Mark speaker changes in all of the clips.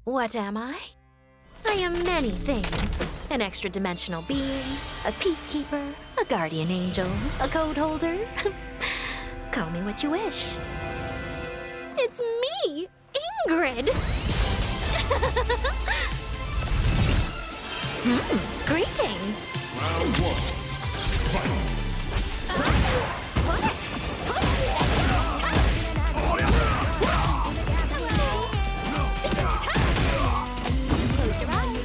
Speaker 1: What am I? I am many things. An extra-dimensional being, a peacekeeper, a guardian angel, a code holder. Call me what you wish. It's me, Ingrid! Greetings!
Speaker 2: Round one. Fight!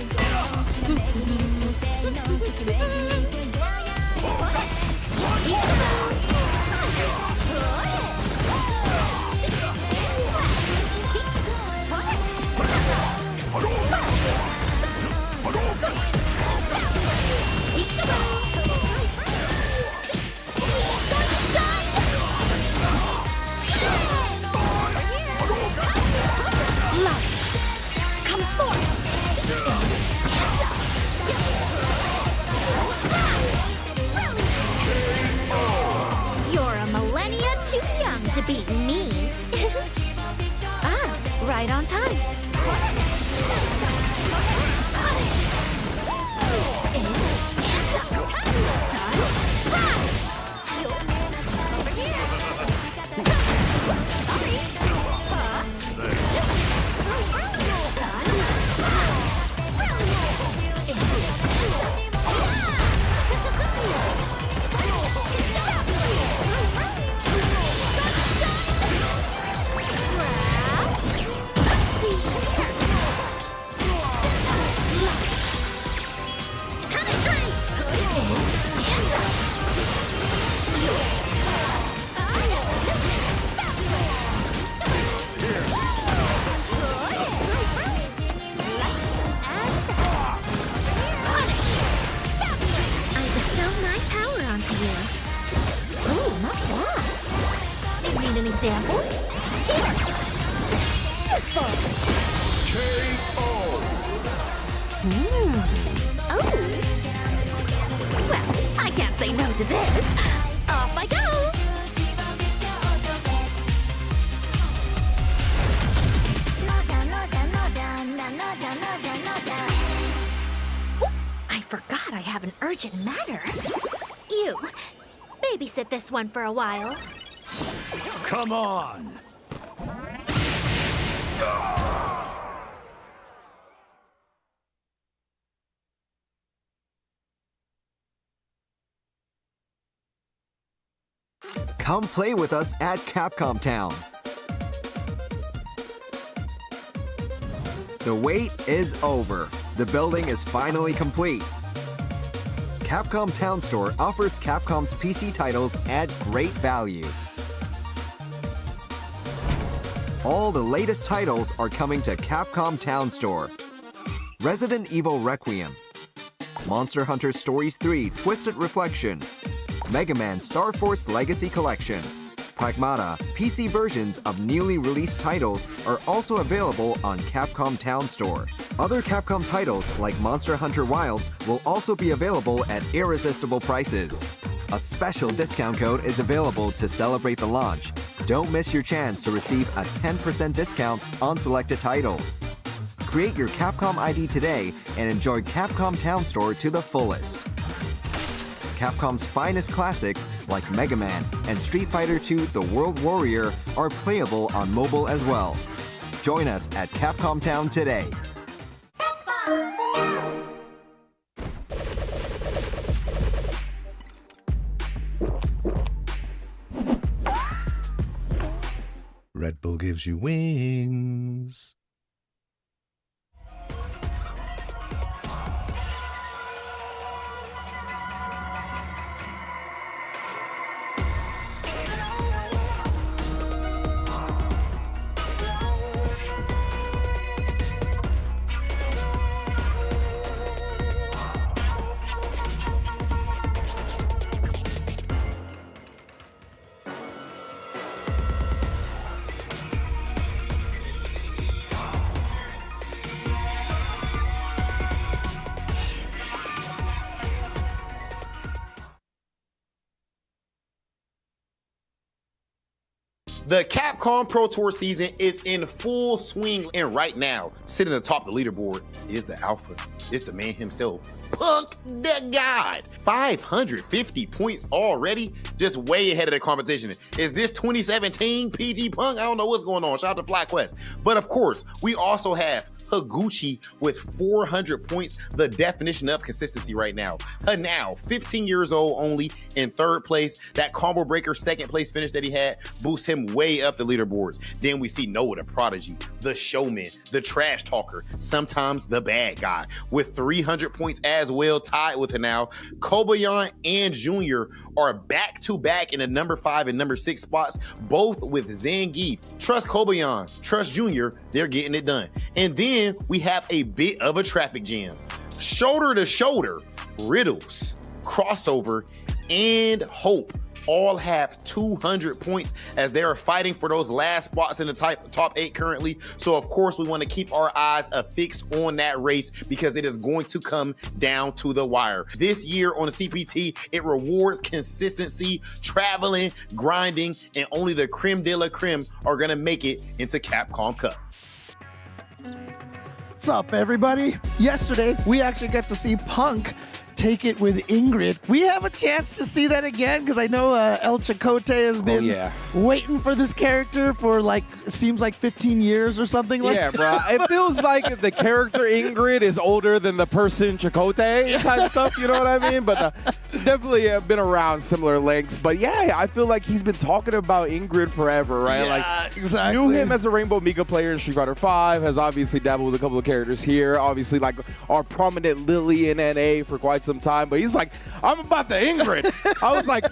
Speaker 1: To beat me. Right on time. An example? Here! Simple!
Speaker 2: K.O.
Speaker 1: Oh! Well, I can't say no to this. Off I go! Oh, I forgot I have an urgent matter. You, babysit this one for a while.
Speaker 2: Come on!
Speaker 3: Come play with us at Capcom Town. The wait is over. The building is finally complete. Capcom Town Store offers Capcom's PC titles at great value. All the latest titles are coming to Capcom Town Store. Resident Evil Requiem, Monster Hunter Stories 3 Twisted Reflection, Mega Man Star Force Legacy Collection, Pragmata, PC versions of newly released titles are also available on Capcom Town Store. Other Capcom titles like Monster Hunter Wilds will also be available at irresistible prices. A special discount code is available to celebrate the launch. Don't miss your chance to receive a 10% discount on selected titles. Create your Capcom ID today and enjoy Capcom Town Store to the fullest. Capcom's finest classics like Mega Man and Street Fighter II The World Warrior are playable on mobile as well. Join us at Capcom Town today.
Speaker 2: Red Bull gives you wings.
Speaker 4: The Capcom Pro Tour season is in full swing, and right now, sitting atop the leaderboard is the alpha. It's the man himself, Punk the God. 550 points already, just way ahead of the competition. Is this 2017 PG Punk? I don't know what's going on. Shout out to FlyQuest. But of course, we also have Higuchi with 400 points, the definition of consistency right now. Now, 15 years old only, in third place. That combo breaker second place finish that he had boosts him way up the leaderboards. Then we see Noah the prodigy, the showman, the trash talker, sometimes the bad guy, with 300 points as well, tied with Hanao. Kobayan and Junior are back-to-back in the number 5 and number 6 spots, both with Zangief. Trust Kobayan, trust Junior, they're getting it done. And then we have a bit of a traffic jam. Shoulder to shoulder, Riddles, Crossover, and Hope all have 200 points as they are fighting for those last spots in the top 8 currently. So of course we want to keep our eyes affixed on that race because it is going to come down to the wire. This year on the CPT, it rewards consistency, traveling, grinding, and only the creme de la creme are going to make it into Capcom Cup.
Speaker 5: What's up, everybody? Yesterday, we actually got to see Punk take it with Ingrid. We have a chance to see that again because I know El Chicote has been waiting for this character for seems like 15 years or something like that.
Speaker 6: Yeah, bro. It feels like the character Ingrid is older than the person Chicote type stuff, you know what I mean? But definitely been around similar lengths. But yeah, I feel like he's been talking about Ingrid forever, right?
Speaker 5: Yeah, exactly.
Speaker 6: Knew him as a Rainbow Mika player in Street Fighter V, has obviously dabbled with a couple of characters here. Obviously, like our prominent Lily in NA for quite some time, but he's like, I'm about the Ingrid. I was like,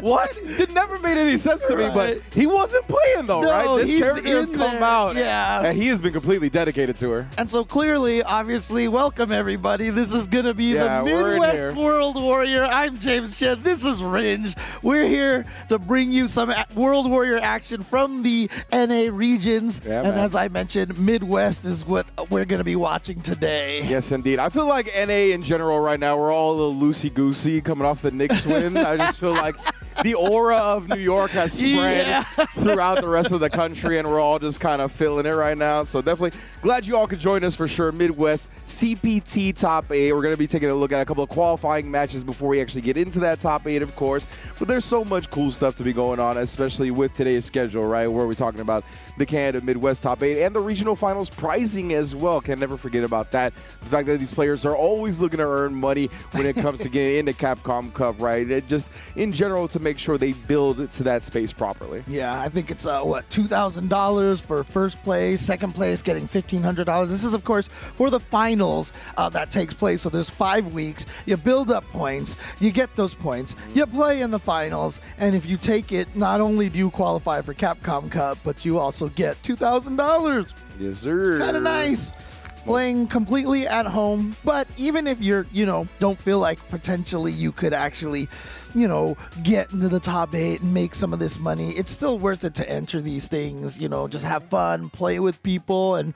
Speaker 6: what? It never made any sense to me, but he wasn't playing though, right? This character has come out, and he has been completely dedicated to her.
Speaker 5: And so clearly, obviously, welcome everybody. This is going to be the Midwest World Warrior. I'm James Chen. This is Ringe. We're here to bring you some World Warrior action from the NA regions. Yeah, and as I mentioned, Midwest is what we're going to be watching today.
Speaker 6: Yes, indeed. I feel like NA in general right now, we're all a little loosey-goosey coming off the Knicks win. I just feel like the aura of New York has spread throughout the rest of the country, and we're all just kind of feeling it right now. So definitely glad you all could join us for sure. Midwest CPT Top 8. We're going to be taking a look at a couple of qualifying matches before we actually get into that Top 8, of course. But there's so much cool stuff to be going on, especially with today's schedule, right, where we're talking about the Canada Midwest Top 8 and the regional finals pricing as well. Can never forget about that. The fact that these players are always looking to earn money when it comes to getting into Capcom Cup, right? It just in general to make sure they build to that space properly.
Speaker 5: Yeah, I think it's $2,000 for first place, second place getting $1,500. This is of course for the finals that takes place. So there's 5 weeks. You build up points, you get those points, you play in the finals, and if you take it, not only do you qualify for Capcom Cup, but you also get $2,000.
Speaker 6: Yes, sir.
Speaker 5: Kind of nice. Playing completely at home, but even if you're, don't feel like potentially you could actually, get into the top 8 and make some of this money, it's still worth it to enter these things, just have fun, play with people, and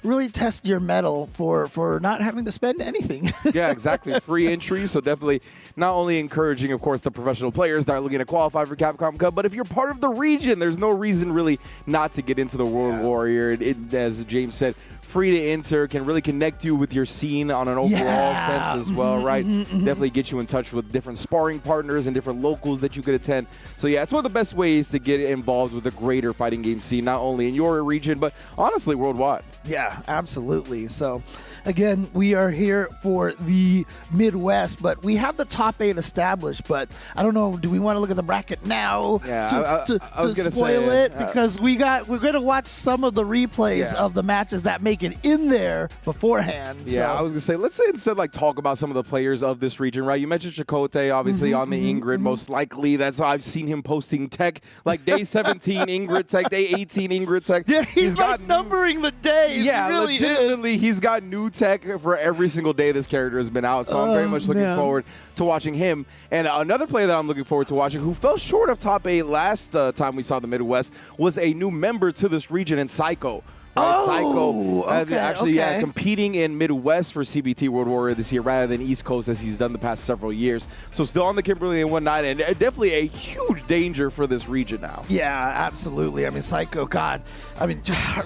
Speaker 5: really test your mettle for not having to spend anything.
Speaker 6: Yeah, exactly. Free entry. So definitely not only encouraging, of course, the professional players that are looking to qualify for Capcom Cup, but if you're part of the region, there's no reason really not to get into the World Warrior. As James said, free to enter, can really connect you with your scene on an overall sense as well, right? Definitely get you in touch with different sparring partners and different locals that you could attend. So yeah, it's one of the best ways to get involved with the greater fighting game scene, not only in your region, but honestly worldwide.
Speaker 5: Yeah, absolutely. So again, we are here for the Midwest, but we have the top 8 established, but I don't know, do we want to look at the bracket now to spoil it? Because we're going to watch some of the replays of the matches that make it in there beforehand.
Speaker 6: Yeah, I was going to say, let's instead talk about some of the players of this region, right? You mentioned Chicote, obviously, on the Ingrid, most likely. That's how I've seen him posting tech, like day 17 Ingrid tech, day 18 Ingrid tech.
Speaker 5: Yeah, he's got numbering the days.
Speaker 6: Yeah,
Speaker 5: really
Speaker 6: legitimately, he's got new tech for every single day this character has been out, so I'm very much looking forward to watching him. And another player that I'm looking forward to watching, who fell short of top 8 last time we saw the Midwest, was a new member to this region in Psycho. Right?
Speaker 5: Oh,
Speaker 6: Psycho actually
Speaker 5: okay.
Speaker 6: competing in Midwest for CBT World Warrior this year rather than East Coast as he's done the past several years. So still on the Kimberly and whatnot, and definitely a huge danger for this region now.
Speaker 5: Yeah, absolutely. I mean, Psycho, God. I mean,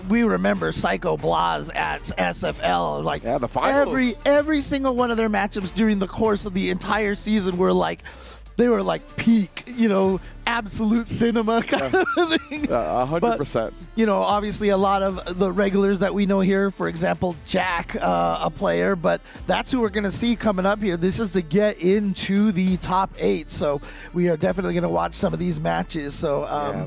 Speaker 5: we remember Psycho Blas at SFL. Like,
Speaker 6: Yeah, the finals.
Speaker 5: every single one of their matchups during the course of the entire season were like, they were like peak, absolute cinema kind of thing.
Speaker 6: 100%.
Speaker 5: But, obviously a lot of the regulars that we know here, for example, Jack, a player, but that's who we're going to see coming up here. This is to get into the top 8. So we are definitely going to watch some of these matches. So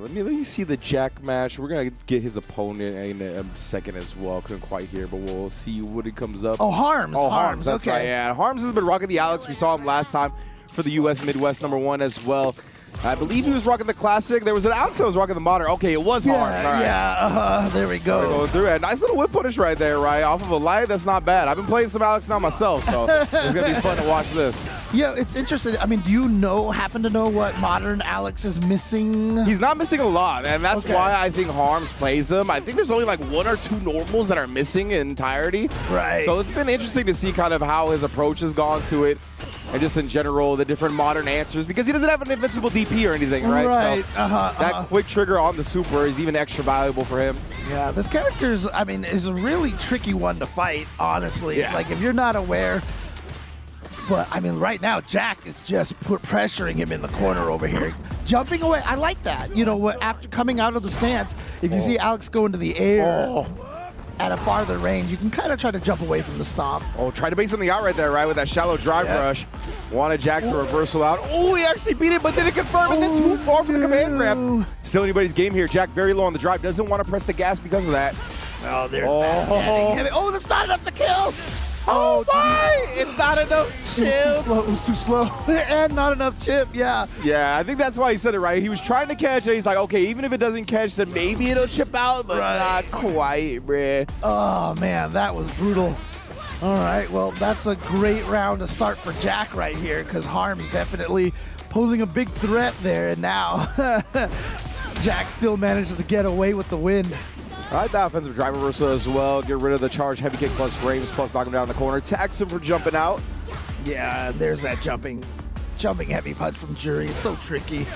Speaker 6: let me see the Jack match. We're going to get his opponent in a second as well. Couldn't quite hear, but we'll see what it comes up.
Speaker 5: Oh, Harms.
Speaker 6: Harms. That's
Speaker 5: okay.
Speaker 6: right. Yeah, Harms has been rocking the Alex. We saw him last time for the U.S. Midwest #1 as well. I believe he was rocking the Classic. There was an Alex that was rocking the Modern. Okay, it was Harms. All right.
Speaker 5: Yeah, there we go.
Speaker 6: Going through it. Nice little whip punish right there, right? Off of a light. That's not bad. I've been playing some Alex now myself, so it's going to be fun to watch this.
Speaker 5: Yeah, it's interesting. I mean, do you happen to know what modern Alex is missing?
Speaker 6: He's not missing a lot, and that's
Speaker 5: Okay.
Speaker 6: why I think Harms plays him. I think there's only like 1 or 2 normals that are missing in entirety.
Speaker 5: Right.
Speaker 6: So it's been interesting to see kind of how his approach has gone to it, and just in general, the different modern answers, because he doesn't have an invincible DP or anything, right?
Speaker 5: Right.
Speaker 6: So that quick trigger on the super is even extra valuable for him.
Speaker 5: Yeah, this character is a really tricky one to fight, honestly. It's
Speaker 6: Yeah.
Speaker 5: like if you're not aware. But, I mean, right now, Jack is just pressuring him in the corner over here. Jumping away. I like that. After coming out of the stance, if you see Alex go into the air at a farther range, you can kind of try to jump away from the stomp.
Speaker 6: Oh, try to bait something out right there, right, with that shallow drive
Speaker 5: Yeah.
Speaker 6: rush. Wanted Jack to reversal out. Oh, he actually beat it, but didn't confirm, and then too far for the command grab. Still anybody's game here. Jack very low on the drive. Doesn't want to press the gas because of that.
Speaker 5: Oh, there's that standing heavy. Oh, that's not enough to kill.
Speaker 6: Oh, my! It's not enough chip.
Speaker 5: It was too slow. And not enough chip, yeah.
Speaker 6: Yeah, I think that's why he said it right. He was trying to catch it. He's like, okay, even if it doesn't catch, then maybe it'll chip out, but
Speaker 5: Right.
Speaker 6: not quite, bruh.
Speaker 5: Oh, man, that was brutal. All right, well, that's a great round to start for Jack right here, because Harm's definitely posing a big threat there, and now Jack still manages to get away with the win.
Speaker 6: I like that offensive drive reversal as well. Get rid of the charge, heavy kick plus frames, plus knock him down the corner. Tax him for jumping out.
Speaker 5: Yeah, and there's that jumping heavy punch from Jury. It's so tricky.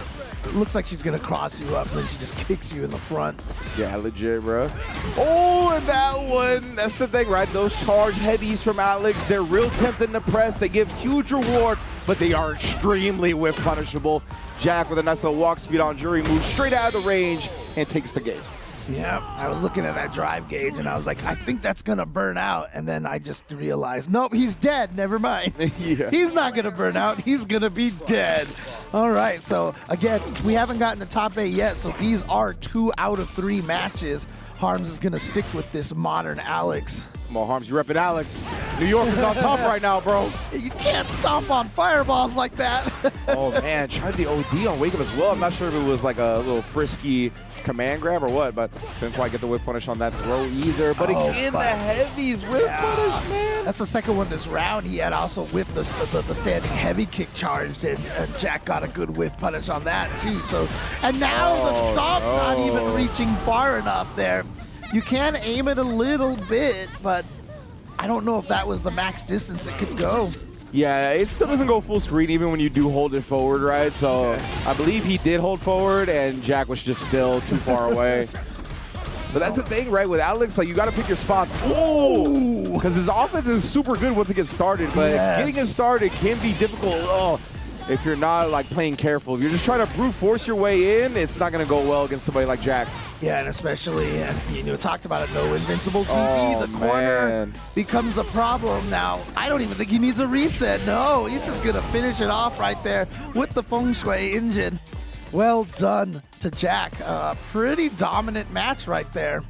Speaker 5: It looks like she's going to cross you up, and then she just kicks you in the front.
Speaker 6: Yeah, legit, bro. Oh, and that one, that's the thing, right? Those charge heavies from Alex, they're real tempting to press. They give huge reward, but they are extremely whip punishable. Jack with a nice little walk speed on Jury moves straight out of the range and takes the game.
Speaker 5: Yeah, I was looking at that drive gauge, and I was like, I think that's going to burn out. And then I just realized, nope, he's dead. Never mind.
Speaker 6: Yeah.
Speaker 5: He's not going to burn out. He's going to be dead. All right, so again, we haven't gotten to top 8 yet, so these are 2 out of 3 matches. Harms is going to stick with this modern Alex.
Speaker 6: Come on, Harms, you repping Alex. New York is on top right now, bro.
Speaker 5: You can't stomp on fireballs like that.
Speaker 6: Oh, man, tried the OD on Wake Up as well. I'm not sure if it was like a little frisky command grab or what, but couldn't quite get the whip punish on that throw either. But again, the heavies whip punish, man.
Speaker 5: That's the second one this round. He had also whipped the standing heavy kick charged, and Jack got a good whip punish on that too. So, and now the stomp not even reaching far enough there. You can aim it a little bit, but I don't know if that was the max distance it could go.
Speaker 6: Yeah, it still doesn't go full screen even when you do hold it forward, right? So I believe he did hold forward, and Jack was just still too far away. But that's the thing, right? With Alex, like, you got to pick your spots. Oh! Because his offense is super good once it gets started, but getting it started can be difficult. Oh, if you're not like playing careful. If you're just trying to brute force your way in, it's not going to go well against somebody like Jack.
Speaker 5: Yeah, and especially, and talked about it, no invincible DP. The corner becomes a problem now. I don't even think he needs a reset. No, he's just going to finish it off right there with the Feng Shui engine. Well done to Jack. Pretty dominant match right there.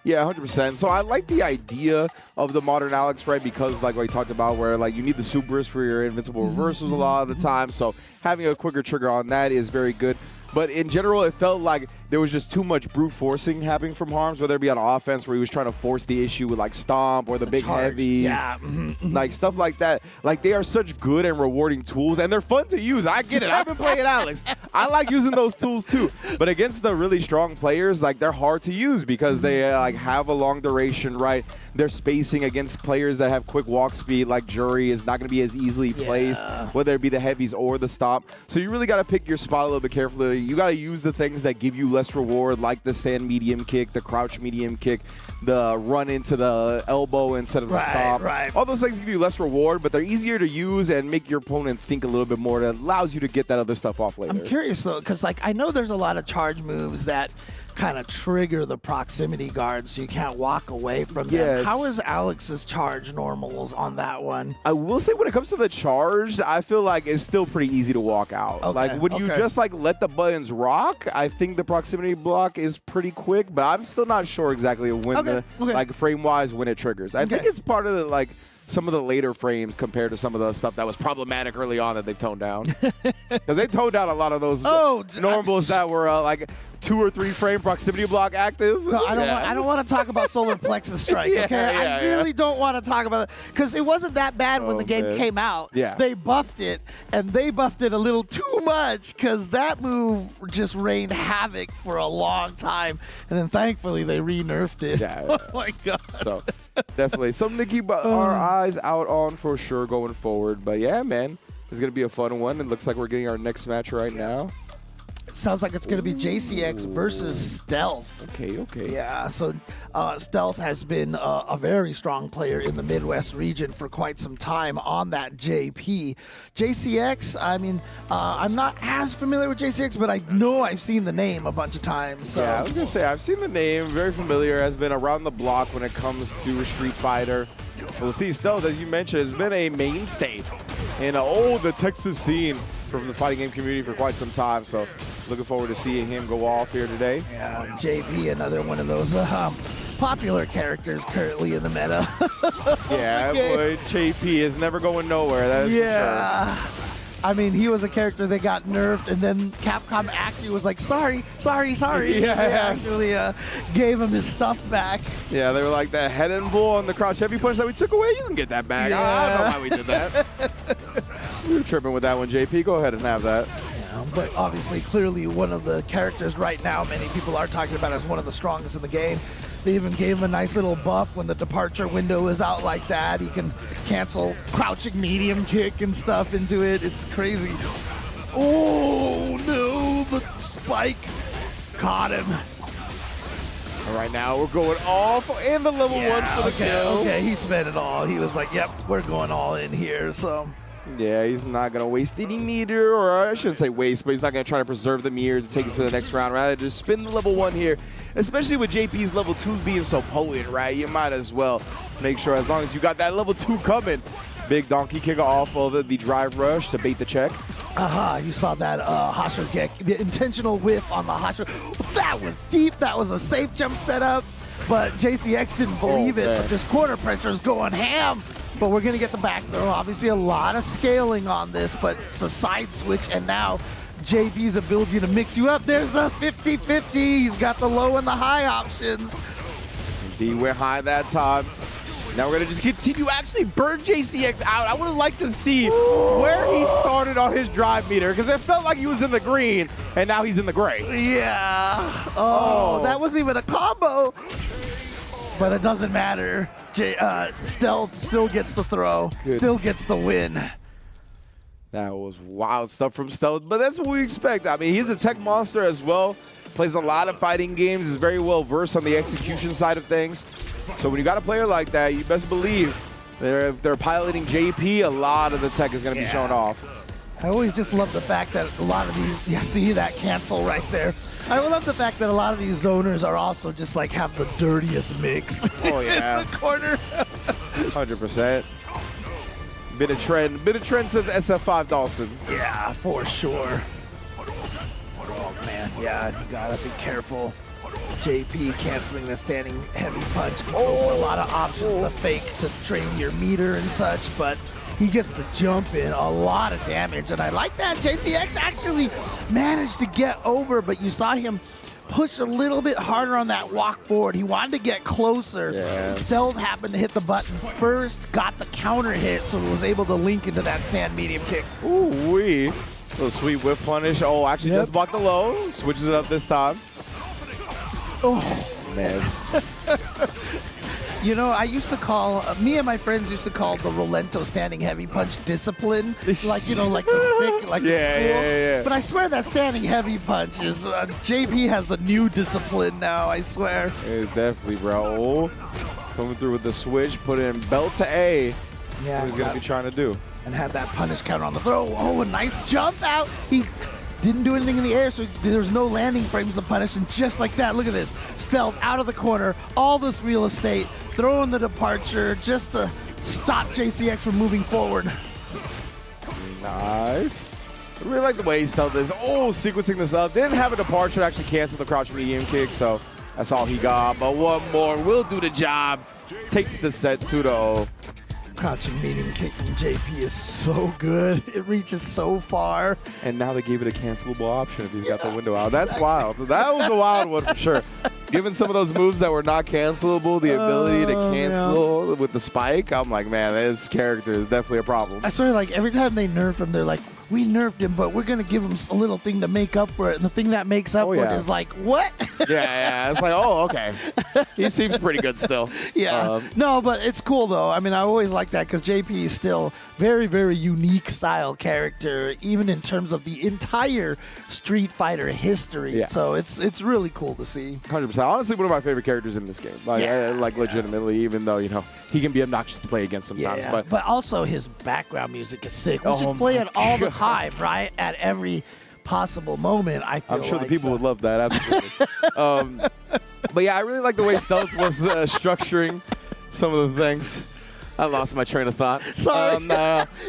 Speaker 6: Yeah, 100%. So I like the idea of the modern Alex, right? Because like we talked about, where like you need the supers for your invincible reversals a lot of the time. So having a quicker trigger on that is very good. But in general, it felt like there was just too much brute forcing happening from Harms, whether it be on offense where he was trying to force the issue with like stomp or the big
Speaker 5: charge.
Speaker 6: heavies,
Speaker 5: Yeah.
Speaker 6: like stuff like that. Like they are such good and rewarding tools, and they're fun to use. I get it. I've been playing Alex. I like using those tools too. But against the really strong players, like they're hard to use because they like have a long duration, right? Their spacing against players that have quick walk speed, like Jury, is not going to be as easily placed, whether it be the heavies or the stomp. So you really got to pick your spot a little bit carefully. You got to use the things that give you less reward, like the stand medium kick, the crouch medium kick, the run into the elbow instead of the stomp. All those things give you less reward, but they're easier to use and make your opponent think a little bit more. That allows you to get that other stuff off later.
Speaker 5: I'm curious though, because like I know there's a lot of charge moves that kind of trigger the proximity guard, so you can't walk away from them.
Speaker 6: Yes.
Speaker 5: How is Alex's charge normals on that one?
Speaker 6: I will say when it comes to the charged, I feel like it's still pretty easy to walk out.
Speaker 5: Okay,
Speaker 6: Like when you just like let the buttons rock, I think the proximity block is pretty quick, but I'm still not sure exactly when like frame wise when it triggers. I think it's part of the like some of the later frames compared to some of the stuff that was problematic early on that they've toned down. Because they toned down a lot of those normals that were like 2 or 3 frame proximity block active.
Speaker 5: No, I don't want to talk about solar plexus strike, okay? I really don't want to talk about it because it wasn't that bad when the game came out.
Speaker 6: Yeah.
Speaker 5: They buffed it, and they buffed it a little too much because that move just rained havoc for a long time, and then thankfully they re-nerfed it.
Speaker 6: Yeah.
Speaker 5: Oh my god.
Speaker 6: So definitely something to keep our eyes out on for sure going forward. But yeah, man, it's going to be a fun one. It looks like we're getting our next match right now.
Speaker 5: Sounds like it's going to be JCX versus Stealth.
Speaker 6: Okay.
Speaker 5: Yeah, so Stealth has been a very strong player in the Midwest region for quite some time on that JP. JCX, I mean, I'm not as familiar with JCX, but I know I've seen the name a bunch of times. So.
Speaker 6: Yeah, I was going to say, I've seen the name, very familiar, has been around the block when it comes to Street Fighter. We'll see, Stealth, as you mentioned, has been a mainstay in the Texas scene from the fighting game community for quite some time. So looking forward to seeing him go off here today.
Speaker 5: Yeah, JP, another one of those popular characters currently in the meta.
Speaker 6: Yeah, boy, JP is never going nowhere. That is for sure.
Speaker 5: I mean, he was a character that got nerfed, and then Capcom actually was like, sorry.
Speaker 6: Yeah.
Speaker 5: They actually gave him his stuff back.
Speaker 6: Yeah, they were like, that head and pull on the crouch heavy punch that we took away, you can get that back. I don't know why we did that. We were tripping with that one, JP. Go ahead and have that.
Speaker 5: Yeah, but obviously, clearly one of the characters right now many people are talking about as one of the strongest in the game. They even gave him a nice little buff when the departure window is out like that. He can cancel crouching medium kick and stuff into it. It's crazy. Oh, no, the spike caught him.
Speaker 6: All right, now we're going off in the level 1 for the kill.
Speaker 5: Okay, he spent it all. He was like, yep, we're going all in here, so...
Speaker 6: Yeah, he's not going to waste any meter, or I shouldn't say waste, but he's not going to try to preserve the meter to take it to the next round. Rather, just spin the level 1 here, especially with JP's level 2s being so potent, right? You might as well make sure, as long as you got that level 2 coming, big donkey kick off of the drive rush to bait the check.
Speaker 5: You saw that Hasho kick, the intentional whiff on the Hasho. That was deep. That was a safe jump setup, but JCX didn't believe it. But this corner pressure is going ham. But we're going to get the back throw. Obviously, a lot of scaling on this, but it's the side switch, and now JP's ability to mix you up. There's the 50-50. He's got the low and the high options.
Speaker 6: He went high that time. Now we're going to just continue actually burn JCX out. I would have liked to see where he started on his drive meter, because it felt like he was in the green, and now he's in the gray.
Speaker 5: Yeah. Oh, that wasn't even a combo. But it doesn't matter. Stealth still gets the throw, still gets the win.
Speaker 6: That was wild stuff from Stealth, but that's what we expect. I mean, he's a tech monster as well. Plays a lot of fighting games, is very well versed on the execution side of things. So when you got a player like that, you best believe if they're piloting JP, a lot of the tech is going to be shown off.
Speaker 5: I always just love the fact that a lot of these, you see that cancel right there. I love the fact that a lot of these zoners are also just like have the dirtiest mix.
Speaker 6: Oh yeah.
Speaker 5: In the corner.
Speaker 6: 100%. Bit of trend says SF5 Dawson.
Speaker 5: Yeah, for sure. Oh man, yeah, you gotta be careful. JP canceling the standing heavy punch. A lot of options, the fake to train your meter and such, but he gets the jump in, a lot of damage. And I like that. JCX actually managed to get over, but you saw him push a little bit harder on that walk forward. He wanted to get closer.
Speaker 6: Yeah.
Speaker 5: Stealth happened to hit the button first, got the counter hit, so was able to link into that stand medium kick.
Speaker 6: Ooh-wee. Little sweet whip punish. Oh, actually does block the low. Switches it up this time.
Speaker 5: Oh,
Speaker 6: man.
Speaker 5: You know, I used to call, me and my friends used to call the Rolento standing heavy punch discipline. Like, you know, like the stick, like in school.
Speaker 6: Yeah.
Speaker 5: But I swear that standing heavy punch is, JP has the new discipline now, I swear.
Speaker 6: Yeah, definitely, bro. Coming through with the switch, put in belt to A.
Speaker 5: Yeah.
Speaker 6: What he's going to be trying to do.
Speaker 5: And had that punish counter on the throw. Oh, a nice jump out. He didn't do anything in the air, so there's no landing frames to punish. And just like that, look at this. Stealth out of the corner, all this real estate, throwing the departure just to stop JCX from moving forward.
Speaker 6: Nice. I really like the way he stealth is. Oh, sequencing this up. Didn't have a departure to actually cancel the crouch medium kick, so that's all he got. But one more will do the job. Takes the set 2-0.
Speaker 5: Crouching medium kick from JP is so good. It reaches so far.
Speaker 6: And now they gave it a cancelable option if he's got the window out. That's wild. That was a wild one for sure. Given some of those moves that were not cancelable, the ability to cancel with the spike, I'm like, man, this character is definitely a problem.
Speaker 5: I swear, like, every time they nerf him, they're like, we nerfed him, but we're going to give him a little thing to make up for it. And the thing that makes up for it is like, what?
Speaker 6: Yeah. It's like, oh, okay. He seems pretty good still.
Speaker 5: Yeah. No, but it's cool, though. I mean, I always like that because JP is still very, very unique style character, even in terms of the entire Street Fighter history.
Speaker 6: Yeah.
Speaker 5: So it's really cool to see.
Speaker 6: 100%. Honestly, one of my favorite characters in this game. Like, legitimately, even though, you know, he can be obnoxious to play against sometimes.
Speaker 5: Yeah. But also his background music is sick. We should play it all the time, right? At every possible moment, I feel
Speaker 6: I'm sure
Speaker 5: like,
Speaker 6: the people would love that, absolutely. But yeah, I really like the way Stealth was structuring some of the things. I lost my train of thought.
Speaker 5: Sorry.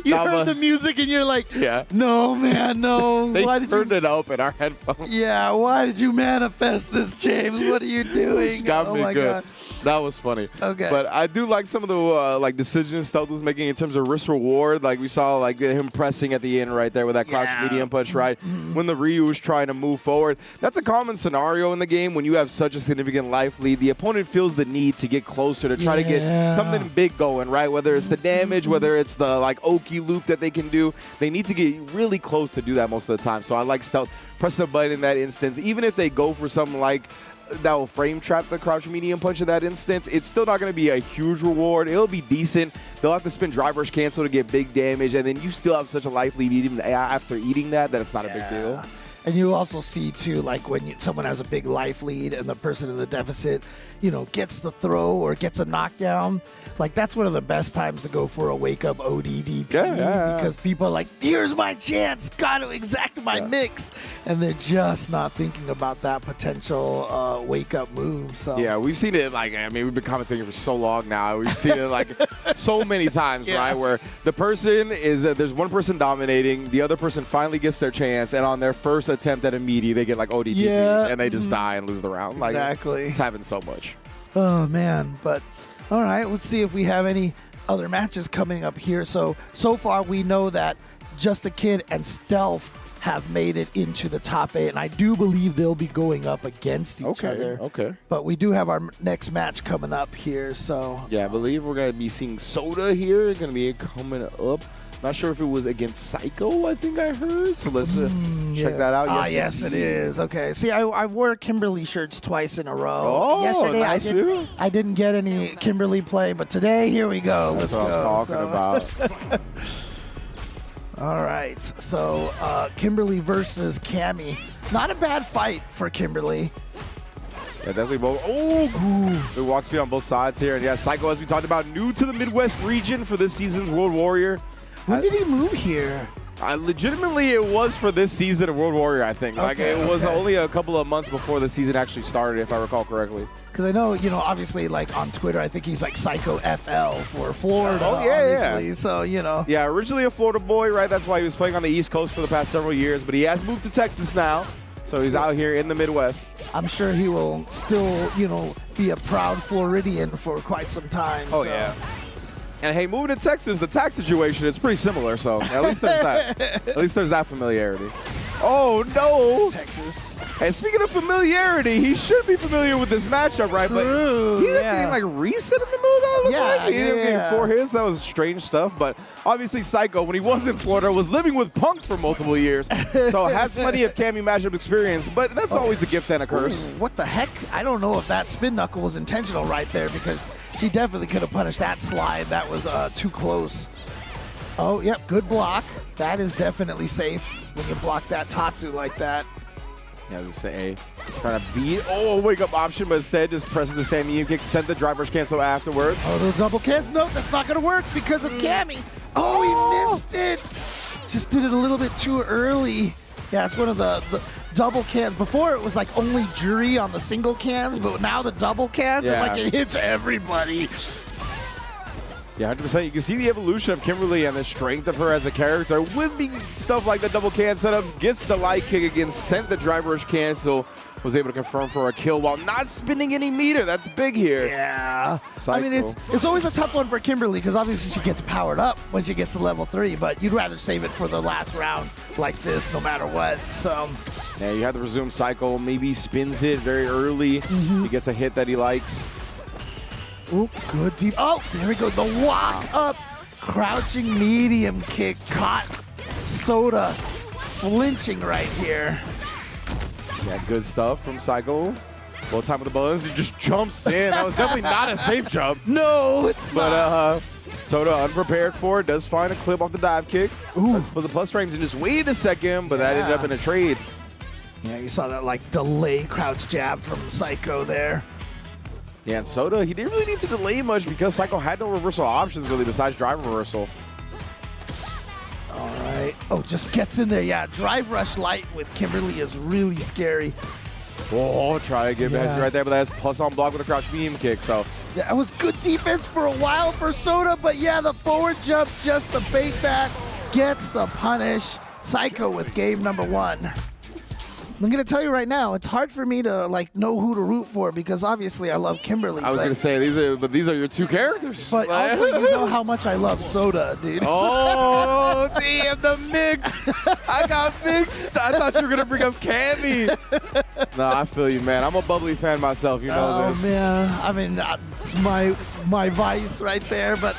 Speaker 5: You heard the music and you're like, no, man, no.
Speaker 6: They turned it up in our headphones.
Speaker 5: Yeah, why did you manifest this, James? What are you doing?
Speaker 6: Got me
Speaker 5: my
Speaker 6: good.
Speaker 5: God.
Speaker 6: That was funny.
Speaker 5: Okay.
Speaker 6: But I do like some of the like decisions Stealth was making in terms of risk reward. Like we saw like him pressing at the end right there with that crouch medium punch, right? When the Ryu was trying to move forward. That's a common scenario in the game when you have such a significant life lead. The opponent feels the need to get closer to try to get something big going, right? Whether it's the damage, whether it's the like Oki loop that they can do. They need to get really close to do that most of the time. So I like Stealth pressing a button in that instance. Even if they go for something like that will frame trap the crouch medium punch in that instance, it's still not going to be a huge reward. It'll be decent. They'll have to spin drive rush cancel to get big damage, and then you still have such a life lead even after eating that it's not a big deal.
Speaker 5: And you also see, too, like when someone has a big life lead and the person in the deficit, you know, gets the throw or gets a knockdown, like that's one of the best times to go for a wake-up ODDP because people are like, here's my chance, got to exact my mix. And they're just not thinking about that potential wake-up move. So
Speaker 6: yeah, we've seen it, like, I mean, we've been commentating for so long now. We've seen it, like, so many times, right, where the person is, there's one person dominating, the other person finally gets their chance, and on their first attempt at a meaty, they get, like, ODDP, and they just die and lose the round. Like, it's happened so much.
Speaker 5: Oh, man. But, all right, let's see if we have any other matches coming up here. So far we know that Just a Kid and Stealth have made it into the top 8, and I do believe they'll be going up against each other.
Speaker 6: Okay.
Speaker 5: But we do have our next match coming up here, so.
Speaker 6: Yeah, I believe we're going to be seeing Soda here. Going to be coming up. Not sure if it was against Psycho, I think I heard. So let's check that out.
Speaker 5: Yes, it is. Okay. See, I wore Kimberly shirts twice in a row.
Speaker 6: Oh,
Speaker 5: yesterday
Speaker 6: nice
Speaker 5: I didn't get any Kimberly play, but today, here we go.
Speaker 6: That's what I'm talking about.
Speaker 5: All right. So, Kimberly versus Cammy. Not a bad fight for Kimberly.
Speaker 6: Yeah, definitely both. Oh, it walks speed on both sides here. And yeah, Psycho, as we talked about, new to the Midwest region for this season's World Warrior.
Speaker 5: When did he move here?
Speaker 6: Legitimately, it was for this season of World Warrior, I think. Like, it was only a couple of months before the season actually started, if I recall correctly.
Speaker 5: Because I know, you know, obviously, like, on Twitter, I think he's, like, Psycho FL for Florida, obviously.
Speaker 6: Yeah.
Speaker 5: So, you know.
Speaker 6: Yeah, originally a Florida boy, right? That's why he was playing on the East Coast for the past several years. But he has moved to Texas now. So he's out here in the Midwest.
Speaker 5: I'm sure he will still, you know, be a proud Floridian for quite some time.
Speaker 6: Oh, yeah. And hey, moving to Texas, the tax situation is pretty similar, so at least there's that. At least there's that familiarity. Oh no!
Speaker 5: Texas.
Speaker 6: And speaking of familiarity, he should be familiar with this matchup, right?
Speaker 5: True,
Speaker 6: But he didn't
Speaker 5: yeah.
Speaker 6: get like reset in the middle. That looked
Speaker 5: Yeah,
Speaker 6: like. He didn't
Speaker 5: yeah.
Speaker 6: get 4 hits. That was strange stuff. But obviously, Psycho, when he was in Florida, was living with Punk for multiple years, so has plenty of Cammy matchup experience. But that's always a gift and a curse.
Speaker 5: Ooh, what the heck? I don't know if that spin knuckle was intentional right there because she definitely could have punished that slide. That was too close. Oh, yep, good block. That is definitely safe when you block that Tatsu like that.
Speaker 6: Yeah, as I say, trying to beat. Oh, wake up option, but instead just presses the stand medium kick, sent the driver's cancel afterwards.
Speaker 5: Oh, the double cancel. No, that's not going to work because it's Cammy. Oh, he missed it. Just did it a little bit too early. Yeah, it's one of the double cans. Before it was like only jury on the single cans, but now the double cans,
Speaker 6: Yeah.
Speaker 5: like it hits everybody.
Speaker 6: Yeah, 100%. You can see the evolution of Kimberly and the strength of her as a character. With stuff like the double can setups, gets the light kick again, sent the driver's cancel, was able to confirm for a kill while not spinning any meter. That's big here.
Speaker 5: Yeah.
Speaker 6: Psycho.
Speaker 5: I mean, it's always a tough one for Kimberly because obviously she gets powered up when she gets to level 3, but you'd rather save it for the last round like this no matter what. So,
Speaker 6: Yeah, you have to resume Cycle. Maybe spins it very early. He gets a hit that he likes.
Speaker 5: ooh, good deep. Oh, there we go. The walk up, crouching medium kick caught Soda flinching right here.
Speaker 6: Yeah, good stuff from Cycle. Well, time with the buttons. He just jumps in. That was definitely not a safe jump.
Speaker 5: No, it's not.
Speaker 6: But Soda unprepared for it. Does find a clip off the dive kick. Let's put the plus frames and just waited a second, but that ended up in a trade.
Speaker 5: Yeah, you saw that like delay crouch jab from Psycho there.
Speaker 6: Yeah, and Soda, he didn't really need to delay much because Psycho had no reversal options really besides drive reversal.
Speaker 5: All right. Oh, just gets in there. Yeah, drive rush light with Kimberly is really scary.
Speaker 6: Oh, try to get
Speaker 5: Yeah.
Speaker 6: right there, but that's plus on block with a crouch medium kick. So
Speaker 5: That was good defense for a while for Soda, but yeah, the forward jump just to bait that gets the punish. Psycho with game number 1. I'm gonna tell you right now, it's hard for me to like know who to root for because obviously I love Kimberly.
Speaker 6: I was
Speaker 5: but,
Speaker 6: gonna say these are your two characters.
Speaker 5: but also you know how much I love Soda, dude.
Speaker 6: Oh, damn, the mix. I got mixed. I thought you were going to bring up Cammy. No, I feel you, man. I'm a bubbly fan myself. You know this.
Speaker 5: Oh man, I mean it's my vice right there. But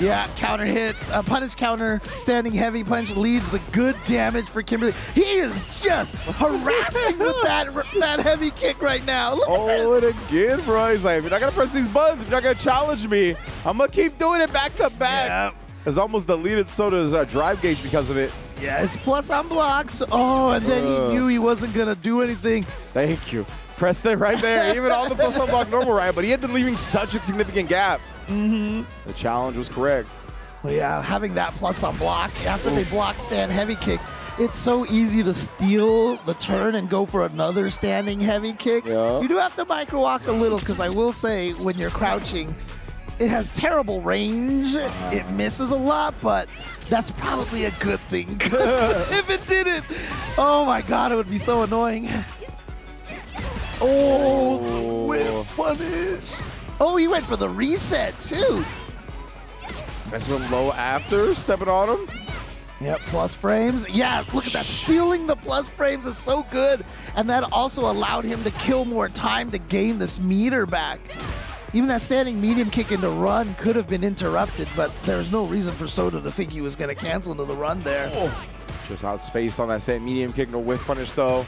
Speaker 5: yeah, counter hit, punish counter, standing heavy punch leads the good damage for Kimberly. He is just harassing with that heavy kick right now. Look at this.
Speaker 6: Oh, and again, bro. He's like, if you're not going to press these buttons, if you're not going to challenge me, I'm going to keep doing it back to back.
Speaker 5: Yeah.
Speaker 6: It's almost deleted Soda's drive gauge because of it.
Speaker 5: Yeah, it's plus on blocks. Oh, and then he knew he wasn't gonna do anything.
Speaker 6: Thank you. Pressed it right there. Even on the plus on block normal, right? But he had been leaving such a significant gap. The challenge was correct.
Speaker 5: Well, yeah, having that plus on block after they block stand heavy kick, it's so easy to steal the turn and go for another standing heavy kick.
Speaker 6: Yeah.
Speaker 5: You do have to micro walk a little because I will say when you're crouching, it has terrible range. It misses a lot, but that's probably a good thing. If it didn't, oh my God, it would be so annoying. Oh, whip punish. Oh, he went for the reset too.
Speaker 6: That's been low after stepping on him.
Speaker 5: Yep, plus frames. Yeah, look at that. Stealing the plus frames is so good. And that also allowed him to kill more time to gain this meter back. Even that standing medium kick into run could have been interrupted, but there's no reason for Soda to think he was going to cancel into the run there.
Speaker 6: Just outspaced on that standing medium kick. No whiff punish, though.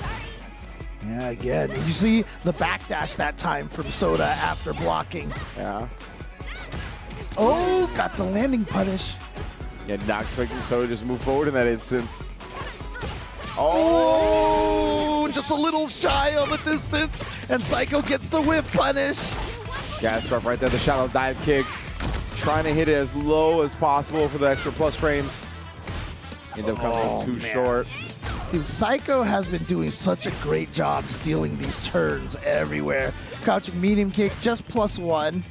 Speaker 5: Yeah, again, you see the backdash that time from Soda after blocking.
Speaker 6: Yeah.
Speaker 5: Oh, got the landing punish.
Speaker 6: Yeah, not expecting Soda to just move forward in that instance.
Speaker 5: Oh, just a little shy on the distance, and Psycho gets the whiff punish.
Speaker 6: Yeah, that's rough right there. The shallow dive kick. Trying to hit it as low as possible for the extra plus frames. End up coming in too short.
Speaker 5: Dude, Psycho has been doing such a great job stealing these turns everywhere. Crouching medium kick, just +1.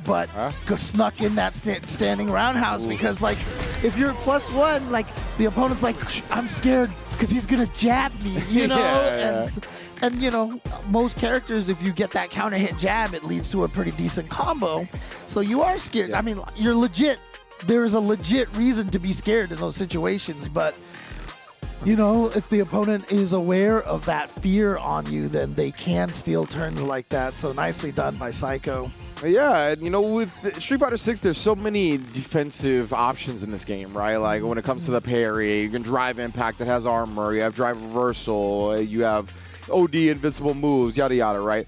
Speaker 5: But snuck in that standing roundhouse because, like, if you're +1, like, the opponent's like, I'm scared because he's going to jab me, you know?
Speaker 6: Yeah.
Speaker 5: And And, you know, most characters, if you get that counter hit jab, it leads to a pretty decent combo. So you are scared.
Speaker 6: Yeah.
Speaker 5: I mean, you're legit. There is a legit reason to be scared in those situations. But, you know, if the opponent is aware of that fear on you, then they can steal turns like that. So nicely done by Psycho.
Speaker 6: Yeah, and you know, with Street Fighter 6, there's so many defensive options in this game, right? Like when it comes to the parry, you can drive impact that has armor, you have drive reversal, you have OD invincible moves, yada yada, right?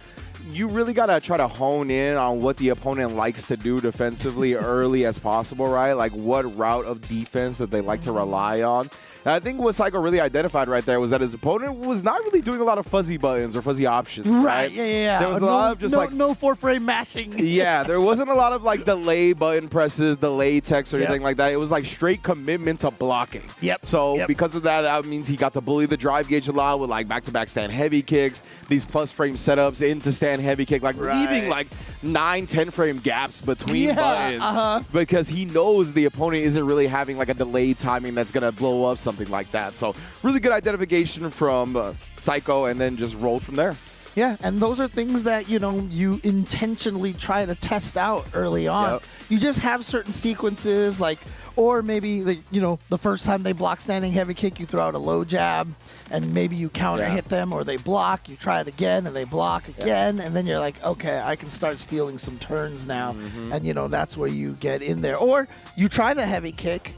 Speaker 6: You really gotta try to hone in on what the opponent likes to do defensively early as possible, right? Like what route of defense that they like to rely on. And I think what Psycho really identified right there was that his opponent was not really doing a lot of fuzzy buttons or fuzzy options, right?
Speaker 5: Yeah.
Speaker 6: There was a lot of just
Speaker 5: no 4-frame mashing.
Speaker 6: Yeah, there wasn't a lot of like delay button presses, delay text or anything like that. It was like straight commitment to blocking.
Speaker 5: Yep.
Speaker 6: So because of that, that means he got to bully the drive gauge a lot with like back-to-back stand heavy kicks, these plus frame setups into stand heavy kick, like leaving like 9-10 frame gaps between buttons because he knows the opponent isn't really having like a delayed timing that's gonna blow up something like that. So really good identification from Psycho, and then just rolled from there.
Speaker 5: Yeah, and those are things that, you know, you intentionally try to test out early on.
Speaker 6: Yep.
Speaker 5: You just have certain sequences, like, or maybe, you know, the first time they block standing heavy kick, you throw out a low jab, and maybe you counter hit them, or they block, you try it again, and they block again, and then you're like, okay, I can start stealing some turns now. And, you know, that's where you get in there. Or you try the heavy kick,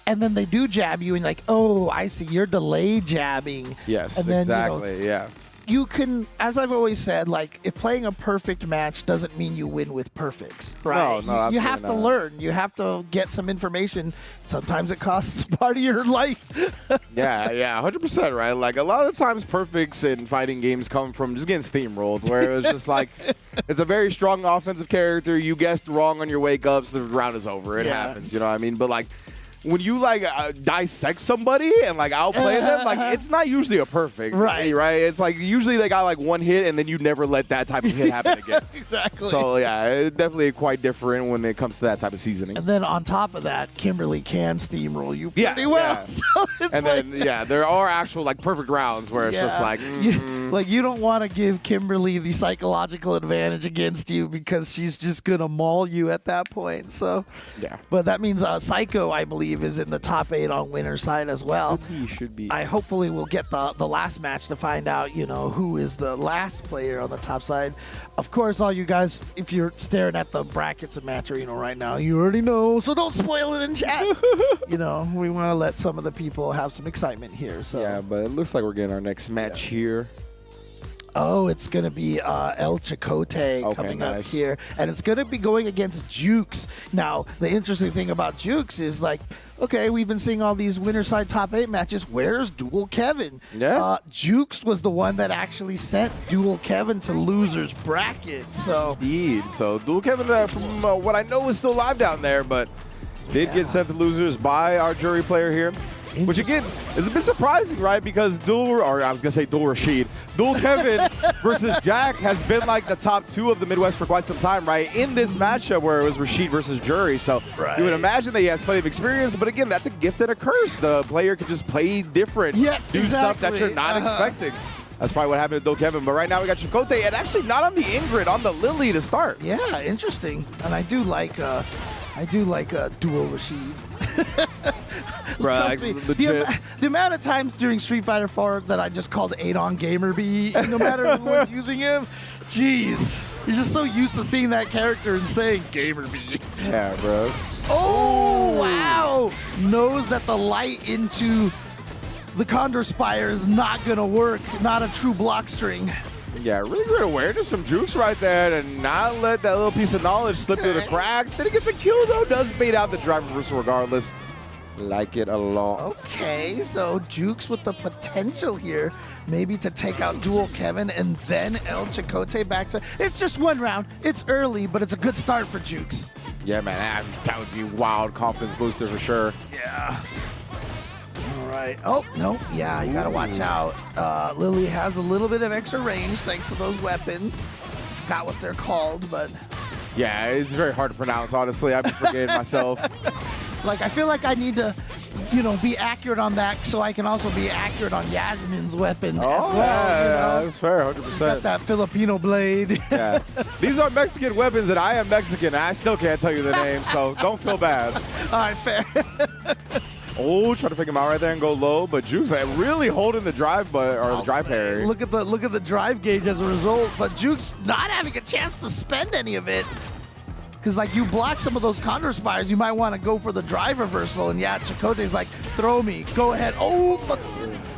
Speaker 5: and then they do jab you, and like, oh, I see, you're delay jabbing.
Speaker 6: Yes,
Speaker 5: and then,
Speaker 6: exactly,
Speaker 5: you know, you can, as I've always said, like, if playing a perfect match doesn't mean you win with perfects, right?
Speaker 6: No,
Speaker 5: you have to learn. You have to get some information. Sometimes it costs part of your life.
Speaker 6: Yeah, 100%, right? Like, a lot of the times perfects in fighting games come from just getting steamrolled, where it was just like, it's a very strong offensive character. You guessed wrong on your wake-ups, the round is over. It happens, you know what I mean? But, like, when you like dissect somebody and like outplay them, like it's not usually a perfect, right? It's like usually they got like one hit and then you never let that type of hit happen again.
Speaker 5: Exactly.
Speaker 6: So yeah, it's definitely quite different when it comes to that type of seasoning.
Speaker 5: And then on top of that, Kimberly can steamroll you pretty well.
Speaker 6: Yeah.
Speaker 5: So it's
Speaker 6: and
Speaker 5: like,
Speaker 6: then there are actual like perfect rounds where it's just like,
Speaker 5: you don't want to give Kimberly the psychological advantage against you because she's just gonna maul you at that point. So but that means Psycho, I believe, is in the top 8 on winner's side as well.
Speaker 6: Should be.
Speaker 5: I hopefully will get the last match to find out, you know, who is the last player on the top side. Of course, all you guys, if you're staring at the brackets of Match Arena right now, you already know, so don't spoil it in chat. You know, we want to let some of the people have some excitement here. So
Speaker 6: yeah, but it looks like we're getting our next match here.
Speaker 5: Oh, it's going to be El Chicote coming up here. And it's going to be going against Jukes. Now, the interesting thing about Jukes is, like, okay, we've been seeing all these winner side top 8 matches. Where's Dual Kevin? Jukes was the one that actually sent Dual Kevin to loser's bracket. So
Speaker 6: Indeed. So Dual Kevin, from what I know, is still live down there, but did get sent to losers by our jury player here. Which, again, is a bit surprising, right? Because Dual Rashid, Dual Kevin versus Jack has been like the top 2 of the Midwest for quite some time, right? In this matchup where it was Rashid versus Jury. So you would imagine that he has plenty of experience. But again, that's a gift and a curse. The player can just play different, do stuff that you're not expecting. That's probably what happened to Dual Kevin. But right now we got Chicote, and actually not on the Ingrid, on the Lily to start.
Speaker 5: Yeah, interesting. And I do like Dual Rashid. Trust me, the amount of times during Street Fighter 4 that I just called Adon Gamer B, no matter who was using him, jeez. You're just so used to seeing that character and saying Gamer B.
Speaker 6: Yeah, bro.
Speaker 5: Oh, wow. Knows that the light into the Condor Spire is not going to work. Not a true block string.
Speaker 6: Yeah, really good awareness from Jukes right there and not let that little piece of knowledge slip through the cracks. Didn't get the kill, though. Does bait out the drive reversal regardless. Like it a lot.
Speaker 5: Okay, so Jukes with the potential here, maybe to take out Dual Kevin and then El Chicote back to... It's just one round. It's early, but it's a good start for Jukes.
Speaker 6: Yeah, man, that would be wild confidence booster for sure.
Speaker 5: Yeah. All right. Oh, no. Yeah, you got to watch out. Lily has a little bit of extra range thanks to those weapons. Forgot what they're called, but...
Speaker 6: Yeah, it's very hard to pronounce, honestly. I've been forgetting myself.
Speaker 5: Like, I feel like I need to be accurate on that so I can also be accurate on Yasmin's weapon as well.
Speaker 6: Yeah, that's fair, 100%.
Speaker 5: Got that Filipino blade.
Speaker 6: Yeah. These are Mexican weapons, and I am Mexican. I still can't tell you the name, so don't feel bad.
Speaker 5: All right, fair.
Speaker 6: Oh, try to pick him out right there and go low, but Juke's really holding the drive, the drive parry.
Speaker 5: Look at the drive gauge as a result, but Juke's not having a chance to spend any of it. Because, like, you block some of those counter spires, you might want to go for the drive reversal. And, yeah, Chakotay's like, throw me, go ahead. Oh,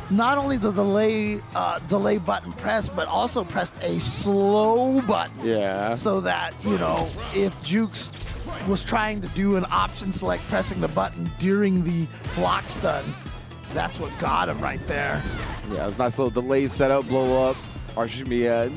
Speaker 5: not only the delay button pressed, but also pressed a slow button.
Speaker 6: Yeah.
Speaker 5: So that, if Jukes was trying to do an option select pressing the button during the block stun, that's what got him right there.
Speaker 6: Yeah, it was a nice little delay setup, blow up. Or excuse me, a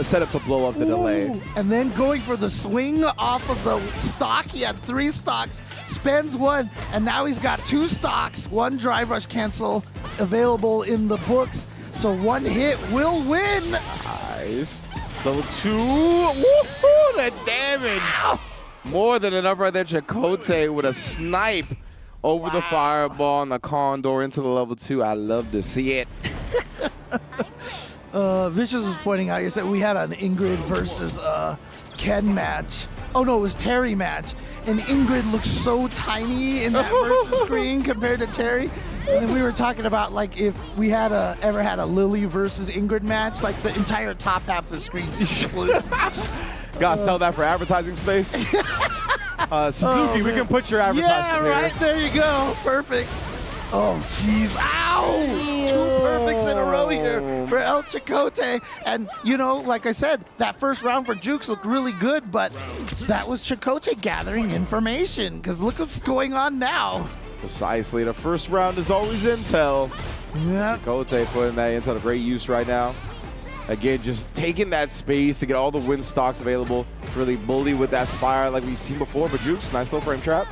Speaker 6: setup to blow up the delay.
Speaker 5: And then going for the swing off of the stock. He had 3 stocks, spends 1, and now he's got 2 stocks. 1 drive rush cancel available in the books. So 1 hit will win.
Speaker 6: Nice. Level 2. Woohoo! The damage. Ow. More than enough right there. Chakotay with a snipe over the fireball and the condor into the level 2. I love to see it.
Speaker 5: Vicious was pointing out, he said we had an Ingrid versus Ken match. Oh no, it was Terry match. And Ingrid looks so tiny in that versus screen compared to Terry. And then we were talking about, like, if we had ever had a Lily versus Ingrid match, like the entire top half of the screen's useless.
Speaker 6: Gotta sell that for advertising space. Suzuki, we can put your advertisement here.
Speaker 5: Yeah, right, there you go. Perfect. Oh, jeez. Ow! 2 perfects in a row here for El Chakotay. And, like I said, that first round for Jukes looked really good, but that was Chakotay gathering information, because look what's going on now.
Speaker 6: Precisely. The first round is always intel.
Speaker 5: Yeah.
Speaker 6: Chakotay putting that intel to great use right now. Again, just taking that space to get all the win stocks available. Really bully with that spire like we've seen before. But Jukes, nice little frame trap.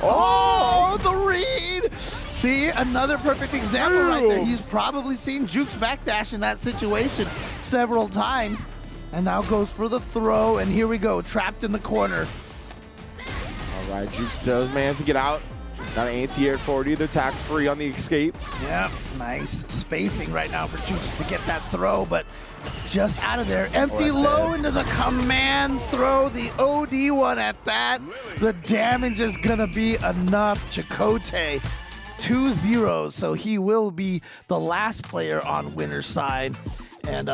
Speaker 5: Oh, the read! See, another perfect example right there. He's probably seen Jukes backdash in that situation several times. And now goes for the throw, and here we go, trapped in the corner.
Speaker 6: All right, Jukes does manage to get out. Not an anti-air forward either, tax free on the escape.
Speaker 5: Yep, nice spacing right now for Jukes to get that throw, but just out of there. Empty low into the command throw, the OD one at that. The damage is gonna be enough. Chakotay 2-0, so he will be the last player on winner's side. And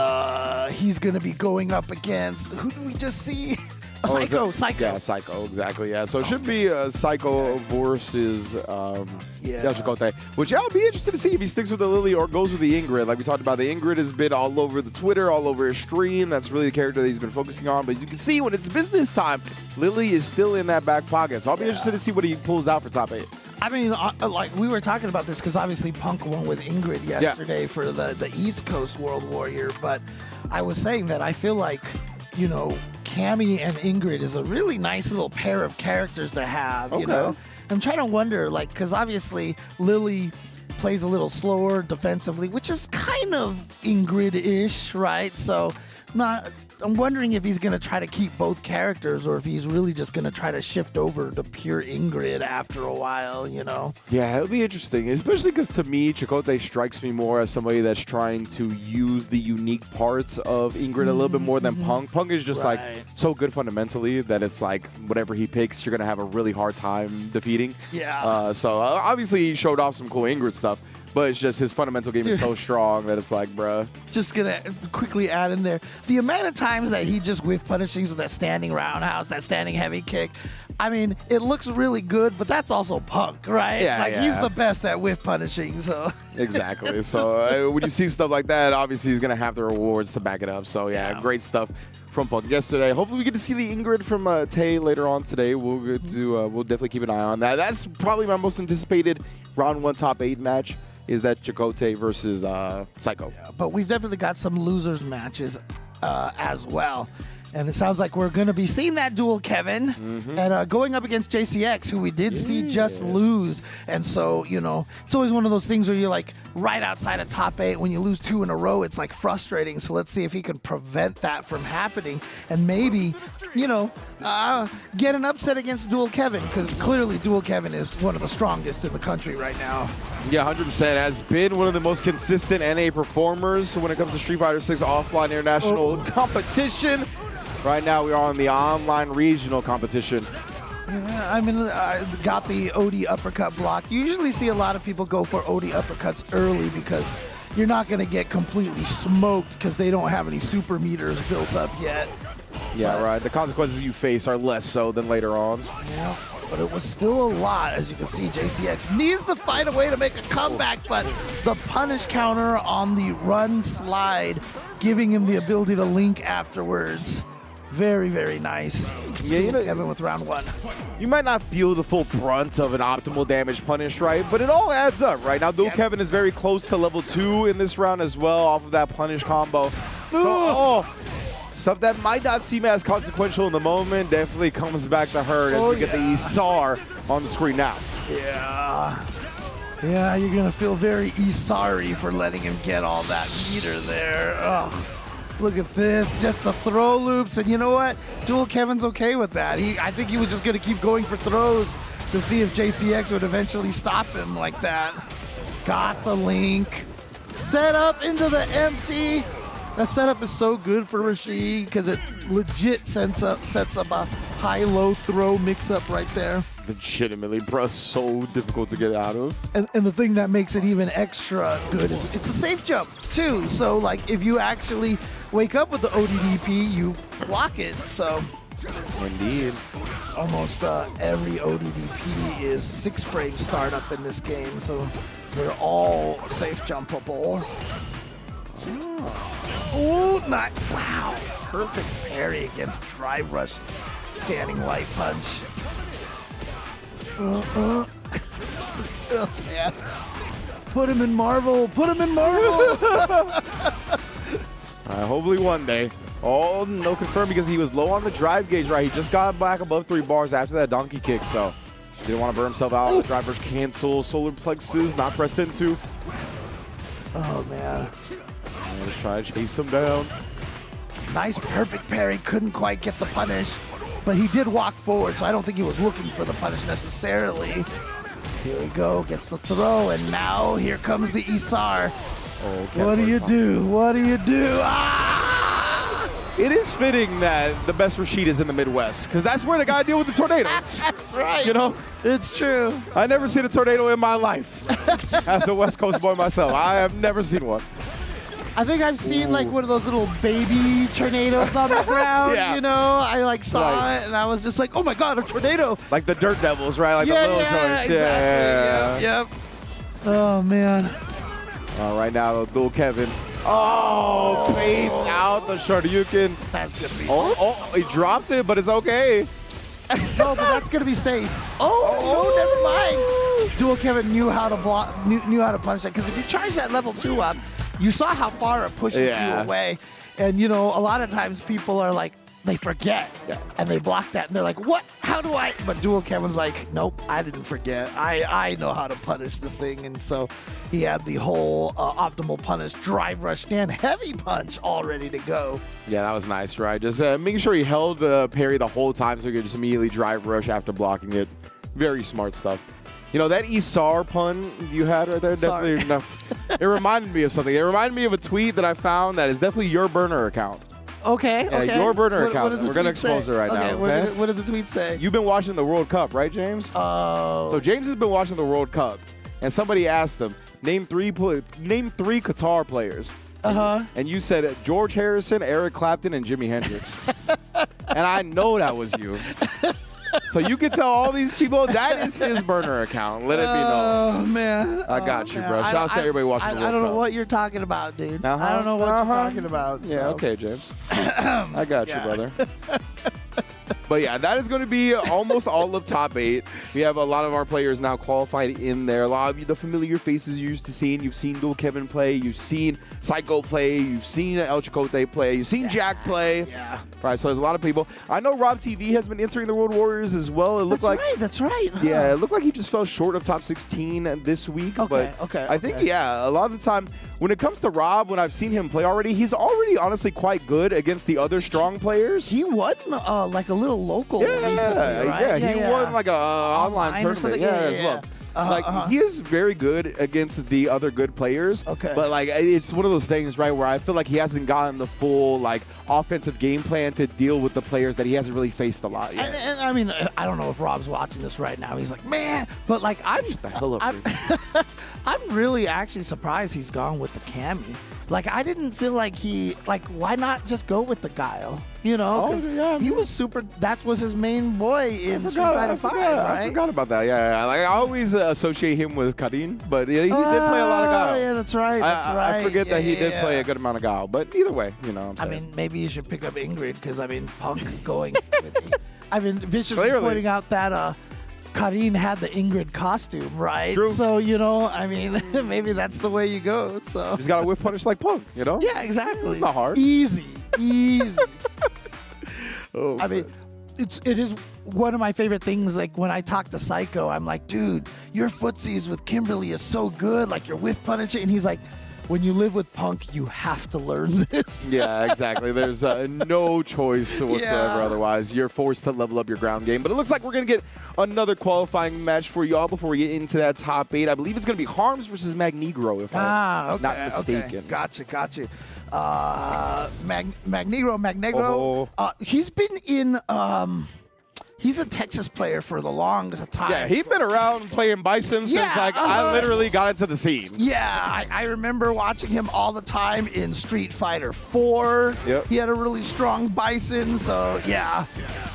Speaker 5: he's gonna be going up against, who did we just see? Psycho.
Speaker 6: Yeah, Psycho, exactly. Yeah, so it should be Psycho versus El Chakotay, which I'll be interested to see if he sticks with the Lily or goes with the Ingrid. Like we talked about, the Ingrid has been all over the Twitter, all over his stream. That's really the character that he's been focusing on. But you can see when it's business time, Lily is still in that back pocket. So I'll be interested to see what he pulls out for top 8.
Speaker 5: I mean, like we were talking about this because obviously Punk won with Ingrid yesterday for the East Coast World Warrior. But I was saying that I feel like, Cammy and Ingrid is a really nice little pair of characters to have, I'm trying to wonder, because obviously Lily plays a little slower defensively, which is kind of Ingrid-ish, right? So I'm wondering if he's going to try to keep both characters or if he's really just going to try to shift over to pure Ingrid after a while,
Speaker 6: Yeah, it'll be interesting, especially because to me, Chakotay strikes me more as somebody that's trying to use the unique parts of Ingrid a little bit more than Punk. Punk is just so good fundamentally that it's like whatever he picks, you're going to have a really hard time defeating.
Speaker 5: Yeah.
Speaker 6: So obviously he showed off some cool Ingrid stuff. But it's just his fundamental game is so strong that it's like, bruh.
Speaker 5: Just gonna quickly add in there, the amount of times that he just whiff punishes with that standing roundhouse, that standing heavy kick. I mean, it looks really good, but that's also Punk, right?
Speaker 6: Yeah,
Speaker 5: it's like he's the best at whiff punishing, so.
Speaker 6: Exactly. So when you see stuff like that, obviously he's gonna have the rewards to back it up. So yeah. Great stuff from Punk yesterday. Hopefully we get to see the Ingrid from Tay later on today. We'll get to we'll definitely keep an eye on that. That's probably my most anticipated round 1 top 8 match. Is that Chakotay versus Psycho.
Speaker 5: Yeah, but we've definitely got some losers matches as well. And it sounds like we're going to be seeing that duel, Kevin, and going up against JCX, who we did see just lose. And so, you know, it's always one of those things where you're like right outside of top 8. When you lose 2 in a row, it's like frustrating. So let's see if he can prevent that from happening and maybe, you know, get an upset against Duel Kevin, because clearly Duel Kevin is one of the strongest in the country right now.
Speaker 6: Yeah, 100%. Has been one of the most consistent NA performers when it comes to Street Fighter 6 offline international competition. Right now, we are on the online regional competition.
Speaker 5: Yeah, I mean, I got the OD uppercut block. You usually see a lot of people go for OD uppercuts early because you're not going to get completely smoked because they don't have any super meters built up yet.
Speaker 6: Yeah, right. The consequences you face are less so than later on.
Speaker 5: Yeah, but it was still a lot. As you can see, JCX needs to find a way to make a comeback, but the punish counter on the run slide, giving him the ability to link afterwards. Very, very nice.
Speaker 6: Yeah, you know,
Speaker 5: Kevin with round 1.
Speaker 6: you might not feel the full brunt of an optimal damage punish, right? But it all adds up, right? Now, Duel Kevin is very close to level 2 in this round as well off of that punish combo. So, stuff that might not seem as consequential in the moment definitely comes back to hurt as we get the Isar on the screen now.
Speaker 5: Yeah. Yeah, you're going to feel very sorry for letting him get all that meter there. Ugh. Look at this, just the throw loops, and you know what? Duel Kevin's okay with that. I think he was just gonna keep going for throws to see if JCX would eventually stop him like that. Got the link. Set up into the empty. That setup is so good for Rashid because it legit sets up a high-low throw mix-up right there.
Speaker 6: Legitimately, bro, so difficult to get out of.
Speaker 5: And the thing that makes it even extra good is it's a safe jump too. So like if you actually wake up with the ODDP, you block it. So
Speaker 6: Indeed.
Speaker 5: almost every ODDP is 6-frame startup in this game. So they're all safe jumpable. Oh, not wow! Perfect parry against Drive Rush, standing light punch. Oh, man. Put him in Marvel. Put him in Marvel.
Speaker 6: Hopefully one day. Oh, no confirm because he was low on the drive gauge, right? He just got back above 3 bars after that donkey kick, so didn't want to burn himself out. The drivers cancel, solar plexus, not pressed into.
Speaker 5: Oh, man.
Speaker 6: Let's try to chase him down.
Speaker 5: Nice, perfect parry. Couldn't quite get the punish, but he did walk forward, so I don't think he was looking for the punish necessarily. Here we go, gets the throw, and now here comes the Isar.
Speaker 6: Oh,
Speaker 5: what do you do? What do you do? Ah!
Speaker 6: It is fitting that the best Rashid is in the Midwest, because that's where they got to deal with the tornadoes.
Speaker 5: That's right.
Speaker 6: You know?
Speaker 5: It's true.
Speaker 6: I never seen a tornado in my life. As a West Coast boy myself, I have never seen one.
Speaker 5: I think I've seen like one of those little baby tornadoes on the ground,
Speaker 6: Yeah.
Speaker 5: you know? I like saw
Speaker 6: Right.
Speaker 5: it and I was just like, oh my God, a tornado.
Speaker 6: Like the Dirt Devils, right? Like the little joints.
Speaker 5: Exactly.
Speaker 6: Yeah.
Speaker 5: Yep. Oh, man.
Speaker 6: Right now, Duel Kevin. Oh, fades out the Shoryuken.
Speaker 5: That's going to be
Speaker 6: Oh, he dropped it, but it's okay.
Speaker 5: No, but that's going to be safe. Oh, no, never mind. Duel Kevin knew how to block, knew how to punish that, because if you charge that level 2 up, you saw how far it pushes you away. And, you know, a lot of times people are like, they forget.
Speaker 6: Yeah.
Speaker 5: And they block that. And they're like, what? How do I? But Duel Kevin's like, nope, I didn't forget. I know how to punish this thing. And so he had the whole optimal punish, drive rush, and heavy punch all ready to go.
Speaker 6: Yeah, that was nice, right? Just making sure he held the parry the whole time so he could just immediately drive rush after blocking it. Very smart stuff. You know, that Isar pun you had right there,
Speaker 5: Sorry.
Speaker 6: definitely, no, it reminded me of something. It reminded me of a tweet that I found that is definitely your burner account.
Speaker 5: Okay, okay.
Speaker 6: Your burner
Speaker 5: What
Speaker 6: account.
Speaker 5: did the
Speaker 6: We're going to
Speaker 5: tweet say?
Speaker 6: expose it right now.
Speaker 5: What did the tweet say?
Speaker 6: You've been watching the World Cup, right, James?
Speaker 5: Oh.
Speaker 6: So James has been watching the World Cup, and somebody asked him, name three Qatar players. And you said George Harrison, Eric Clapton, and Jimi Hendrix. And I know that was you. So you can tell all these people that is his burner account. Let it be known.
Speaker 5: Oh, man.
Speaker 6: I got you, bro. Shouts to everybody watching the World
Speaker 5: I don't know
Speaker 6: Cup.
Speaker 5: what you're talking about, dude. I don't know what you're talking about.
Speaker 6: Yeah,
Speaker 5: so.
Speaker 6: okay, James. I got you, brother. But yeah, that is going to be almost all of top 8. We have a lot of our players now qualified in there. A lot of the familiar faces you're used to seeing. You've seen Dual Kevin play. You've seen Psycho play. You've seen El Chicote play. You've seen Jack play.
Speaker 5: Yeah.
Speaker 6: Right, so there's a lot of people. I know Rob TV has been entering the World Warriors as well. It looked
Speaker 5: That's right. Huh.
Speaker 6: Yeah, it looked like he just fell short of top 16 this week.
Speaker 5: Okay,
Speaker 6: but
Speaker 5: okay,
Speaker 6: I think,
Speaker 5: okay.
Speaker 6: yeah, a lot of the time when it comes to Rob, when I've seen him play already, he's already honestly quite good against the other strong players.
Speaker 5: He won like a little local recently, right?
Speaker 6: He won like a online
Speaker 5: or
Speaker 6: tournament.
Speaker 5: something?
Speaker 6: As well. He is very good against the other good players.
Speaker 5: Okay.
Speaker 6: But like it's one of those things, right, where I feel like he hasn't gotten the full like offensive game plan to deal with the players that he hasn't really faced a lot yet.
Speaker 5: And I mean, I don't know if Rob's watching this right now. He's like, man, but like I'm really actually surprised he's gone with the Cammy. Like I didn't feel like why not just go with the Guile? You know, because he was super. That was his main boy in Street Fighter 5, right?
Speaker 6: I forgot about that. Yeah. Like I always associate him with Karin, but he did play a lot of Guile.
Speaker 5: Yeah, that's right.
Speaker 6: I forget that he did play a good amount of Guile, but either way, you know what I'm saying.
Speaker 5: I mean, maybe you should pick up Ingrid because I mean, Punk going with you. I mean, Vicious is pointing out that Karin had the Ingrid costume, right?
Speaker 6: True.
Speaker 5: So, you know, I mean, maybe that's the way you go. So
Speaker 6: You just got to whiff punish like Punk, you know?
Speaker 5: yeah, exactly.
Speaker 6: It's not hard.
Speaker 5: Easy.
Speaker 6: Oh,
Speaker 5: I mean, it is one of my favorite things. Like when I talk to Psycho, I'm like, dude, your footsies with Kimberly is so good. Like your whiff punishing, and he's like, when you live with Punk, you have to learn this.
Speaker 6: Yeah, exactly. There's no choice whatsoever. Otherwise, you're forced to level up your ground game. But it looks like we're going to get another qualifying match for y'all before we get into that top 8. I believe it's going to be Harms versus Magnegro, if I'm not mistaken.
Speaker 5: Okay. Gotcha. Magnegro. He's been in. He's a Texas player for the longest time.
Speaker 6: Yeah, he's been around playing Bison since I literally got into the scene.
Speaker 5: Yeah, I remember watching him all the time in Street Fighter 4.
Speaker 6: Yep.
Speaker 5: He had a really strong Bison, so yeah.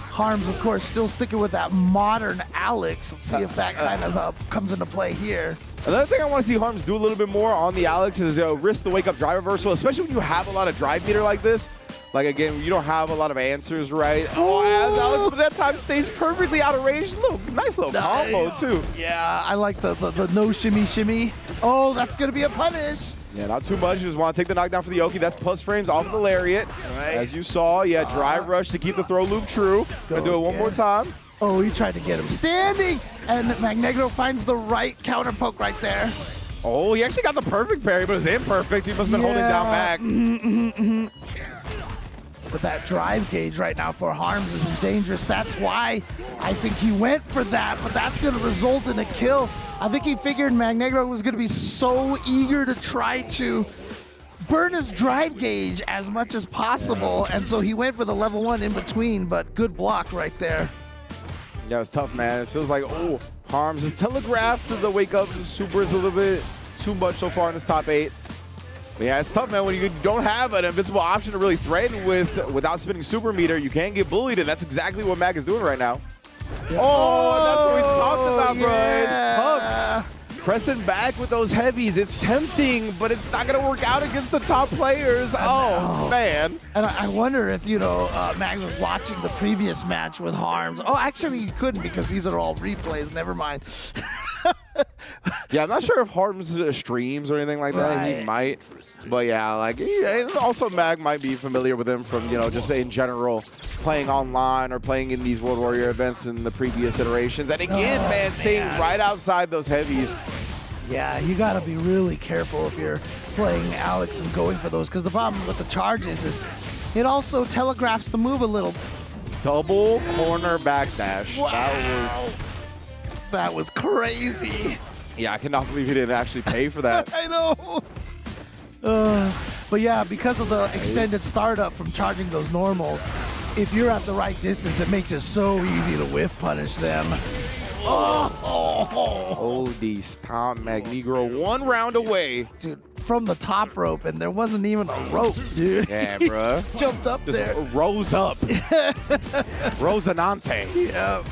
Speaker 5: Harms, of course, still sticking with that modern Alex. Let's see if that kind of comes into play here.
Speaker 6: Another thing I want to see Harms do a little bit more on the Alex is risk the wake-up drive reversal, especially when you have a lot of drive meter like this. Like, again, you don't have a lot of answers, right? Oh, as Alex, but that time stays perfectly out of range. Nice little combo, too.
Speaker 5: Yeah, I like the no shimmy. Oh, that's going to be a punish.
Speaker 6: Yeah, not too much. You just want to take the knockdown for the Oki. That's plus frames off of the Lariat.
Speaker 5: Right.
Speaker 6: As you saw, drive rush to keep the throw loop true. Gonna do it one more time.
Speaker 5: Oh, he tried to get him standing, and Magnegro finds the right counter poke right there.
Speaker 6: Oh, he actually got the perfect parry, but it was imperfect. He must have been holding down back.
Speaker 5: But that drive gauge right now for Harms is dangerous. That's why I think he went for that, but that's going to result in a kill. I think he figured Magnegro was going to be so eager to try to burn his drive gauge as much as possible, and so he went for the level 1 in between, but good block right there.
Speaker 6: Yeah, it's tough, man. It feels like, Harms is telegraphed to the wake up. Super is a little bit too much so far in this top 8. But yeah, it's tough, man. When you don't have an invincible option to really threaten without spinning super meter, you can get bullied, and that's exactly what Mag is doing right now. Oh, that's what we talked about, bro. It's tough. Pressing back with those heavies, it's tempting, but it's not going to work out against the top players. Oh, man.
Speaker 5: And I wonder if, Mags was watching the previous match with Harms. Oh, actually, he couldn't because these are all replays. Never mind.
Speaker 6: Yeah, I'm not sure if Harms streams or anything like that.
Speaker 5: Right.
Speaker 6: He might. But yeah, and also Mag might be familiar with him from, just in general, playing online or playing in these World Warrior events in the previous iterations. And again, staying right outside those heavies.
Speaker 5: Yeah, you got to be really careful if you're playing Alex and going for those, because the problem with the charges is it also telegraphs the move a little.
Speaker 6: Double corner backdash.
Speaker 5: Wow. That was crazy.
Speaker 6: Yeah, I cannot believe he didn't actually pay for that.
Speaker 5: I know. But yeah, because of the extended startup from charging those normals, if you're at the right distance, it makes it so easy to whiff punish them.
Speaker 6: The stomp Magnegro 1 round away.
Speaker 5: Dude, from the top rope, and there wasn't even a rope, dude.
Speaker 6: Yeah, bro.
Speaker 5: Jumped up
Speaker 6: Just
Speaker 5: there.
Speaker 6: rose up. Rosanante.
Speaker 5: Yeah.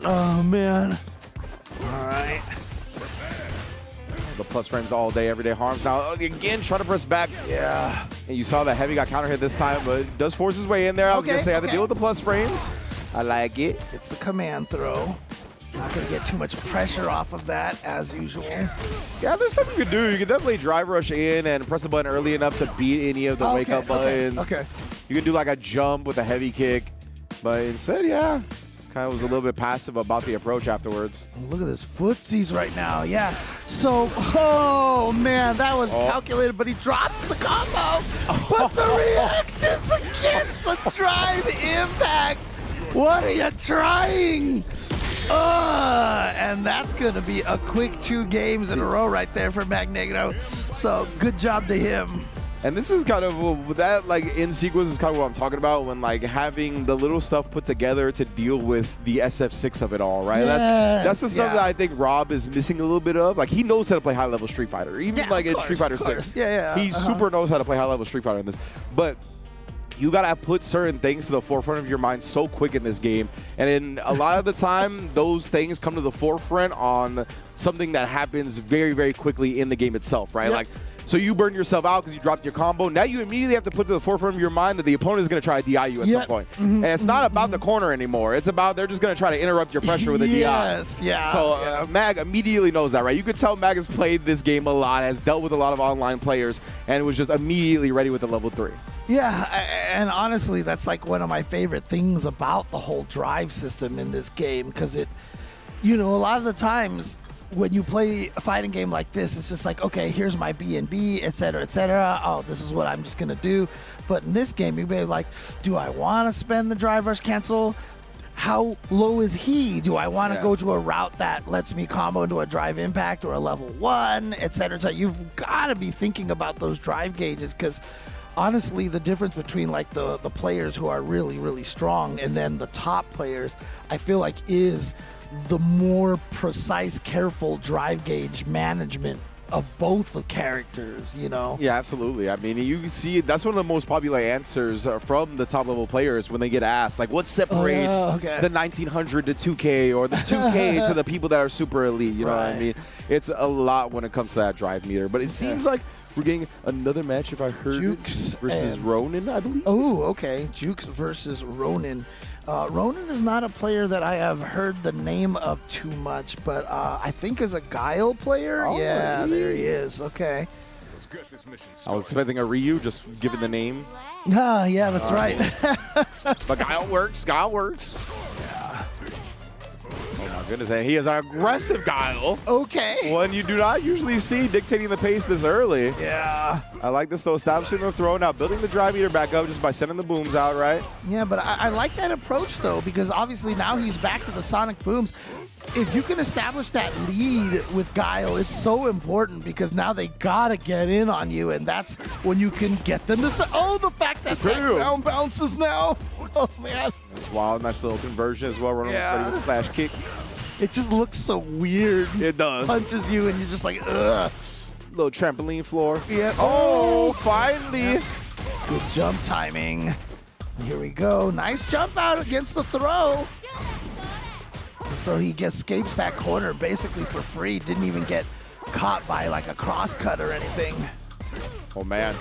Speaker 5: Oh, man. All right.
Speaker 6: The plus frames all day, every day. Harms now again trying to press back.
Speaker 5: Yeah.
Speaker 6: And you saw that heavy got counter hit this time, but does force his way in there. I was going to say, I have to deal with the plus frames. I like it.
Speaker 5: It's the command throw. Not going to get too much pressure off of that, as usual.
Speaker 6: Yeah, there's stuff you can do. You can definitely drive rush in and press a button early enough to beat any of the wake-up buttons.
Speaker 5: Okay.
Speaker 6: You can do like a jump with a heavy kick. But instead, yeah, kind of was a little bit passive about the approach afterwards.
Speaker 5: Look at this footsies right now. Yeah. So, oh, man, that was calculated, but he drops the combo. But the reactions against the drive impact. What are you trying? And that's going to be a quick 2 games in a row right there for Magneto. So good job to him.
Speaker 6: And this is kind of that, like, in sequence is kind of what I'm talking about when, like, having the little stuff put together to deal with the SF6 of it all, right?
Speaker 5: Yes,
Speaker 6: That's the stuff that I think Rob is missing a little bit of. Like, he knows how to play high-level Street Fighter. Even, like, in Street Fighter 6.
Speaker 5: Yeah.
Speaker 6: He super knows how to play high-level Street Fighter in this. But you gotta put certain things to the forefront of your mind so quick in this game, and in a lot of the time, those things come to the forefront on something that happens very, very quickly in the game itself, right?
Speaker 5: Yep.
Speaker 6: Like, so you burn yourself out because you dropped your combo. Now you immediately have to put to the forefront of your mind that the opponent is going to try to DI you at some point. And it's not about the corner anymore. It's about they're just going to try to interrupt your pressure with a DI.
Speaker 5: Yes, yeah.
Speaker 6: So Mag immediately knows that, right? You could tell Mag has played this game a lot, has dealt with a lot of online players, and was just immediately ready with the level 3.
Speaker 5: Yeah, and honestly, that's like one of my favorite things about the whole drive system in this game, because it, you know, a lot of the times when you play a fighting game like this, it's just like, okay, here's my B&B, et cetera, et cetera. Oh, this is what I'm just going to do. But in this game, you'd be like, do I want to spend the drive rush cancel? How low is he? Do I want to go to a route that lets me combo into a drive impact or a level 1, et cetera? So you've got to be thinking about those drive gauges, because honestly, the difference between like the players who are really, really strong and then the top players, I feel like is the more precise, careful drive gauge management of both the characters, you know?
Speaker 6: Yeah, absolutely. I mean, you see, that's one of the most popular answers from the top level players when they get asked, like, what separates the 1900 to 2K or the 2K to the people that are super elite? You know what I mean? It's a lot when it comes to that drive meter, but it seems like we're getting another match, if I heard
Speaker 5: Jukes
Speaker 6: versus Ronin, I believe.
Speaker 5: Oh, okay. Jukes versus Ronin. Ronin is not a player that I have heard the name of too much, but I think is a Guile player.
Speaker 6: Oh,
Speaker 5: yeah, there he is. Okay.
Speaker 2: Let's get this mission
Speaker 6: I
Speaker 2: started.
Speaker 6: was expecting a Ryu, just given the name.
Speaker 5: Yeah, that's right.
Speaker 6: But Guile works. Guile works. Oh, my goodness. And he is an aggressive Guile.
Speaker 5: Okay.
Speaker 6: One you do not usually see dictating the pace this early.
Speaker 5: Yeah.
Speaker 6: I like this, though. Establishing the throw, now building the drive meter back up just by sending the booms out, right?
Speaker 5: Yeah, but I like that approach, though, because obviously now he's back to the sonic booms. If you can establish that lead with Guile, it's so important, because now they gotta get in on you, and that's when you can get them to start. Oh, the fact that ground bounces now. Oh, man.
Speaker 6: Wow, nice little conversion as well. Running ready with a flash kick.
Speaker 5: It just looks so weird.
Speaker 6: It does.
Speaker 5: Punches you, and you're just like, ugh.
Speaker 6: Little trampoline floor.
Speaker 5: Yeah.
Speaker 6: Oh, finally.
Speaker 5: Yep. Good jump timing. Here we go. Nice jump out against the throw. And so he escapes that corner basically for free. Didn't even get caught by like a cross cut or anything.
Speaker 6: Oh, man.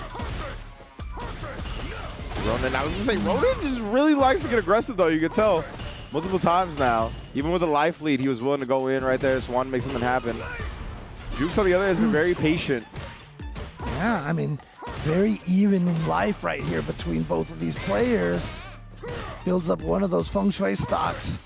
Speaker 6: Ronin, I was going to say, Ronin just really likes to get aggressive, though. You can tell multiple times now. Even with a life lead, he was willing to go in right there. Swan make something happen. Jukes, on the other hand, has been very patient.
Speaker 5: Yeah, I mean, very even in life right here between both of these players. Builds up one of those feng shui stocks.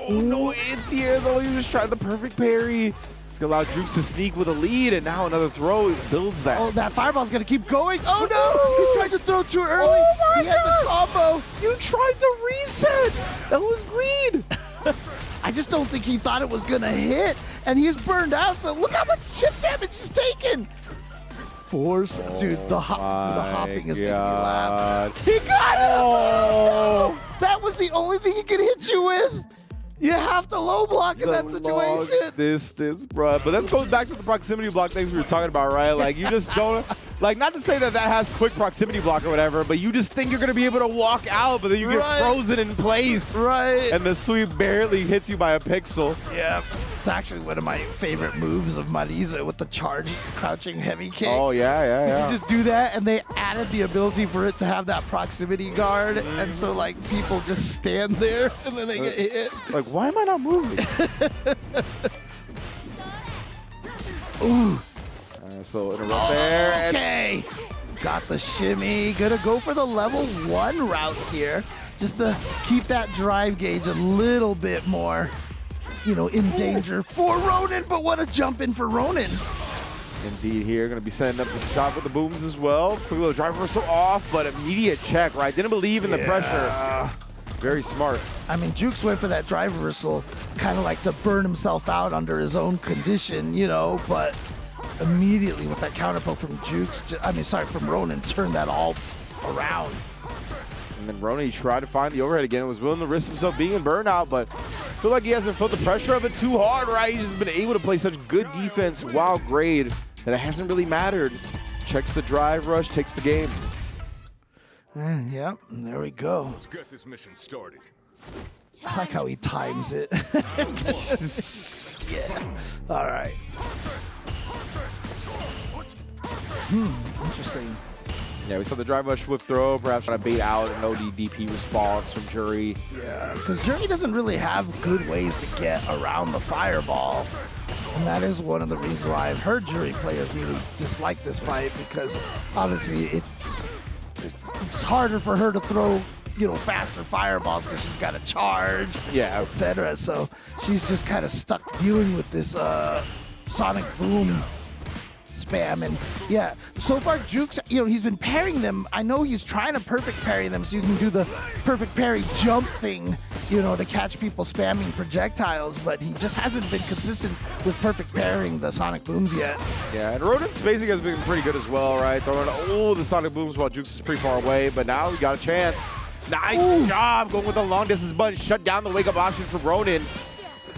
Speaker 6: Oh, no hits here, though. He just tried the perfect parry. It's going to allow Jukes to sneak with a lead, and now another throw builds that.
Speaker 5: Oh, that fireball's going to keep going. Oh, no! He tried to throw too early.
Speaker 6: Oh, my
Speaker 5: He had the combo.
Speaker 6: You tried to reset. That was greed.
Speaker 5: I just don't think he thought it was going to hit, and he's burned out, so look how much chip damage he's taken. Force. Dude, the hopping is making me laugh. He got him!
Speaker 6: Oh.
Speaker 5: That was the only thing he could hit you with. You have to low block in that situation.
Speaker 6: Distance, bro. But that goes back to the proximity block things we were talking about, right? Like, you just don't, like, not to say that that has quick proximity block or whatever, but you just think you're going to be able to walk out, but then you get frozen in place.
Speaker 5: Right.
Speaker 6: And the sweep barely hits you by a pixel.
Speaker 5: Yeah. It's actually one of my favorite moves of Marisa with the charge crouching heavy kick.
Speaker 6: Oh, yeah.
Speaker 5: You just do that, and they added the ability for it to have that proximity guard, and so like people just stand there and then they get hit.
Speaker 6: Like, why am I not moving?
Speaker 5: Ooh.
Speaker 6: So interrupt there. And
Speaker 5: Okay. Got the shimmy. Gonna go for the level 1 route here, just to keep that drive gauge a little bit more, in danger for Ronan, but what a jump in for Ronan.
Speaker 6: indeed here, going to be setting up the shot with the booms as well. Quick little drive reversal off, but immediate check, right? Didn't believe in the pressure. Very smart.
Speaker 5: I mean, Jukes went for that drive reversal kind of like to burn himself out under his own condition, but immediately with that counter poke from from Ronan, turned that all around.
Speaker 6: And then Ronan, he tried to find the overhead again. Was willing to risk himself being in burnout, but I feel like he hasn't felt the pressure of it too hard, right? He's just been able to play such good defense while grade that it hasn't really mattered. Checks the drive rush, takes the game.
Speaker 5: Yep, and there we go.
Speaker 2: Let's get this mission started.
Speaker 5: I like how he times it. Yeah. All right. Interesting.
Speaker 6: Yeah, we saw the drive rush swift throw, perhaps trying to bait out an ODDP response from Jury.
Speaker 5: Yeah, because Jury doesn't really have good ways to get around the fireball. And that is one of the reasons why I've heard Jury players really dislike this fight, because obviously it's harder for her to throw, faster fireballs because she's got to charge, etc. So she's just kind of stuck dealing with this sonic boom spam. And yeah, so far Jukes, he's been parrying them. I know he's trying to perfect parry them so you can do the perfect parry jump thing, to catch people spamming projectiles, but he just hasn't been consistent with perfect parrying the sonic booms yet.
Speaker 6: Yeah, and Rodent's spacing has been pretty good as well, right? Throwing all the sonic booms while Jukes is pretty far away, but now we got a chance. Nice job going with the long distance button. Shut down the wake up option for Ronan.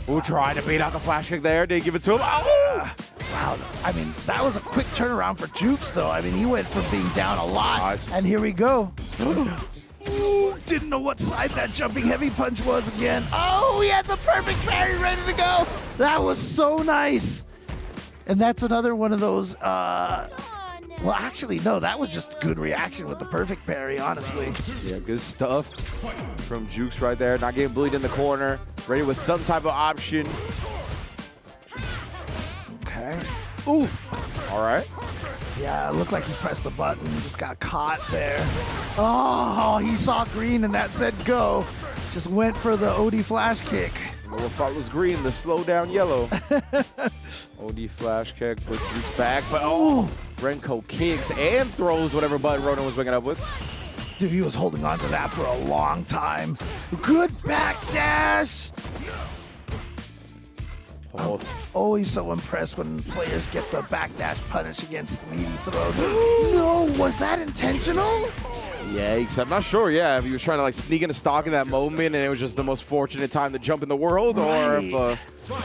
Speaker 6: Ooh, trying to bait out the flash kick there. Didn't give it to him. Oh!
Speaker 5: Wow, I mean, that was a quick turnaround for Jukes, though. I mean, he went from being down a lot,
Speaker 6: Nice.
Speaker 5: and here we go. Ooh, didn't know what side that jumping heavy punch was again. Oh, he had the perfect parry ready to go. That was so nice. And that's another one of those, well, actually, no, that was just good reaction with the perfect parry, honestly.
Speaker 6: Yeah, good stuff from Jukes right there. Not getting bullied in the corner. Ready with some type of option.
Speaker 5: Okay. Oof.
Speaker 6: All right.
Speaker 5: Yeah, it looked like he pressed the button and just got caught there. Oh, he saw green and that said go. Just went for the OD flash kick.
Speaker 6: What follows green, the slow down yellow. OD flash kick, put Jukes back, but Renko kicks and throws whatever button Ronan was waking up with.
Speaker 5: Dude, he was holding on to that for a long time. Good backdash. I'm always so impressed when players get the backdash punish against the meaty throw. No, was that intentional?
Speaker 6: Yikes, I'm not sure, if he was trying to sneak into stock in that moment and it was just the most fortunate time to jump in the world, or if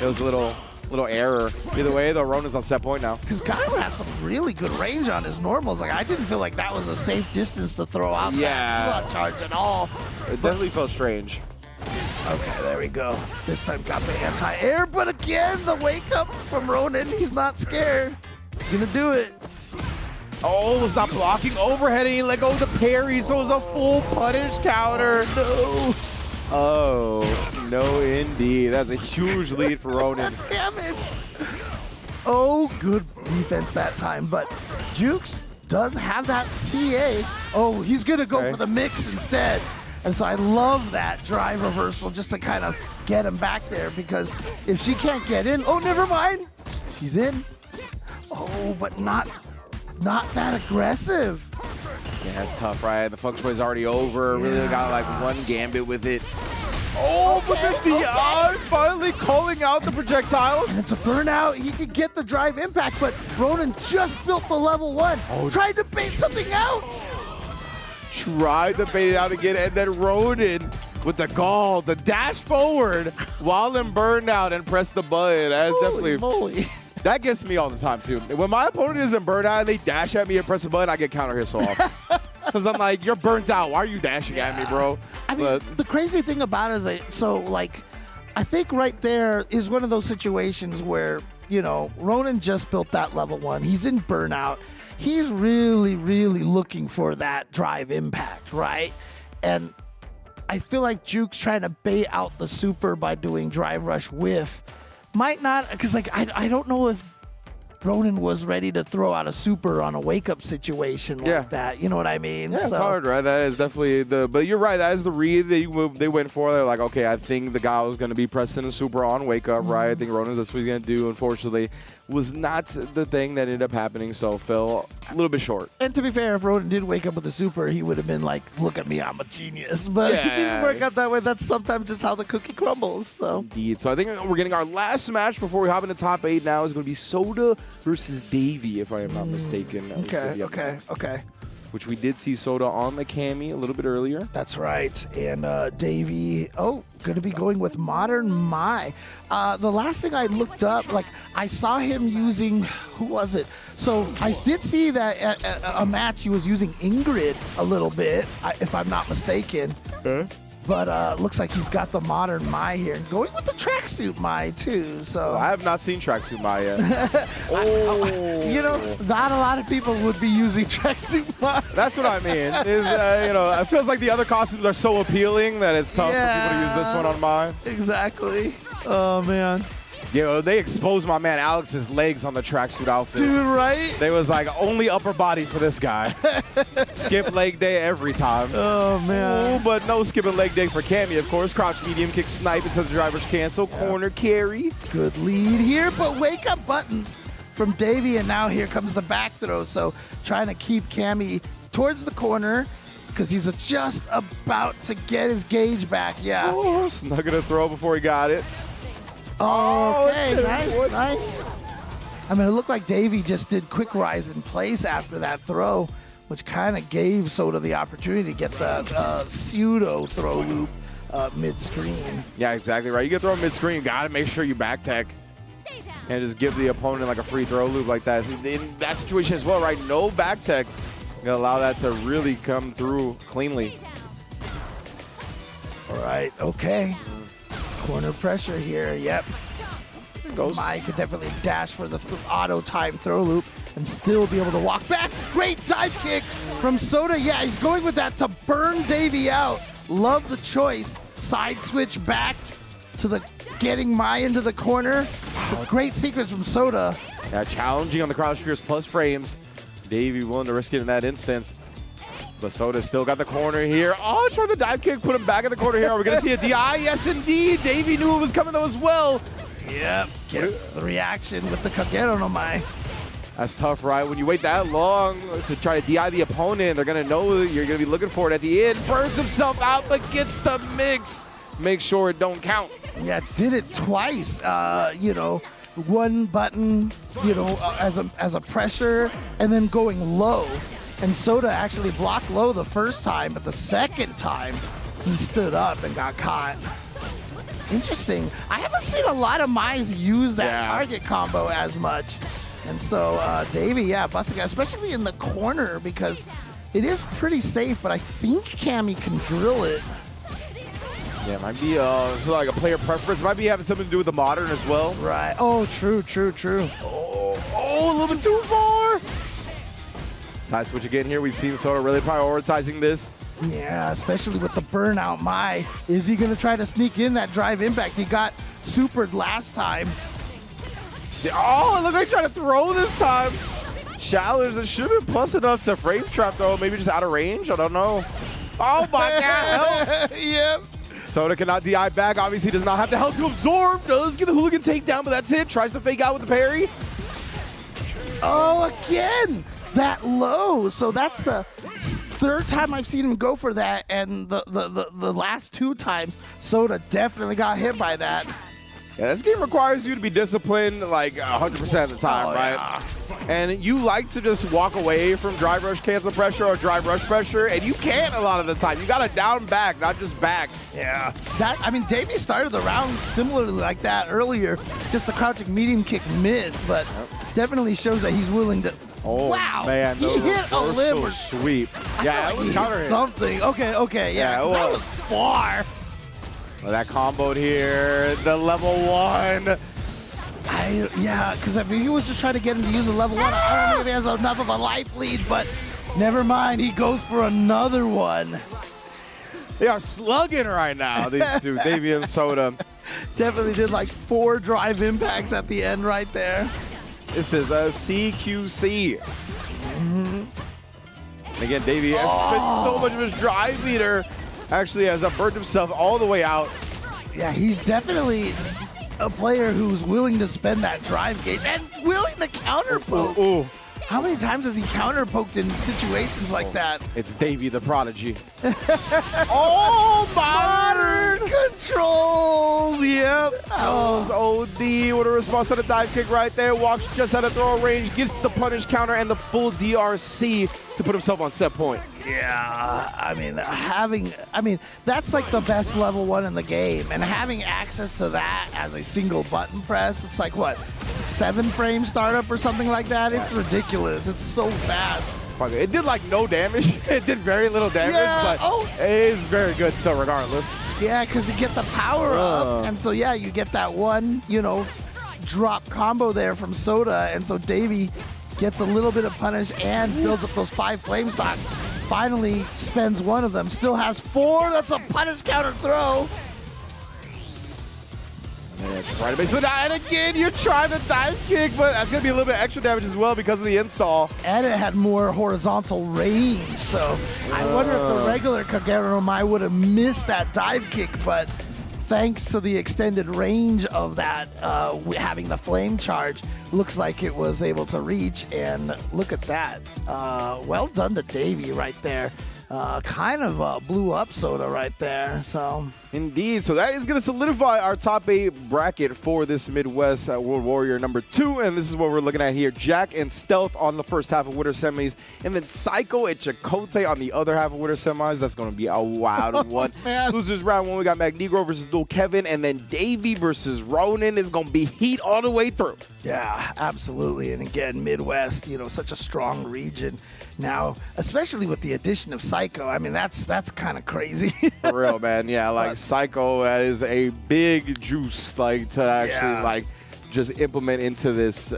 Speaker 6: it was a little error. Either way, though, Ronan's on set point now.
Speaker 5: Because Gyro has some really good range on his normals. I didn't feel like that was a safe distance to throw out that pull-out charge at all.
Speaker 6: It definitely felt strange.
Speaker 5: Okay, there we go. This time got the anti-air, but again, the wake-up from Ronan. He's not scared. He's going to do it.
Speaker 6: Oh, was not blocking, overheading, let go of the parry, so it was a full punish counter.
Speaker 5: No.
Speaker 6: Oh, no indeed. That's a huge lead for Ronan.
Speaker 5: Damage. Oh, good defense that time, but Jukes does have that CA. Oh, he's going to go for the mix instead. And so I love that drive reversal just to kind of get him back there, because if she can't get in, oh, never mind. She's in. Oh, but not that aggressive.
Speaker 6: Yeah, that's tough, right? The function was already over. Really got one gambit with it.
Speaker 5: Oh,
Speaker 6: but then DI finally calling out the projectiles.
Speaker 5: And it's a burnout. He could get the drive impact, but Ronan just built the level 1. Tried to bait something out.
Speaker 6: Tried to bait it out again, and then Ronan with the gall, the dash forward while in burnout and press the button. That's definitely
Speaker 5: moly.
Speaker 6: That gets me all the time too. When my opponent is in burnout and they dash at me and press the button, I get counter hit so often. Because I'm like, you're burnt out. Why are you dashing at me, bro?
Speaker 5: I mean, the crazy thing about it is I think right there is one of those situations where, you know, Ronan just built that level 1. He's in burnout. He's really, really looking for that drive impact, right? And I feel like Juke's trying to bait out the super by doing drive rush whiff. Might not, because like I don't know if Ronan was ready to throw out a super on a wake-up situation like that. You know what I mean?
Speaker 6: Yeah, it's hard, right? That is definitely but you're right. That is the read they went for. They're like, okay, I think the guy was going to be pressing a super on wake-up, right? I think Ronan's that's what he's going to do. Unfortunately, was not the thing that ended up happening, so fell a little bit short.
Speaker 5: And to be fair, if Ronan did wake up with a super, he would have been like, look at me, I'm a genius. But it didn't work out that way. That's sometimes just how the cookie crumbles. So.
Speaker 6: Indeed. So I think we're getting our last match before we hop into top 8 now is going to be Soda versus Davey, if I am not mistaken.
Speaker 5: Okay.
Speaker 6: Which we did see Soda on the Cammy a little bit earlier.
Speaker 5: That's right. And Davey, going to be going with Modern Mai. The last thing I looked up, like, I saw him using, who was it? So I did see that at a match he was using Ingrid a little bit, if I'm not mistaken. But looks like he's got the Modern Mai here. And going with the Tracksuit Mai, too. So
Speaker 6: I have not seen Tracksuit Mai yet.
Speaker 5: you know, not a lot of people would be using Tracksuit Mai.
Speaker 6: That's what I mean. Is you know, it feels like the other costumes are so appealing that it's tough for people to use this one on Mai.
Speaker 5: Exactly. Oh, man.
Speaker 6: You know, they exposed my man Alex's legs on the tracksuit outfit.
Speaker 5: Dude, right?
Speaker 6: They was like, only upper body for this guy. Skip leg day every time.
Speaker 5: Oh, man.
Speaker 6: Ooh, but no skipping leg day for Cammy, of course. Crouch medium kick snipe into the driver's cancel. Corner carry.
Speaker 5: Good lead here, but wake up buttons from Davey, and now here comes the back throw. So trying to keep Cammy towards the corner because he's just about to get his gauge back. Yeah.
Speaker 6: Oh, snug at a throw before he got it.
Speaker 5: Okay, nice. I mean, it looked like Davey just did quick rise in place after that throw, which kind of gave Soda the opportunity to get the pseudo throw loop mid-screen.
Speaker 6: Yeah, exactly right. You get thrown mid-screen, you got to make sure you back tech and just give the opponent like a free throw loop like that. In that situation as well, right? No back tech. You're going to allow that to really come through cleanly.
Speaker 5: All right, okay. Corner pressure here, yep. Mai could definitely dash for the auto time throw loop and still be able to walk back. Great dive kick from Soda. Yeah, he's going with that to burn Davey out. Love the choice. Side switch back to the getting Mai into the corner. Great sequence from Soda.
Speaker 6: Yeah, challenging on the Crouch Fierce plus frames. Davey willing to risk it in that instance. But Soda still got the corner here. Oh, try the dive kick, put him back in the corner here. Are we going to see a DI? Yes, indeed. Davey knew it was coming though as well.
Speaker 5: Yep, get the reaction with the Kagero no Mai.
Speaker 6: That's tough, right? When you wait that long to try to DI the opponent, they're going to know that you're going to be looking for it at the end. Burns himself out, but gets the mix. Make sure it don't count.
Speaker 5: Yeah, did it twice. You know, one button, you know, as a pressure, and then going low. And Soda actually blocked low the first time, but the second time, he stood up and got caught. Interesting. I haven't seen a lot of Mais use that target combo as much. And so Davey, busting out, especially in the corner, because it is pretty safe, but I think Cammy can drill it.
Speaker 6: Yeah, it might be sort of like a player preference. It might be having something to do with the modern as well.
Speaker 5: Right. Oh, true.
Speaker 6: Oh, a little bit too far. Side switch again here. We've seen Soda really prioritizing this.
Speaker 5: Yeah, especially with the burnout Mai. Is he going to try to sneak in that drive impact? He got supered last time.
Speaker 6: Oh, it looked like trying to throw this time. Challenge that should have been plus enough to frame trap though. Maybe just out of range. I don't know. Oh my God.
Speaker 5: Yep.
Speaker 6: Soda cannot DI back. Obviously does not have the health to absorb. Does get the hooligan takedown, but that's it. Tries to fake out with the parry.
Speaker 5: Oh, again. That low. So that's the third time I've seen him go for that, and the last two times, Soda definitely got hit by that.
Speaker 6: Yeah, this game requires you to be disciplined like 100% of the time, right?
Speaker 5: Yeah.
Speaker 6: And you like to just walk away from drive rush cancel pressure or drive rush pressure, and you can't a lot of the time. You got to down back, not just back.
Speaker 5: Yeah. Davey started the round similarly like that earlier. Just the crouching medium kick missed, but definitely shows that he's willing to.
Speaker 6: Oh,
Speaker 5: wow.
Speaker 6: Man,
Speaker 5: he hit a limb or
Speaker 6: sweep.
Speaker 5: Yeah, that was counter something. Okay, yeah.
Speaker 6: Yeah,
Speaker 5: That was far.
Speaker 6: Well, that comboed here, the level 1.
Speaker 5: Yeah, because if he was just trying to get him to use a level 1, I don't know if he has enough of a life lead, but never mind. He goes for another one.
Speaker 6: They are slugging right now, these two, Davey and Soda.
Speaker 5: Definitely did like 4 drive impacts at the end right there.
Speaker 6: This is a CQC. And again, Davey has spent so much of his drive meter. Actually has burned himself all the way out.
Speaker 5: Yeah, he's definitely a player who's willing to spend that drive gauge and willing to counter poke.
Speaker 6: Ooh.
Speaker 5: How many times has he counter poked in situations like that?
Speaker 6: It's Davey the Prodigy. Oh, modern
Speaker 5: controls. Yep.
Speaker 6: That was OD. What a response to the dive kick right there. Walks just out of throw range, gets the punish counter and the full DRC to put himself on set point.
Speaker 5: Yeah, I mean, that's like the best level 1 in the game, and having access to that as a single button press, it's like what, 7-frame startup or something like that. It's ridiculous. It's so fast.
Speaker 6: It did like no damage. It did very little damage, but it is very good still regardless.
Speaker 5: Yeah, because you get the power up, and so yeah, you get that one, drop combo there from Soda, and so Davey gets a little bit of punish and builds up those 5 flame stocks. Finally spends one of them. Still has 4. That's a punish counter throw.
Speaker 6: Right, and again, you're trying to dive kick, but that's going to be a little bit extra damage as well because of the install.
Speaker 5: And it had more horizontal range, so I wonder if the regular Kageromai would have missed that dive kick, but thanks to the extended range of that, having the flame charge, looks like it was able to reach, and look at that. Well done to Davey right there. Kind of blew up Soda right there, so...
Speaker 6: Indeed, so that is going to solidify our top 8 bracket for this Midwest World Warrior number 2, and this is what we're looking at here. Jack and Stealth on the first half of Winter Semis, and then Psycho and Chakotay on the other half of Winter Semis. That's going to be a wild one. Losers round 1, we got Magnegro versus Dual Kevin, and then Davey versus Ronan is going to be heat all the way through.
Speaker 5: Yeah, absolutely, and again, Midwest, such a strong region. Now, especially with the addition of Psycho, I mean, that's kind of crazy.
Speaker 6: For real, man. Yeah, like Psycho, that is a big juice, like to actually just implement into this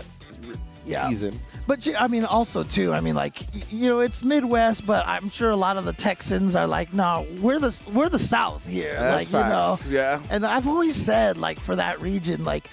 Speaker 6: season.
Speaker 5: But I mean, also too, I mean, like, it's Midwest, but I'm sure a lot of the Texans are like, no, we're the South here,
Speaker 6: That's
Speaker 5: like
Speaker 6: facts. Yeah.
Speaker 5: And I've always said, like, for that region, like,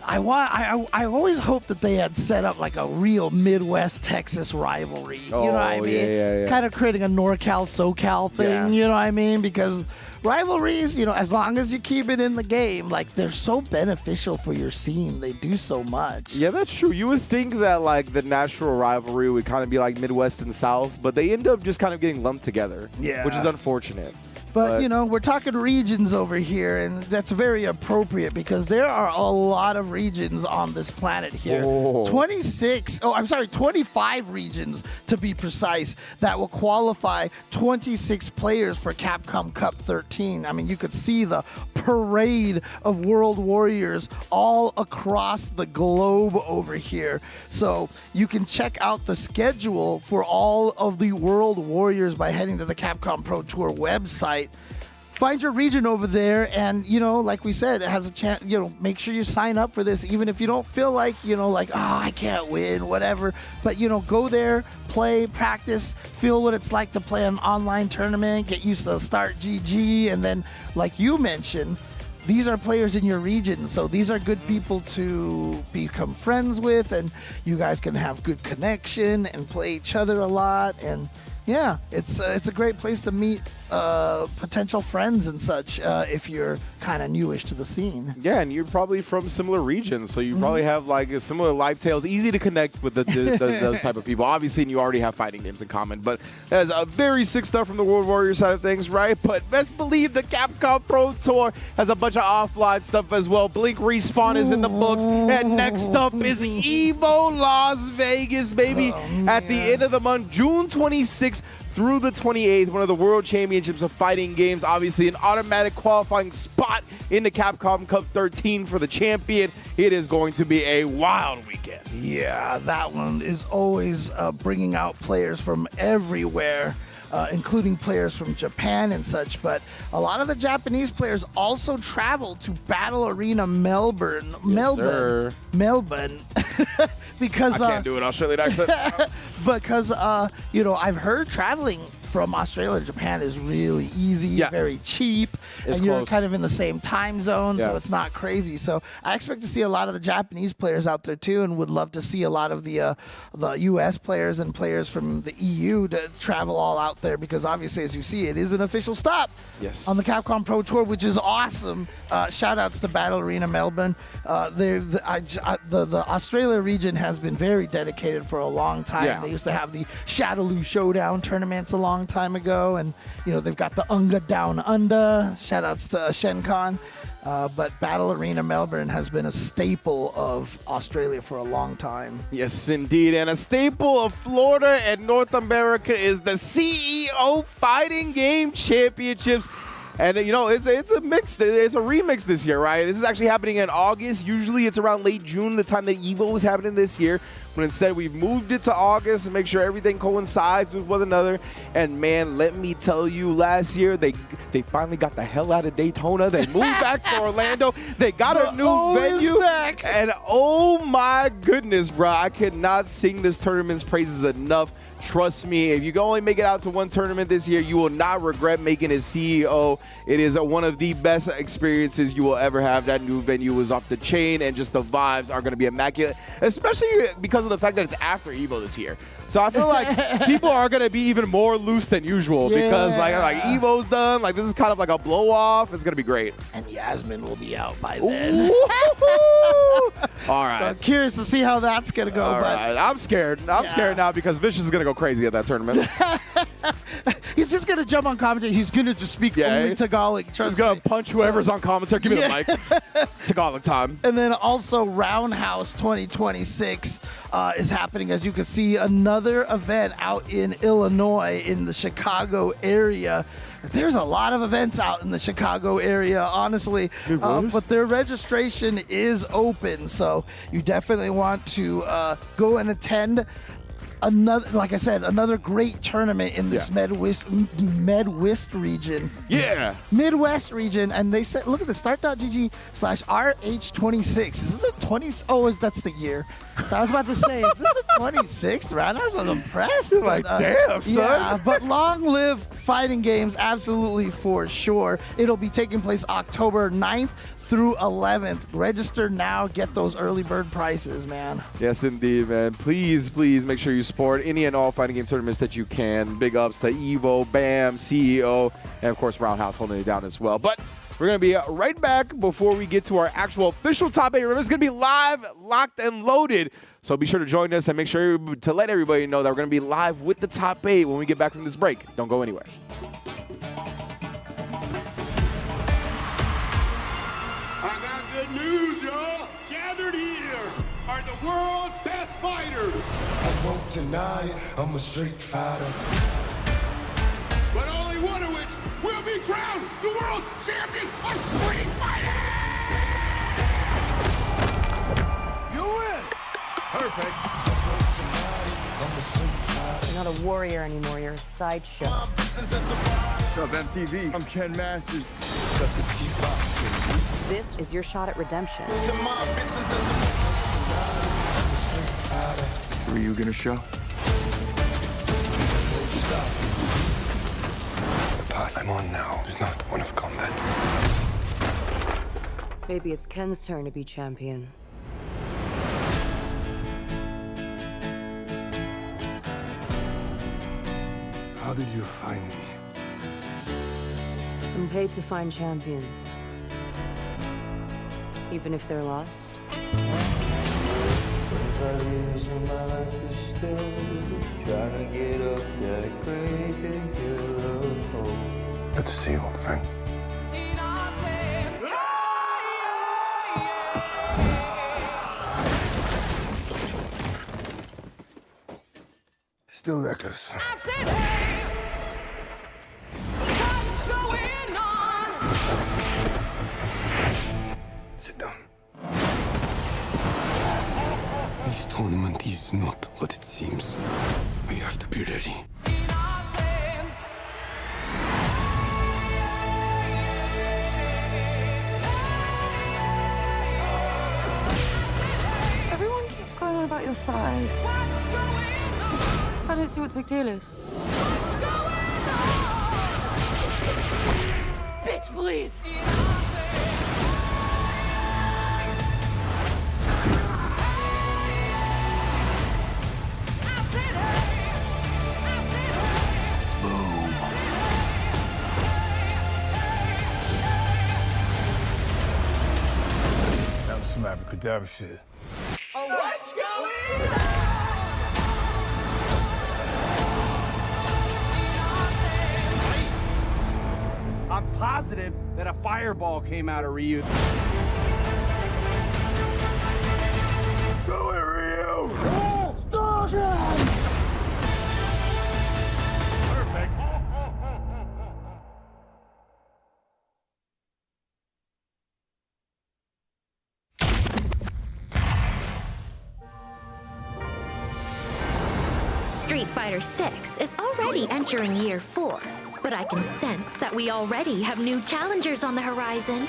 Speaker 5: I always hoped that they had set up like a real Midwest Texas rivalry. You know what I mean?
Speaker 6: Yeah.
Speaker 5: Kind of creating a NorCal SoCal thing. You know what I mean? Because rivalries, as long as you keep it in the game, like they're so beneficial for your scene. They do so much.
Speaker 6: Yeah, that's true. You would think that like the natural rivalry would kind of be like Midwest and South, but they end up just kind of getting lumped together.
Speaker 5: Yeah.
Speaker 6: Which is unfortunate.
Speaker 5: But, we're talking regions over here, and that's very appropriate because there are a lot of regions on this planet here. 25 regions to be precise that will qualify 26 players for Capcom Cup 13. I mean, you could see the parade of World Warriors all across the globe over here. So you can check out the schedule for all of the World Warriors by heading to the Capcom Pro Tour website. Find your region over there, and like we said, it has a chance. Make sure you sign up for this, even if you don't feel like I can't win, whatever. But go there, play, practice, feel what it's like to play an online tournament, get used to start GG, and then, like you mentioned, these are players in your region, so these are good people to become friends with, and you guys can have good connection and play each other a lot, and. Yeah, it's a great place to meet potential friends and such if you're kind of newish to the scene.
Speaker 6: Yeah, and you're probably from similar regions, so you probably have like similar life tales, easy to connect with those type of people. Obviously, and you already have fighting names in common, but that's a very sick stuff from the World Warrior side of things, right? But best believe the Capcom Pro Tour has a bunch of offline stuff as well. Blink Respawn is in the books, and next up is EVO Las Vegas, baby, at the end of the month, June 26th. Through the 28th, one of the World Championships of Fighting Games. Obviously, an automatic qualifying spot in the Capcom Cup 13 for the champion. It is going to be a wild weekend.
Speaker 5: Yeah, that one is always bringing out players from everywhere. including players from Japan and such. But a lot of the Japanese players also travel to Battle Arena Melbourne, because
Speaker 6: I can't do an Australian accent.
Speaker 5: because I've heard traveling from Australia to Japan is really easy, very cheap,
Speaker 6: It's
Speaker 5: and you're
Speaker 6: close.
Speaker 5: kind of in the same time zone, so
Speaker 6: Yeah.
Speaker 5: it's not crazy. So I expect to see a lot of the Japanese players out there too, and would love to see a lot of the U.S. players and players from the EU to travel all out there, because obviously, as you see, it is an official stop
Speaker 6: Yes.
Speaker 5: on the Capcom Pro Tour, which is awesome. Shout outs to Battle Arena Melbourne. The Australia region has been very dedicated for a long time.
Speaker 6: Yeah.
Speaker 5: They used to have the Shadaloo Showdown tournaments a long time ago, and they've got the Unga Down Under. Shout outs to Shenkon. But Battle Arena Melbourne has been a staple of Australia for a long time.
Speaker 6: Yes, indeed. And a staple of Florida and North America is the CEO Fighting Game Championships. And, it's a mix. It's a remix this year, right? This is actually happening in August. Usually it's around late June, the time that EVO was happening this year. But instead, we've moved it to August to make sure everything coincides with one another. And, man, let me tell you, last year, they finally got the hell out of Daytona. They moved back to Orlando. They got a new venue. And, oh, my goodness, bro. I cannot sing this tournament's praises enough. Trust me, if you can only make it out to one tournament this year, you will not regret making it CEO. It is one of the best experiences you will ever have. That new venue is off the chain, and just the vibes are going to be immaculate, especially because of the fact that it's after EVO this year. So I feel like people are going to be even more loose than usual because like EVO's done. Like, this is kind of like a blow off. It's going to be great.
Speaker 5: And Yasmin will be out by then.
Speaker 6: All right.
Speaker 5: I'm curious to see how that's going to go.
Speaker 6: All right. I'm scared. I'm scared now because Vicious is going to go crazy at that tournament.
Speaker 5: He's just going to jump on commentary. He's going to just speak only Tagalog. Trust
Speaker 6: He's going
Speaker 5: me.
Speaker 6: to punch whoever's on commentary. Give me the mic. Tagalog time.
Speaker 5: And then also Roundhouse 2026 is happening. As you can see, another event out in Illinois in the Chicago area. There's a lot of events out in the Chicago area, honestly, but their registration is open, so you definitely want to go and attend. Another great tournament in this Midwest region.
Speaker 6: Yeah.
Speaker 5: Midwest region, and they said, look at the start.gg/RH26. Is this the 20s? Oh, that's the year. So I was about to say, is this the 26th round? I was impressed.
Speaker 6: Like, damn, son.
Speaker 5: Yeah, but long live fighting games, absolutely for sure. It'll be taking place October 9th through 11th. Register now. Get those early bird prices, man.
Speaker 6: Yes, indeed, man. Please make sure you support any and all fighting game tournaments that you can. Big ups to EVO, BAM, CEO, and, of course, Roundhouse holding it down as well. But we're going to be right back before we get to our actual official top 8. Remember, it's going to be live, locked, and loaded. So be sure to join us and make sure to let everybody know that we're going to be live with the top 8 when we get back from this break. Don't go anywhere.
Speaker 7: I got good news, y'all. Gathered here are the world's best fighters.
Speaker 8: I won't deny it, I'm a street fighter.
Speaker 7: But only one of which will be crowned the world champion of street fighting. You win.
Speaker 8: Perfect.
Speaker 9: You're not a warrior anymore, you're a sideshow.
Speaker 8: What's
Speaker 7: up, MTV? I'm Ken Masters.
Speaker 9: This is your shot at redemption.
Speaker 7: Were you gonna show?
Speaker 8: The path I'm on now is not one of combat.
Speaker 9: Maybe it's Ken's turn to be champion.
Speaker 8: How did you find me?
Speaker 9: I'm paid to find champions. Even if they're lost.
Speaker 8: Good to see you, old friend. Still reckless. Sit down. This tournament is not what it seems. We have to be ready.
Speaker 9: thighs. I don't see what the big deal is. Bitch, please.
Speaker 8: That was some abracadabra shit.
Speaker 7: Oh, what's going on?
Speaker 10: I'm positive that a fireball came out of Ryu.
Speaker 8: Do it, Ryu!
Speaker 7: Perfect.
Speaker 1: Street Fighter 6 is already entering year 4, but I can sense that we already have new challengers on the horizon.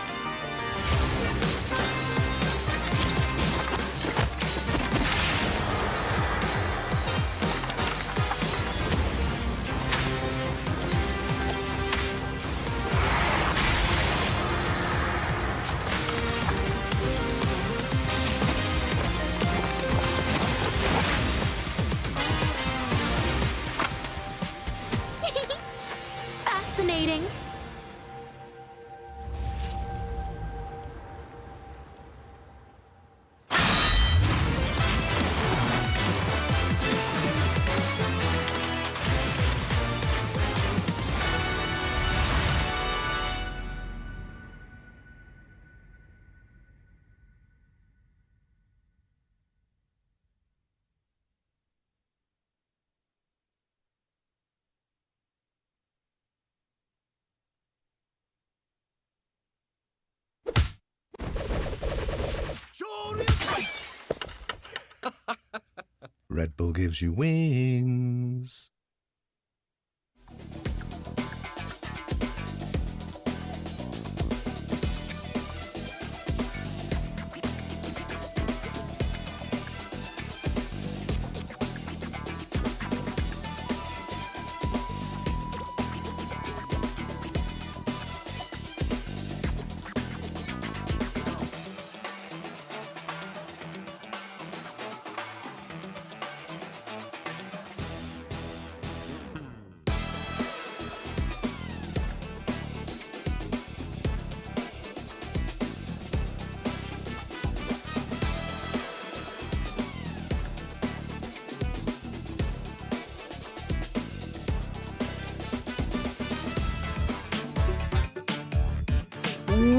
Speaker 1: Fascinating.
Speaker 2: Red Bull gives you wings.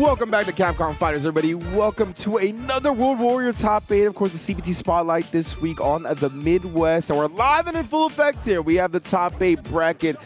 Speaker 6: Welcome back to Capcom Fighters, everybody. Welcome to another World Warrior Top 8. Of course, the CPT Spotlight this week on the Midwest. And we're live and in full effect here. We have the Top 8 bracket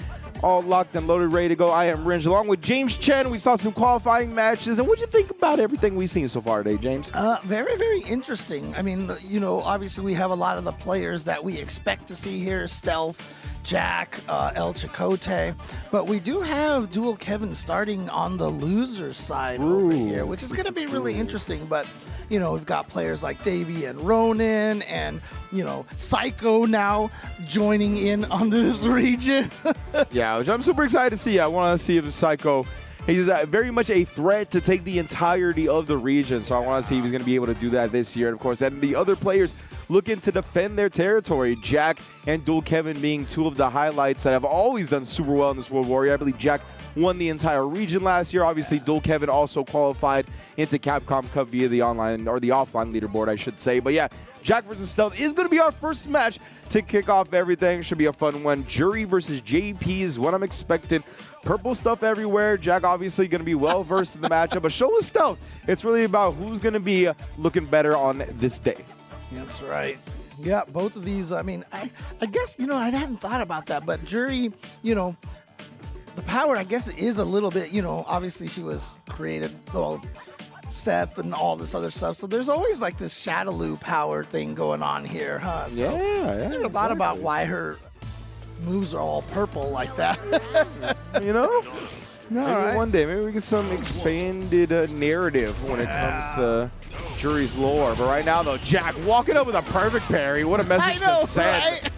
Speaker 6: all locked and loaded, ready to go. I am Ringe, along with James Chen. We saw some qualifying matches. And what'd you think about everything we've seen so far today, James?
Speaker 5: Very, very interesting. I mean, you know, obviously we have a lot of the players that we expect to see here. Stealth, Jack, El Chicote. But we do have Dual Kevin starting on the loser side over here, which is going to be really interesting. But, you know, we've got players like Davey and Ronin and, you know, Psycho now joining in on this region.
Speaker 6: Yeah, which I'm super excited to see. I want to see if Psycho, he's very much a threat to take the entirety of the region. So I want to see if he's going to be able to do that this year. And of course, and the other players looking to defend their territory. Jack and Dual Kevin being two of the highlights that have always done super well in this World Warrior. I believe Jack won the entire region last year. Obviously, Dual Kevin also qualified into Capcom Cup via the online, or the offline leaderboard, I should say. But yeah, Jack versus Stealth is going to be our first match to kick off everything. Should be a fun one. Jury versus JP is what I'm expecting. Purple stuff everywhere. Jack obviously going to be well versed in the matchup, but show us Stealth. It's really about who's going to be looking better on this day.
Speaker 5: That's right. Yeah, both of these, I mean, I guess, you know, I hadn't thought about that, but Jury, you know, the power, I guess, is a little bit, you know, obviously she was created, well, Seth and all this other stuff. So there's always like this Shadaloo power thing going on here, huh? So
Speaker 6: yeah.
Speaker 5: I never thought about why her moves are all purple like that.
Speaker 6: You know?
Speaker 5: No,
Speaker 6: maybe
Speaker 5: right.
Speaker 6: one day, maybe we get some expanded narrative when it comes to jury's lore. But right now, though, Jack walking up with a perfect parry. What a message to send.
Speaker 5: Right?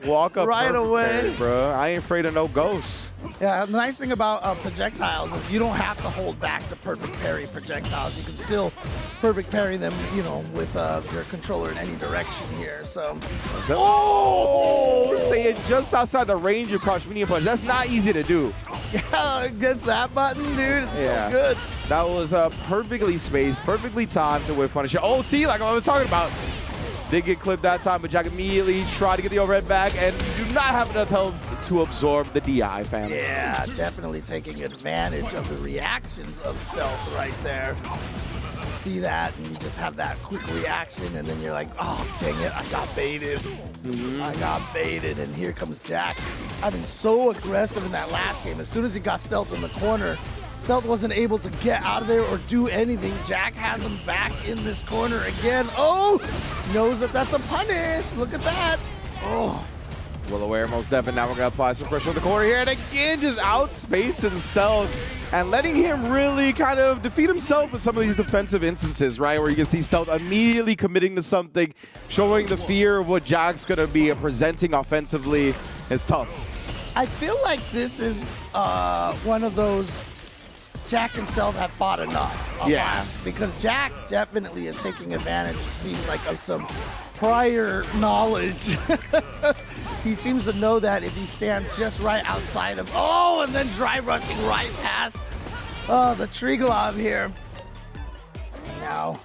Speaker 6: Walk up
Speaker 5: Right
Speaker 6: perfect
Speaker 5: away.
Speaker 6: parry, bro. I ain't afraid of no ghosts.
Speaker 5: Yeah, the nice thing about projectiles is you don't have to hold back to perfect parry projectiles. You can still perfect parry them, you know, with your controller in any direction here. So,
Speaker 6: Oh! Staying just outside the range of crouch medium punch. That's not easy to do.
Speaker 5: yeah, against that button, dude, it's
Speaker 6: Yeah.
Speaker 5: so good.
Speaker 6: That was perfectly spaced, perfectly timed to whip punish. Oh, see, like I was talking about. Did get clipped that time, but Jack immediately tried to get the overhead back and do not have enough health to absorb the DI, fam.
Speaker 5: Yeah, definitely taking advantage of the reactions of stealth right there. See that, and you just have that quick reaction, and then you're like, oh, dang it, I got baited. I got baited, and here comes Jack. I've been so aggressive in that last game. As soon as he got stealth in the corner, stealth wasn't able to get out of there or do anything. Jack has him back in this corner again. Oh, knows that that's a punish. Look at that. Oh.
Speaker 6: Well aware, most definitely. Now we're going to apply some pressure on the corner here. And again, just outspacing stealth and letting him really kind of defeat himself with some of these defensive instances, right? Where you can see stealth immediately committing to something, showing the fear of what Jack's going to be presenting offensively. It's tough.
Speaker 5: I feel like this is one of those Jack and Stealth have fought enough.
Speaker 6: Yeah.
Speaker 5: Because Jack definitely is taking advantage, it seems like, of some prior knowledge. He seems to know that if he stands just right outside of, oh, and then dry rushing right past the Triglav here. Now,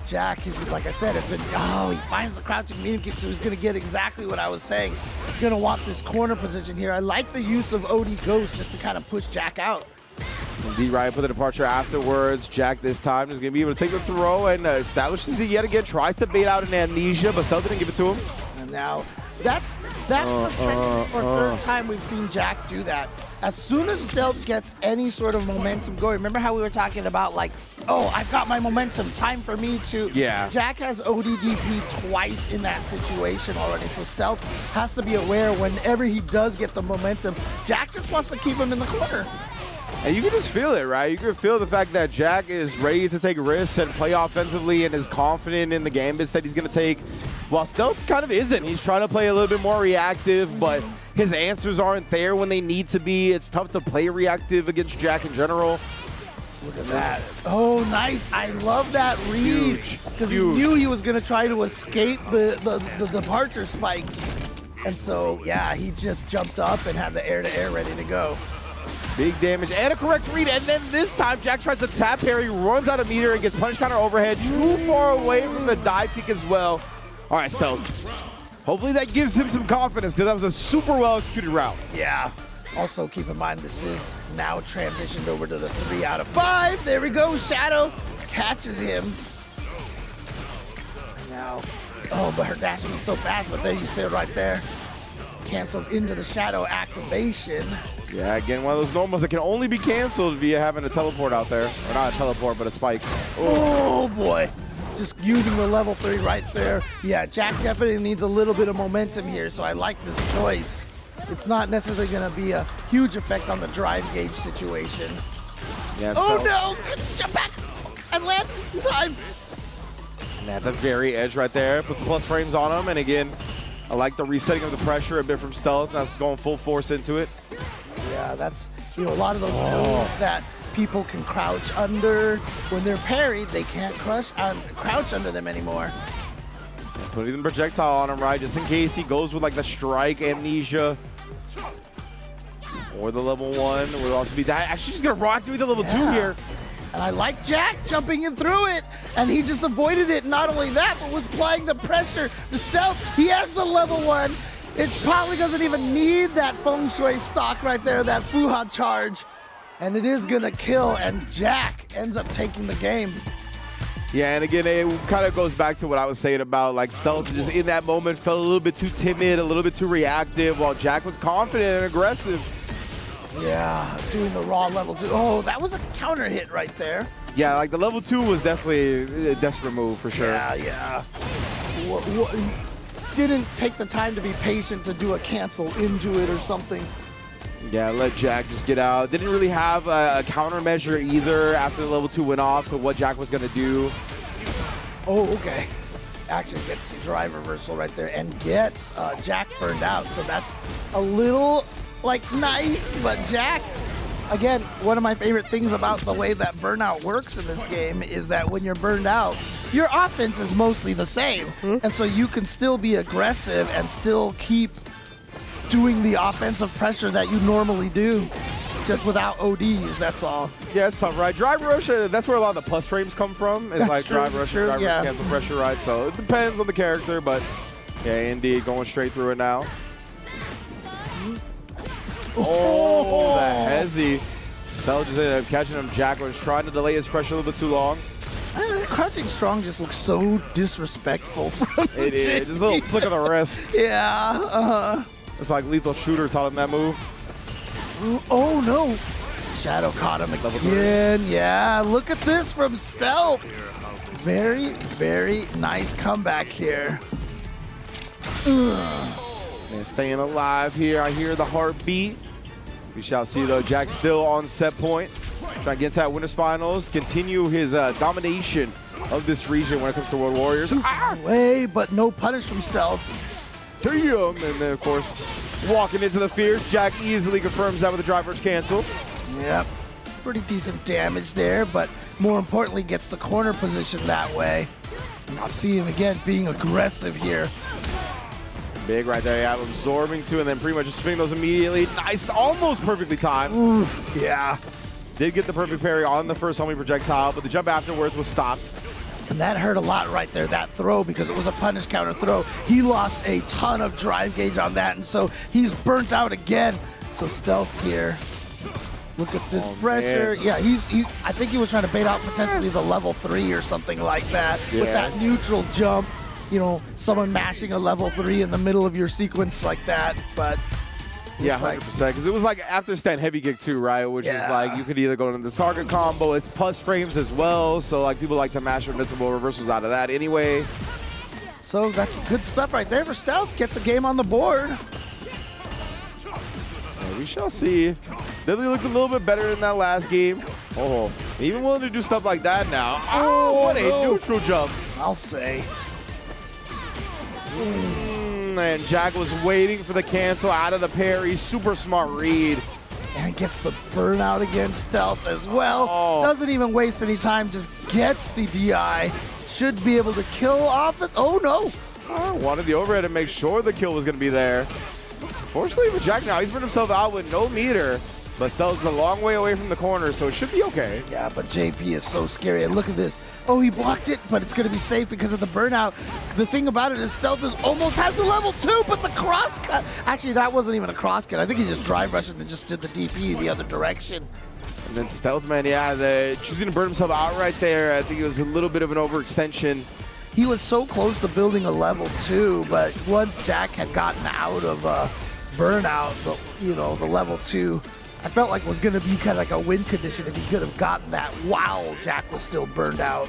Speaker 5: Jack is, like I said, has been, oh, he finds the crouching medium kick, so he's going to get exactly what I was saying. He's going to want this corner position here. I like the use of OD Ghost just to kind of push Jack out.
Speaker 6: Indeed, Ryan put the departure afterwards. Jack this time is going to be able to take the throw and establishes it yet again. Tries to bait out an amnesia, but Stealth didn't give it to him.
Speaker 5: And now, that's the second or third time we've seen Jack do that. As soon as Stealth gets any sort of momentum going, remember how we were talking about, like, oh, I've got my momentum, time for me to.
Speaker 6: Yeah.
Speaker 5: Jack has ODDP twice in that situation already, so Stealth has to be aware whenever he does get the momentum, Jack just wants to keep him in the corner.
Speaker 6: And you can just feel it, right? You can feel the fact that Jack is ready to take risks and play offensively and is confident in the gambits that he's going to take, while Stealth kind of isn't. He's trying to play a little bit more reactive, but his answers aren't there when they need to be. It's tough to play reactive against Jack in general.
Speaker 5: Look at that. Oh, nice. I love that read.
Speaker 6: Huge.
Speaker 5: Because he knew he was going to try to escape the departure spikes. And so, yeah, he just jumped up and had the air-to-air ready to go.
Speaker 6: Big damage and a correct read, and then this time Jack tries to tap parry, runs out of meter, and gets punish counter overhead too far away from the dive kick as well. All right, Stealth. Hopefully that gives him some confidence, because that was a super well executed route.
Speaker 5: Yeah. Also, keep in mind, this is now transitioned over to the 3 out of 5. There we go. Shadow catches him. And now, oh, but her dash went so fast, but there you see it right there. Canceled into the Shadow activation.
Speaker 6: Yeah, again, one of those normals that can only be canceled via having a teleport out there. Or not a teleport, but a spike.
Speaker 5: Oh, boy. Just using the level 3 right there. Yeah, Jack definitely needs a little bit of momentum here, so I like this choice. It's not necessarily going to be a huge effect on the drive gauge situation.
Speaker 6: Yeah,
Speaker 5: oh, no! Jump back! And land in time!
Speaker 6: And at the very edge right there, puts the plus frames on him, and again, I like the resetting of the pressure a bit from Stealth. Now it's going full force into it.
Speaker 5: Yeah, that's, you know, a lot of those moves that people can crouch under. When they're parried, they can't crouch under them anymore.
Speaker 6: Putting the projectile on him, right, just in case he goes with like the strike amnesia. Or the level 1 would also be that. Actually, just gonna rock through the level 2 here.
Speaker 5: And I like Jack jumping in through it, and he just avoided it. Not only that, but was applying the pressure, the Stealth. He has the level 1. It probably doesn't even need that feng shui stock right there, that Fuha charge. And it is gonna kill, and Jack ends up taking the game.
Speaker 6: Yeah, and again, it kind of goes back to what I was saying about like Stealth just in that moment felt a little bit too timid, a little bit too reactive, while Jack was confident and aggressive.
Speaker 5: Yeah, doing the raw level 2. Oh, that was a counter hit right there.
Speaker 6: Yeah, like the level 2 was definitely a desperate move for sure.
Speaker 5: Yeah. Didn't take the time to be patient to do a cancel into it or something.
Speaker 6: Yeah, let Jack just get out. Didn't really have a countermeasure either after the level 2 went off to what Jack was going to do.
Speaker 5: Oh, okay. Actually gets the drive reversal right there and gets Jack burned out. So that's a little, like, nice, but Jack, again, one of my favorite things about the way that burnout works in this game is that when you're burned out, your offense is mostly the same. And so you can still be aggressive and still keep doing the offensive pressure that you normally do, just without ODs, that's all.
Speaker 6: Yeah, it's tough, right? Drive rush, that's where a lot of the plus frames come from. It's
Speaker 5: That's
Speaker 6: like
Speaker 5: true,
Speaker 6: drive rush,
Speaker 5: true,
Speaker 6: drive
Speaker 5: yeah.
Speaker 6: rush, cancel pressure, right? So it depends on the character, but yeah, indeed, going straight through it now. Oh, the hezzy. Stealth just ended up catching him. Jack was trying to delay his pressure a little bit too long.
Speaker 5: Crouching strong just looks so disrespectful from
Speaker 6: It is. Just a little flick of the wrist.
Speaker 5: Yeah,
Speaker 6: It's like Lethal Shooter taught him that move.
Speaker 5: Oh no! Shadow caught him again. Yeah, look at this from Stealth. Very, very nice comeback here.
Speaker 6: Man, staying alive here. I hear the heartbeat. We shall see though. Jack still on set point. Trying to get into that winners finals. Continue his domination of this region when it comes to World Warriors.
Speaker 5: Way, but no punish from Stealth.
Speaker 6: Damn. And then of course, walking into the Fierce. Jack easily confirms that with a drive rush cancel.
Speaker 5: Yep. Pretty decent damage there, but more importantly gets the corner position that way. I'll see him again being aggressive here.
Speaker 6: Big right there, yeah, absorbing two, and then pretty much just spinning those immediately. Nice, almost perfectly timed.
Speaker 5: Oof, yeah.
Speaker 6: Did get the perfect parry on the first homing projectile, but the jump afterwards was stopped.
Speaker 5: And that hurt a lot right there, that throw, because it was a punish counter throw. He lost a ton of drive gauge on that, and so he's burnt out again. So Stealth here. Look at this pressure.
Speaker 6: Man.
Speaker 5: Yeah, I think he was trying to bait out potentially the level 3 or something like that with that neutral jump. You know, someone mashing a level 3 in the middle of your sequence like that, but
Speaker 6: yeah, 100%. Because it was like after stand heavy kick too, right? Which is like you could either go into the target combo. It's plus frames as well, so like people like to mash invincible reversals out of that anyway.
Speaker 5: So that's good stuff right there for Stealth. Gets a game on the board.
Speaker 6: Yeah, we shall see. Definitely looked a little bit better in that last game. Oh, even willing to do stuff like that now. Oh, what a neutral jump.
Speaker 5: I'll say.
Speaker 6: And Jack was waiting for the cancel out of the parry. Super smart read.
Speaker 5: And gets the burnout against Stealth as well. Doesn't even waste any time, just gets the DI. Should be able to kill off it. Oh no.
Speaker 6: Wanted the overhead to make sure the kill was going to be there. Fortunately for Jack now, he's burned himself out with no meter. But Stealth's a long way away from the corner, so it should be okay.
Speaker 5: Yeah, but JP is so scary. And look at this. Oh, he blocked it, but it's going to be safe because of the burnout. The thing about it is Stealth almost has the level 2, but the cross cut. Actually, that wasn't even a cross cut. I think he just drive rushed and just did the DP the other direction.
Speaker 6: And then Stealth, man, yeah, choosing to burn himself out right there. I think it was a little bit of an overextension.
Speaker 5: He was so close to building a level 2, but once Jack had gotten out of burnout, the level 2, I felt like it was going to be kind of like a win condition if he could have gotten that while Jack was still burned out.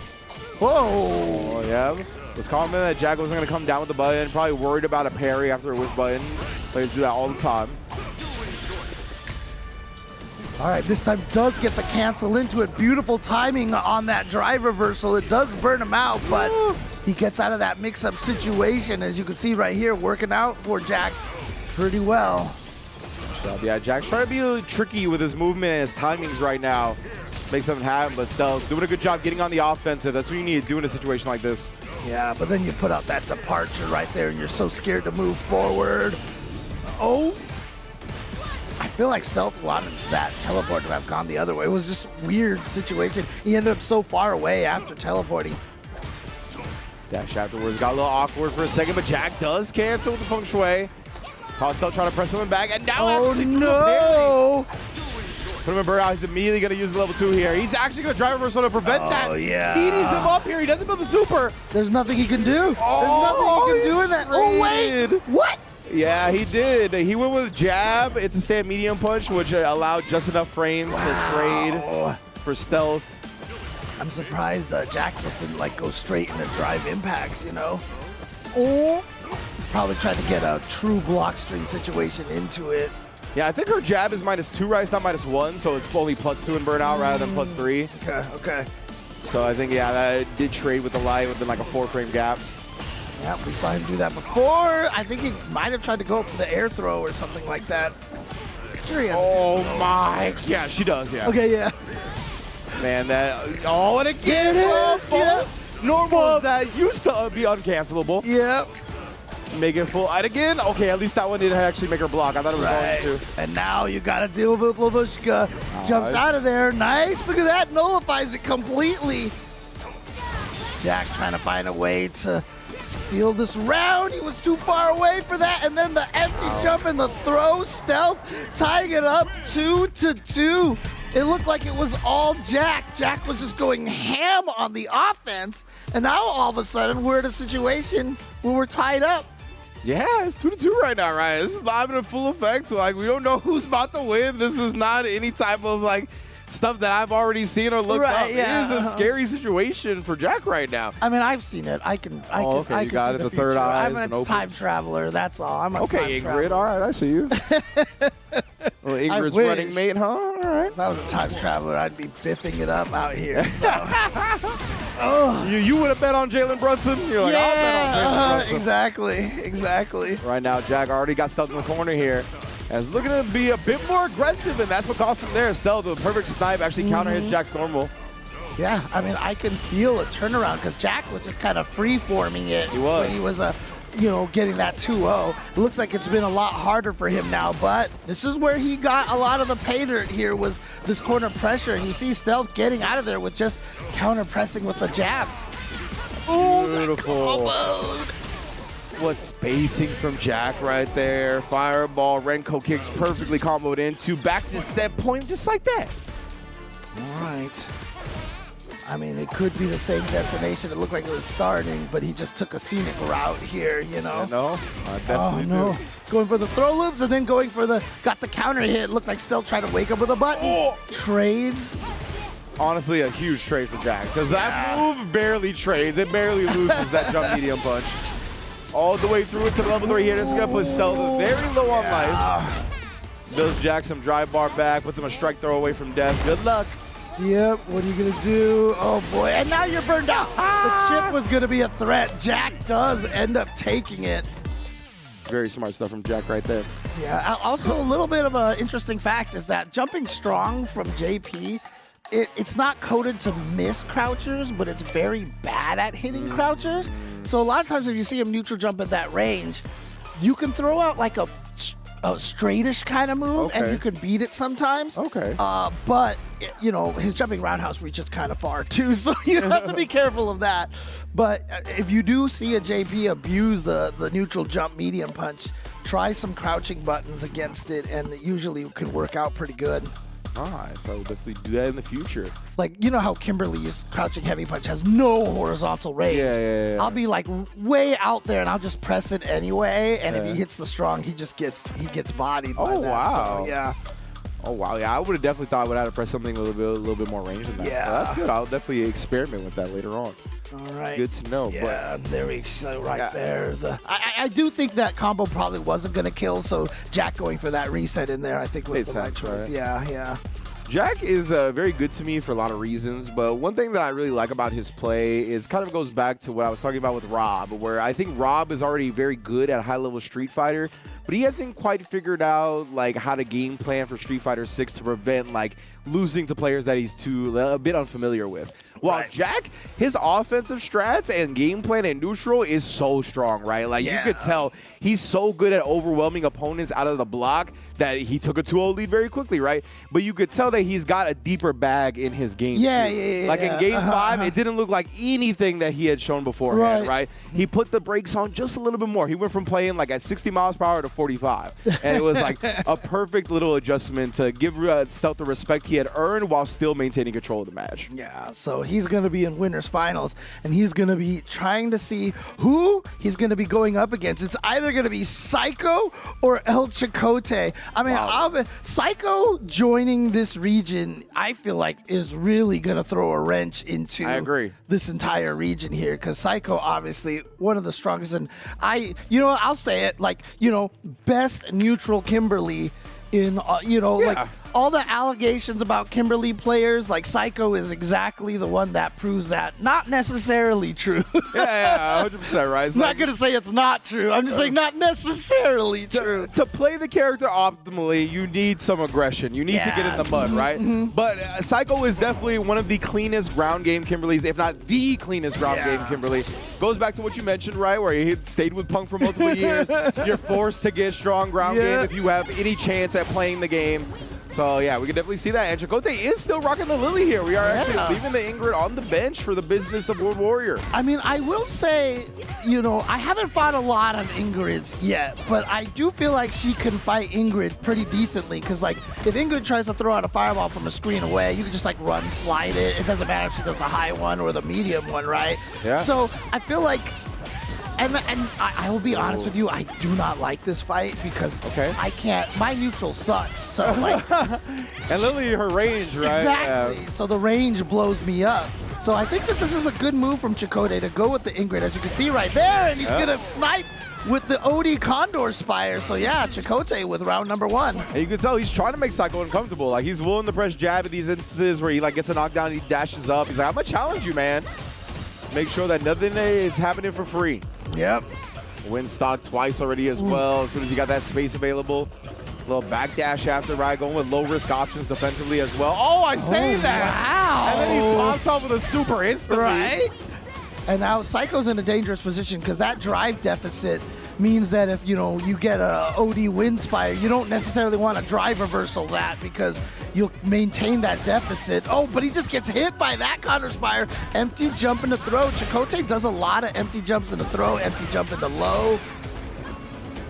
Speaker 5: Whoa!
Speaker 6: Oh, yeah. Was confident that Jack wasn't going to come down with the button. Probably worried about a parry after a whiff button. Players do that all the time.
Speaker 5: All right, this time does get the cancel into it. Beautiful timing on that drive reversal. It does burn him out, but he gets out of that mix-up situation, as you can see right here, working out for Jack pretty well.
Speaker 6: Yeah, Jack's trying to be a little tricky with his movement and his timings right now. Make something happen, but still doing a good job getting on the offensive. That's what you need to do in a situation like this.
Speaker 5: Yeah, but then you put out that departure right there, and you're so scared to move forward. Oh! I feel like Stealth wanted that teleport to have gone the other way. It was just a weird situation. He ended up so far away after teleporting.
Speaker 6: Dash afterwards got a little awkward for a second, but Jack does cancel with the feng shui. Stealth trying to press him back, and now
Speaker 5: no!
Speaker 6: Put him in burnout. He's immediately going to use the level 2 here. He's actually going to drive reversal to prevent that.
Speaker 5: Oh, yeah.
Speaker 6: He needs him up here. He doesn't build the super.
Speaker 5: There's nothing he can do. There's nothing he can do in that. Oh, wait. What?
Speaker 6: Yeah, he did. He went with jab. It's a stand medium punch, which allowed just enough frames to trade for Stealth.
Speaker 5: I'm surprised Jack just didn't go straight into drive impacts, Oh. Probably tried to get a true block string situation into it.
Speaker 6: Yeah, I think her jab is -2, right? It's not -1, so it's only +2 in burnout rather than +3.
Speaker 5: Okay.
Speaker 6: So I think, yeah, that did trade with the light within like a 4-frame gap.
Speaker 5: Yeah, we saw him do that before. I think he might have tried to go for the air throw or something like that. Sure he has
Speaker 6: Oh my, yeah, she does, yeah.
Speaker 5: Okay, yeah.
Speaker 6: Man, that, and again,
Speaker 5: yeah.
Speaker 6: normal, that used to be uncancelable.
Speaker 5: Yep.
Speaker 6: Make it full, and again, okay, at least that one didn't actually make her block. I thought it was going to.
Speaker 5: And now you got to deal with Lavushka. Jumps out of there. Nice. Look at that. Nullifies it completely. Jack trying to find a way to steal this round. He was too far away for that. And then the empty jump and the throw stealth, tying it up 2-2. It looked like it was all Jack. Jack was just going ham on the offense. And now all of a sudden we're in a situation where we're tied up.
Speaker 6: Yeah, it's 2-2 right now, Ryan. This is live in full effect. So, like, we don't know who's about to win. This is not any type of, like, stuff that I've already seen or looked up.
Speaker 5: Yeah.
Speaker 6: It is a scary situation for Jack right now.
Speaker 5: I mean, I've seen it. I can
Speaker 6: okay. You got
Speaker 5: see
Speaker 6: it, the
Speaker 5: future.
Speaker 6: third eye
Speaker 5: I'm
Speaker 6: has been
Speaker 5: a
Speaker 6: open.
Speaker 5: time traveler. That's all. I'm a
Speaker 6: Okay,
Speaker 5: time
Speaker 6: Ingrid.
Speaker 5: traveler.
Speaker 6: All right, I see you. Well, Ingrid's
Speaker 5: wish.
Speaker 6: running mate, huh? All right.
Speaker 5: If I was a time traveler, I'd be biffing it up out here. So.
Speaker 6: You would have bet on Jalen Brunson? You're like, I'll bet on Jalen Brunson.
Speaker 5: Exactly.
Speaker 6: Right now, Jack already got stuck in the corner here. As looking to be a bit more aggressive, and that's what cost him there. Stealth, the perfect snipe, actually counter hit Jack's normal.
Speaker 5: Yeah, I mean, I can feel a turnaround because Jack was just kind of free-forming it.
Speaker 6: He was.
Speaker 5: When he was, getting that 2-0. It looks like it's been a lot harder for him now, but this is where he got a lot of the pay dirt here was this corner pressure. And you see Stealth getting out of there with just counter-pressing with the jabs. Oh,
Speaker 6: beautiful. What spacing from Jack right there. Fireball, Renko kicks perfectly comboed into back to set point just like that.
Speaker 5: All right. I mean, it could be the same destination. It looked like it was starting, but he just took a scenic route here, you know?
Speaker 6: No, I definitely
Speaker 5: do. Going for the throw loops and then going for got the counter hit. Looked like still trying to wake up with a button. Trades.
Speaker 6: Honestly, a huge trade for Jack because that move barely trades. It barely loses that jump medium punch. All the way through it to the level 3 here. This is going to put Stealth very low on life. Does Jack some drive bar back, puts him a strike throw away from death. Good luck.
Speaker 5: Yep, what are you going to do? Oh, boy. And now you're burned out. The chip was going to be a threat. Jack does end up taking it.
Speaker 6: Very smart stuff from Jack right there.
Speaker 5: Yeah, also a little bit of an interesting fact is that jumping strong from JP, it's not coded to miss crouchers, but it's very bad at hitting crouchers. So a lot of times if you see him neutral jump at that range, you can throw out like a straightish kind of move, and you can beat it sometimes.
Speaker 6: Okay.
Speaker 5: But, his jumping roundhouse reaches kind of far, too, so you have to be careful of that. But if you do see a JP abuse the neutral jump medium punch, try some crouching buttons against it, and it usually can work out pretty good.
Speaker 6: Nice. I will definitely do that in the future.
Speaker 5: Like, you know how Kimberly's crouching heavy punch has no horizontal range?
Speaker 6: Yeah.
Speaker 5: I'll be like way out there and I'll just press it anyway. And if he hits the strong, he gets bodied by that.
Speaker 6: Wow.
Speaker 5: So, yeah.
Speaker 6: Oh, wow. Yeah, I would have definitely thought I would have to press something a little bit more range than that.
Speaker 5: Yeah.
Speaker 6: So that's good. I'll definitely experiment with that later on.
Speaker 5: All right.
Speaker 6: Good to know.
Speaker 5: Yeah, there we go, there. I do think that combo probably wasn't going to kill, so Jack going for that reset in there, I think was the right choice. Right? Yeah.
Speaker 6: Jack is very good to me for a lot of reasons, but one thing that I really like about his play is kind of goes back to what I was talking about with Rob, where I think Rob is already very good at high-level Street Fighter, but he hasn't quite figured out like how to game plan for Street Fighter 6 to prevent like losing to players that he's a bit unfamiliar with. While Jack, his offensive strats and game plan in neutral is so strong, right? Like you could tell he's so good at overwhelming opponents out of the block that he took a 2-0 lead very quickly, right? But you could tell that he's got a deeper bag in his game. Like in game 5, it didn't look like anything that he had shown beforehand, right? He put the brakes on just a little bit more. He went from playing like at 60 miles per hour to 45. And it was like a perfect little adjustment to give Stealth the respect he had earned while still maintaining control of the match.
Speaker 5: Yeah, so he's going to be in winners finals, and he's going to be trying to see who he's going to be going up against. It's either going to be Psycho or El Chicote. I mean, Psycho joining this region, I feel like, is really going to throw a wrench into this entire region here, because Psycho, obviously, one of the strongest, and I'll say it, like, best neutral Kimberly in, like, all the allegations about Kimberly players, like Psycho is exactly the one that proves that not necessarily true.
Speaker 6: Yeah, 100% right. It's
Speaker 5: I'm not going to say it's not true. I'm just saying not necessarily true.
Speaker 6: To play the character optimally, you need some aggression. You need to get in the mud, right? But Psycho is definitely one of the cleanest ground game Kimberlys, if not the cleanest ground game Kimberly. Goes back to what you mentioned, right, where he stayed with Punk for multiple years. You're forced to get strong ground game if you have any chance at playing the game. So, yeah, we can definitely see that. And Chakotay is still rocking the Lily here. We are actually leaving the Ingrid on the bench for the business of World Warrior.
Speaker 5: I mean, I will say, you know, I haven't fought a lot of Ingrids yet, but I do feel like she can fight Ingrid pretty decently because, like, if Ingrid tries to throw out a fireball from a screen away, you can just, like, run, slide it. It doesn't matter if she does the high one or the medium one, right? Yeah. So I feel like... And I will be honest with you, I do not like this fight because I can't. My neutral sucks. So like,
Speaker 6: and Lily, her range, right?
Speaker 5: Exactly. So the range blows me up. So I think that this is a good move from Chakotay to go with the Ingrid, as you can see right there, and he's gonna snipe with the OD Condor Spire. So yeah, Chakotay with round number 1.
Speaker 6: And you can tell he's trying to make Psycho uncomfortable. Like he's willing to press jab at these instances where he like gets a knockdown and he dashes up. He's like, I'm gonna challenge you, man. Make sure that nothing is happening for free.
Speaker 5: Yep.
Speaker 6: Win stock twice already as well. As soon as you got that space available. Little backdash after, right? Going with low-risk options defensively as well. Oh, I say that!
Speaker 5: Wow.
Speaker 6: And then he pops off with a super instantly.
Speaker 5: Right? And now Psycho's in a dangerous position because that drive deficit means that if, you know, you get a OD Wind Spire, you don't necessarily want to drive reversal that because you'll maintain that deficit. Oh, but he just gets hit by that Condor Spire. Empty jump into throw. Chakotay does a lot of empty jumps into throw, empty jump into low.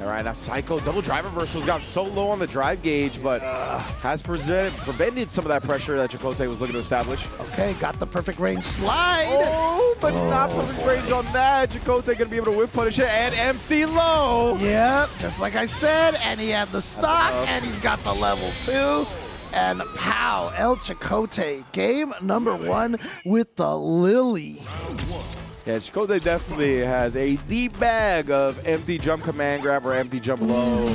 Speaker 6: All right, now Psycho double drive reversals got so low on the drive gauge, but has prevented some of that pressure that Chakotay was looking to establish.
Speaker 5: Okay, got the perfect range slide.
Speaker 6: Oh, but not perfect range on that. Chakotay gonna be able to whip punish it and empty low.
Speaker 5: Yep, just like I said, and he had the stock, and he's got the level 2. And pow, El Chakotay, game number 1 with the Lily.
Speaker 6: Yeah, Chakotay definitely has a deep bag of empty jump command grab or empty jump low.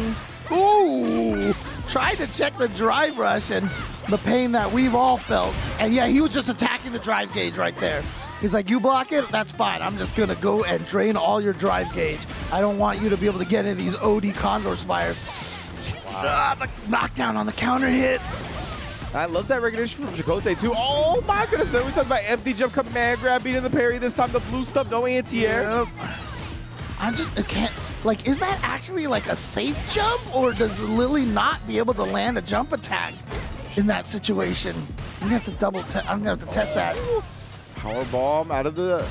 Speaker 5: Ooh! Tried to check the drive rush and the pain that we've all felt. And yeah, he was just attacking the drive gauge right there. He's like, you block it? That's fine. I'm just going to go and drain all your drive gauge. I don't want you to be able to get into these OD Condor Spires. Wow. The knockdown on the counter hit.
Speaker 6: I love that recognition from Chakotay too. Oh my goodness, then we talked about empty jump command grab beating the parry. This time the blue stuff, no anti-air.
Speaker 5: I can't, like, is that actually like a safe jump or does Lily not be able to land a jump attack in that situation? I'm gonna have to test that.
Speaker 6: Power bomb out of the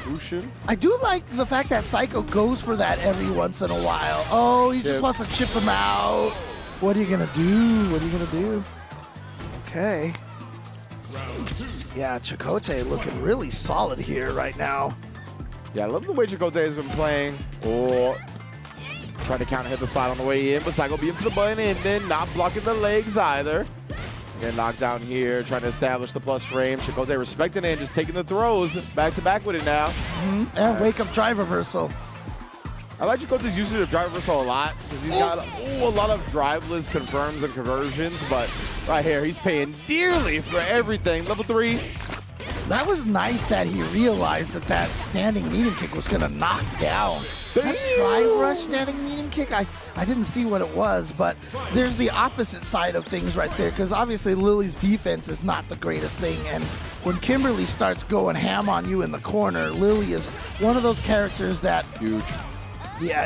Speaker 6: Lucian.
Speaker 5: I do like the fact that Psycho goes for that every once in a while. Oh, he just wants to chip him out. What are you gonna do? What are you gonna do? Okay. Yeah, Chakotay looking really solid here right now.
Speaker 6: Yeah, I love the way Chakotay has been playing. Oh, trying to counter hit the slide on the way in, but Psycho beats the button and then not blocking the legs either. Again, knockdown here, trying to establish the plus frame. Chakotay respecting it and just taking the throws back to back with it now.
Speaker 5: And wake up drive reversal.
Speaker 6: I like Chakotay's usage of drive reversal a lot because he's got a lot of driveless confirms and conversions, but right here, he's paying dearly for everything. Level 3.
Speaker 5: That was nice that he realized that standing medium kick was going to knock down. That drive rush standing medium kick, I didn't see what it was, but there's the opposite side of things right there because obviously Lily's defense is not the greatest thing, and when Kimberly starts going ham on you in the corner, Lily is one of those characters that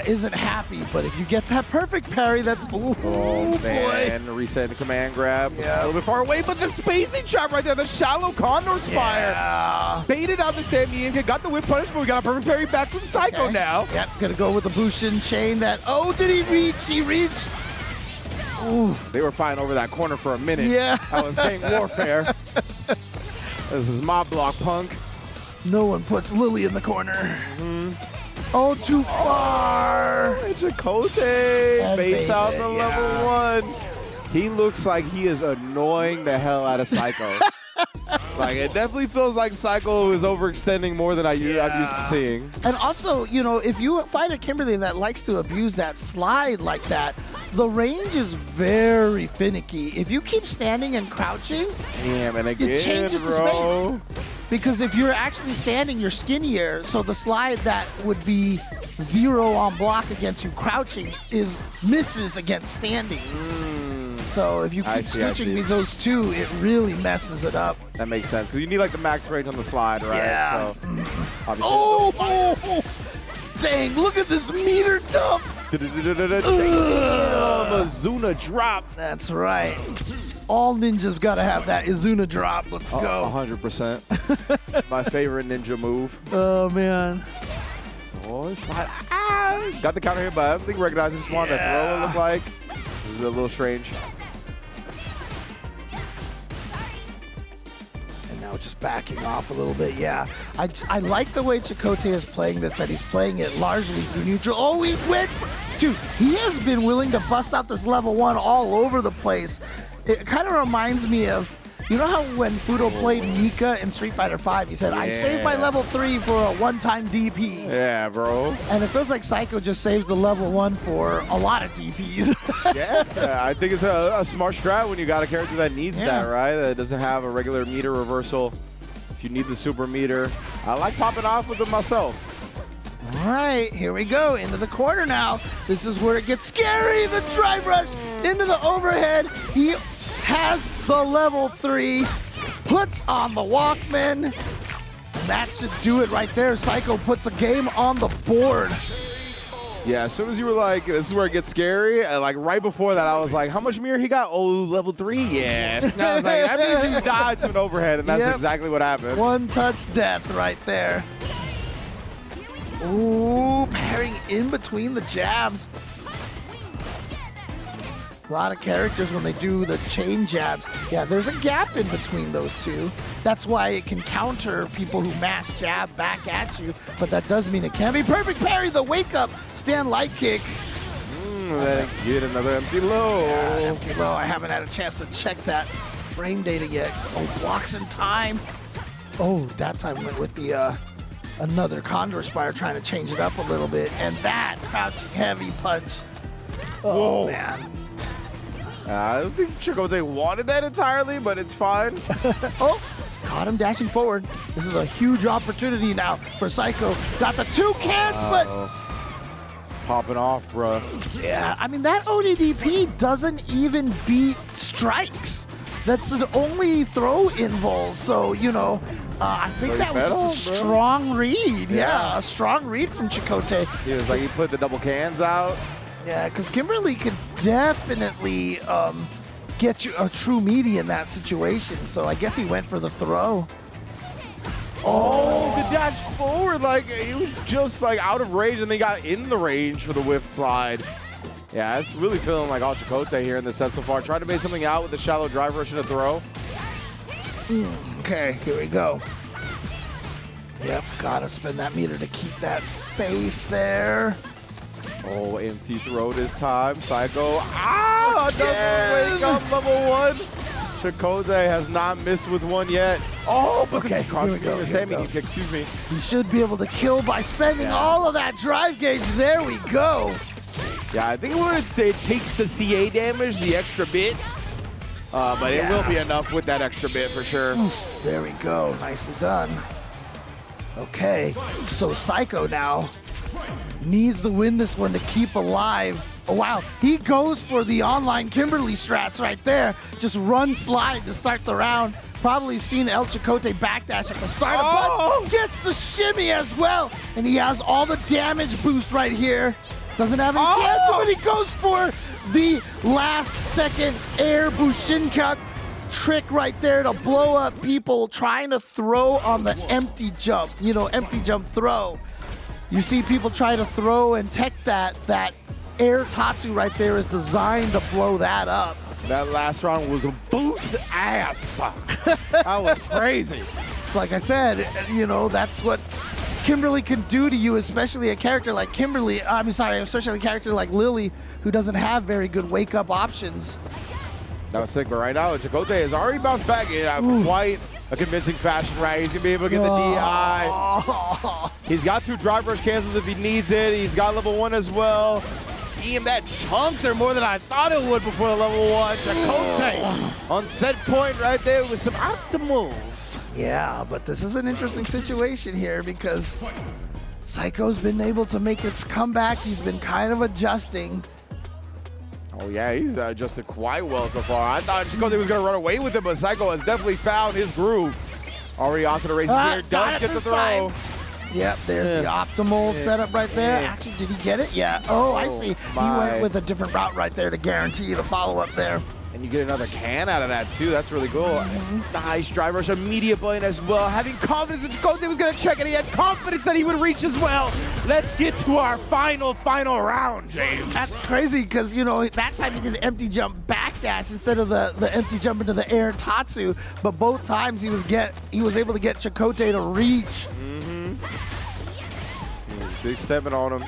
Speaker 5: isn't happy, but if you get that perfect parry, that's
Speaker 6: man, reset the command grab. Yeah, a little bit far away, but the spacing trap right there, the shallow Condor Spire. Baited out the stand medium kick, got the whip punish, but we got a perfect parry back from Psycho now.
Speaker 5: Yep, gonna go with the Bushin chain that, did he reach? He reached. Ooh.
Speaker 6: They were fighting over that corner for a minute.
Speaker 5: Yeah.
Speaker 6: That was gang warfare. This is mob block, Punk.
Speaker 5: No one puts Lily in the corner. Oh, too far.
Speaker 6: Chakotay baits out the level 1. He looks like he is annoying the hell out of Psycho. Like, it definitely feels like Psycho is overextending more than I'm used to seeing.
Speaker 5: And also, you know, if you find a Kimberly that likes to abuse that slide like that, the range is very finicky. If you keep standing and crouching,
Speaker 6: damn, and again,
Speaker 5: it changes the space. Because if you're actually standing, you're skinnier, so the slide that would be 0 on block against you crouching misses against standing. So if you keep switching me those two, it really messes it up.
Speaker 6: That makes sense. Because you need like the max range on the slide, right?
Speaker 5: Yeah.
Speaker 6: So,
Speaker 5: oh, dang, look at this meter dump.
Speaker 6: Azuna drop.
Speaker 5: That's right. All ninjas got to have that Izuna drop. Let's go.
Speaker 6: 100%. My favorite ninja move.
Speaker 5: Oh, man.
Speaker 6: Oh, slide. Ah! Got the counter here, but I don't think he recognized him. Just wanted to throw it, look like. This is a little strange.
Speaker 5: And now just backing off a little bit. Yeah. I like the way Chakotay is playing this, that he's playing it largely through neutral. Oh, he went. Dude, he has been willing to bust out this level 1 all over the place. It kind of reminds me of, you know how when Fudo played Mika in Street Fighter V, he said, I saved my level 3 for a one-time DP.
Speaker 6: Yeah, bro.
Speaker 5: And it feels like Psycho just saves the level 1 for a lot of DPs.
Speaker 6: Yeah, I think it's a smart strat when you got a character that needs that, right? That doesn't have a regular meter reversal. If you need the super meter. I like popping off with it myself.
Speaker 5: All right, here we go, into the corner now. This is where it gets scary. The drive rush into the overhead. He has the level 3, puts on the Walkman. And that should do it right there. Psycho puts a game on the board.
Speaker 6: Yeah, as soon as you were like, this is where it gets scary, like right before that, I was like, how much mirror he got? Oh, level 3? Yeah. And I was like, that means you died to an overhead, and that's exactly what happened.
Speaker 5: One touch death right there. Ooh, parrying in between the jabs. A lot of characters, when they do the chain jabs, yeah, there's a gap in between those two. That's why it can counter people who mash jab back at you, but that does mean it can be perfect parry. The wake up, stand light kick.
Speaker 6: Then get another empty low.
Speaker 5: Yeah, empty low. I haven't had a chance to check that frame data yet. Oh, blocks in time. Oh, that time went with the another Condor Spire, trying to change it up a little bit, and that crouching heavy punch. Oh, man.
Speaker 6: I don't think Chakotay wanted that entirely, but it's fine.
Speaker 5: Oh, caught him dashing forward. This is a huge opportunity now for Psycho. Got the 2 cans, but
Speaker 6: it's popping off, bro.
Speaker 5: Yeah, I mean, that ODDP doesn't even beat strikes. That's the only throw invul, so, you know, I think that was just a strong read. Yeah, a strong read from Chakotay.
Speaker 6: He was like, he put the double cans out.
Speaker 5: Yeah, because Kimberly could definitely get you a true meaty in that situation, so I guess he went for the throw.
Speaker 6: Oh, the dash forward, like, he was just, like, out of range, and they got in the range for the whiff slide. Yeah, it's really feeling like all Chakotay here in this set so far. Trying to make something out with the shallow drive rush and a throw.
Speaker 5: Okay, here we go. Yep, gotta spend that meter to keep that safe there.
Speaker 6: Oh, empty throw this time. Psycho. Ah! Another wake up level 1. Chakotay has not missed with one yet. Oh, but
Speaker 5: okay,
Speaker 6: here we go. Excuse me.
Speaker 5: He should be able to kill by spending all of that drive gauge. There we go.
Speaker 6: Yeah, I think it takes the CA damage, the extra bit. But it will be enough with that extra bit for sure.
Speaker 5: Oof, there we go. Nicely done. Okay, so Psycho now needs to win this one to keep alive. Oh, wow. He goes for the online Kimberly strats right there. Just run slide to start the round. Probably seen El Chakotay backdash at the start of gets the shimmy as well. And he has all the damage boost right here. Doesn't have any cancel, but he goes for the last second air Bushinka trick right there to blow up people trying to throw on the empty jump. You know, empty jump throw. You see people try to throw and tech that air Tatsu right there is designed to blow that up.
Speaker 6: That last round was a boost ass. That was crazy.
Speaker 5: So like I said, you know, that's what Kimberly can do to you, especially a character like Kimberly. Especially a character like Lily, who doesn't have very good wake-up options.
Speaker 6: That was sick, but right now, Chakotay has already bounced back in quite a convincing fashion, right? He's going to be able to get the DI. He's got 2 drive rush cancels if he needs it. He's got level 1 as well. Damn, that chunked her more than I thought it would before the level 1. Chakotay on set point right there with some optimals.
Speaker 5: Yeah, but this is an interesting situation here because Psycho's been able to make its comeback. He's been kind of adjusting.
Speaker 6: Oh, yeah, he's adjusted quite well so far. I thought Chakotay was going to run away with it, but Psycho has definitely found his groove. Already onto the races here. Does get the throw.
Speaker 5: Time. Yep, there's the optimal setup right there. Actually, did he get it? Yeah. Oh, I see. He went with a different route right there to guarantee the follow-up there.
Speaker 6: And you get another can out of that, too. That's really cool. Nice drive rush, immediate button as well. Having confidence that Chakotay was going to check, and he had confidence that he would reach as well. Let's get to our final round, James.
Speaker 5: That's crazy because, you know, that time he did the empty jump backdash instead of the empty jump into the air Tatsu. But both times he was able to get Chakotay to reach.
Speaker 6: Big stepping on him.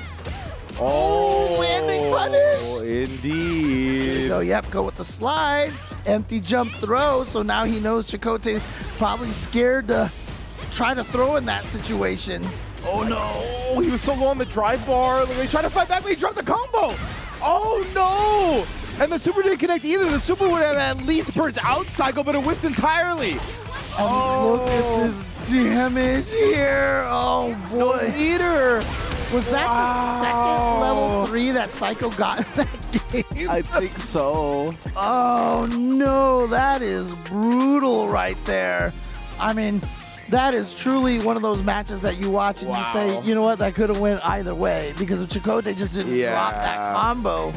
Speaker 5: Oh, landing punish.
Speaker 6: Indeed.
Speaker 5: There you go. Yep, go with the slide. Empty jump throw. So now he knows Chakotay's probably scared to try to throw in that situation.
Speaker 6: Oh, no. He was so low on the drive bar. He tried to fight back, but he dropped the combo. Oh, no. And the super didn't connect either. The super would have at least burnt out Psycho, but it whiffed entirely.
Speaker 5: And look at this damage here. Oh, boy.
Speaker 6: No meter.
Speaker 5: Was that the second level 3 that Psycho got in that game?
Speaker 6: I think so.
Speaker 5: Oh, no. That is brutal right there. I mean, that is truly one of those matches that you watch and you say, you know what, that could have went either way because if Chakotay just didn't drop that combo.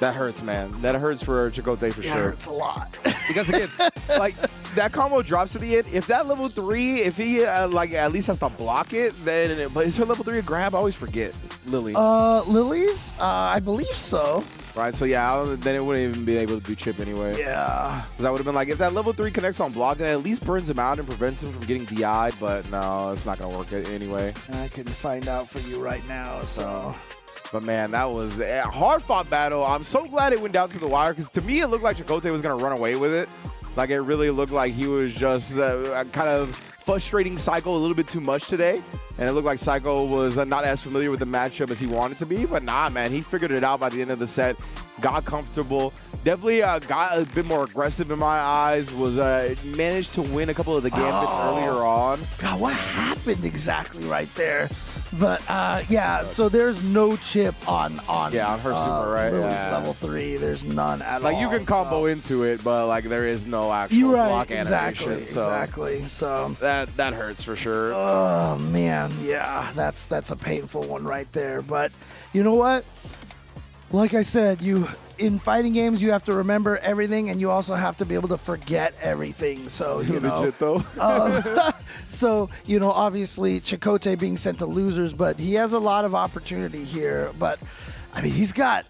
Speaker 6: That hurts, man. That hurts for Chakotay for sure. It
Speaker 5: hurts a lot.
Speaker 6: Because again, like that combo drops to the end. If that level 3, if he like at least has to block it, then but is her level 3 a grab? I always forget. Lily.
Speaker 5: Lily's? I believe so.
Speaker 6: Right. So yeah, then it wouldn't even be able to do chip anyway.
Speaker 5: Yeah.
Speaker 6: Because that would have been like if that level 3 connects on block, then it at least burns him out and prevents him from getting DI'd. But no, it's not gonna work anyway.
Speaker 5: I can find out for you right now. So.
Speaker 6: But man, that was a hard-fought battle. I'm so glad it went down to the wire because to me it looked like Chakotay was going to run away with it. Like it really looked like he was just kind of frustrating Psycho a little bit too much today. And it looked like Psycho was not as familiar with the matchup as he wanted to be. But nah, man, he figured it out by the end of the set. Got comfortable. Definitely got a bit more aggressive in my eyes. Was managed to win a couple of the gambits earlier on.
Speaker 5: God, what happened exactly right there? But yeah, so there's no chip on her
Speaker 6: super, right?
Speaker 5: Lily's level 3. There's none at all.
Speaker 6: Like you can combo into it, but like there is no actual block animation.
Speaker 5: Exactly. So
Speaker 6: that hurts for sure.
Speaker 5: Oh man, yeah, that's a painful one right there. But you know what? Like I said, in fighting games, you have to remember everything, and you also have to be able to forget everything. So, you know.
Speaker 6: Legit, though.
Speaker 5: So, you know, obviously, Chakotay being sent to losers, but he has a lot of opportunity here. But, I mean, he's got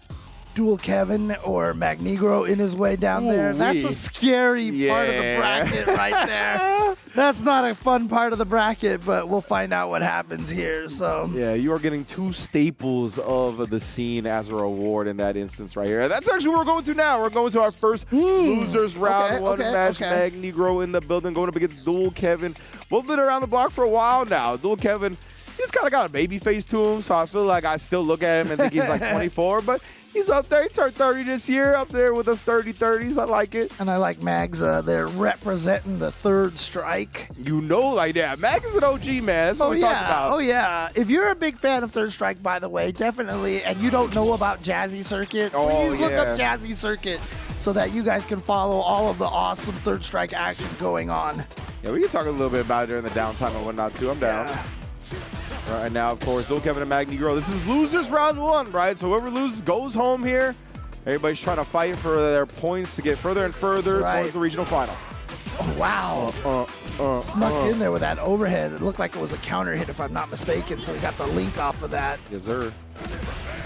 Speaker 5: Dual Kevin or Magnegro in his way down there. That's a scary part of the bracket right there. That's not a fun part of the bracket, but we'll find out what happens here. So
Speaker 6: yeah, you are getting 2 staples of the scene as a reward in that instance right here. That's actually what we're going to now. We're going to our first losers round 1 match. Magnegro in the building, going up against Dual Kevin. Both been around the block for a while now. Dual Kevin, he's kind of got a baby face to him, so I feel like I still look at him and think he's like 24, but he's up there. He turned 30 this year, up there with us 30-30s. I like it.
Speaker 5: And I like Mags. They're representing the third strike.
Speaker 6: You know, like that. Mag is an OG, man. That's what we're talking about.
Speaker 5: Oh, yeah. If you're a big fan of Third Strike, by the way, definitely, and you don't know about Jazzy Circuit, please look up Jazzy Circuit so that you guys can follow all of the awesome Third Strike action going on.
Speaker 6: Yeah, we can talk a little bit about it during the downtime and whatnot, too. I'm down.
Speaker 5: Yeah.
Speaker 6: Right now, of course, Dual Kevin and Magnegro. This is losers round 1, right? So whoever loses goes home here. Everybody's trying to fight for their points to get further and further towards the regional final.
Speaker 5: Oh, wow. Snuck in there with that overhead. It looked like it was a counter hit, if I'm not mistaken, so he got the link off of that.
Speaker 6: Yes, sir.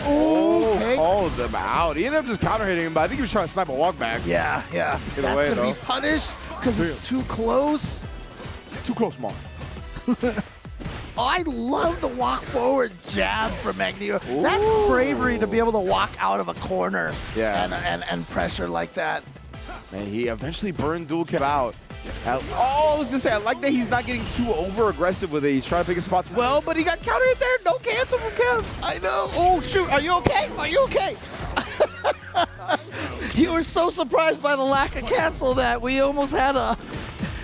Speaker 5: Oh,
Speaker 6: called them out. He ended up just counter hitting him, but I think he was trying to snipe a walk back.
Speaker 5: Yeah. That's going to be punished because it's too close.
Speaker 6: Too close, Mom.
Speaker 5: Oh, I love the walk forward jab from Magnegro. That's bravery to be able to walk out of a corner and pressure like that.
Speaker 6: And he eventually burned Dual Kev out. I was gonna say, I like that he's not getting too over aggressive with it. He's trying to pick his spots well, but he got countered in there. No cancel from Kev.
Speaker 5: I know. Oh, shoot. Are you okay? Are you okay? You were so surprised by the lack of cancel that we almost had a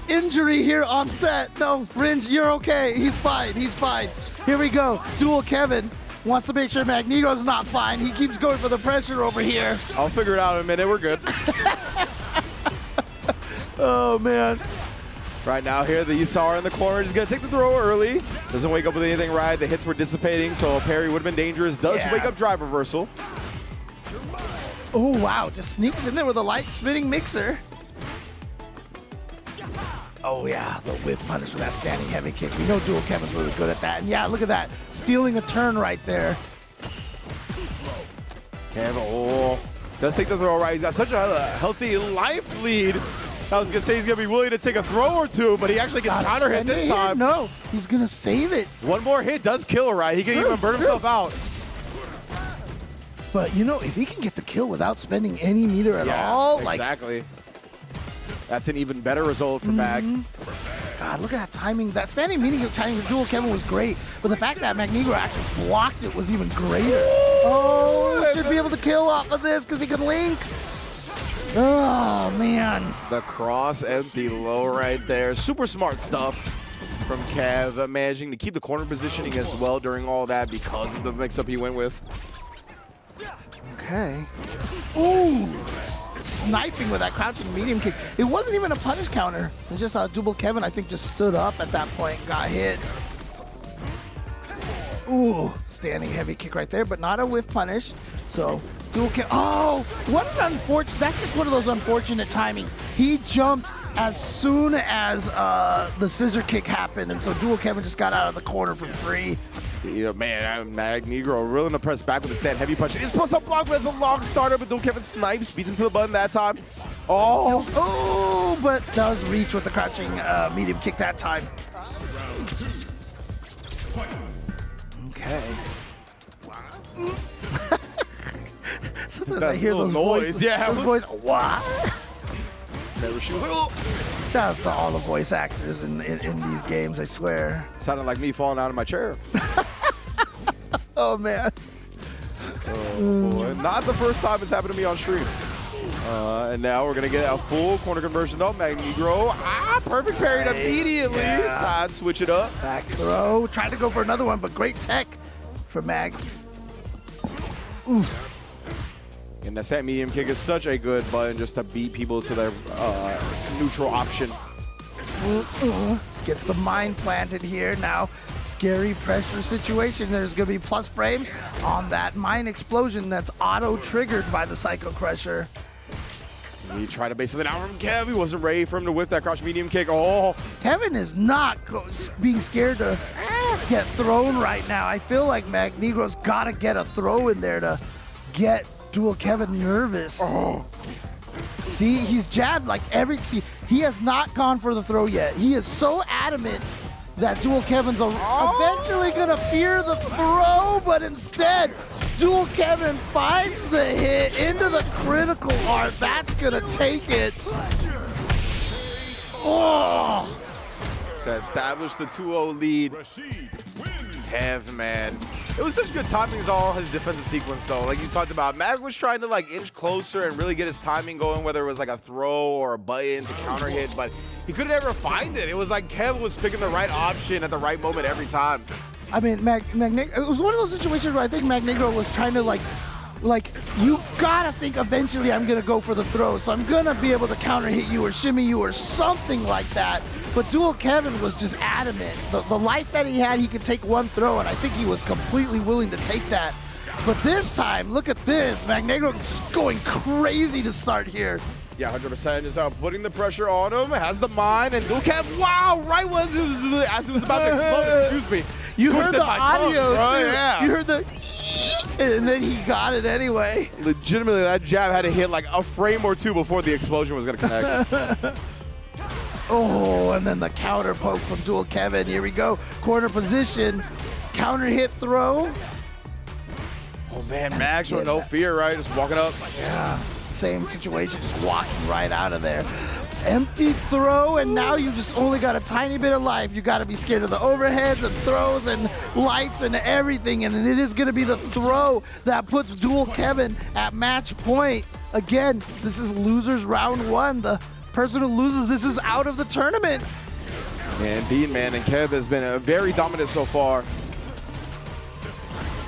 Speaker 5: injury here on set. No, Ringe, you're okay. He's fine. He's fine. Here we go. Dual Kevin wants to make sure Magnego's not fine. He keeps going for the pressure over here.
Speaker 6: I'll figure it out in a minute. We're good.
Speaker 5: Oh, man.
Speaker 6: Right now here, the Ysaur in the corner. He's going to take the throw early. Doesn't wake up with anything right. The hits were dissipating, so a parry would have been dangerous. Does wake up drive reversal.
Speaker 5: Oh, wow. Just sneaks in there with a light spinning mixer. Oh, yeah. The whiff punish with that standing heavy kick. We know Dual Kevin's really good at that. And, yeah, look at that. Stealing a turn right there.
Speaker 6: Kev, does take the throw right. He's got such a healthy life lead. I was going to say he's going to be willing to take a throw or two, but he actually gets counter hit this time.
Speaker 5: No, he's going to save it.
Speaker 6: One more hit does kill, right? He can even burn himself out.
Speaker 5: But, you know, if he can get the kill without spending any meter at all,
Speaker 6: exactly. That's an even better result for Mag.
Speaker 5: God, look at that timing. That standing meeting of timing for Dual Kevin was great, but the fact that Magnegro actually blocked it was even greater. Oh, should be able to kill off of this because he can link. Oh, man.
Speaker 6: The cross empty low right there. Super smart stuff from Kev, managing to keep the corner positioning as well during all that because of the mix-up he went with.
Speaker 5: Okay. Ooh. Sniping with that crouching medium kick. It wasn't even a punish counter. It's just Dual Kevin, I think, just stood up at that point, got hit. Ooh, standing heavy kick right there, but not a whiff punish. So Dual Kevin, oh, what an unfortunate, that's just one of those unfortunate timings. He jumped as soon as the scissor kick happened, and so Dual Kevin just got out of the corner for free.
Speaker 6: You know, man, Magnegro really to press back with the stand heavy punch. His plus-up block, but it's a long starter, but Dual Kevin snipes, beats him to the button that time.
Speaker 5: Oh, but does reach with the crouching medium kick that time. Okay. Sometimes I hear those
Speaker 6: noise.
Speaker 5: voices.
Speaker 6: Yeah.
Speaker 5: Those voices. What?
Speaker 6: Remember, she was like, oh.
Speaker 5: Shout out to all the voice actors in these games, I swear.
Speaker 6: Sounded like me falling out of my chair.
Speaker 5: Oh, man.
Speaker 6: Oh, boy. Not the first time it's happened to me on stream. And now we're going to get a full corner conversion, though. Magnegro, perfect parried immediately. Side switch it up.
Speaker 5: Back throw. Tried to go for another one, but great tech from Mags. Ooh.
Speaker 6: And that medium kick is such a good button just to beat people to their neutral option.
Speaker 5: Gets the mind planted here now. Scary pressure situation. There's going to be plus frames on that mine explosion that's auto-triggered by the Psycho Crusher.
Speaker 6: He tried to base something out from Kev. He wasn't ready for him to whip that crouch medium kick. Oh,
Speaker 5: Kevin is not being scared to get thrown right now. I feel like Magnegro's got to get a throw in there to get Dual Kevin nervous.
Speaker 6: Oh.
Speaker 5: See, he's jabbed like see, he has not gone for the throw yet. He is so adamant that Dual Kevin's eventually gonna fear the throw, but instead, Dual Kevin finds the hit into the critical art. That's gonna take it. Oh!
Speaker 6: To establish the 2-0 lead. Kev, man. It was such good timing as all his defensive sequence, though. Like you talked about, Mag was trying to like inch closer and really get his timing going, whether it was like a throw or a button to counter hit, but he couldn't ever find it. It was like Kev was picking the right option at the right moment every time.
Speaker 5: I mean, it was one of those situations where I think Magnegro was trying to like, you gotta think eventually I'm gonna go for the throw, so I'm gonna be able to counter hit you or shimmy you or something like that. But Dual Kevin was just adamant. The life that he had, he could take one throw, and I think he was completely willing to take that. But this time, look at this. Magnegro just going crazy to start here.
Speaker 6: Yeah, 100% just putting the pressure on him, has the mine, and Dual Kev, wow, right as he was about to explode, excuse me.
Speaker 5: You heard the audio, too.
Speaker 6: Yeah.
Speaker 5: You heard the and then he got it anyway.
Speaker 6: Legitimately, that jab had to hit like a frame or two before the explosion was going to connect.
Speaker 5: Oh, and then the counter poke from Dual Kevin. Here we go. Corner position. Counter hit throw.
Speaker 6: Oh, man, Max with no fear, right? Just walking up.
Speaker 5: Yeah. same situation, just walking right out of there. Empty throw, and now you just only got a tiny bit of life. You got to be scared of the overheads and throws and lights and everything, and it is going to be the throw that puts Dual Kevin at match point. Again, this is losers round 1. The person who loses this is out of the tournament.
Speaker 6: Yeah, indeed, man, and Kev has been very dominant so far.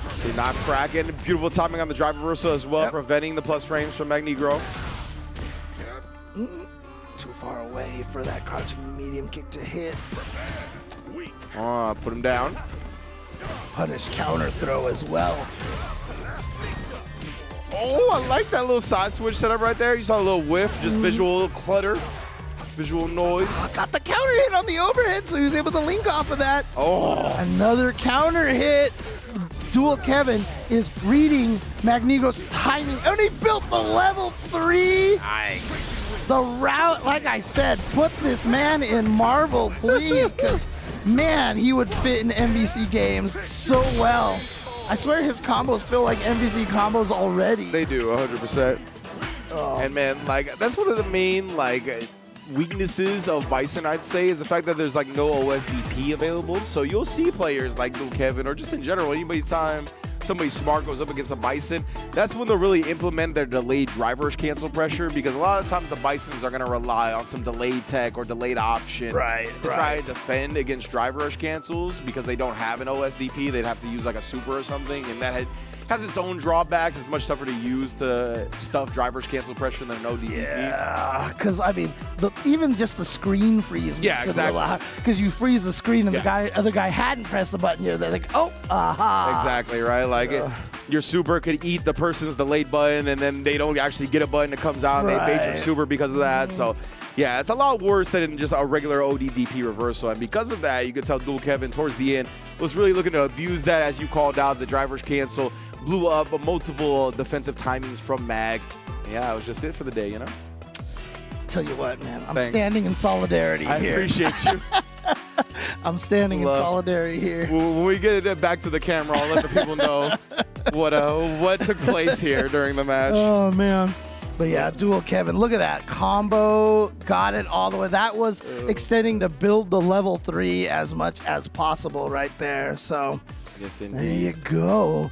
Speaker 6: See, not cracking. Beautiful timing on the drive reversal as well, preventing the plus frames from Magnegro.
Speaker 5: Too far away for that crouching medium kick to hit.
Speaker 6: Put him down.
Speaker 5: Punish counter throw as well.
Speaker 6: Oh, I like that little side switch setup right there. You saw a little whiff, just visual clutter, visual noise.
Speaker 5: Got the counter hit on the overhead, so he was able to link off of that.
Speaker 6: Oh.
Speaker 5: Another counter hit. Dual Kevin is reading Magnegro's timing, and he built the level 3.
Speaker 6: Nice.
Speaker 5: The route, like I said, put this man in Marvel, please, because, man, he would fit in MVC games so well. I swear his combos feel like MVC combos already.
Speaker 6: They do, 100%.
Speaker 5: Oh.
Speaker 6: And, man, like, that's one of the main, like, weaknesses of Bison, I'd say, is the fact that there's like no OSDP available. So you'll see players like Dual Kevin, or just in general, anytime somebody smart goes up against a Bison, that's when they'll really implement their delayed drive rush cancel pressure, because a lot of times the Bisons are going to rely on some delayed tech or delayed option to try and defend against drive rush cancels, because they don't have an OSDP. They'd have to use like a super or something, and that has its own drawbacks. It's much tougher to use to stuff drivers cancel pressure than an ODDP.
Speaker 5: Yeah, because I mean, even just the screen freeze makes it a little hard, because you freeze the screen and the other guy hadn't pressed the button. They're like, oh, aha.
Speaker 6: Exactly, right? Like your super could eat the person's delayed button, and then they don't actually get a button that comes out, and they bait your super because of that. So yeah, it's a lot worse than just a regular ODDP reversal. And because of that, you could tell Dual Kevin towards the end was really looking to abuse that, as you called out, the driver's cancel. Blew up multiple defensive timings from Mag. Yeah, that was just it for the day, you know?
Speaker 5: Tell you what, man, I'm
Speaker 6: Thanks.
Speaker 5: standing in solidarity
Speaker 6: I
Speaker 5: here.
Speaker 6: appreciate you.
Speaker 5: I'm standing in solidarity here.
Speaker 6: When we get it back to the camera, I'll let the people know what took place here during the match.
Speaker 5: Oh, man. But yeah, Dual Kevin, look at that. Combo, got it all the way. That was extending to build the level 3 as much as possible right there. So
Speaker 6: yes, indeed.
Speaker 5: There you go.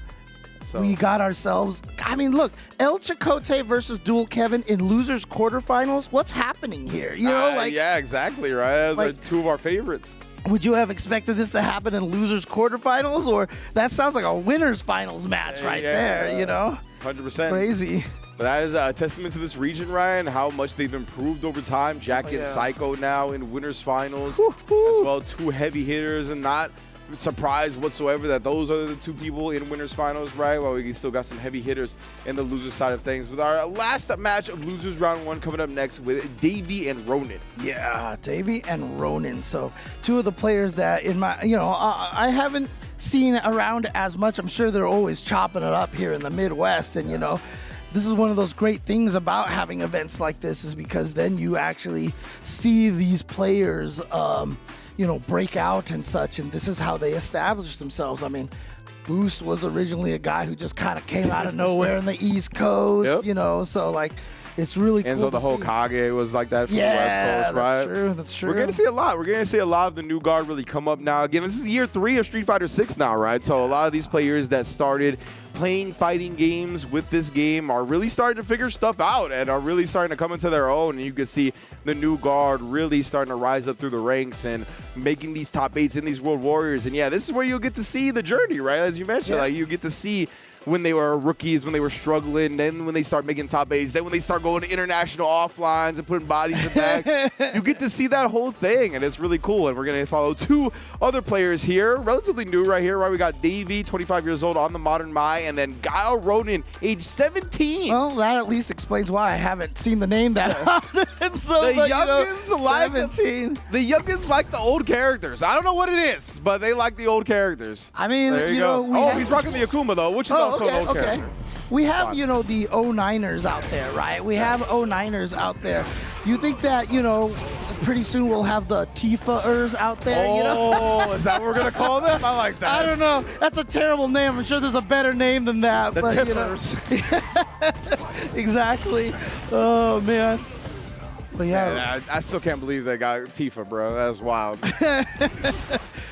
Speaker 5: So we got ourselves, I mean, look, El Chicote versus Dual Kevin in losers quarterfinals. What's happening here? You know, like,
Speaker 6: yeah, exactly, right? Those are two of our favorites.
Speaker 5: Would you have expected this to happen in losers quarterfinals, or that sounds like a winners finals match right there, you know?
Speaker 6: 100%.
Speaker 5: Crazy.
Speaker 6: But that is a testament to this region, Ryan, how much they've improved over time. Jack and Psycho now in winners finals as well. 2 heavy hitters, and not surprised whatsoever that those are the 2 people in winners finals, right? Well, we still got some heavy hitters in the loser side of things. With our last match of losers round 1 coming up next with Davey and Ronan.
Speaker 5: Yeah, Davey and Ronan. So 2 of the players that in my, I haven't seen around as much. I'm sure they're always chopping it up here in the Midwest, and this is one of those great things about having events like this, is because then you actually see these players break out and such, and this is how they establish themselves. I mean, Boost was originally a guy who just kind of came out of nowhere in the East Coast, so like, it's really cool.
Speaker 6: Enzo the Hokage was like that from the West Coast, right?
Speaker 5: That's true. That's true.
Speaker 6: We're going to see a lot. We're going to see a lot of the new guard really come up now. Again, this is year 3 of Street Fighter 6 now, right? So a lot of these players that started playing fighting games with this game are really starting to figure stuff out and are really starting to come into their own. And you can see the new guard really starting to rise up through the ranks and making these top 8s in these World Warriors. And yeah, this is where you'll get to see the journey, right? As you mentioned, like you get to see when they were rookies, when they were struggling, then when they start making top 8s, then when they start going to international offlines and putting bodies in back. You get to see that whole thing, and it's really cool. And we're going to follow 2 other players here, relatively new right here, right? We got Davey, 25 years old, on the Modern Mai, and then Guile Ronan, age 17.
Speaker 5: Well, that at least explains why I haven't seen the name that often. So
Speaker 6: the youngins like
Speaker 5: 17.
Speaker 6: The youngins like the old characters. I don't know what it is, but they like the old characters.
Speaker 5: I mean,
Speaker 6: there you go. He's rocking the Akuma, though, which is also an old character.
Speaker 5: We have, the 09ers out there, right? We have 09ers out there. You think that, pretty soon we'll have the Tifa-ers out there,
Speaker 6: Oh, is that what we're going to call them? I like that.
Speaker 5: I don't know. That's a terrible name. I'm sure there's a better name than that.
Speaker 6: The Tiffers.
Speaker 5: Exactly. Oh, man. But yeah.
Speaker 6: Man, I still can't believe they got Tifa, bro. That's wild.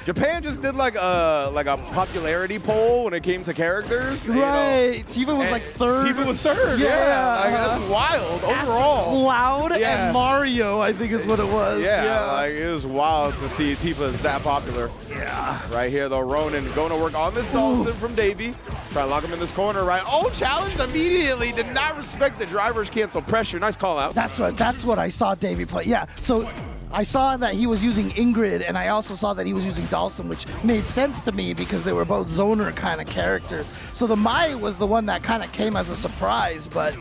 Speaker 6: Japan just did like a popularity poll when it came to characters.
Speaker 5: Right. Tifa was like third.
Speaker 6: Tifa was third. Yeah. Like, that's wild overall.
Speaker 5: Cloud and Mario, I think is what it was.
Speaker 6: Yeah, like it was wild to see Tifa is that popular.
Speaker 5: Yeah.
Speaker 6: Right here, though, Ronan going to work on this Dawson from Davey. Try to lock him in this corner, right? Oh, challenged immediately. Did not respect the driver's cancel pressure. Nice call out.
Speaker 5: That's what I saw Davey play. Yeah, so I saw that he was using Ingrid, and I also saw that he was using Dawson, which made sense to me because they were both zoner kind of characters. So the Mai was the one that kind of came as a surprise, but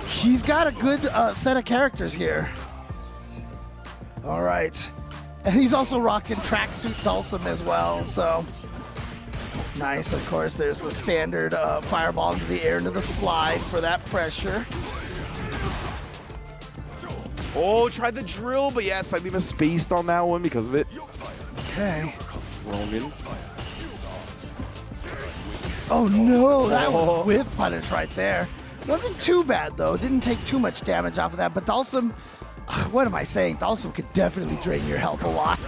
Speaker 5: he's got a good set of characters here. All right. And he's also rocking tracksuit Dawson as well, so nice. Of course, there's the standard fireball into the air, into the slide for that pressure.
Speaker 6: Oh, tried the drill, but yeah, slightly misspaced on that one because of it.
Speaker 5: Okay.
Speaker 6: Ronan.
Speaker 5: Oh no, that was whiff punish right there. Wasn't too bad though. Didn't take too much damage off of that, but Dawson, what am I saying? Dawson could definitely drain your health a lot.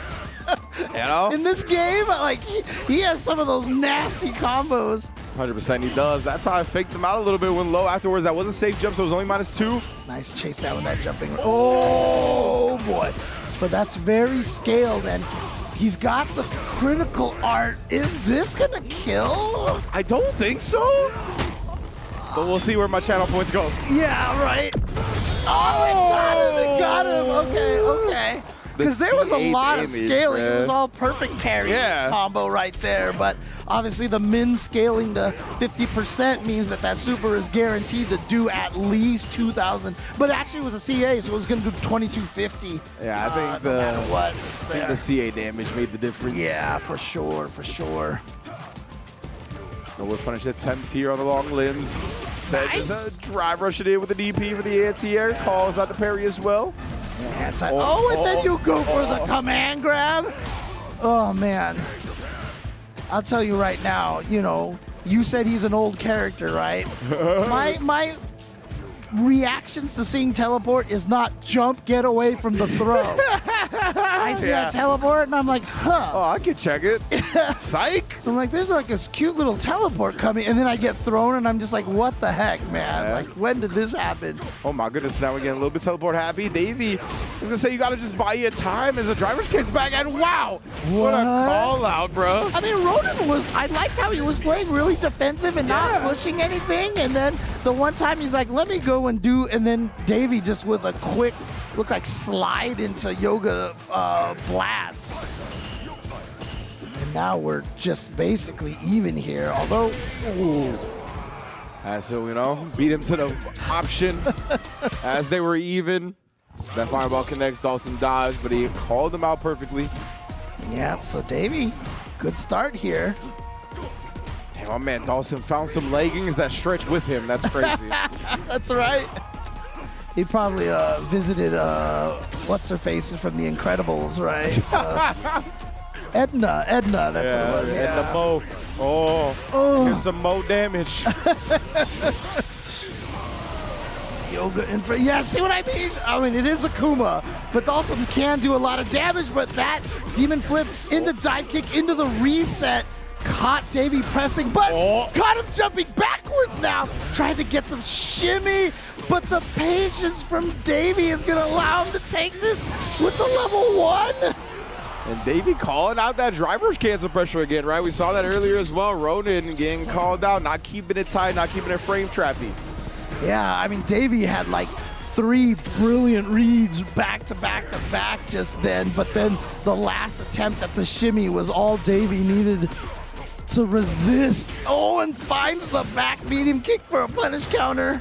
Speaker 6: You know?
Speaker 5: In this game, like he has some of those nasty combos.
Speaker 6: 100% he does. That's how I faked him out a little bit when low afterwards. That was a safe jump, so it was only -2.
Speaker 5: Nice chase down with that jumping. Oh boy. But that's very scaled, and he's got the critical art. Is this gonna kill?
Speaker 6: I don't think so. But we'll see where my channel points go.
Speaker 5: Yeah, right. Oh, it got him. Okay. Because there was a lot of scaling. It was all perfect parry combo right there. But obviously the min scaling to 50% means that super is guaranteed to do at least 2,000. But actually it was a CA, so it was going to do 2,250.
Speaker 6: Yeah, I think
Speaker 5: no matter what.
Speaker 6: I think the CA damage made the difference.
Speaker 5: Yeah, for sure.
Speaker 6: No whip punish attempt here on the long limbs. Instead, just a drive rush it in with the DP for the anti-air. Calls out the parry as well.
Speaker 5: And then you go for the command grab. Oh, man. I'll tell you right now, you said he's an old character, right? My reactions to seeing teleport is not jump, get away from the throw. I see that teleport, and I'm like, huh.
Speaker 6: Oh, I can check it. Psych.
Speaker 5: I'm like, there's like this cute little teleport coming, and then I get thrown, and I'm just like, what the heck, man?
Speaker 6: Yeah.
Speaker 5: Like, when did this happen?
Speaker 6: Oh my goodness, now we're getting a little bit teleport happy. Davey, I was gonna say you gotta just buy your time as the driver's kicks back, and wow, what a call out, bro.
Speaker 5: I mean, Ronan I liked how he was playing really defensive and not pushing anything, and then the one time he's like, let me go and do, and then Davey just with a quick, looked like slide into Yoga blast. And now we're just basically even here, although,
Speaker 6: So, beat him to the option as they were even. That fireball connects, Dawson dodged, but he called him out perfectly.
Speaker 5: Yeah, so Davey, good start here.
Speaker 6: Damn, my man Dawson found some leggings that stretch with him. That's crazy.
Speaker 5: That's right. He probably visited what's-her-face from The Incredibles, right? So, Edna, that's what it was.
Speaker 6: Edna Mo. Oh, here's some Mo damage.
Speaker 5: Yoga in front. Yeah, see what I mean? I mean, it is Akuma, but Dawson can do a lot of damage, but that demon flip into dive kick into the reset caught Davey pressing, but caught him jumping backwards now, trying to get the shimmy, but the patience from Davey is going to allow him to take this with the level 1.
Speaker 6: And Davey calling out that driver's cancel pressure again, right? We saw that earlier as well. Ronan getting called out, not keeping it tight, not keeping it frame trappy.
Speaker 5: Yeah, I mean, Davey had like 3 brilliant reads back to back to back just then, but then the last attempt at the shimmy was all Davey needed to resist. Oh, and finds the back medium kick for a punish counter.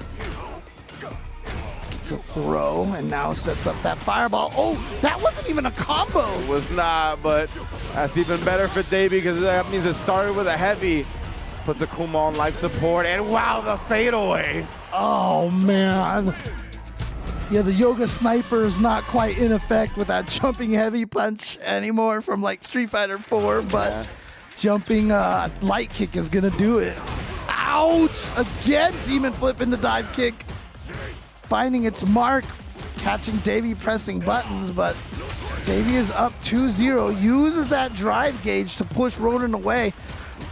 Speaker 5: It's a throw, and now sets up that fireball. Oh, that wasn't even a combo.
Speaker 6: It was not, but that's even better for Davey because that means it started with a heavy. Puts Akuma on life support, and wow, the fadeaway.
Speaker 5: Oh, man. Yeah, the Yoga Sniper is not quite in effect with that jumping heavy punch anymore from like Street Fighter 4, but jumping light kick is going to do it. Ouch! Again, demon flip into dive kick. finding its mark, catching Davey pressing buttons, but Davey is up 2-0, uses that drive gauge to push Ronan away,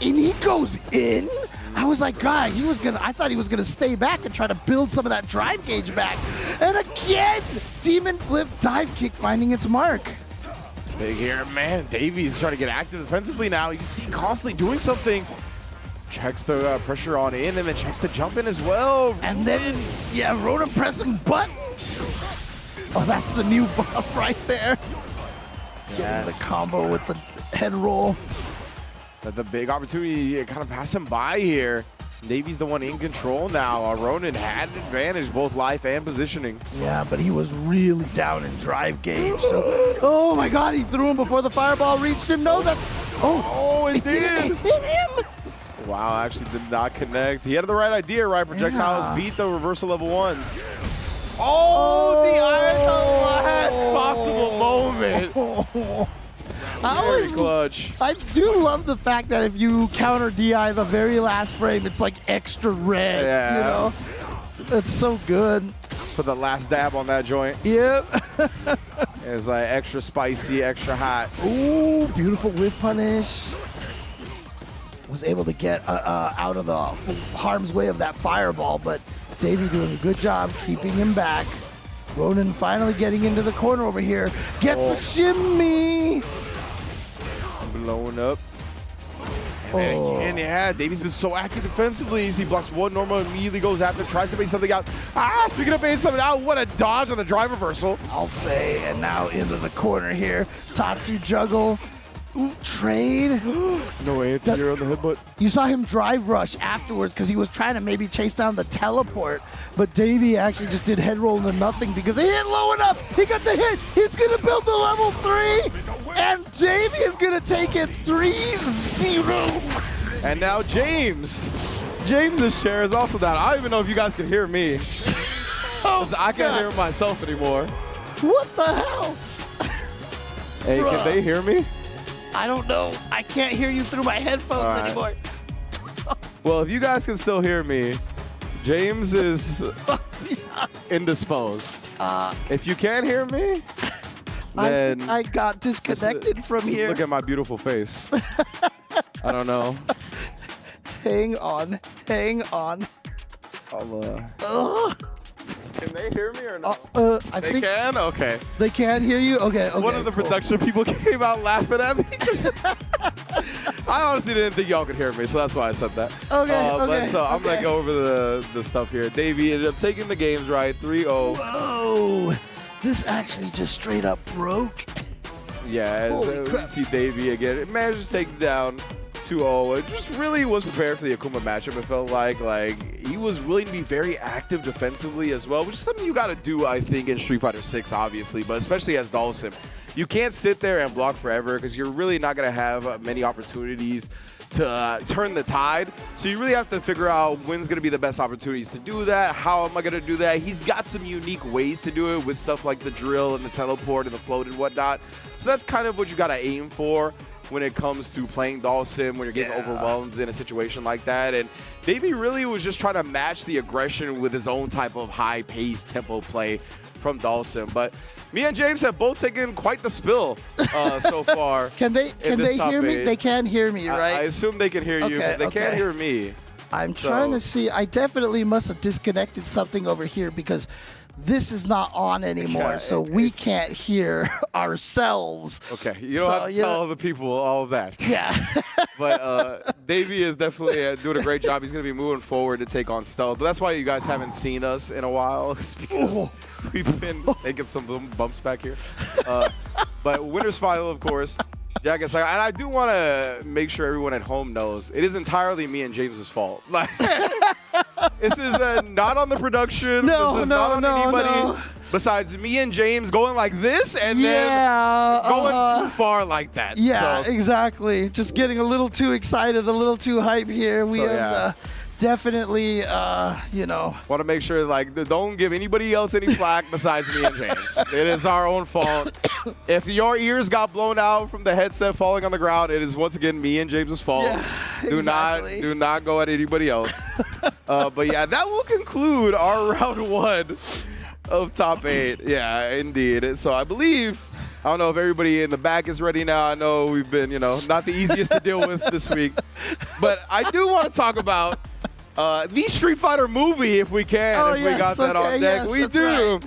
Speaker 5: and he goes in? I was like, God, I thought he was gonna stay back and try to build some of that drive gauge back. And again, Demon Flip dive kick finding its mark.
Speaker 6: It's big here, man. Davey's trying to get active defensively now. You see constantly doing something. Checks the pressure on in and then checks the jump in as well.
Speaker 5: And then, yeah, Ronan pressing buttons. Oh, that's the new buff right there.
Speaker 6: Yeah.
Speaker 5: Getting the combo with the head roll.
Speaker 6: But the big opportunity kind of pass him by here. Davey's the one in control now. Ronan had an advantage, both life and positioning.
Speaker 5: Yeah, but he was really down in drive gauge. So, oh my God, he threw him before the fireball reached him. No, that's,
Speaker 6: it did.
Speaker 5: Hit him.
Speaker 6: Wow, actually did not connect. He had the right idea, right? Projectiles beat the reversal level ones. Oh, the last possible moment. Very clutch.
Speaker 5: I do love the fact that if you counter DI the very last frame, it's like extra red.
Speaker 6: Yeah.
Speaker 5: You know? It's so good.
Speaker 6: Put the last dab on that joint.
Speaker 5: Yep.
Speaker 6: It's like extra spicy, extra hot.
Speaker 5: Ooh, beautiful whip punish. Was able to get out of the harm's way of that fireball, but Davey doing a good job keeping him back. Ronan finally getting into the corner over here. Gets a shimmy.
Speaker 6: Blowing up. And then again, yeah, Davey's been so active defensively. He blocks one normal, immediately goes after, tries to bait something out. Speaking of baiting something out, what a dodge on the drive reversal.
Speaker 5: I'll say, and now into the corner here. Tatsu juggle. Ooh, trade.
Speaker 6: No anti-air on the headbutt.
Speaker 5: You saw him drive rush afterwards because he was trying to maybe chase down the teleport, but Davey actually just did head roll into nothing because he hit low enough. He got the hit. He's going to build the level 3, and Davey is going to take it 3-0.
Speaker 6: And now James's share is also down. I don't even know if you guys can hear me. I can't hear myself anymore.
Speaker 5: What the hell?
Speaker 6: Hey, can they hear me?
Speaker 5: I don't know. I can't hear you through my headphones anymore.
Speaker 6: Well, if you guys can still hear me, James is indisposed. If you can't hear me, then
Speaker 5: I got disconnected from here.
Speaker 6: Look at my beautiful face. I don't know.
Speaker 5: Hang on.
Speaker 6: Can they hear me or not?
Speaker 5: I
Speaker 6: They
Speaker 5: think
Speaker 6: can? Okay.
Speaker 5: they can hear you. Okay.
Speaker 6: One of the production people came out laughing at me. I honestly didn't think y'all could hear me, so that's why I said that.
Speaker 5: Okay,
Speaker 6: But so I'm going to go over the stuff here. Davey ended up taking the games right, 3-0.
Speaker 5: Whoa. This actually just straight up broke.
Speaker 6: Yeah,
Speaker 5: Holy
Speaker 6: we
Speaker 5: crap.
Speaker 6: see Davey again. It managed to take down 2-0. It just really was prepared for the Akuma matchup. It felt like he was willing to be very active defensively as well, which is something you got to do, I think, in Street Fighter 6, obviously, but especially as Dhalsim. You can't sit there and block forever because you're really not going to have many opportunities to turn the tide. So you really have to figure out when's going to be the best opportunities to do that. How am I going to do that? He's got some unique ways to do it with stuff like the drill and the teleport and the float and whatnot. So that's kind of what you got to aim for when it comes to playing Dhalsim, when you're getting overwhelmed in a situation like that. And Davey really was just trying to match the aggression with his own type of high-paced tempo play from Dhalsim. But me and James have both taken quite the spill so far.
Speaker 5: Can they hear me?
Speaker 6: 8.
Speaker 5: They can hear me, right?
Speaker 6: I assume they can hear you because they can't hear me.
Speaker 5: I'm trying to see. I definitely must have disconnected something over here because this is not on anymore, so we can't hear ourselves.
Speaker 6: Okay, you don't have to tell other people all of that.
Speaker 5: Yeah.
Speaker 6: But Davey is definitely doing a great job. He's going to be moving forward to take on Stealth. But that's why you guys haven't seen us in a while. It's because we've been taking some bumps back here. But winner's final, of course. Yeah, I guess, and I do want to make sure everyone at home knows it is entirely me and James's fault. Like, this is not on the production. This is not on anybody besides me and James going like this and then going too far like that.
Speaker 5: Yeah,
Speaker 6: so,
Speaker 5: exactly. Just getting a little too excited, a little too hype here. We have definitely,
Speaker 6: want to make sure, like, don't give anybody else any flack besides me and James. It is our own fault. If your ears got blown out from the headset falling on the ground, it is once again me and James's fault.
Speaker 5: Yeah,
Speaker 6: Do not go at anybody else. But yeah, that will conclude our round 1 of top 8. Yeah, indeed. So I believe, I don't know if everybody in the back is ready now. I know we've been, not the easiest to deal with this week. But I do want to talk about the Street Fighter movie, if we can.
Speaker 5: Oh,
Speaker 6: if we got that on deck.
Speaker 5: Yes,
Speaker 6: we do.
Speaker 5: Right.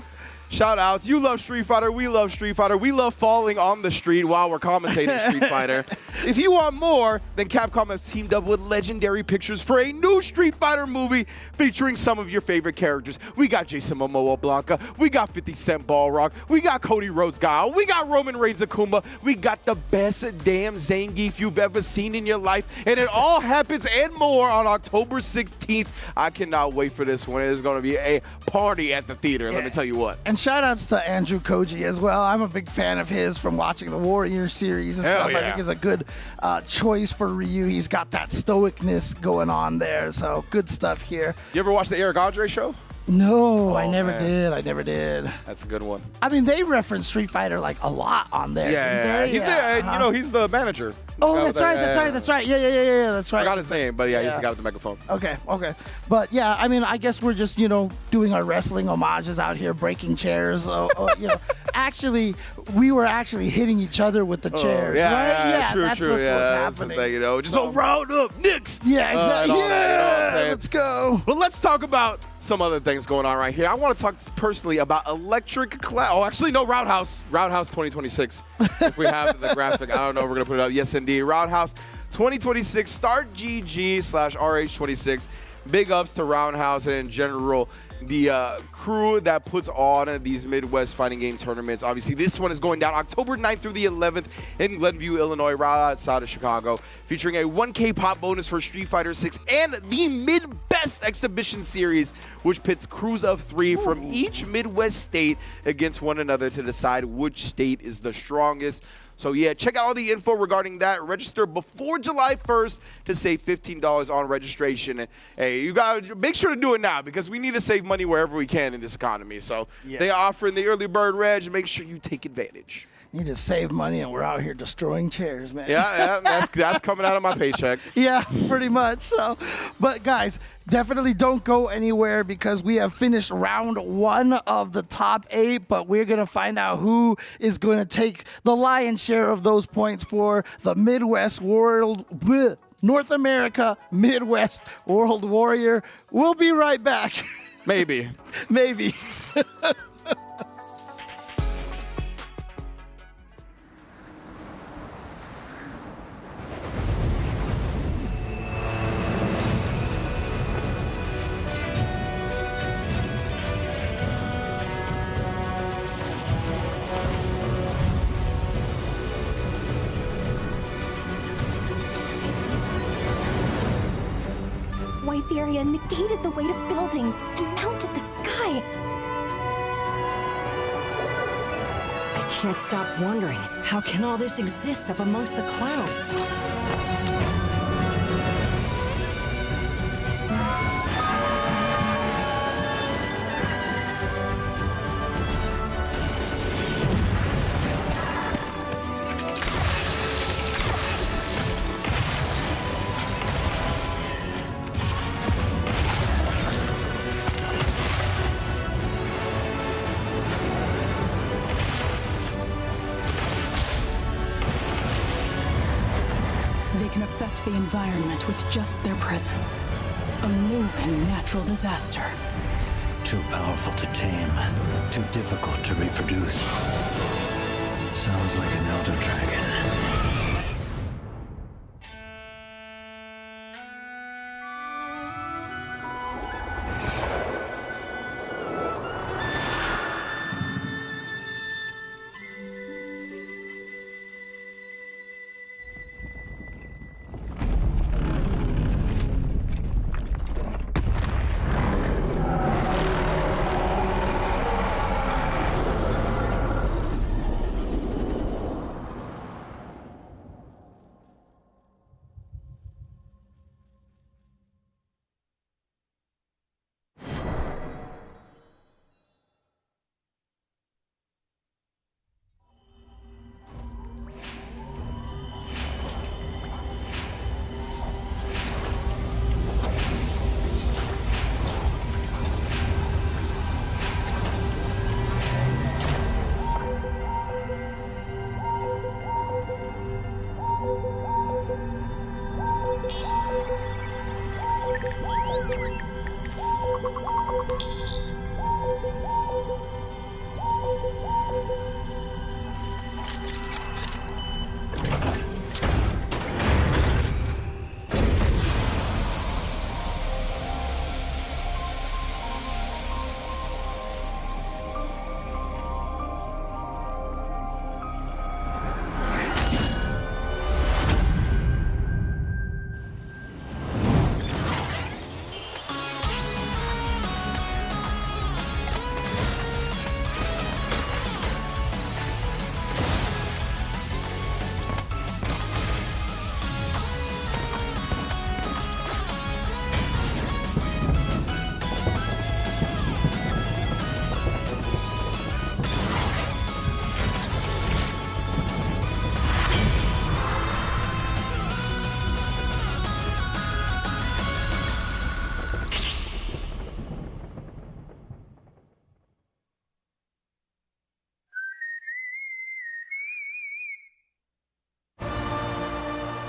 Speaker 6: Shout outs. You love Street Fighter. We love Street Fighter. We love falling on the street while we're commentating Street Fighter. If you want more, then Capcom has teamed up with Legendary Pictures for a new Street Fighter movie featuring some of your favorite characters. We got Jason Momoa Blanca. We got 50 Cent Balrog. We got Cody Rhodes Guile. We got Roman Reigns Akuma. We got the best damn Zangief you've ever seen in your life. And it all happens and more on October 16th. I cannot wait for this one. It is going to be a party at the theater. Let me tell you what.
Speaker 5: And shout outs to Andrew Koji as well. I'm a big fan of his from watching the Warrior series and stuff.
Speaker 6: Yeah.
Speaker 5: I think he's a good choice for Ryu. He's got that stoicness going on there. So good stuff here.
Speaker 6: You ever watch the Eric Andre show?
Speaker 5: No, I
Speaker 6: Oh,
Speaker 5: never
Speaker 6: man.
Speaker 5: did. I never did.
Speaker 6: That's a good one.
Speaker 5: I mean, they reference Street Fighter like a lot on there.
Speaker 6: Yeah.
Speaker 5: didn't they?
Speaker 6: He's he's the manager.
Speaker 5: Oh,
Speaker 6: The
Speaker 5: that's
Speaker 6: guy
Speaker 5: right.
Speaker 6: with the-
Speaker 5: That's right. Yeah. That's right.
Speaker 6: I forgot his name, but yeah, he's
Speaker 5: Yeah.
Speaker 6: the guy with the megaphone.
Speaker 5: Okay. But yeah, I mean, I guess we're just, doing our wrestling homages out here, breaking chairs. Actually, we were actually hitting each other with the chairs,
Speaker 6: yeah,
Speaker 5: right?
Speaker 6: yeah, true,
Speaker 5: that's
Speaker 6: true.
Speaker 5: what's
Speaker 6: Yeah,
Speaker 5: what's
Speaker 6: that's the
Speaker 5: happening.
Speaker 6: thing, just all round up, Knicks.
Speaker 5: Yeah, exactly.
Speaker 6: and all that, you know what I'm saying?
Speaker 5: Let's go.
Speaker 6: But let's talk about some other things going on right here. I want to talk personally about Electric Cloud. Oh, actually, no, Roundhouse 2026. If we have the graphic, I don't know if we're going to put it up. Yes, indeed. Roundhouse 2026, start GG/RH26. Big ups to Roundhouse and in general, the crew that puts on these Midwest fighting game tournaments. Obviously, this one is going down October 9th through the 11th in Glenview, Illinois, right outside of Chicago, featuring a 1K pop bonus for Street Fighter 6 and the Mid-Best Exhibition Series, which pits crews of 3 from each Midwest state against one another to decide which state is the strongest. So yeah, check out all the info regarding that. Register before July 1st to save $15 on registration. And hey, you gotta make sure to do it now because we need to save money wherever we can in this economy. So they are offering the early bird reg. Make sure you take advantage.
Speaker 5: You just save money, and we're out here destroying chairs, man.
Speaker 6: Yeah, that's coming out of my paycheck.
Speaker 5: Yeah, pretty much. So, but guys, definitely don't go anywhere because we have finished round 1 of the top 8, but we're going to find out who is going to take the lion's share of those points for the North America Midwest World Warrior. We'll be right back.
Speaker 6: Maybe.
Speaker 5: Maybe.
Speaker 11: Wyveria negated the weight of buildings and mounted the sky.
Speaker 12: I can't stop wondering, how can all this exist up amongst the clouds?
Speaker 13: They can affect the environment with just their presence. A moving natural disaster.
Speaker 14: Too powerful to tame. Too difficult to reproduce. Sounds like an elder dragon.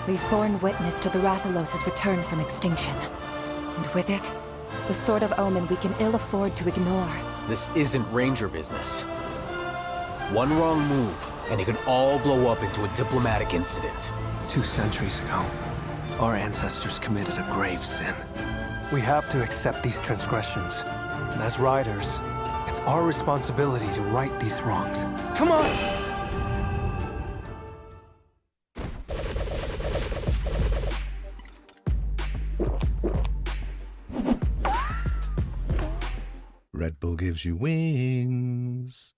Speaker 9: We've borne witness to the Rathalos' return from extinction. And with it, the sort of omen we can ill afford to ignore.
Speaker 15: This isn't Ranger business. One wrong move, and it could all blow up into a diplomatic incident.
Speaker 14: 2 centuries ago, our ancestors committed a grave sin. We have to accept these transgressions. And as riders, it's our responsibility to right these wrongs. Come on!
Speaker 2: Red Bull gives you wings.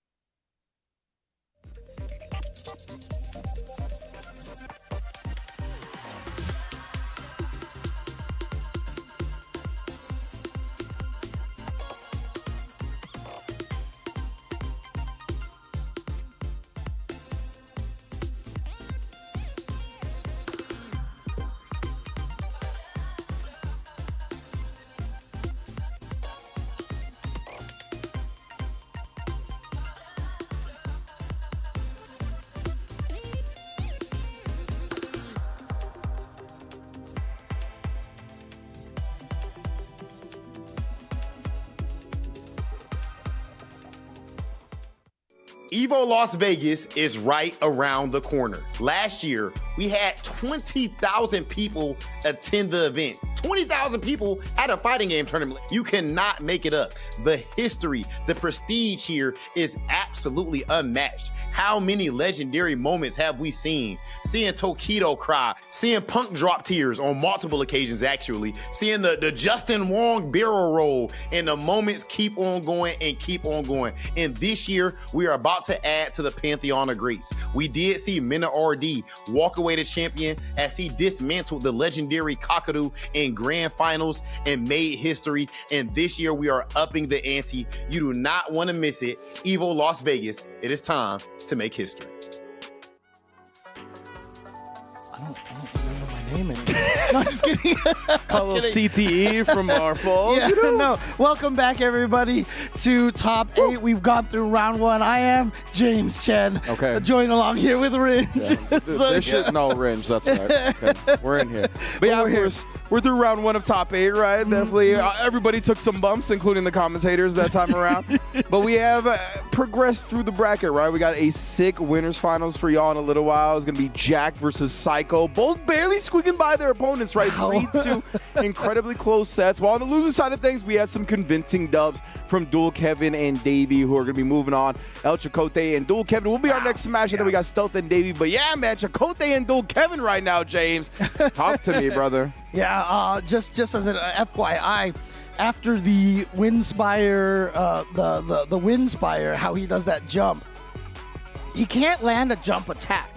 Speaker 4: Evo Las Vegas is right around the corner. Last year, we had 20,000 people attend the event. 20,000 people at a fighting game tournament. You cannot make it up. The history, the prestige here is absolutely unmatched. How many legendary moments have we seen? Seeing Tokido cry, seeing Punk drop tears on multiple occasions actually, seeing the Justin Wong barrel roll, and the moments keep on going and keep on going. And this year, we are about to add to the pantheon of greats. We did see Mena RD walk away the champion as he dismantled the legendary Kakadu in grand finals and made history. And this year, we are upping the ante. You do not want to miss it. Evo Las Vegas, it is time to make history.
Speaker 5: I don't remember my name anymore. No, just kidding.
Speaker 6: A little CTE from our folks.
Speaker 5: Yeah, no. Welcome back, everybody, to Top 8. We've gone through round 1. I am James Chen.
Speaker 6: Okay.
Speaker 5: Join along here with Ringe.
Speaker 6: Yeah. No, Ringe, that's right. Okay. We're in here. But yeah, we're through round 1 of Top 8, right? Definitely. Everybody took some bumps, including the commentators that time around. But we have progressed through the bracket, right? We got a sick winners finals for y'all in a little while. It's going to be Jack versus Psycho. Both barely squeaking by their opponents, right? 3-2 incredibly close sets. While on the losing side of things, we had some convincing dubs from Dual Kevin and Davey, who are going to be moving on. El Chakotay and Dual Kevin will be our next smash, and then we got Stealth and Davey. But yeah, man, Chakotay and Dual Kevin right now, James. Talk to me, brother.
Speaker 5: Yeah, just as an FYI, after the Windspire, the Windspire, how he does that jump, he can't land a jump attack.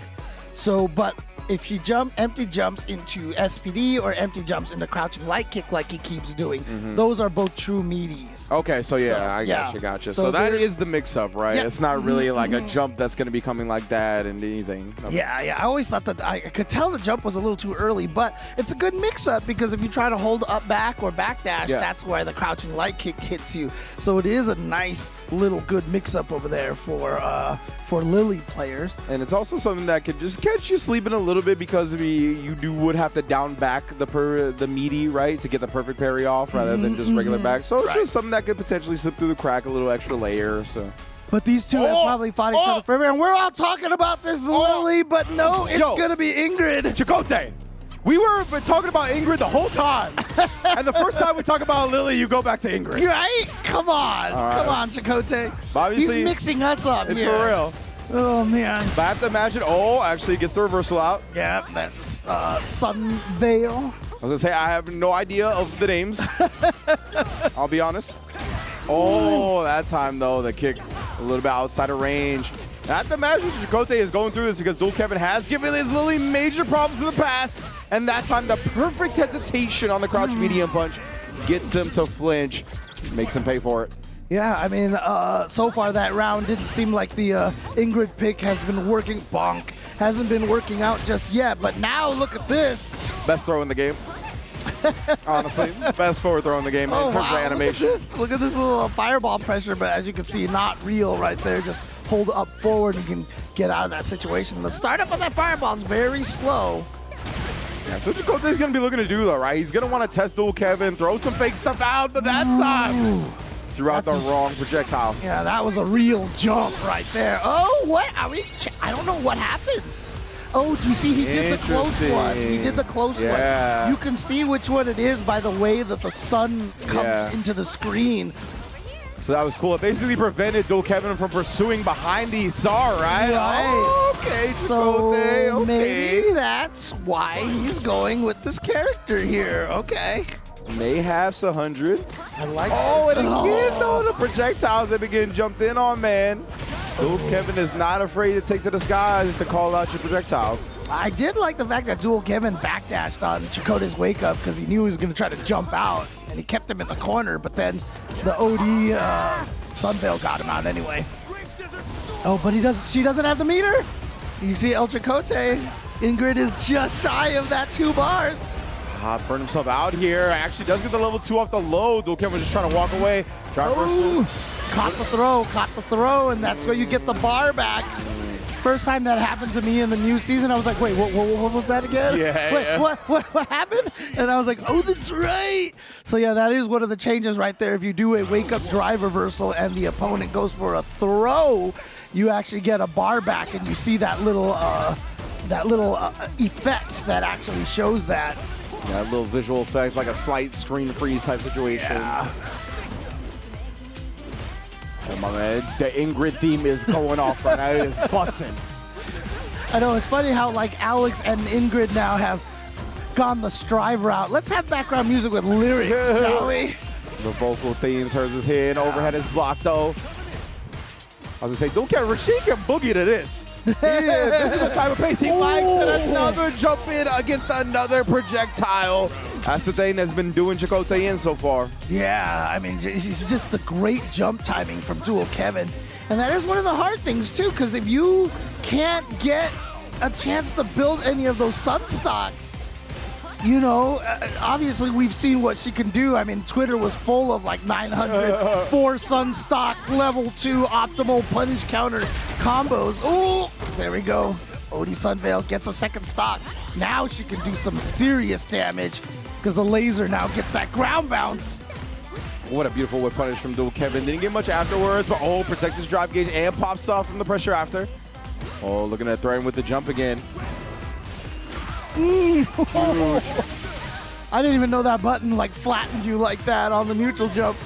Speaker 5: So, but if you jump, empty jumps into SPD or empty jumps into crouching light kick like he keeps doing, those are both true meaties.
Speaker 6: Okay, so yeah, I gotcha. So that is the mix-up, right?
Speaker 5: Yeah.
Speaker 6: It's not really like a jump that's going to be coming like that and anything. Okay.
Speaker 5: Yeah. I always thought that I could tell the jump was a little too early, but it's a good mix-up because if you try to hold up back or backdash, that's where the crouching light kick hits you. So it is a nice little good mix-up over there for Lily players.
Speaker 6: And it's also something that could just catch you sleeping a little bit because you would have to down back the meaty, right, to get the perfect parry off rather than just regular back. So it's just something that could potentially slip through the crack, a little extra layer. So.
Speaker 5: But these two have probably fought each other forever, and we're all talking about this Lily, but no, it's going to be Ingrid.
Speaker 6: Chakotay. We were talking about Ingrid the whole time. And the first time we talk about Lily, you go back to Ingrid.
Speaker 5: Right? Come on. Come on, Chakotay.
Speaker 6: Obviously,
Speaker 5: he's mixing us up
Speaker 6: it's
Speaker 5: here.
Speaker 6: For real.
Speaker 5: Oh, man.
Speaker 6: But I have to imagine, actually gets the reversal out.
Speaker 5: Yeah, that's Sunveil.
Speaker 6: I was going to say, I have no idea of the names. I'll be honest. That time, though, the kick a little bit outside of range. And I have to imagine Chakotay is going through this because Dual Kevin has given his Lily major problems in the past. And that time, the perfect hesitation on the crouch medium punch gets him to flinch, makes him pay for it.
Speaker 5: Yeah, I mean, so far that round didn't seem like the Ingrid pick has been working. Bonk hasn't been working out just yet, but now look at this.
Speaker 6: Best throw in the game. Honestly, best forward throw in the game in terms of animation.
Speaker 5: Look at this little fireball pressure, but as you can see, not real right there. Just hold up forward and you can get out of that situation. The startup of that fireball is very slow.
Speaker 6: That's what Chakotay's going to be looking to do, though, right? He's going to want to test Dual Kevin, throw some fake stuff out, but that time threw out the wrong projectile.
Speaker 5: Yeah, that was a real jump right there. Oh, what? I don't know what happens. Oh, do you see he did the close one? He did the close one. You can see which one it is by the way that the sun comes into the screen.
Speaker 6: So that was cool. It basically prevented Dual Kevin from pursuing behind the Tsar, right?
Speaker 5: Right.
Speaker 6: Okay,
Speaker 5: So
Speaker 6: okay.
Speaker 5: maybe that's why he's going with this character here. Okay.
Speaker 6: Mayhaps 100.
Speaker 5: I like
Speaker 6: this.
Speaker 5: this.
Speaker 6: And again, though, the projectiles that begin jumped in on, man. Dual Kevin is not afraid to take to the skies to call out your projectiles.
Speaker 5: I did like the fact that Dual Kevin backdashed on Chakotay's wake up because he knew he was going to try to jump out, and he kept him in the corner, but then the OD Sunveil got him out anyway. Oh, but she doesn't have the meter. You see El Chakotay, Ingrid is just shy of that 2 bars.
Speaker 6: Burned himself out here. Actually does get the level 2 off the low. Dual Kevin was just trying to walk away.
Speaker 5: Caught the throw, and that's where you get the bar back. First time that happened to me in the new season, I was like, wait, what was that again? What happened? And I was like, oh, that's right. So yeah, that is one of the changes right there. If you do a wake-up drive reversal and the opponent goes for a throw, you actually get a bar back, and you see that little effect that actually shows that.
Speaker 6: That little visual effect, like a slight screen freeze type situation.
Speaker 5: Yeah.
Speaker 6: Oh, my man, the Ingrid theme is going off right now. It is busting.
Speaker 5: I know, it's funny how like Alex and Ingrid now have gone the strive route. Let's have background music with lyrics, shall we?
Speaker 6: The vocal themes, hers is hit, overhead is blocked though. I was gonna say, don't get Rashid can boogie to this. This is the type of pace he likes, and another jump in against another projectile. That's the thing that's been doing Chakotay in so far.
Speaker 5: Yeah, I mean, it's just the great jump timing from Dual Kevin. And that is one of the hard things, too, because if you can't get a chance to build any of those sun stocks, you know, obviously we've seen what she can do. I mean, Twitter was full of like 900 4 sun stock level 2 optimal punish counter combos. Oh, there we go. Odie Sunveil gets a second stock. Now she can do some serious damage because the laser now gets that ground bounce.
Speaker 6: What a beautiful whip punish from Dual Kevin. Didn't get much afterwards, but protects his drive gauge and pops off from the pressure after. Oh, looking at threaten with the jump again.
Speaker 5: I didn't even know that button like flattened you like that on the neutral jump.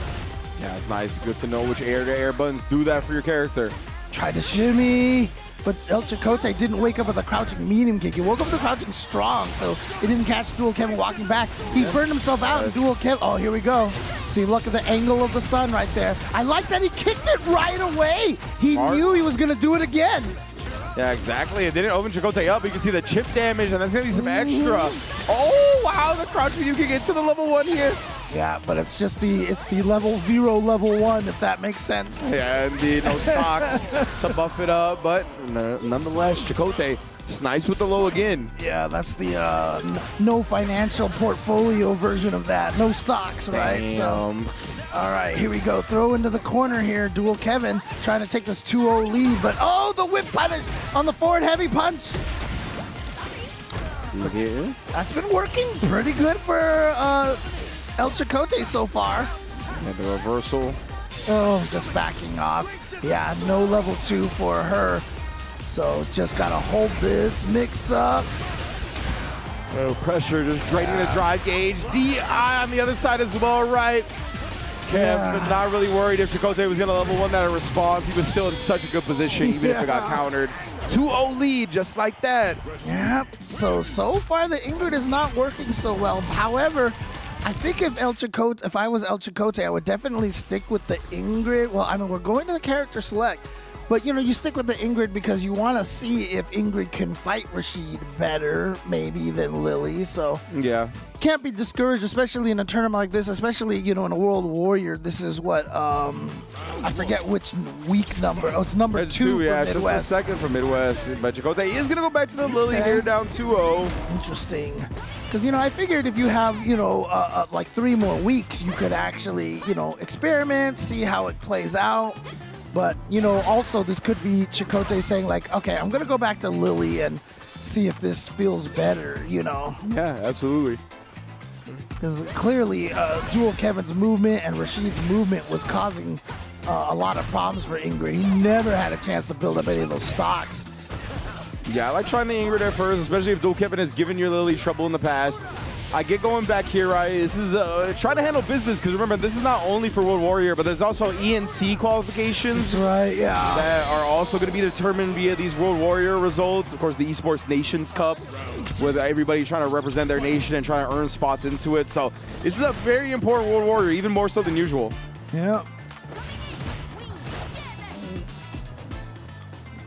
Speaker 6: Yeah, it's nice. Good to know which air-to-air buttons do that for your character.
Speaker 5: Tried to shimmy, but El Chakotay didn't wake up with a crouching medium kick. He woke up with a crouching strong, so it didn't catch Dual Kevin walking back. He burned himself out, and Dual Kevin, oh, here we go. See, look at the angle of the sun right there. I like that he kicked it right away. He knew he was going to do it again.
Speaker 6: Yeah, exactly. It didn't open Chakotay up. You can see the chip damage, and that's going to be some extra. Oh, wow, the crouch medium can get to the level 1 here.
Speaker 5: Yeah, but it's just the level 0, level 1, if that makes sense.
Speaker 6: Yeah, indeed, no stocks to buff it up, but nonetheless, Chakotay snipes with the low again.
Speaker 5: Yeah, that's the no financial portfolio version of that. No stocks, right?
Speaker 6: Damn.
Speaker 5: So, all right, here we go. Throw into the corner here. Dual Kevin trying to take this 2-0 lead, but oh, the whip punish on the forward heavy punch.
Speaker 6: Yeah.
Speaker 5: That's been working pretty good for El Chakotay so far.
Speaker 6: And the reversal.
Speaker 5: Oh, just backing off. Yeah, no level 2 for her. So just gotta hold this, mix up.
Speaker 6: No pressure, just draining the drive gauge. DI on the other side as well, right? Kev, not really worried if Chakotay was gonna level 1 that response. He was still in such a good position, even if it got countered. 2-0 lead, just like that.
Speaker 5: Yep, so far the Ingrid is not working so well. However, I think if I was El Chakotay, I would definitely stick with the Ingrid. Well, I mean, we're going to the character select. But, you know, you stick with the Ingrid because you want to see if Ingrid can fight Rashid better, maybe, than Lily. So,
Speaker 6: yeah.
Speaker 5: Can't be discouraged, especially in a tournament like this, especially, you know, in a World Warrior. This is what, I forget which week number. Oh, it's number 2 for
Speaker 6: yeah,
Speaker 5: Midwest.
Speaker 6: It's just the second for Midwest. But Chakotay is going to go back to the Lily here, down 2-0.
Speaker 5: Interesting. Because, you know, I figured if you have, you know, like 3 more weeks, you could actually, you know, experiment, see how it plays out. But, you know, also this could be Chakotay saying like, okay, I'm going to go back to Lily and see if this feels better, you know.
Speaker 6: Yeah, absolutely.
Speaker 5: Because clearly, Dual Kevin's movement and Rashid's movement was causing a lot of problems for Ingrid. He never had a chance to build up any of those stocks.
Speaker 6: Yeah, I like trying the Ingrid at first, especially if Dual Kevin has given your Lily trouble in the past. I get going back here, right? This is try to handle business, because remember, this is not only for World Warrior, but there's also ENC qualifications.
Speaker 5: That's right, yeah.
Speaker 6: That are also going to be determined via these World Warrior results. Of course, the Esports Nations Cup, with everybody trying to represent their nation and trying to earn spots into it. So this is a very important World Warrior, even more so than usual.
Speaker 5: Yeah.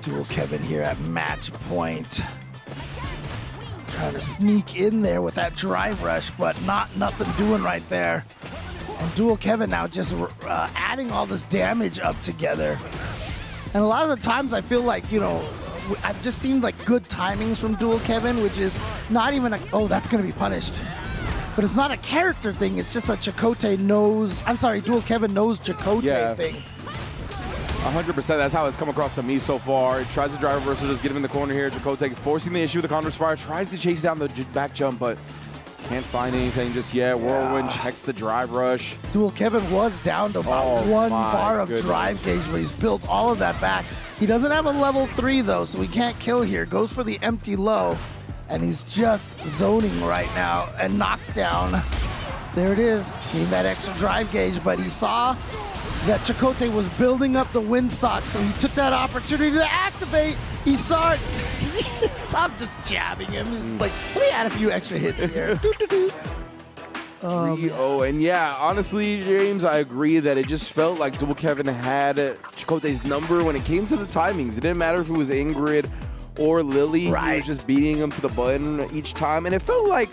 Speaker 5: Dual Kevin here at match point. Trying to sneak in there with that drive rush, but nothing doing right there. And Dual Kevin now just adding all this damage up together. And a lot of the times I feel like, you know, I've just seen like good timings from Dual Kevin, which is not even a, oh, that's going to be punished. But it's not a character thing. It's just a Chakotay knows, I'm sorry, Dual Kevin knows Chakotay thing.
Speaker 6: 100%. That's how it's come across to me so far. He tries to drive reversal, just get him in the corner here. Chakotay forcing the issue with the counter spire, tries to chase down the back jump, but can't find anything just yet. Whirlwind checks the drive rush.
Speaker 5: Dual Kevin was down to about 1 bar of drive gauge, but he's built all of that back. He doesn't have a level 3 though, so he can't kill here. Goes for the empty low, and he's just zoning right now and knocks down. There it is, getting that extra drive gauge, but he saw that Chakotay was building up the win stock, so he took that opportunity to activate. He saw it. I'm just jabbing him. He's like, let me add a few extra hits here.
Speaker 6: 3-0, and yeah, honestly, James, I agree that it just felt like Dual Kevin had Chakotay's number when it came to the timings. It didn't matter if it was Ingrid or Lily. Right. He was just beating him to the button each time, and it felt like,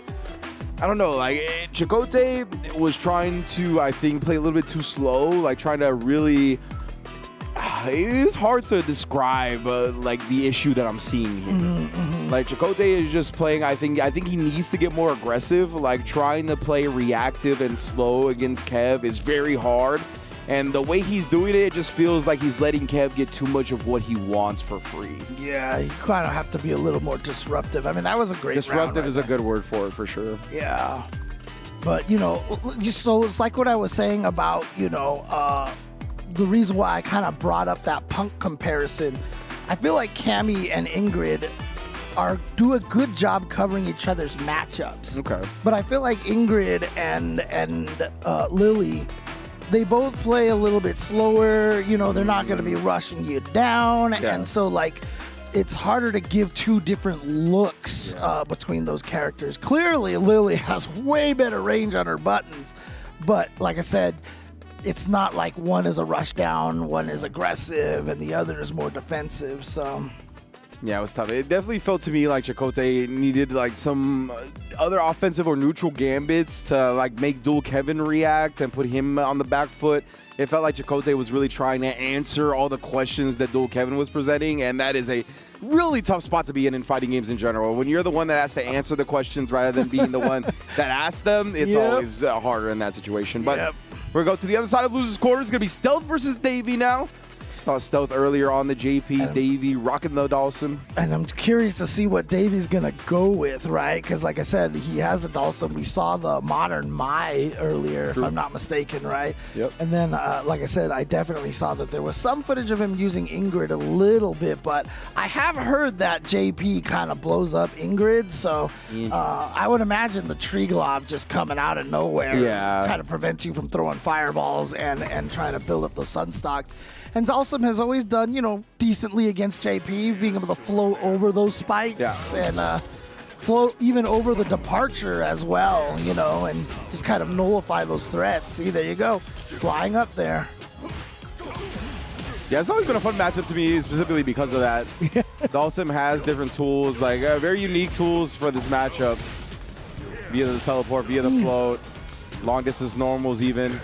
Speaker 6: I don't know, like Chakotay was trying to, I think, play a little bit too slow, like trying to really, it was hard to describe like the issue that I'm seeing here. Like Chakotay is just playing, I think he needs to get more aggressive. Like trying to play reactive and slow against Kev is very hard. And the way he's doing it, it just feels like he's letting Kev get too much of what he wants for free.
Speaker 5: Yeah, you kind of have to be a little more disruptive. I mean, that was a great
Speaker 6: disruptive
Speaker 5: round
Speaker 6: is a good word for it, for sure.
Speaker 5: Yeah. But, you know, so it's like what I was saying about, you know, the reason why I kind of brought up that Punk comparison. I feel like Cammy and Ingrid do a good job covering each other's matchups.
Speaker 6: Okay.
Speaker 5: But I feel like Ingrid and Lily, they both play a little bit slower. You know, they're not going to be rushing you down. Yeah. And so, like, it's harder to give two different looks between those characters. Clearly, Lily has way better range on her buttons. But, like I said, it's not like one is a rush down, one is aggressive, and the other is more defensive. So...
Speaker 6: yeah, it was tough. It definitely felt to me like Chakotay needed like some other offensive or neutral gambits to like make Dual Kevin react and put him on the back foot. It felt like Chakotay was really trying to answer all the questions that Dual Kevin was presenting, and that is a really tough spot to be in fighting games in general. When you're the one that has to answer the questions rather than being the one that asks them, it's always harder in that situation. But we're going to go to the other side of Loser's Quarter. It's going to be Stealth versus Davey now. Saw Stealth earlier on the JP, Davey rocking the Dawson.
Speaker 5: And I'm curious to see what Davey's going to go with, right? Because like I said, he has the Dawson. We saw the modern Mai earlier, if I'm not mistaken, right?
Speaker 6: Yep.
Speaker 5: And then, like I said, I definitely saw that there was some footage of him using Ingrid a little bit, but I have heard that JP kind of blows up Ingrid, so I would imagine the Tree Glob just coming out of nowhere kind of prevents you from throwing fireballs and trying to build up those sun stocks. And Dawson has always done, you know, decently against JP, being able to float over those spikes and float even over the departure as well, you know, and just kind of nullify those threats. See, there you go, flying up there.
Speaker 6: Yeah, it's always been a fun matchup to me, specifically because of that. Dawson has different tools, like very unique tools for this matchup. Via the teleport, via the float, long distance normals even.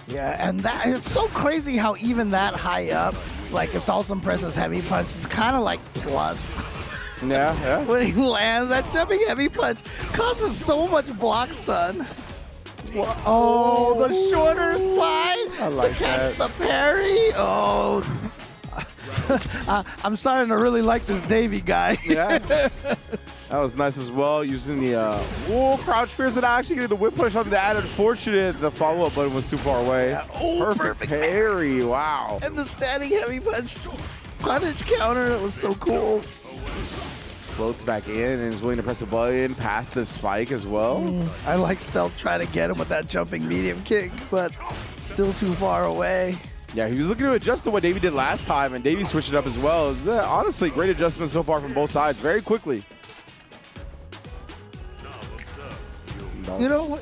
Speaker 5: Yeah, and that it's so crazy how even that high up, like if Dawson presses heavy punch, it's kind of like plus.
Speaker 6: Yeah.
Speaker 5: When he lands, that jumping heavy punch causes so much block stun. Oh, the shorter slide
Speaker 6: I like
Speaker 5: to catch
Speaker 6: that.
Speaker 5: the parry. Oh, I'm starting to really like this Davey guy.
Speaker 6: Yeah. That was nice as well, using the crouch fierce and actually getting the whip push on that. Unfortunate, the follow-up button was too far away.
Speaker 5: Yeah. Oh, perfect
Speaker 6: parry. Wow.
Speaker 5: And the standing heavy punch punish counter, that was so cool.
Speaker 6: Floats back in and is willing to press a button past the spike as well.
Speaker 5: I like Stealth trying to get him with that jumping medium kick, but still too far away.
Speaker 6: Yeah, he was looking to adjust to what Davey did last time, and Davey switched it up as well. Honestly, great adjustment so far from both sides, very quickly.
Speaker 5: You know,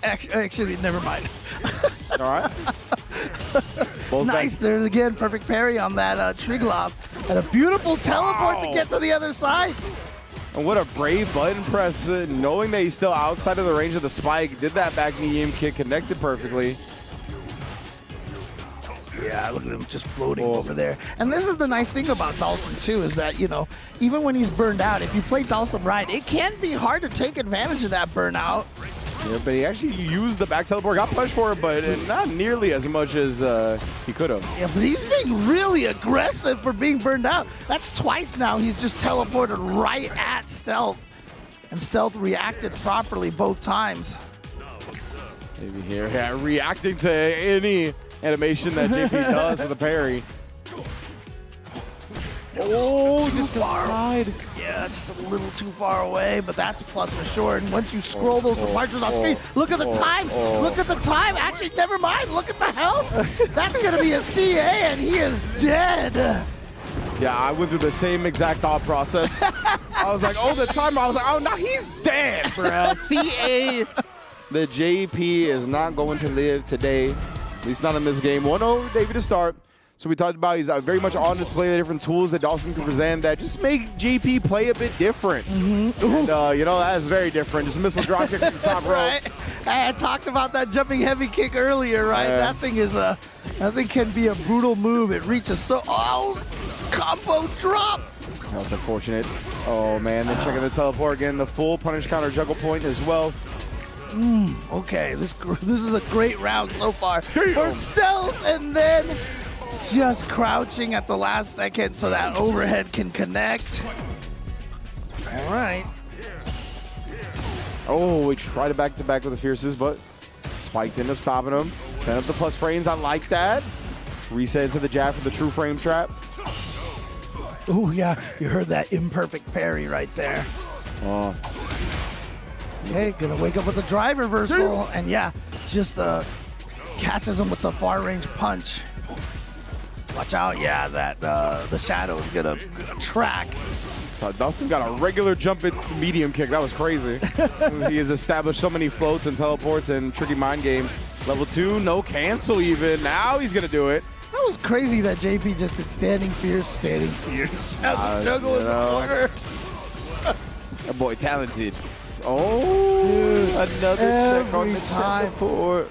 Speaker 5: actually, never mind.
Speaker 6: All right.
Speaker 5: Nice there again, perfect parry on that Triglav, and a beautiful teleport to get to the other side.
Speaker 6: And what a brave button press, knowing that he's still outside of the range of the spike. Did that back medium kick, connected perfectly.
Speaker 5: Yeah, look at him just floating over there. And this is the nice thing about Dalsum too, is that, you know, even when he's burned out, if you play Dalsum right, it can be hard to take advantage of that burnout.
Speaker 6: Yeah, but he actually used the back teleport, got punished for it, but not nearly as much as he could have.
Speaker 5: Yeah, but he's being really aggressive for being burned out. That's twice now he's just teleported right at Stealth. And Stealth reacted properly both times.
Speaker 6: Maybe here, yeah, reacting to any animation that JP does with a parry. Oh, just to the side.
Speaker 5: Yeah, just a little too far away, but that's a plus for sure. And once you scroll those departures on screen, look at the time. Look at the time. Actually, never mind. Look at the health. That's going to be a CA, and he is dead.
Speaker 6: Yeah, I went through the same exact thought process. I was like, oh, the timer. I was like, oh, no, he's dead, bro. CA. The JP is not going to live today. At least not in this game. 1-0 Davey to start. So we talked about he's very much on display the different tools that Dawson can present that just make JP play a bit different. And, you know, that is very different. Just a missile drop kick at the top rope.
Speaker 5: Right. I talked about that jumping heavy kick earlier, right? That thing can be a brutal move. It reaches so, combo drop.
Speaker 6: That was unfortunate. Oh, man, then checking the teleport again. The full punish counter juggle point as well.
Speaker 5: Okay, this is a great round so far for Stealth, and then just crouching at the last second so that overhead can connect. All right.
Speaker 6: Oh, we tried it back-to-back with the Fierces, but spikes end up stopping him. Send up the plus frames. I like that. Reset into the jab for the true frame trap.
Speaker 5: Oh, yeah. You heard that imperfect parry right there.
Speaker 6: Oh.
Speaker 5: Okay, gonna wake up with a drive reversal, and yeah, just catches him with the far range punch. Watch out, yeah, that the shadow is gonna track.
Speaker 6: So Dawson got a regular jump into the medium kick. That was crazy. He has established so many floats and teleports and tricky mind games. Level 2, no cancel even. Now he's gonna do it.
Speaker 5: That was crazy that JP just did standing fierce. Has a juggle in the corner.
Speaker 6: That boy talented. Oh, dude, another check on the teleport.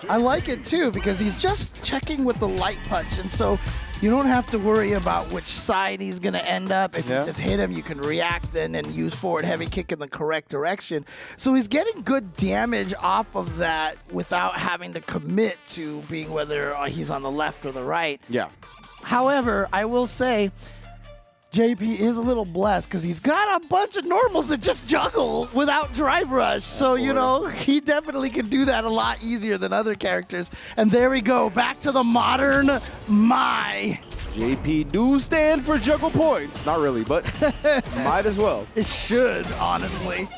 Speaker 5: I like it too because he's just checking with the light punch, and so you don't have to worry about which side he's going to end up. If you just hit him, you can react then and use forward heavy kick in the correct direction. So he's getting good damage off of that without having to commit to being whether he's on the left or the right.
Speaker 6: Yeah.
Speaker 5: However, I will say JP is a little blessed because he's got a bunch of normals that just juggle without drive rush. So, you know, he definitely can do that a lot easier than other characters. And there we go, back to the modern Mai.
Speaker 6: JP do stand for juggle points. Not really, but might as well.
Speaker 5: It should, honestly.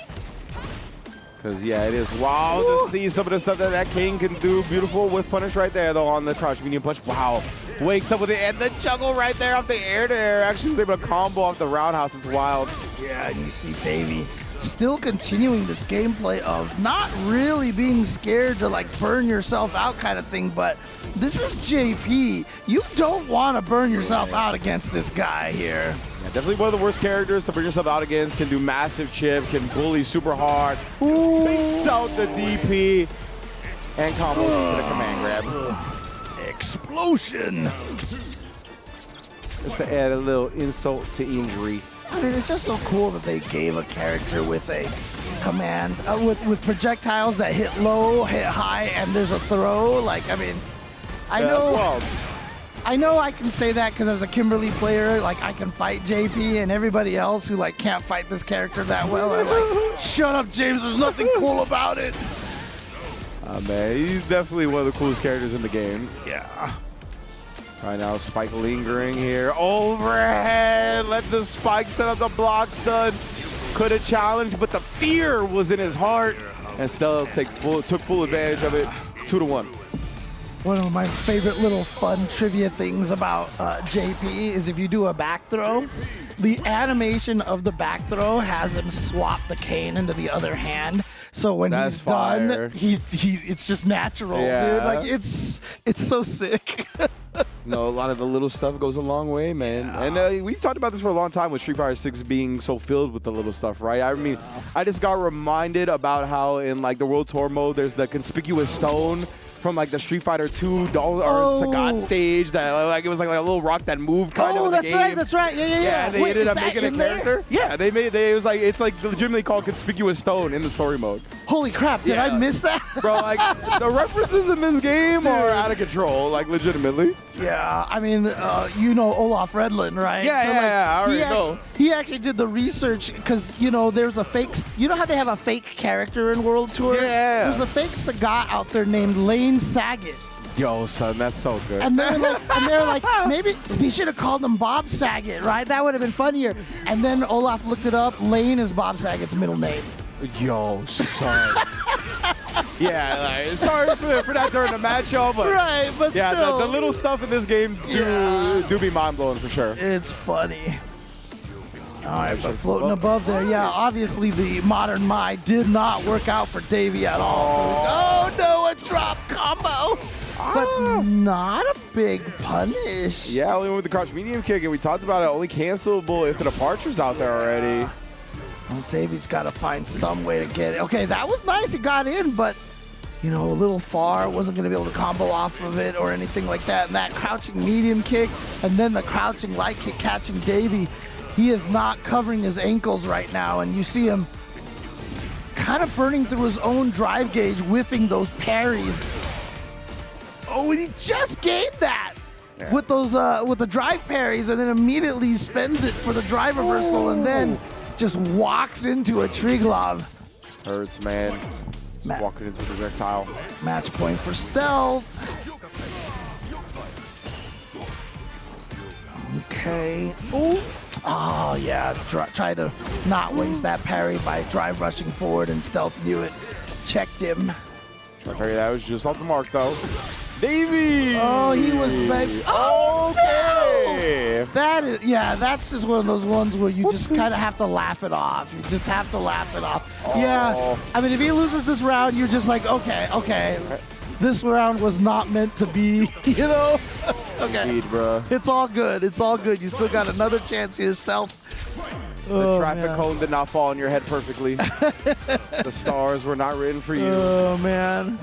Speaker 6: Because, yeah, it is wild to see some of the stuff that King can do. Beautiful whiff punish right there, though, on the crouch medium punch. Wow. Wakes up with it, and the juggle right there off the air there. Actually was able to combo off the roundhouse. It's wild.
Speaker 5: Yeah, and you see Davey still continuing this gameplay of not really being scared to, like, burn yourself out kind of thing, but this is JP. You don't want to burn yourself out against this guy here.
Speaker 6: Yeah, definitely one of the worst characters to burn yourself out against. Can do massive chip, can bully super hard. Beats out the DP, and combos into the command grab.
Speaker 5: Explosion.
Speaker 6: Just to add a little insult to injury.
Speaker 5: I mean, it's just so cool that they gave a character with a command, with projectiles that hit low, hit high, and there's a throw. Like, I mean, I know.
Speaker 6: That's wild.
Speaker 5: I know I can say that because as a Kimberly player, like I can fight JP, and everybody else who like can't fight this character that well are like, shut up, James. There's nothing cool about it.
Speaker 6: Man, he's definitely one of the coolest characters in the game.
Speaker 5: Yeah.
Speaker 6: Right now, Spike lingering here. Overhead. Let the Spike set up the block stud. Could have challenged, but the fear was in his heart. And still took full advantage of it. 2-1.
Speaker 5: One of my favorite little fun trivia things about JP is if you do a back throw, the animation of the back throw has him swap the cane into the other hand. So when he's done, he it's just natural, dude. Like it's so sick.
Speaker 6: No, a lot of the little stuff goes a long way, man. Yeah. And we've talked about this for a long time with Street Fighter 6 being so filled with the little stuff, right? I mean, I just got reminded about how in like the World Tour mode, there's the conspicuous stone from like the Street Fighter 2 Sagat stage that like it was like a little rock that moved kind of in the game.
Speaker 5: That's right. Yeah.
Speaker 6: And they ended up making a character. Yeah, it was like it's like legitimately called conspicuous stone in the story mode.
Speaker 5: Holy crap! Did I miss that?
Speaker 6: Bro, like the references in this game are out of control, like legitimately.
Speaker 5: Yeah, I mean, you know Olaf Redlin, right?
Speaker 6: Yeah, I already know.
Speaker 5: He actually did the research because, you know, there's a fake, you know how they have a fake character in World Tour?
Speaker 6: Yeah.
Speaker 5: There's a fake Sagat out there named Lane Saget.
Speaker 6: Yo, son, that's so good.
Speaker 5: And they're like, maybe they should have called him Bob Saget, right? That would have been funnier. And then Olaf looked it up. Lane is Bob Saget's middle name.
Speaker 6: Yo, son. Yeah, like, sorry for that during the match, y'all, but
Speaker 5: right, but
Speaker 6: yeah,
Speaker 5: still,
Speaker 6: the little stuff in this game do be mind blowing for sure.
Speaker 5: It's funny. All right, but floating above there, yeah. Obviously, the modern Mai did not work out for Davey at all. So he's, oh no, a drop combo, but not a big punish.
Speaker 6: Yeah, only with the crouch medium kick, and we talked about it. Only cancelable if the departure's out there already.
Speaker 5: Well, Davey's got to find some way to get it. Okay, that was nice. He got in, but, you know, a little far. Wasn't going to be able to combo off of it or anything like that. And that crouching medium kick and then the crouching light kick catching Davey. He is not covering his ankles right now. And you see him kind of burning through his own drive gauge, whiffing those parries. Oh, and he just gained that. Yeah. With those, with the drive parries, and then immediately spends it for the drive reversal, and then just walks into a Triglav.
Speaker 6: Hurts, man. Walking into the projectile.
Speaker 5: Match point for Stealth. Okay. Ooh. Oh, yeah. Try to not waste that parry by drive rushing forward, and Stealth knew it. Checked him.
Speaker 6: Okay, that was just off the mark, though. Davey!
Speaker 5: Oh, he was ready. Oh, okay. No! That is, yeah, that's just one of those ones where you just kind of have to laugh it off. You just have to laugh it off. Oh. Yeah, I mean, if he loses this round, you're just like, okay. This round was not meant to be, you know? Okay.
Speaker 6: Indeed, bro.
Speaker 5: It's all good. It's all good. You still got another chance here, Stealth.
Speaker 6: The traffic cone did not fall on your head perfectly. The stars were not written for you.
Speaker 5: Oh, man.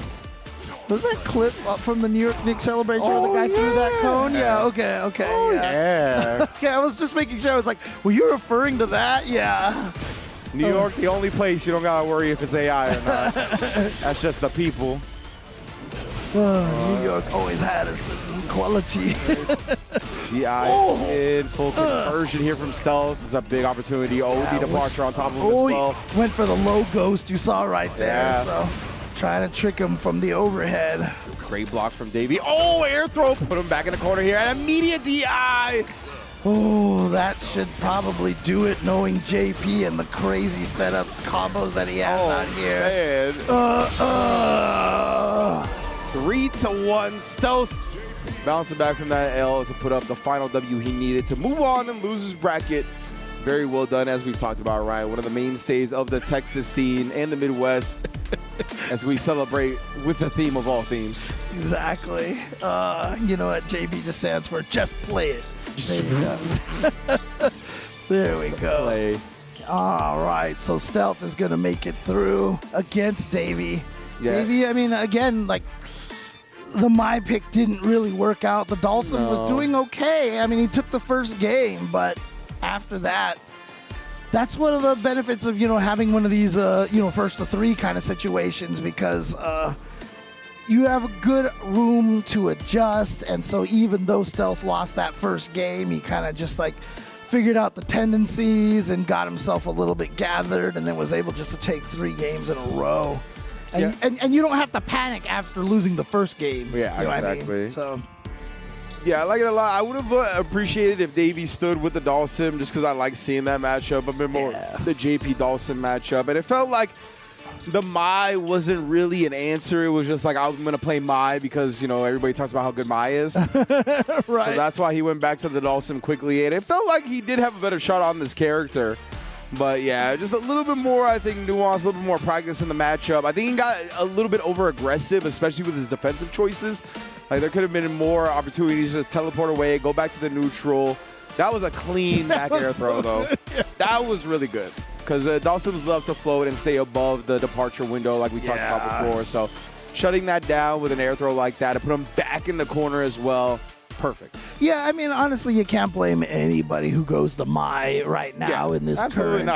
Speaker 5: Was that clip up from the New York Knicks celebration where the guy threw that cone? Yeah, okay.
Speaker 6: Oh, yeah.
Speaker 5: Okay, I was just making sure. I was like, were you referring to that? Yeah.
Speaker 6: New York, the only place you don't got to worry if it's AI or not. That's just the people.
Speaker 5: New York always had a certain quality.
Speaker 6: The eye in full conversion here from Stealth. This is a big opportunity. The departure on top of him as well.
Speaker 5: Went for the low ghost you saw right there.
Speaker 6: Yeah.
Speaker 5: So trying to trick him from the overhead.
Speaker 6: Great block from Davey. Oh, air throw. Put him back in the corner here. And immediate DI.
Speaker 5: Oh, that should probably do it, knowing JP and the crazy setup combos that he has out here.
Speaker 6: Man. 3-1. Stealth bouncing back from that L to put up the final W he needed to move on and lose his bracket. Very well done, as we've talked about, Ryan. One of the mainstays of the Texas scene and the Midwest as we celebrate with the theme of all themes.
Speaker 5: Exactly. You know what JB just stands for? Just play it. There you go. There we go.
Speaker 6: Play.
Speaker 5: All right, so Stealth is going to make it through against Davey.
Speaker 6: Yeah.
Speaker 5: Davey, I mean, again, like, the My Pick didn't really work out. The Dawson was doing okay. I mean, he took the first game, but after that, that's one of the benefits of, you know, having one of these, you know, first to three kind of situations, because you have a good room to adjust. And so even though Stealth lost that first game, he kind of just like figured out the tendencies and got himself a little bit gathered, and then was able just to take 3 games in a row. And, and you don't have to panic after losing the first game.
Speaker 6: Yeah,
Speaker 5: you know
Speaker 6: exactly.
Speaker 5: What I mean? So.
Speaker 6: Yeah, I like it a lot. I would have appreciated if Davey stood with the Dawson, just because I like seeing that matchup a bit more, the JP Dawson matchup. And it felt like the Mai wasn't really an answer. It was just like, I'm going to play Mai because, you know, everybody talks about how good Mai is.
Speaker 5: Right.
Speaker 6: So that's why he went back to the Dawson quickly. And it felt like he did have a better shot on this character. But yeah, just a little bit more, I think, nuance, a little bit more practice in the matchup. I think he got a little bit over-aggressive, especially with his defensive choices. Like, there could have been more opportunities to just teleport away, go back to the neutral. That was a clean back air throw, though. That was really good. Because Dawson's love to float and stay above the departure window like we talked about before. So shutting that down with an air throw like that and put him back in the corner as well, perfect.
Speaker 5: Yeah, I mean, honestly, you can't blame anybody who goes to Mai right now in this current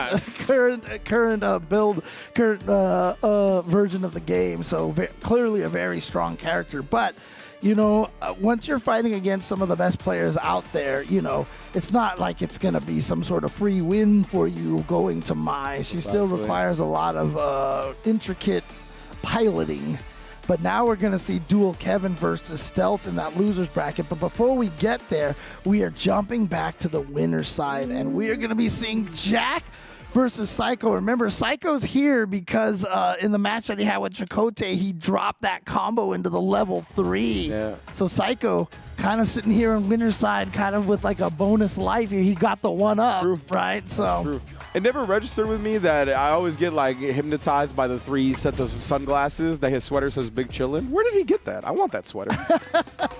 Speaker 5: version of the game. So clearly a very strong character. But, you know, once you're fighting against some of the best players out there, you know, it's not like it's going to be some sort of free win for you going to Mai. She still requires a lot of intricate piloting. But now we're going to see Dual Kevin versus Stealth in that loser's bracket. But before we get there, we are jumping back to the winner's side, and we are going to be seeing Jack versus Psycho. Remember, Psycho's here because in the match that he had with Chakotay, he dropped that combo into the level 3.
Speaker 6: Yeah.
Speaker 5: So Psycho kind of sitting here on winner's side, kind of with like a bonus life here. He got the one up, right? So.
Speaker 6: It never registered with me that I always get like hypnotized by the 3 sets of sunglasses that his sweater says Big Chillin'. Where did he get that? I want that sweater.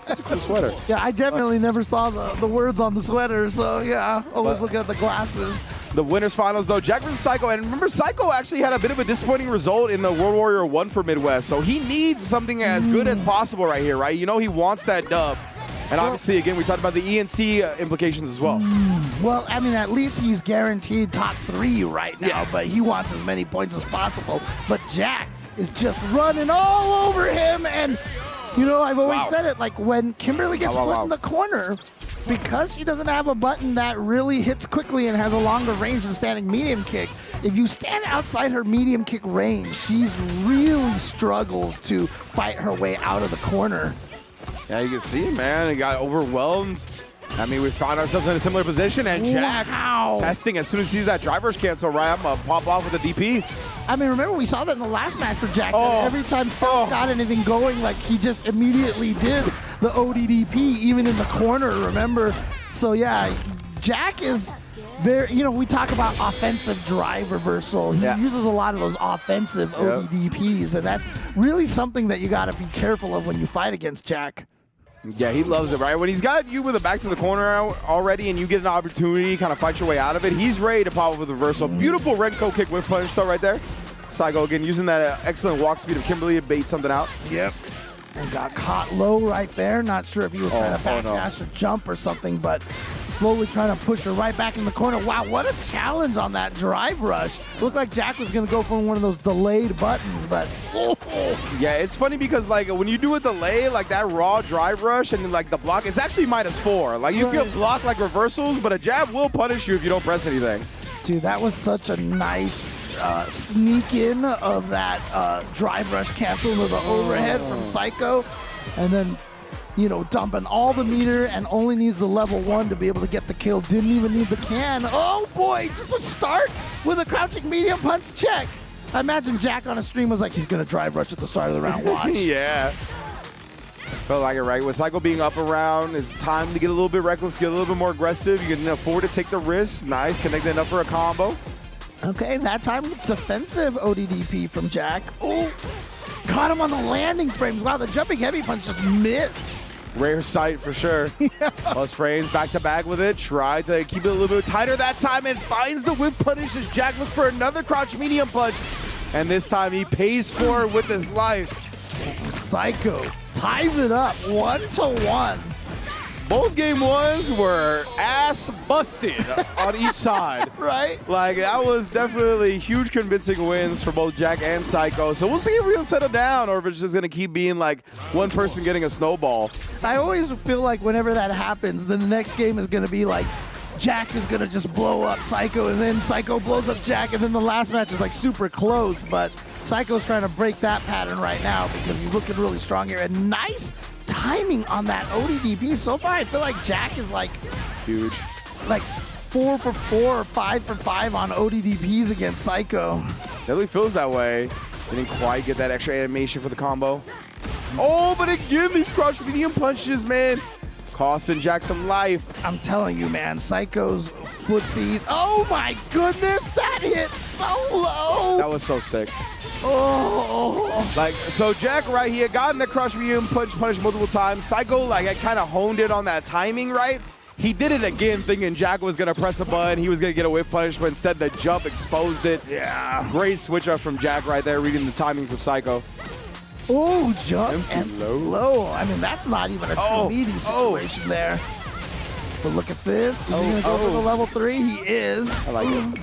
Speaker 6: That's a cool sweater.
Speaker 5: Yeah, I definitely never saw the words on the sweater, so yeah, always look at the glasses.
Speaker 6: The winners finals though, Jack versus Psycho, and remember Psycho actually had a bit of a disappointing result in the World Warrior 1 for Midwest, so he needs something as good as possible right here, right? You know he wants that dub. And obviously, again, we talked about the ENC implications as well.
Speaker 5: Well, I mean, at least he's guaranteed top 3 right now, but he wants as many points as possible. But Jack is just running all over him. And, you know, I've always said it, like when Kimberly gets put in the corner, because she doesn't have a button that really hits quickly and has a longer range than standing medium kick, if you stand outside her medium kick range, she really struggles to fight her way out of the corner.
Speaker 6: Yeah, you can see, man. He got overwhelmed. I mean, we found ourselves in a similar position, and Jack testing as soon as he sees that driver's cancel, right? I'm going to pop off with a DP.
Speaker 5: I mean, remember, we saw that in the last match for Jack. Every time Stealth got anything going, like, he just immediately did the ODDP, even in the corner, remember? So, yeah, Jack is very, you know, we talk about offensive drive reversal. He uses a lot of those offensive ODDPs, and that's really something that you got to be careful of when you fight against Jack.
Speaker 6: Yeah, he loves it, right? When he's got you with a back to the corner already and you get an opportunity to kind of fight your way out of it, he's ready to pop up with a reversal. Beautiful Renko kick whip punch, though, right there. Psycho, again, using that excellent walk speed of Kimberly to bait something out.
Speaker 5: Yep. And got caught low right there. Not sure if he was trying to backdash or jump or something, but slowly trying to push her right back in the corner. Wow, what a challenge on that drive rush. Looked like Jack was going to go for one of those delayed buttons, but
Speaker 6: yeah, it's funny because like when you do a delay, like that raw drive rush and like the block, it's actually -4. Like you can block like reversals, but a jab will punish you if you don't press anything.
Speaker 5: Dude, that was such a nice sneak in of that drive rush cancel into the overhead from Psycho. And then, you know, dumping all the meter and only needs the level 1 to be able to get the kill. Didn't even need the can. Oh boy, just a start with a crouching medium punch check. I imagine Jack on a stream was like, he's going to drive rush at the start of the round. Watch.
Speaker 6: Yeah. Felt like it, right? With Psycho being up around, it's time to get a little bit reckless, get a little bit more aggressive. You can afford to take the risk. Nice, connecting up for a combo.
Speaker 5: Okay, that time defensive ODDP from Jack. Oh, got him on the landing frames. Wow, the jumping heavy punch just missed.
Speaker 6: Rare sight for sure. Plus frames back to back with it. Tried to keep it a little bit tighter that time and finds the whip punish as Jack looks for another crouch medium punch. And this time he pays for it with his life.
Speaker 5: Psycho ties it up 1-1.
Speaker 6: both game ones were ass busted on each side.
Speaker 5: Right?
Speaker 6: Like, that was definitely huge convincing wins for both Jack and Psycho. So we'll see if we'll settle down or if it's just going to keep being like one person getting a snowball.
Speaker 5: I always feel like whenever that happens, then the next game is going to be like Jack is going to just blow up Psycho, and then Psycho blows up Jack, and then the last match is like super close. But Psycho's trying to break that pattern right now because he's looking really strong here. And nice timing on that ODDP. So far, I feel like Jack is like
Speaker 6: huge.
Speaker 5: Like 4 for 4 or 5 for 5 on ODDPs against Psycho.
Speaker 6: Definitely feels that way. Didn't quite get that extra animation for the combo. Oh, but again, these crouch medium punches, man. Costing Jack some life.
Speaker 5: I'm telling you, man, Psycho's footsies. Oh my goodness, that hit so low.
Speaker 6: That was so sick.
Speaker 5: Oh.
Speaker 6: Like, so Jack right here got in the crouch medium punish multiple times. Psycho, like, had kind of honed it on that timing, right? He did it again thinking Jack was going to press a button. He was going to get a whiff punish, but instead the jump exposed it.
Speaker 5: Yeah.
Speaker 6: Great switch up from Jack right there, reading the timings of Psycho.
Speaker 5: Oh, jump and low. I mean, that's not even a true meaty situation there. But look at this. Is he going to go for the level 3? He is.
Speaker 6: I like it.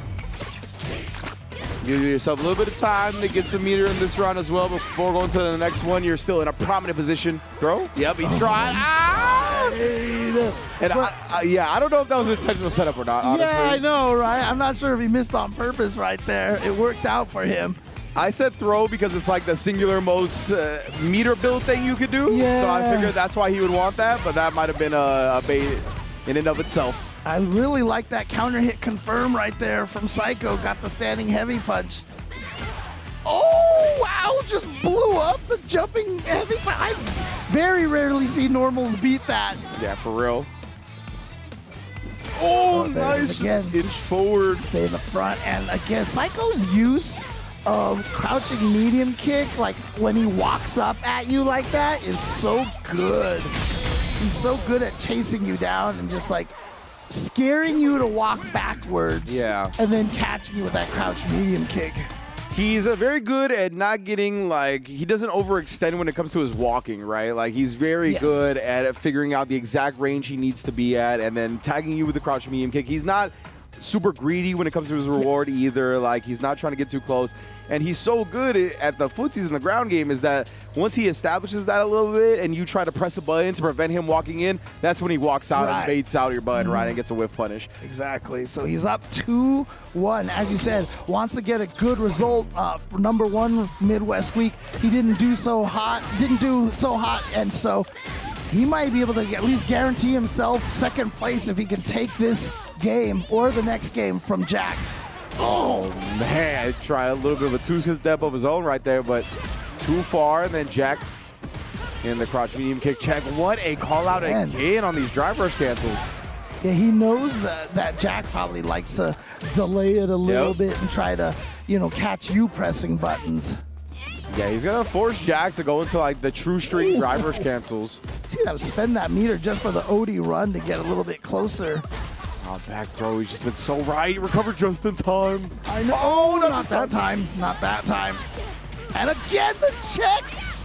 Speaker 6: Give yourself a little bit of time to get some meter in this round as well before going to the next one. You're still in a prominent position. Throw? Yep, he tried. Ah! And I don't know if that was an intentional setup or not, honestly.
Speaker 5: Yeah, I know, right? I'm not sure if he missed on purpose right there. It worked out for him.
Speaker 6: I said throw because it's like the singular most meter build thing you could do.
Speaker 5: Yeah.
Speaker 6: So I figured that's why he would want that, but that might have been a bait in and of itself.
Speaker 5: I really like that counter hit confirm right there from Psycho. Got the standing heavy punch. Oh, wow, just blew up the jumping heavy punch. I very rarely see normals beat that.
Speaker 6: Yeah, for real. Oh, nice.
Speaker 5: Again,
Speaker 6: inch forward.
Speaker 5: Stay in the front. And again, Psycho's use of crouching medium kick, like when he walks up at you like that, is so good. He's so good at chasing you down and just like scaring you to walk backwards.
Speaker 6: Yeah.
Speaker 5: And then catching you with that crouch medium kick.
Speaker 6: He's very good at not getting, like, he doesn't overextend when it comes to his walking, right? Like, he's very good at figuring out the exact range he needs to be at and then tagging you with the crouch medium kick. He's not super greedy when it comes to his reward either. Like, he's not trying to get too close. And he's so good at the footsies in the ground game is that once he establishes that a little bit and you try to press a button to prevent him walking in, that's when he walks out and baits out your button, right, and gets a whiff punish.
Speaker 5: Exactly. So he's up 2-1. As you said, wants to get a good result for number 1 Midwest week. He didn't do so hot, and so he might be able to at least guarantee himself second place if he can take this game or the next game from Jack.
Speaker 6: Oh, man. Try a little bit of a two-step of his own right there, but too far. And then Jack in the crouch medium kick check. What a call-out again on these drive rush cancels.
Speaker 5: Yeah, he knows that Jack probably likes to delay it a little bit and try to, catch you pressing buttons.
Speaker 6: Yeah, he's going to force Jack to go into, like, the true string drive rush cancels.
Speaker 5: See, that spend that meter just for the OD run to get a little bit closer.
Speaker 6: Oh, back throw. He's just been so right. He recovered just in time.
Speaker 5: I know. Oh, not that time. Not that time. And again, the check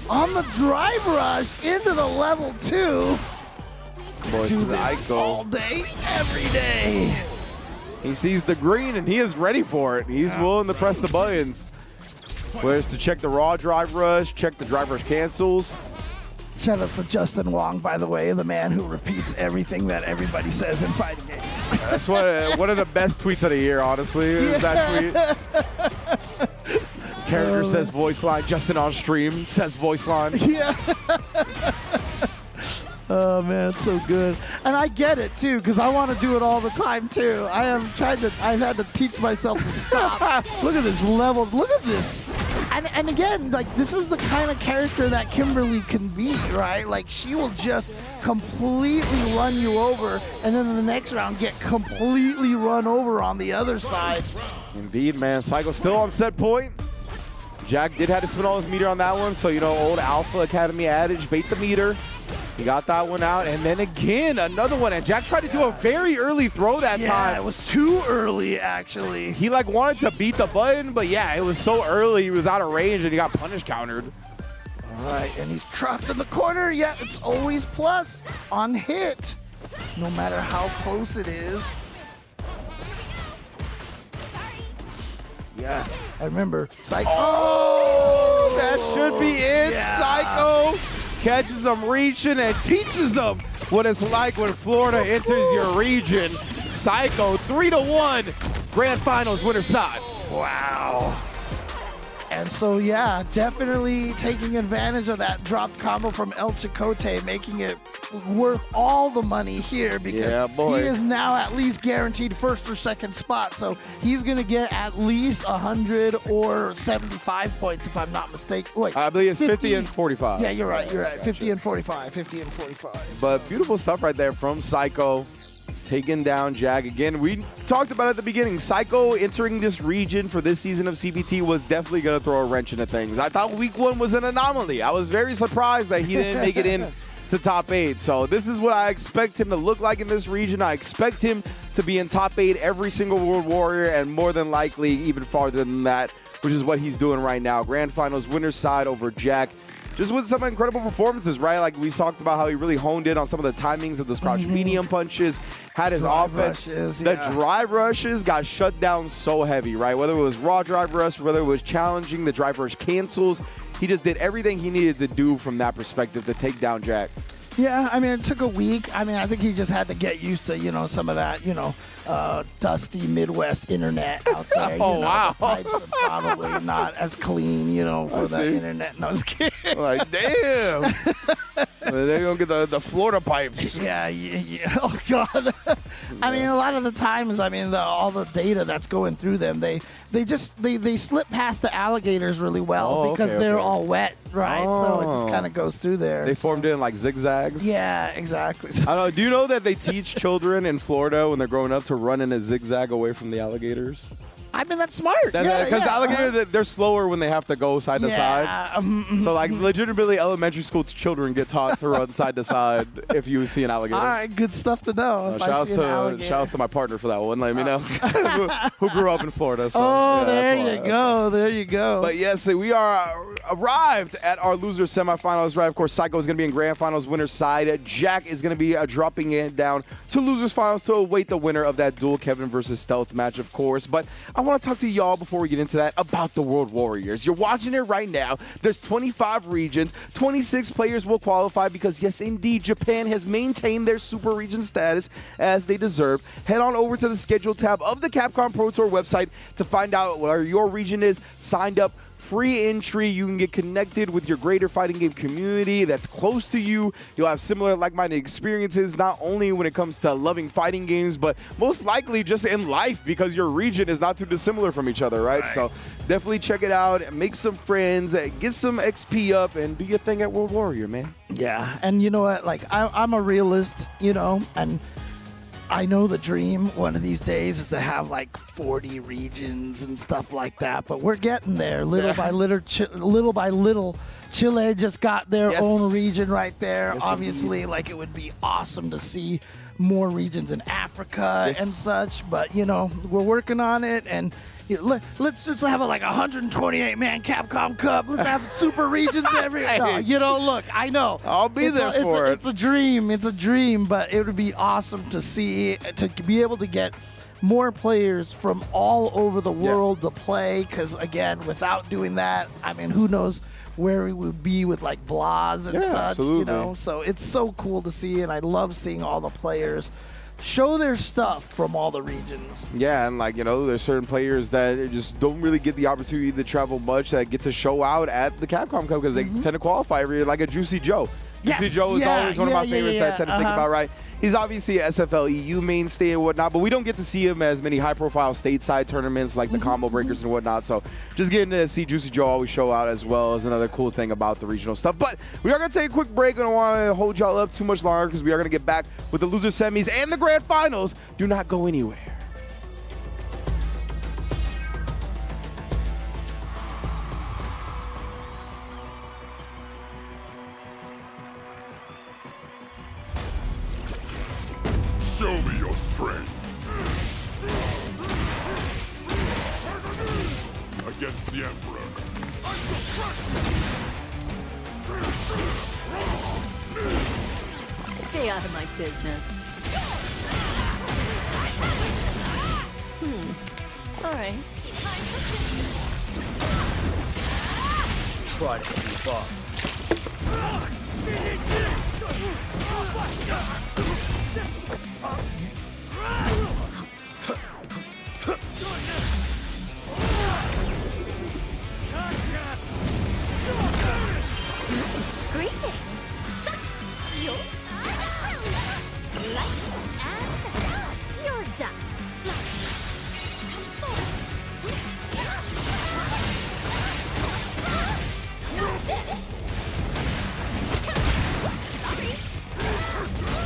Speaker 5: on the drive rush into the level 2.
Speaker 6: Boy,
Speaker 5: Do this all day, every day.
Speaker 6: He sees the green, and he is ready for it. He's willing to press the buttons. Whereas to check the raw drive rush, check the drive rush cancels.
Speaker 5: Shout out to Justin Wong, by the way, the man who repeats everything that everybody says in fighting games.
Speaker 6: That's one of the best tweets of the year, honestly, is that tweet. Character says voice line, Justin on stream says voice line.
Speaker 5: Yeah. Oh, man, it's so good. And I get it, too, because I want to do it all the time, too. I've had to teach myself to stop. Look at this level. Look at this. And again, like, this is the kind of character that Kimberly can be, right? Like, she will just completely run you over, and then in the next round get completely run over on the other side.
Speaker 6: Indeed, man. Psycho still on set point. Jack did have to spin all his meter on that one, so, old Alpha Academy adage, bait the meter. He got that one out, and then again, another one. And Jack tried to do a very early throw that time.
Speaker 5: Yeah, it was too early, actually.
Speaker 6: He, wanted to beat the button, but yeah, it was so early. He was out of range, and he got punish countered.
Speaker 5: All right, and he's trapped in the corner, yet it's always plus on hit. no matter how close it is. Yeah, I remember Psycho.
Speaker 6: Oh, that should be it.
Speaker 5: Yeah.
Speaker 6: Psycho catches them reaching and teaches them what it's like when Florida enters your region. Psycho 3-1, Grand Finals winner side.
Speaker 5: Wow. And so, yeah, definitely taking advantage of that drop combo from El Chicote, making it worth all the money here because he is now at least guaranteed first or second spot. So he's going to get at least 100 or 75 points, if I'm not mistaken. Wait,
Speaker 6: I believe it's 50 and 45.
Speaker 5: Yeah, you're right. You're right. 50 and 45. 50 and 45.
Speaker 6: But beautiful stuff right there from Psycho. Taking down Jag again. We talked about it at the beginning. Psycho entering this region for this season of CBT was definitely going to throw a wrench into things. I thought week 1 was an anomaly. I was very surprised that he didn't make it in to top 8. So this is what I expect him to look like in this region. I expect him to be in top 8 every single World Warrior and more than likely even farther than that, which is what he's doing right now. Grand Finals winner's side over Jack. Just with some incredible performances, right? Like we talked about how he really honed in on some of the timings of those crouch medium punches, had his offense. The drive rushes got shut down so heavy, right? Whether it was raw drive rush, whether it was challenging, the drive rush cancels. He just did everything he needed to do from that perspective to take down Jack.
Speaker 5: Yeah, I mean, it took a week. I mean, I think he just had to get used to, some of that, dusty Midwest internet out there.
Speaker 6: Wow.
Speaker 5: The pipes are probably not as clean, for that internet. No, I was kidding.
Speaker 6: Like, damn. They're going to get the Florida pipes.
Speaker 5: Yeah. Oh, God. I mean, a lot of the times, all the data that's going through them, they slip past the alligators really well because they're all wet, right? So it just kind of goes through there.
Speaker 6: They formed in like zigzags.
Speaker 5: Yeah, exactly.
Speaker 6: I don't know. Do you know that they teach children in Florida when they're growing up to run in a zigzag away from the alligators?
Speaker 5: I mean, that's smart.
Speaker 6: Because the alligators, they're slower when they have to go side to side. So, legitimately, elementary school children get taught to run side to side if you see an alligator.
Speaker 5: All right, good stuff to know.
Speaker 6: Shout outs to my partner for that one. Let me know. who grew up in Florida. So,
Speaker 5: there you go.
Speaker 6: But yes, we are arrived at our loser semifinals, right? Of course, Psycho is going to be in Grand Finals winner's side. Jack is going to be dropping it down to losers finals to await the winner of that dual Kevin versus Stealth match, of course. But I want to talk to y'all before we get into that about the World Warriors. You're watching it right now. There's 25 regions. 26 players will qualify because, yes, indeed, Japan has maintained their super region status as they deserve. Head on over to the schedule tab of the Capcom Pro Tour website to find out where your region is. Signed up. Free entry. You can get connected with your greater fighting game community that's close to you. You'll have similar like-minded experiences, not only when it comes to loving fighting games, but most likely just in life because your region is not too dissimilar from each other, right? So definitely check it out. Make some friends. Get some XP up and do your thing at World Warrior, man.
Speaker 5: Yeah, and you know what? Like, I'm a realist, and I know the dream one of these days is to have like 40 regions and stuff like that, but we're getting there little by little. Chile just got their own region right there.
Speaker 6: Yes,
Speaker 5: obviously,
Speaker 6: indeed.
Speaker 5: like it would be awesome to see more regions in Africa and such, but we're working on it, and let's just have a 128-man Capcom Cup. Let's have super regions every. No, look, I know.
Speaker 6: I'll be there for it.
Speaker 5: It's a dream. It's a dream, but it would be awesome to see, to be able to get more players from all over the world to play. Because again, without doing that, I mean, who knows where we would be with like Blas and such.
Speaker 6: Absolutely.
Speaker 5: So it's so cool to see, and I love seeing all the players show their stuff from all the regions.
Speaker 6: Yeah, and there's certain players that just don't really get the opportunity to travel much that get to show out at the Capcom Cup because they tend to qualify every year, like a Juicy Joe. Juicy Joe is always one of my favorites that I tend to think about, right? He's obviously an SFL EU mainstay and whatnot, but we don't get to see him as many high-profile stateside tournaments like the Combo Breakers and whatnot. So just getting to see Juicy Joe always show out as well is another cool thing about the regional stuff. But we are going to take a quick break. I don't want to hold y'all up too much longer because we are going to get back with the loser semis and the grand finals. Do not go anywhere.
Speaker 7: Show me your strength. Against the Emperor.
Speaker 1: Stay out of my business. All right.
Speaker 15: Try to keep up.
Speaker 1: Greetings. You're done.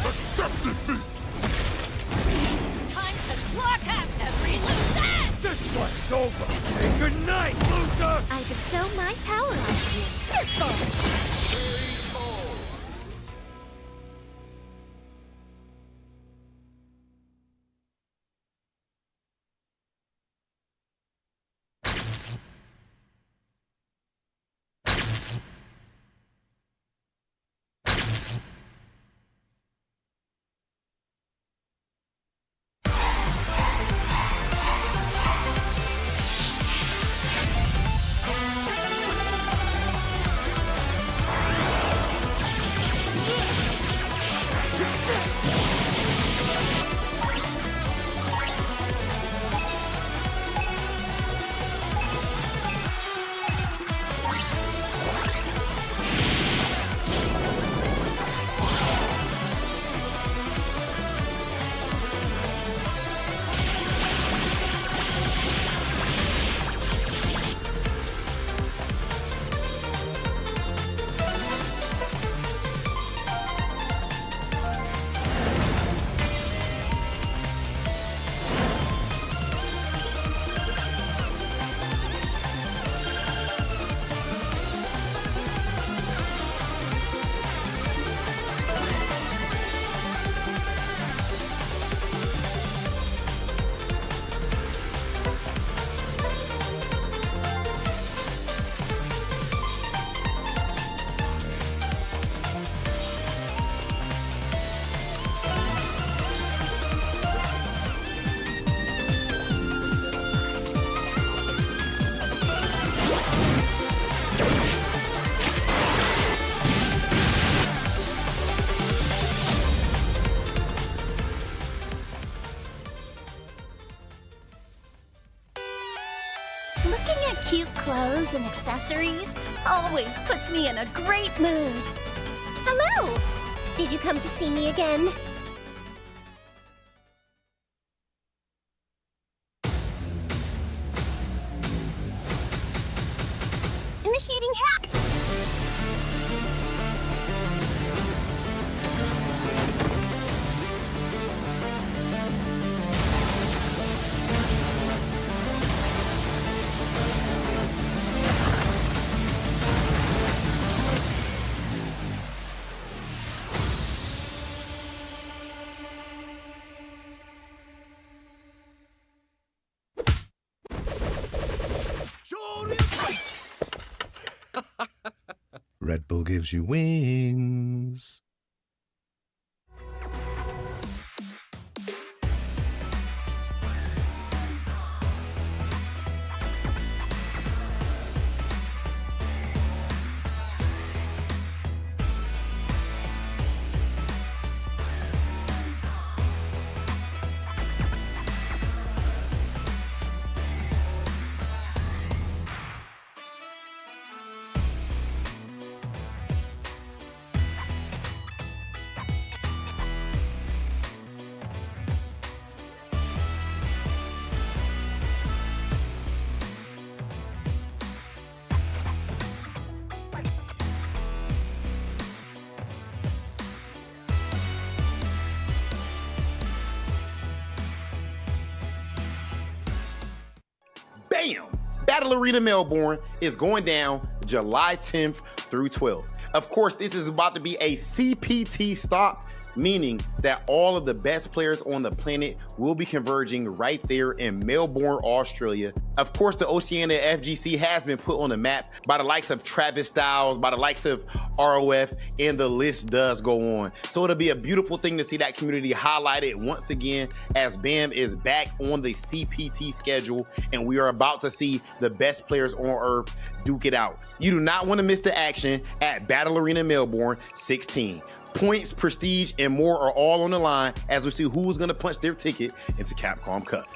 Speaker 7: Accept defeat!
Speaker 1: Time to clock out every loose end!
Speaker 15: This one's over. Say goodnight, loser!
Speaker 1: I bestow my power on you. Circle!
Speaker 11: Looking at cute clothes and accessories always puts me in a great mood. Hello! Did you come to see me again? Initiating hack!
Speaker 2: Red Bull gives you wings.
Speaker 4: Bam! Battle Arena Melbourne is going down July 10th through 12th. Of course, this is about to be a CPT stop, meaning that all of the best players on the planet will be converging right there in Melbourne, Australia. Of course, the Oceania FGC has been put on the map by the likes of Travis Styles, by the likes of ROF, and the list does go on. So it'll be a beautiful thing to see that community highlighted once again as BAM is back on the CPT schedule, and we are about to see the best players on Earth duke it out. You do not want to miss the action at Battle Arena Melbourne 16. Points, prestige, and more are all on the line as we see who's going to punch their ticket into Capcom Cup.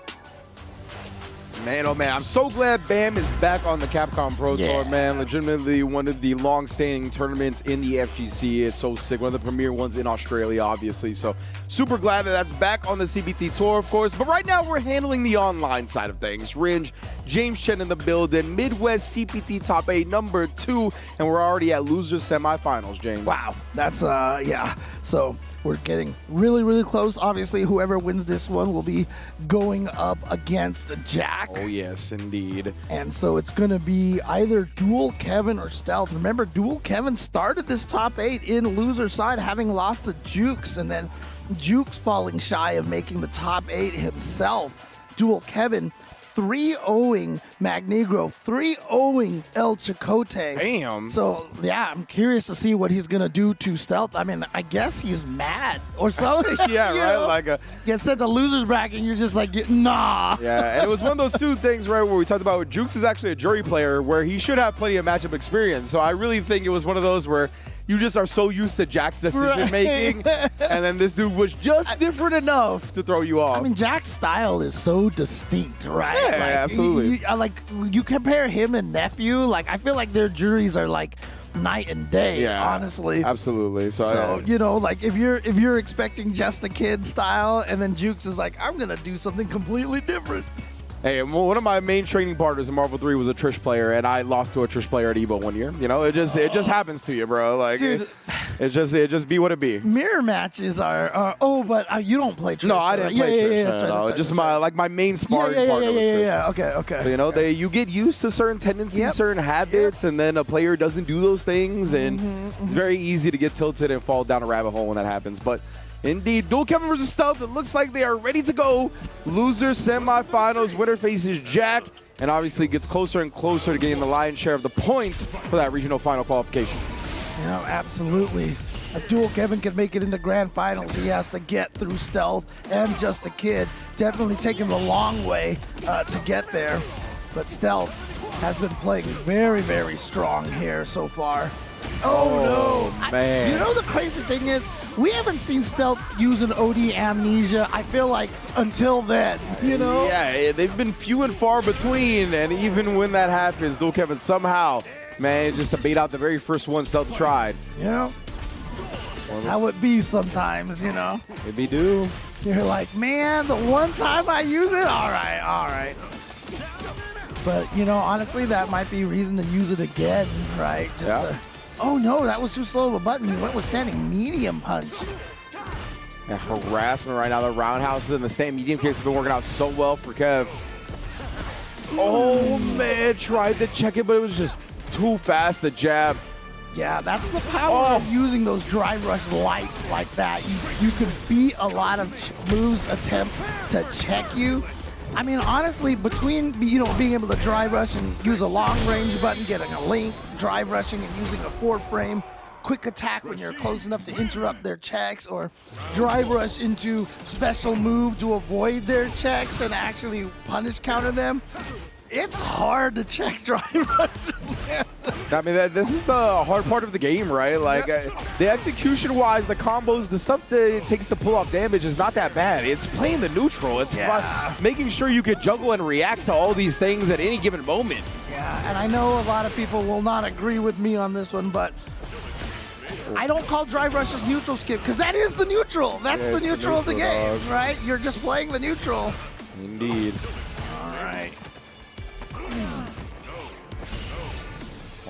Speaker 6: Man, oh man, I'm so glad BAM is back on the Capcom Pro Tour, man. Legitimately one of the long-standing tournaments in the FGC. It's so sick. One of the premier ones in Australia, obviously. So super glad that that's back on the CPT Tour, of course. But right now, we're handling the online side of things. Ringe, James Chen in the building. Midwest CPT Top 8, number 2. And we're already at losers semifinals, James.
Speaker 5: Wow. That's, yeah. So we're getting really, really close. Obviously, whoever wins this one will be going up against Jack.
Speaker 6: Oh, yes, indeed.
Speaker 5: And so it's going to be either Dual Kevin or Stealth. Remember, Dual Kevin started this top 8 in loser side, having lost to Jukes, and then Jukes falling shy of making the top 8 himself. Dual Kevin 3-0ing Magnegro, 3-0ing El Chicote.
Speaker 6: Damn.
Speaker 5: So, yeah, I'm curious to see what he's going to do to Stealth. I mean, I guess he's mad or something.
Speaker 6: Yeah, right?
Speaker 5: Know?
Speaker 6: Like
Speaker 5: get sent the loser's bracket and you're just like, nah.
Speaker 6: Yeah, and it was one of those two things, right, where we talked about Jukes is actually a jury player where he should have plenty of matchup experience. So I really think it was one of those where you just are so used to Jack's decision making, and then this dude was just different enough to throw you off.
Speaker 5: I mean, Jack's style is so distinct, right?
Speaker 6: Yeah,
Speaker 5: like,
Speaker 6: absolutely.
Speaker 5: You compare him and Nephew, like I feel like their juries are like night and day, honestly.
Speaker 6: Absolutely.
Speaker 5: So you know, like if you're expecting just a kid style, and then Jukes is like, I'm gonna do something completely different.
Speaker 6: Hey, one of my main training partners in Marvel 3 was a Trish player, and I lost to a Trish player at Evo one year. You know, it just happens to you, bro. Like,
Speaker 5: dude,
Speaker 6: it just be what it be.
Speaker 5: Mirror matches are but you don't play Trish.
Speaker 6: No, I didn't play Trish.
Speaker 5: That's right.
Speaker 6: Just my main sparring partner.
Speaker 5: Yeah. Okay.
Speaker 6: So, you know, you get used to certain tendencies, certain habits, and then a player doesn't do those things, and it's very easy to get tilted and fall down a rabbit hole when that happens. But indeed, Dual Kevin versus Stealth. It looks like they are ready to go. Loser semifinals. Winner faces Jack, and obviously gets closer and closer to getting the lion's share of the points for that regional final qualification.
Speaker 5: Yeah, absolutely. If Dual Kevin can make it into grand finals, he has to get through Stealth and Just a Kid. Definitely taking the long way to get there. But Stealth has been playing very, very strong here so far. Oh no,
Speaker 6: man.
Speaker 5: You know the crazy thing is, we haven't seen Stealth use an OD amnesia, I feel like, until then, you know?
Speaker 6: Yeah, they've been few and far between, and even when that happens, Dual Kevin somehow manages to bait out the very first one Stealth tried.
Speaker 5: Yeah. That's how it be sometimes, you know?
Speaker 6: It be do.
Speaker 5: You're like, man, the one time I use it, all right. But, you know, honestly, that might be reason to use it again, right? Oh no, that was too slow of a button. He went with standing medium punch.
Speaker 6: Yeah, harassment right now. The roundhouses and the standing medium kicks have been working out so well for Kev. Oh man, tried to check it, but it was just too fast, the jab.
Speaker 5: Yeah, that's the power of using those drive rush lights like that. You could beat a lot of moves attempts to check you. I mean, honestly, between being able to drive rush and use a long range button, getting a link, drive rushing and using a 4-frame, quick attack when you're close enough to interrupt their checks, or drive rush into special move to avoid their checks and actually punish counter them. It's hard to check drive rushes, man.
Speaker 6: I mean, this is the hard part of the game, right? Like, the execution-wise, the combos, the stuff that it takes to pull off damage is not that bad. It's playing the neutral. It's making sure you can juggle and react to all these things at any given moment.
Speaker 5: Yeah, and I know a lot of people will not agree with me on this one, but I don't call drive rushes neutral skip, because that is the neutral. That's the neutral of the game, right? You're just playing the neutral.
Speaker 6: Indeed.
Speaker 5: All right.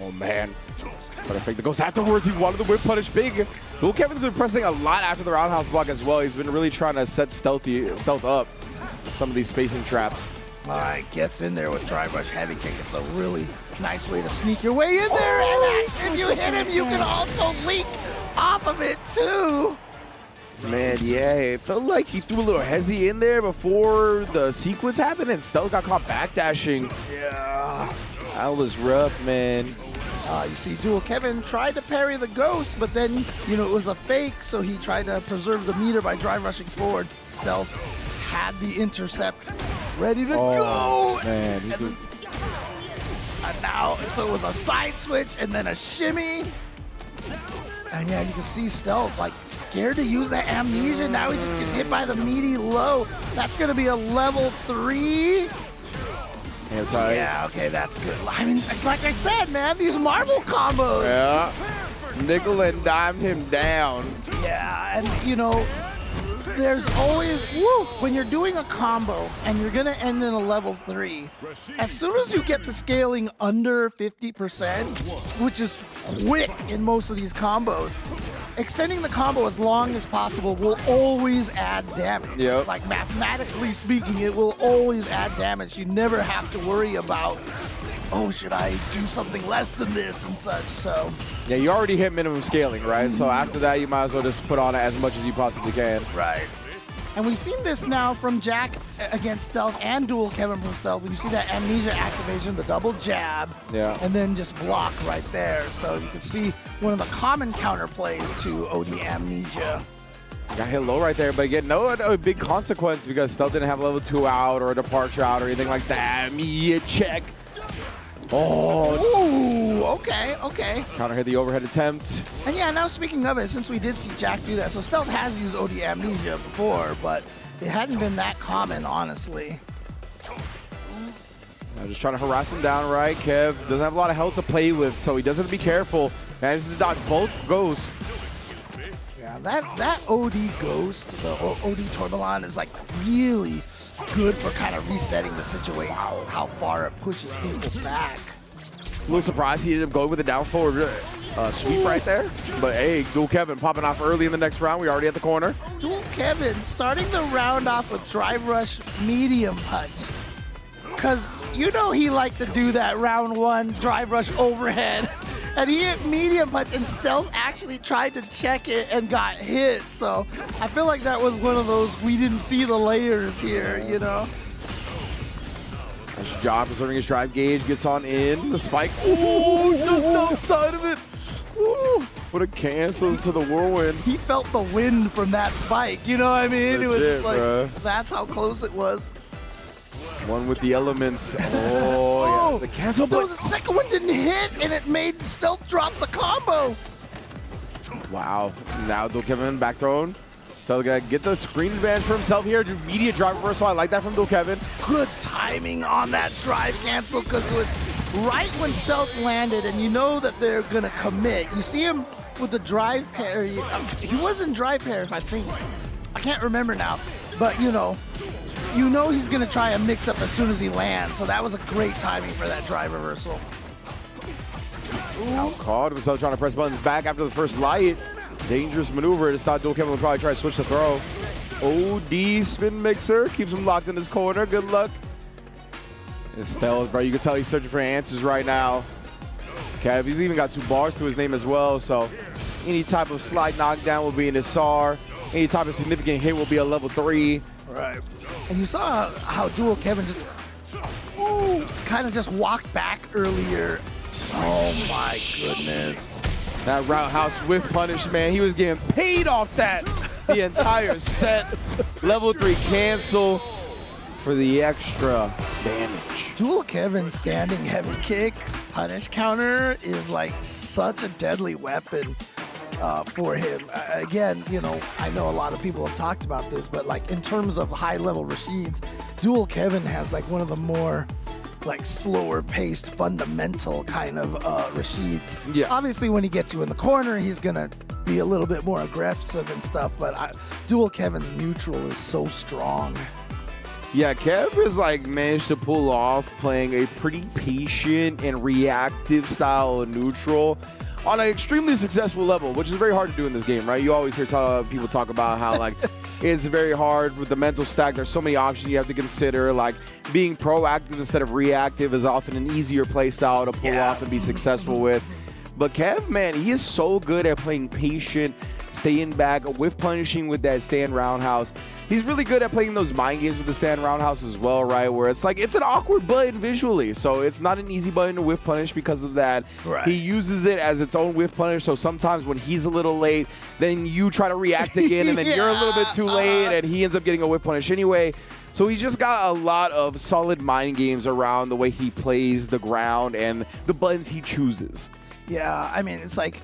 Speaker 6: Oh, man. But I think that goes afterwards. He wanted the whip punish big. Dual Kevin's been pressing a lot after the roundhouse block as well. He's been really trying to set stealth up some of these spacing traps.
Speaker 5: All right, gets in there with drive rush heavy kick. It's a really nice way to sneak your way in there. And if you hit him, you can also leak off of it, too.
Speaker 6: Man, yeah, it felt like he threw a little hezzy in there before the sequence happened, and Stealth got caught backdashing.
Speaker 5: Yeah.
Speaker 6: That was rough, man.
Speaker 5: You see, Dual Kevin tried to parry the Ghost, but then, you know, it was a fake, so he tried to preserve the meter by drive rushing forward. Stealth had the intercept ready to go.
Speaker 6: Man,
Speaker 5: and now, so it was a side switch and then a shimmy. And yeah, you can see Stealth like scared to use that amnesia. Now he just gets hit by the meaty low. That's gonna be a level 3.
Speaker 6: Yeah, sorry.
Speaker 5: Yeah, okay, that's good. I mean, like I said, man, these Marvel combos.
Speaker 6: Yeah. Nickel and dime him down.
Speaker 5: Yeah, and you know, there's always, when you're doing a combo and you're gonna end in a level 3, as soon as you get the scaling under 50%, which is quick in most of these combos, extending the combo as long as possible will always add damage.
Speaker 6: Yep.
Speaker 5: Like mathematically speaking, it will always add damage. You never have to worry about, oh, should I do something less than this and such, so.
Speaker 6: Yeah, you already hit minimum scaling, right? So after that, you might as well just put on as much as you possibly can.
Speaker 5: Right. And we've seen this now from Jack against Stealth and Dual Kevin from Stealth. When you see that amnesia activation, the double jab, and then just block right there. So you can see one of the common counterplays to OD amnesia.
Speaker 6: Got hit low right there, but again, no big consequence because Stealth didn't have level 2 out or a departure out or anything like that. Immediate check. Oh.
Speaker 5: Ooh, okay.
Speaker 6: Counter hit the overhead attempt.
Speaker 5: And yeah, now speaking of it, since we did see Jack do that, so Stealth has used OD amnesia before, but it hadn't been that common, honestly.
Speaker 6: I'm just trying to harass him down, right? Kev doesn't have a lot of health to play with, so he does have to be careful. Manages to dodge both ghosts.
Speaker 5: Yeah, that OD Ghost, the OD Tourmalin, is like really good for kind of resetting the situation. How far it pushes people back.
Speaker 6: A little surprised he ended up going with the down forward sweep right there. But hey, Dual Kevin popping off early in the next round. We already at the corner.
Speaker 5: Dual Kevin starting the round off with drive rush medium punch. Because you know he liked to do that round 1 drive rush overhead. And he hit medium punch, and Stealth actually tried to check it and got hit. So I feel like that was one of those, we didn't see the layers here, you know?
Speaker 6: Nice job preserving his drive gauge, gets on in. The spike. Ooh, just outside of it. Ooh, what a cancel to the whirlwind.
Speaker 5: He felt the wind from that spike, you know what I mean?
Speaker 6: Legit,
Speaker 5: it was like,
Speaker 6: bro.
Speaker 5: That's how close it was.
Speaker 6: One with the elements. Oh, yeah. The cancel, but
Speaker 5: the second one didn't hit, and it made Stealth drop the combo.
Speaker 6: Wow. Now Dual Kevin back thrown. Stealth gonna get the screen advantage for himself here. Do immediate drive reversal. I like that from Dual Kevin.
Speaker 5: Good timing on that drive cancel because it was right when Stealth landed, and you know that they're gonna commit. You see him with the drive parry. He was in drive parry, I think. I can't remember now, but you know he's gonna try a mix-up as soon as he lands, so that was a great timing for that drive reversal.
Speaker 6: Out caught. Was still trying to press buttons back after the first light. Dangerous maneuver. Just thought Dual Kevin would probably try to switch the throw. OD spin mixer. Keeps him locked in his corner. Good luck. And Stealth, bro, you can tell he's searching for answers right now. Kev, he's even got 2 bars to his name as well, so any type of slight knockdown will be in his SAR. Any type of significant hit will be a level 3.
Speaker 5: Right. And you saw how Dual Kevin just kind of just walked back earlier. Oh my goodness.
Speaker 6: That roundhouse whiff punish, man. He was getting paid off that the entire set. Level 3 cancel for the extra damage.
Speaker 5: Dual Kevin standing heavy kick punish counter is like such a deadly weapon for him. Again, you know, I know a lot of people have talked about this, but like in terms of high level Rashids, Dual Kevin has like one of the more like slower paced fundamental kind of Rashids.
Speaker 6: Yeah.
Speaker 5: Obviously when he gets you in the corner, he's gonna be a little bit more aggressive and stuff, but Dual Kevin's neutral is so strong.
Speaker 6: Yeah, Kev has like managed to pull off playing a pretty patient and reactive style of neutral on an extremely successful level, which is very hard to do in this game, right? You always hear people talk about how like it's very hard with the mental stack. There's so many options you have to consider. Like being proactive instead of reactive is often an easier play style to pull off and be successful with. But Kev, man, he is so good at playing patient staying back, whiff punishing with that stand roundhouse. He's really good at playing those mind games with the stand roundhouse as well, right? Where it's like, it's an awkward button visually, so it's not an easy button to whiff punish because of that.
Speaker 5: Right.
Speaker 6: He uses it as its own whiff punish, so sometimes when he's a little late, then you try to react again, and then you're a little bit too late, and he ends up getting a whiff punish anyway. So he's just got a lot of solid mind games around the way he plays the ground and the buttons he chooses.
Speaker 5: Yeah, I mean, it's like,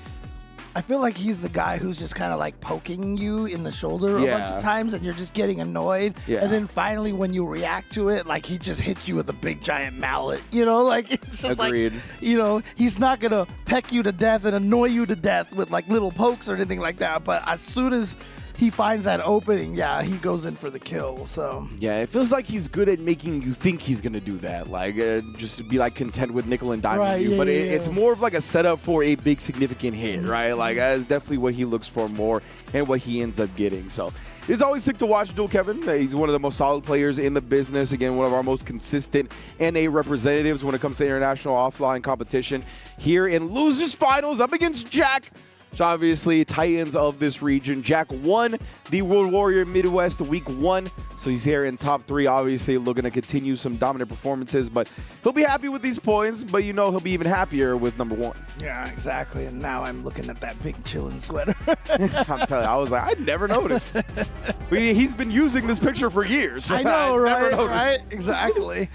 Speaker 5: I feel like he's the guy who's just kind of like poking you in the shoulder a bunch of times, and you're just getting annoyed.
Speaker 6: Yeah.
Speaker 5: And then finally, when you react to it, like, he just hits you with a big giant mallet. You know, like, it's just
Speaker 6: Agreed.
Speaker 5: like, you know, he's not going to peck you to death and annoy you to death with like little pokes or anything like that. But as soon as he finds that opening, yeah, he goes in for the kill. So
Speaker 6: yeah, it feels like he's good at making you think he's gonna do that, like just to be like content with nickel and diming
Speaker 5: Right,
Speaker 6: you.
Speaker 5: yeah,
Speaker 6: But
Speaker 5: yeah,
Speaker 6: it's more of like a setup for a big significant hit, right? Like that's definitely what he looks for more and what he ends up getting. So it's always sick to watch Dual Kevin. He's one of the most solid players in the business. Again, one of our most consistent NA representatives when it comes to international offline competition. Here in Losers Finals up against Jack. So obviously, Titans of this region. Jack won the World Warrior Midwest Week 1, so he's here in top 3. Obviously, looking to continue some dominant performances, but he'll be happy with these points, but you know he'll be even happier with number 1.
Speaker 5: yeah, exactly. And now I'm looking at that big chillin' sweater.
Speaker 6: I'm telling you, I was like, I never noticed. He's been using this picture for years.
Speaker 5: I know,
Speaker 6: never
Speaker 5: right?
Speaker 6: noticed.
Speaker 5: Right? Exactly.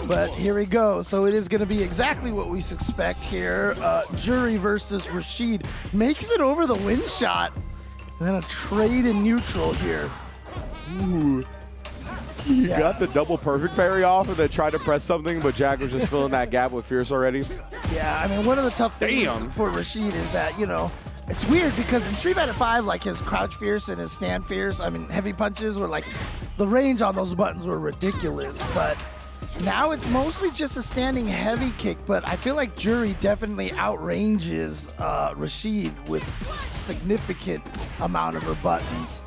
Speaker 5: But here we go. So it is going to be exactly what we expect here. Jury versus Rashid makes it over the win shot. And then a trade in neutral here.
Speaker 6: Ooh. You got the double perfect parry off and then tried to press something, but Jack was just filling that gap with Fierce already.
Speaker 5: Yeah, I mean, one of the tough things for Rashid is that, you know, it's weird because in Street Fighter 5, like his crouch fierce and his stand fierce, I mean, heavy punches were like, the range on those buttons were ridiculous, but now it's mostly just a standing heavy kick, but I feel like Jury definitely outranges Rashid with significant amount of her buttons.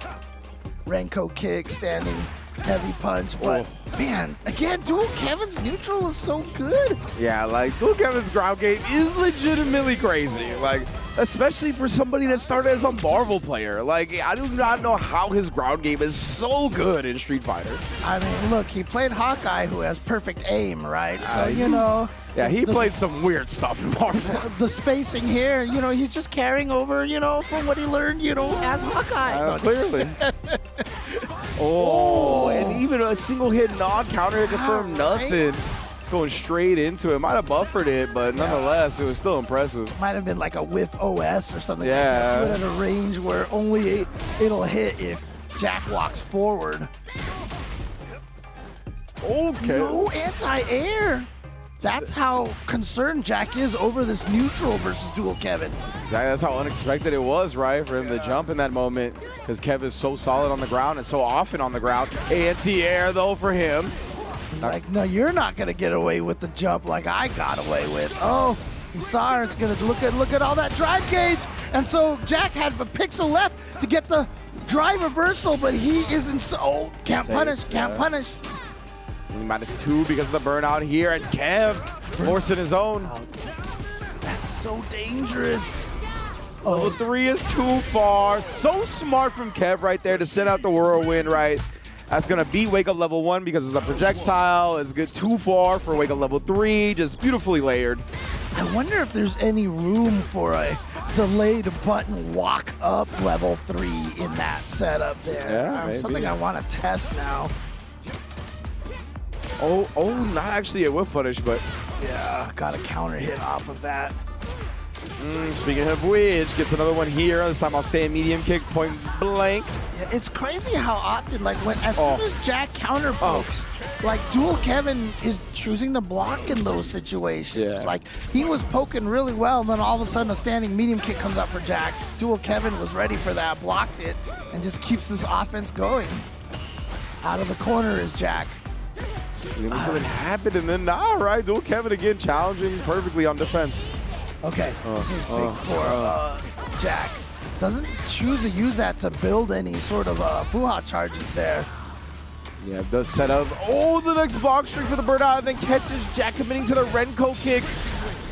Speaker 5: Renko kick, standing heavy punch, but man, again, Dual Kevin's neutral is so good.
Speaker 6: Yeah, like Dual Kevin's ground game is legitimately crazy. Like, especially for somebody that started as a Marvel player. Like, I do not know how his ground game is so good in Street Fighter.
Speaker 5: I mean, look, he played Hawkeye, who has perfect aim, right? So, you know.
Speaker 6: Yeah, he played some weird stuff in Marvel.
Speaker 5: The spacing here, you know, he's just carrying over, you know, from what he learned, you know, as Hawkeye.
Speaker 6: Clearly. Oh, and even a single hit non-counter confirmed nothing. It's going straight into it. Might have buffered it, but nonetheless, it was still impressive.
Speaker 5: Might have been like a whiff OS or something
Speaker 6: Yeah.
Speaker 5: like that. Do it at a range where only it'll hit if Jack walks forward.
Speaker 6: Okay.
Speaker 5: No anti-air. That's how concerned Jack is over this neutral versus Dual Kevin.
Speaker 6: Exactly. That's how unexpected it was, right, for him to jump in that moment because Kev is so solid on the ground and so often on the ground. Anti-air, though, for him.
Speaker 5: He's like, no, you're not going to get away with the jump like I got away with. Oh, he saw her. It's going to look at all that drive gauge. And so Jack had a pixel left to get the drive reversal, but he isn't so... Oh, can't punish, can't punish.
Speaker 6: -2 because of the burnout here, and Kev forcing his own.
Speaker 5: That's so dangerous.
Speaker 6: Level 3 is too far. So smart from Kev right there to send out the whirlwind, right? That's going to beat Wake Up level 1 because it's a projectile. It's good too far for Wake Up level 3. Just beautifully layered.
Speaker 5: I wonder if there's any room for a delayed button walk up level 3 in that setup there.
Speaker 6: Yeah, maybe.
Speaker 5: Something I want to test now.
Speaker 6: Oh, not actually a whiff punish, but...
Speaker 5: Yeah, got a counter hit off of that.
Speaker 6: Speaking of which, gets another one here. This time I'll stay in medium kick, point blank.
Speaker 5: Yeah, it's crazy how often, like, as soon as Jack counter pokes, like, Dual Kevin is choosing to block in those situations.
Speaker 6: Yeah.
Speaker 5: Like, he was poking really well, and then all of a sudden a standing medium kick comes up for Jack. Dual Kevin was ready for that, blocked it, and just keeps this offense going. Out of the corner is Jack.
Speaker 6: Maybe something happened, and then right, Dual Kevin again challenging perfectly on defense.
Speaker 5: Okay, this is big for Jack. Doesn't choose to use that to build any sort of Fuha charges there.
Speaker 6: Yeah, it does set up. Oh, the next block string for the burnout, and then catches Jack committing to the Renko kicks.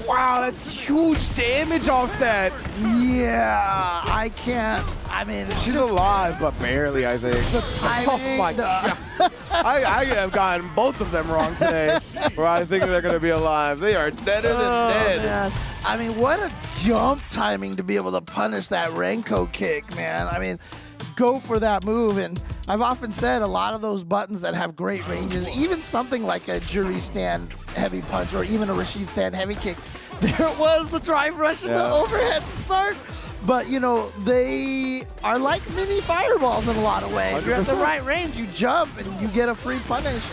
Speaker 6: Wow, that's huge damage off that.
Speaker 5: Yeah, I can't I mean,
Speaker 6: She's alive, but barely, I think.
Speaker 5: The timing.
Speaker 6: Oh, my God. I have gotten both of them wrong today, where I think they're going to be alive. They are deader than dead.
Speaker 5: Man. I mean, what a jump timing to be able to punish that Renko kick, man. I mean, go for that move. And I've often said a lot of those buttons that have great ranges, even something like a Jury stand heavy punch or even a Rashid stand heavy kick, there it was, the drive rush and the overhead to start. But, you know, they are like mini fireballs in a lot of ways. 100%. You're at the right range, you jump, and you get a free punish.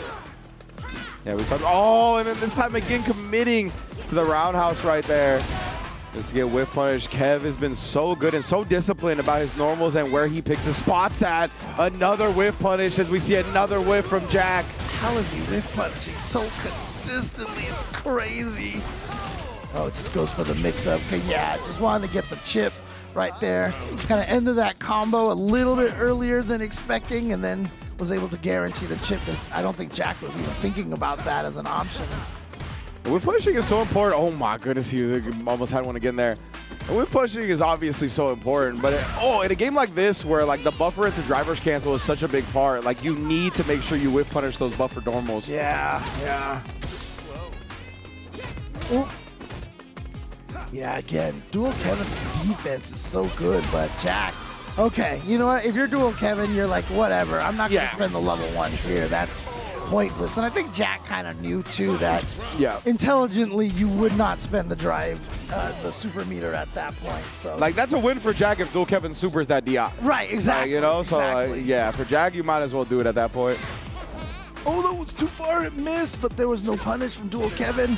Speaker 6: Yeah, we thought, oh, and then this time again committing to the roundhouse right there. Just to get whiff punish. Kev has been so good and so disciplined about his normals and where he picks his spots at. Another whiff punish as we see another whiff from Jack.
Speaker 5: How is he whiff punishing so consistently? It's crazy. Oh, it just goes for the mix-up. Yeah, just wanted to get the chip right there. Kind of ended that combo a little bit earlier than expecting, and then was able to guarantee the chip. I don't think Jack was even thinking about that as an option.
Speaker 6: Whiff punishing is so important. Oh my goodness, he almost had one again there. Whiff punishing is obviously so important, but in a game like this where like the buffer into driver's cancel is such a big part, like you need to make sure you whiff punish those buffer normals.
Speaker 5: Yeah. Ooh. Yeah, again, dual Kevin's defense is so good, but Jack, okay, you know what? If you're dual Kevin, you're like, whatever. I'm not going to spend the level 1 here. That's pointless. And I think Jack kind of knew, too, that intelligently you would not spend the drive, the super meter at that point. So,
Speaker 6: like, that's a win for Jack if dual Kevin supers that DI.
Speaker 5: Right, exactly.
Speaker 6: You know, so, yeah, for Jack, you might as well do it at that point.
Speaker 5: Oh, that was too far. It missed, but there was no punish from dual Kevin.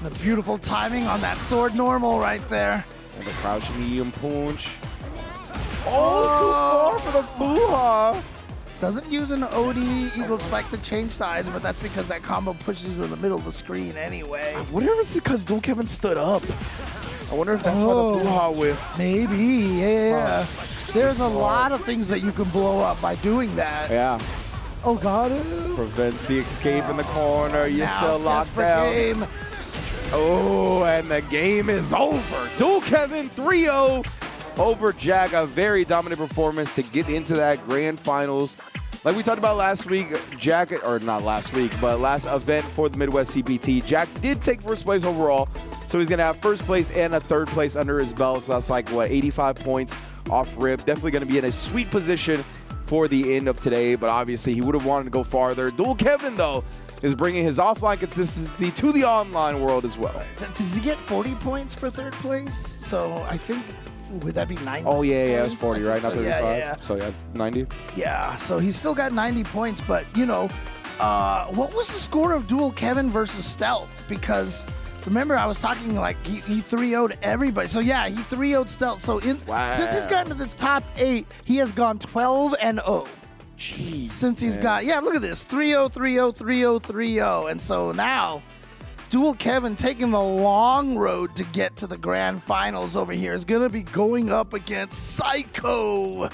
Speaker 5: The beautiful timing on that sword normal right there.
Speaker 6: And the crouch medium punch. Oh, too far for the Fuha.
Speaker 5: Doesn't use an OD Eagle Spike to change sides, but that's because that combo pushes you in the middle of the screen anyway.
Speaker 6: I wonder if it's because dual Kevin stood up. I wonder if that's why the Fuha whiffed.
Speaker 5: Maybe, yeah. There's a lot of things that you can blow up by doing that.
Speaker 6: Yeah.
Speaker 5: Oh, got it.
Speaker 6: Prevents the escape in the corner. You're still locked down.
Speaker 5: Game.
Speaker 6: Oh, and the game is over. Dual Kevin 3-0 over Jack. A very dominant performance to get into that grand finals. Like we talked about last week, Jack, or not last week, but last event for the Midwest CPT, Jack did take first place overall. So he's going to have first place and a third place under his belt. So that's like, what, 85 points off rip. Definitely going to be in a sweet position for the end of today. But obviously, he would have wanted to go farther. Dual Kevin, though, is bringing his offline consistency to the online world as well.
Speaker 5: Does he get 40 points for third place? So I think, would that be 90?
Speaker 6: Oh, yeah, it was 40, right? Not 35.
Speaker 5: Yeah.
Speaker 6: So, yeah, 90.
Speaker 5: Yeah, so he's still got 90 points, but, you know, what was the score of Dual Kevin versus Stealth? Because, remember, I was talking like he 3-0'd everybody. So, yeah, he 3-0'd Stealth. So, since he's gotten to this top 8, he has gone 12-0.
Speaker 6: Jeez.
Speaker 5: Since he's got, look at this, 3-0, 3-0, 3-0, 3-0. And so now, Dual Kevin taking the long road to get to the grand finals over here is going to be going up against Psycho.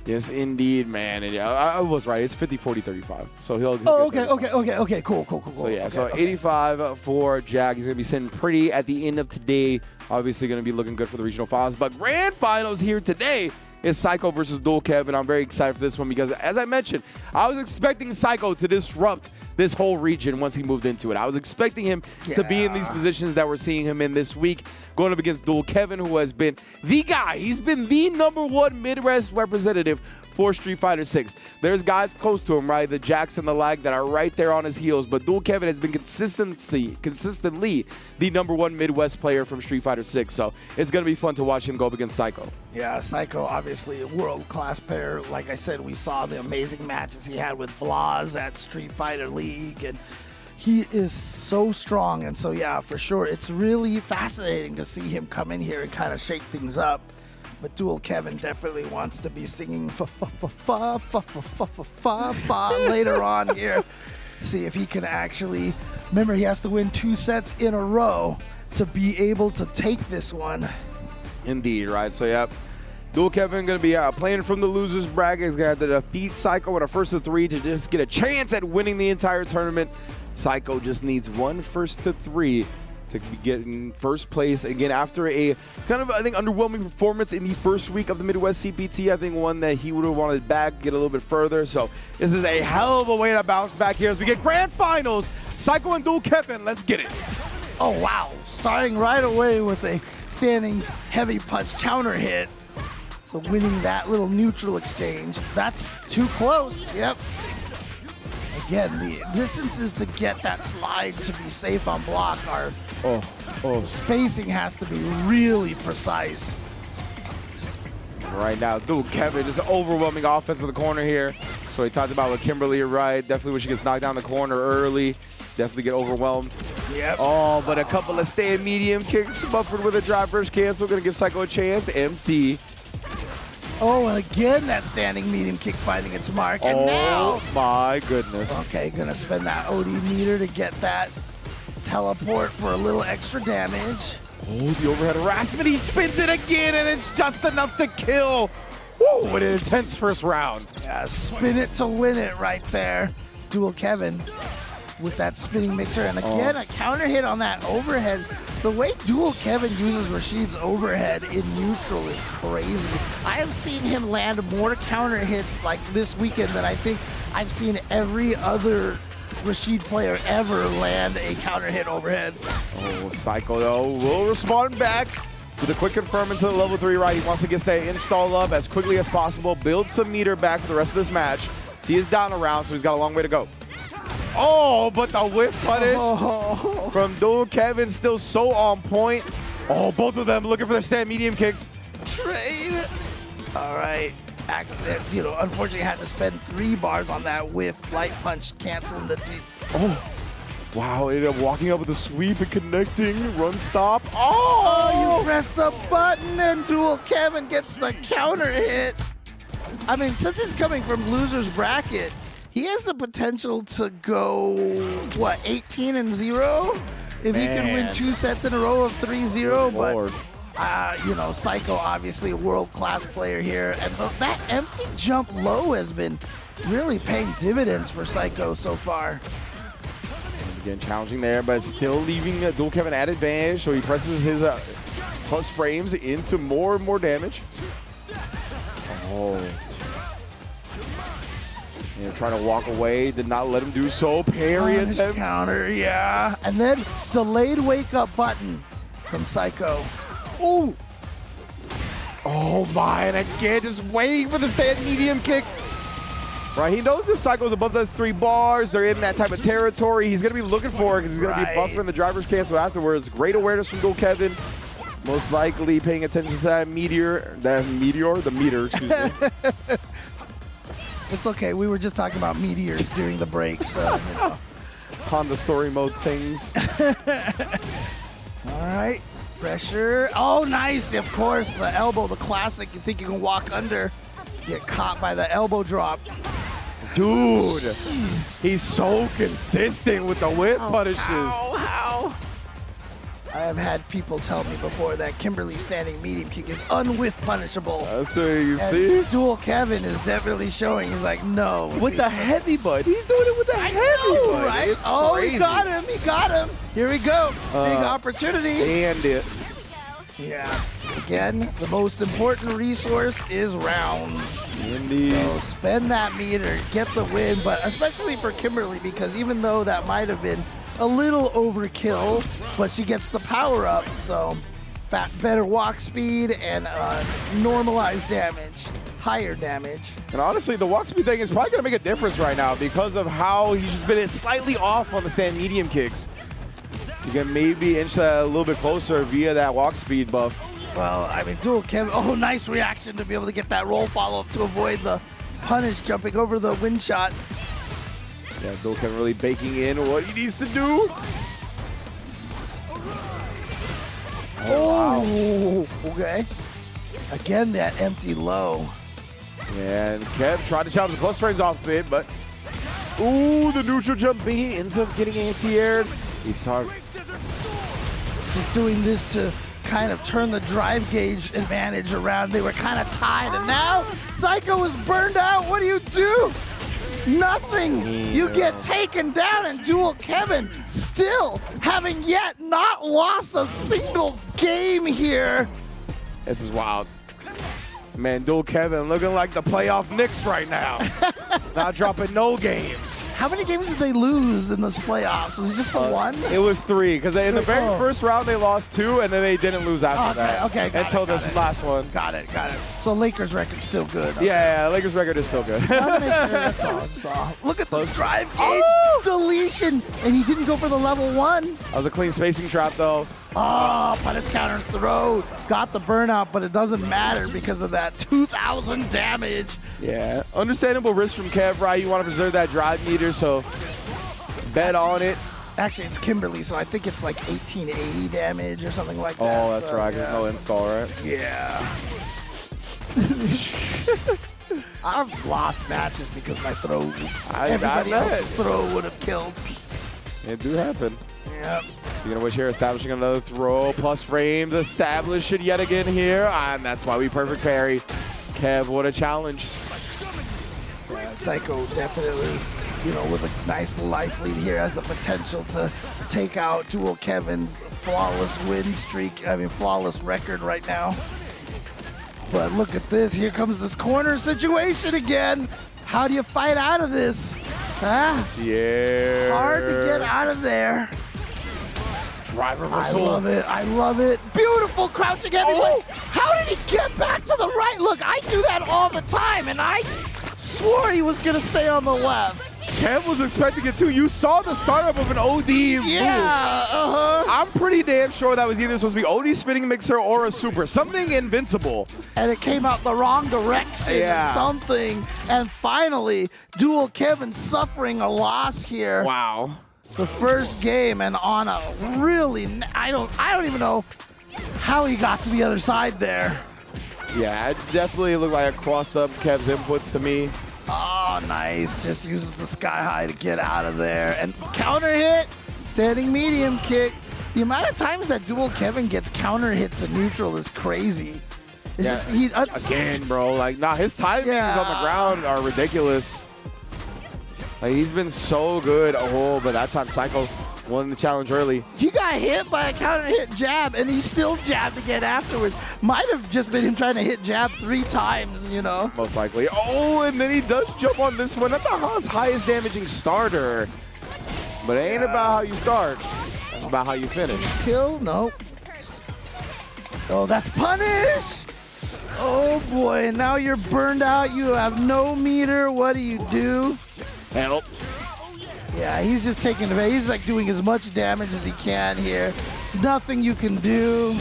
Speaker 6: Yes, indeed, man. And yeah, I was right. It's 50, 40, 35. So he'll
Speaker 5: Okay. Cool.
Speaker 6: So, yeah, so 85 for Jack. He's going to be sitting pretty at the end of today. Obviously going to be looking good for the regional finals. But grand finals here today is Psycho versus Dual Kevin. I'm very excited for this one because, as I mentioned, I was expecting Psycho to disrupt this whole region once he moved into it. I was expecting him to be in these positions that we're seeing him in this week, going up against Dual Kevin, who has been the guy. He's been the #1 Midwest representative for Street Fighter 6. There's guys close to him, right? The Jacks and the Lag that are right there on his heels, but Dual Kevin has been consistently the #1 Midwest player from Street Fighter 6. So it's going to be fun to watch him go up against Psycho.
Speaker 5: Yeah, Psycho, obviously a world-class player. Like I said, we saw the amazing matches he had with Blas at Street Fighter League, and he is so strong. And so, yeah, for sure, it's really fascinating to see him come in here and kind of shake things up. But Dual Kevin definitely wants to be singing later on here. See if he can actually, remember, he has to win 2 sets in a row to be able to take this one.
Speaker 6: Indeed, right? So, yeah, Dual Kevin going to be playing from the loser's bracket. He's going to have to defeat Psycho in a first of 3 to just get a chance at winning the entire tournament. Psycho just needs 1 first to 3 to get in first place again after a kind of, I think, underwhelming performance in the first week of the Midwest CPT. I think one that he would have wanted back, get a little bit further. So this is a hell of a way to bounce back here as we get grand finals. Psycho and Dual Kevin, let's get it.
Speaker 5: Oh, wow. Starting right away with a standing heavy punch counter hit. So winning that little neutral exchange. That's too close. Yep. Again, the distances to get that slide to be safe on block are spacing has to be really precise.
Speaker 6: Right now, dude, Kevin, just overwhelming offense in the corner here. So he talked about with Kimberly, you're right. Definitely when she gets knocked down the corner early, definitely get overwhelmed.
Speaker 5: Yep.
Speaker 6: Oh, but a couple of stay medium kicks buffered with a drive first cancel. Gonna give Psycho a chance. Empty.
Speaker 5: Oh, and again, that standing medium kick finding its mark. And
Speaker 6: oh, my goodness.
Speaker 5: Okay, gonna spend that OD meter to get that teleport for a little extra damage.
Speaker 6: Oh, the overhead harassment. He spins it again, and it's just enough to kill. Woo, what an intense first round.
Speaker 5: Yeah, spin it to win it right there. Dual Kevin with that spinning mixer. And again, a counter hit on that overhead. The way Dual Kevin uses Rashid's overhead in neutral is crazy. I have seen him land more counter hits like this weekend than I think I've seen every other Rashid player ever land a counter hit overhead.
Speaker 6: Oh, Psycho, though, will respond back with a quick confirm into the level 3, right? He wants to get that install up as quickly as possible, build some meter back for the rest of this match. So he is down around, so he's got a long way to go. Oh, but the whip punish from Dual Kevin still so on point. Oh, both of them looking for their stand medium kicks.
Speaker 5: Trade. All right. Accident, unfortunately had to spend 3 bars on that whiff light punch, canceling the deep.
Speaker 6: Oh, wow, ended up walking up with a sweep and connecting, run stop.
Speaker 5: Oh, you press the button and Dual Kevin gets the counter hit. I mean, since it's coming from loser's bracket, he has the potential to go, 18-0? If he can win 2 sets in a row of 3-0, but Psycho, obviously a world-class player here, and that empty jump low has been really paying dividends for Psycho so far.
Speaker 6: And again, challenging there, but still leaving Dual Kevin at advantage, so he presses his plus frames into more and more damage. Oh. Trying to walk away, did not let him do so. Parry attempt.
Speaker 5: Counter, yeah. And then delayed wake-up button from Psycho. Ooh.
Speaker 6: Oh my, and again, just waiting for the stand medium kick. Right, he knows if Psycho's above those 3 bars, they're in that type of territory. He's going to be looking for it because he's going to be buffering the driver's cancel afterwards. Great awareness from Dual Kevin. Most likely paying attention to the meter, excuse me.
Speaker 5: It's okay, we were just talking about meteors during the break, so,
Speaker 6: Honda story mode things.
Speaker 5: All right. Pressure. Oh, nice. Of course, the elbow, the classic. You think you can walk under, get caught by the elbow drop.
Speaker 6: Dude, he's so consistent with the whip punishes.
Speaker 5: How? I have had people tell me before that Kimberly's standing medium kick is unwhiff punishable.
Speaker 6: That's what you see.
Speaker 5: Dual Kevin is definitely showing. He's like, no.
Speaker 6: With the heavy butt. He's doing it with the heavy butt.
Speaker 5: Right?
Speaker 6: It's
Speaker 5: crazy. He got him. He got him. Here we go. Big opportunity.
Speaker 6: And it.
Speaker 5: Yeah. Again, the most important resource is rounds.
Speaker 6: Indeed.
Speaker 5: So spend that meter, get the win, but especially for Kimberly, because even though that might have been a little overkill, but she gets the power up, so better walk speed and normalized damage, higher damage.
Speaker 6: And honestly, the walk speed thing is probably going to make a difference right now because of how he's just been slightly off on the stand medium kicks. You can maybe inch that a little bit closer via that walk speed buff.
Speaker 5: Well, I mean, Dual Kevin, nice reaction to be able to get that roll follow-up to avoid the punish jumping over the wind shot.
Speaker 6: Yeah, Dual Kevin really baking in what he needs to do.
Speaker 5: Oh, wow. Okay. Again, that empty low.
Speaker 6: And Kev tried to chop the plus frames off of it, but ooh, the neutral jump B ends up getting anti-aired. He's hard.
Speaker 5: Just doing this to kind of turn the drive gauge advantage around. They were kind of tied, and now Psycho is burned out. What do? Nothing. You get taken down, and Dual Kevin still having yet not lost a single game here.
Speaker 6: This is wild. Man, Dual Kevin looking like the playoff Knicks right now. Not dropping no games.
Speaker 5: How many games did they lose in those playoffs? Was it just the one?
Speaker 6: It was 3, because in the very first round they lost 2, and then they didn't lose after that.
Speaker 5: Okay,
Speaker 6: until this last one.
Speaker 5: Got it. So Lakers' record's still good.
Speaker 6: Yeah, Lakers' record is still good.
Speaker 5: That's all. Look at this drive gauge deletion, and he didn't go for the level 1.
Speaker 6: That was a clean spacing trap, though.
Speaker 5: Oh, punish counter throw. Got the burnout, but it doesn't matter because of that 2,000 damage.
Speaker 6: Yeah, understandable risk from Kev, right? You want to preserve that drive meter, so bet on it.
Speaker 5: Actually, it's Kimberly, so I think it's like 1880 damage or something like that.
Speaker 6: Oh, that's right. There's no install, right?
Speaker 5: Yeah. I've lost matches because my throw, everybody else's throw would have killed.
Speaker 6: It do happen.
Speaker 5: Yep.
Speaker 6: Speaking of which, here, establishing another throw, plus frames, establish it yet again here, and that's why we perfect parry. Kev, what a challenge.
Speaker 5: Yeah, Psycho definitely, with a nice life lead here, has the potential to take out Dual Kevin's flawless flawless record right now. But look at this, here comes this corner situation again. How do you fight out of this? Huh?
Speaker 6: Yeah.
Speaker 5: Hard to get out of there.
Speaker 6: Drive reversal.
Speaker 5: I love it. Beautiful crouching heavyweight. How did he get back to the right? Look, I do that all the time, and I swore he was going to stay on the left.
Speaker 6: Kev was expecting it too. You saw the startup of an OD move. I'm pretty damn sure that was either supposed to be OD spinning mixer or a super. Something invincible.
Speaker 5: And it came out the wrong direction or something. And finally, Dual Kevin suffering a loss here.
Speaker 6: Wow.
Speaker 5: The first game, and on a really, I don't even know how he got to the other side there.
Speaker 6: Yeah, it definitely looked like I crossed up Kev's inputs to me.
Speaker 5: Oh, nice. Just uses the sky high to get out of there. And counter hit, standing medium kick. The amount of times that Dual Kevin gets counter hits in neutral is crazy. It's just,
Speaker 6: again, bro. His timings on the ground are ridiculous. He's been so good. Oh, but that time Psycho won the challenge early.
Speaker 5: He got hit by a counter hit jab, and he still jabbed again afterwards. Might have just been him trying to hit jab 3 times,
Speaker 6: Most likely. Oh, and then he does jump on this one. That's the highest damaging starter. But it ain't about how you start. It's about how you finish.
Speaker 5: Kill? Nope. Oh, that's punish! Oh, boy. Now you're burned out. You have no meter. What do you do?
Speaker 6: Help.
Speaker 5: Yeah, he's just taking advantage. He's like doing as much damage as he can here. There's nothing you can do.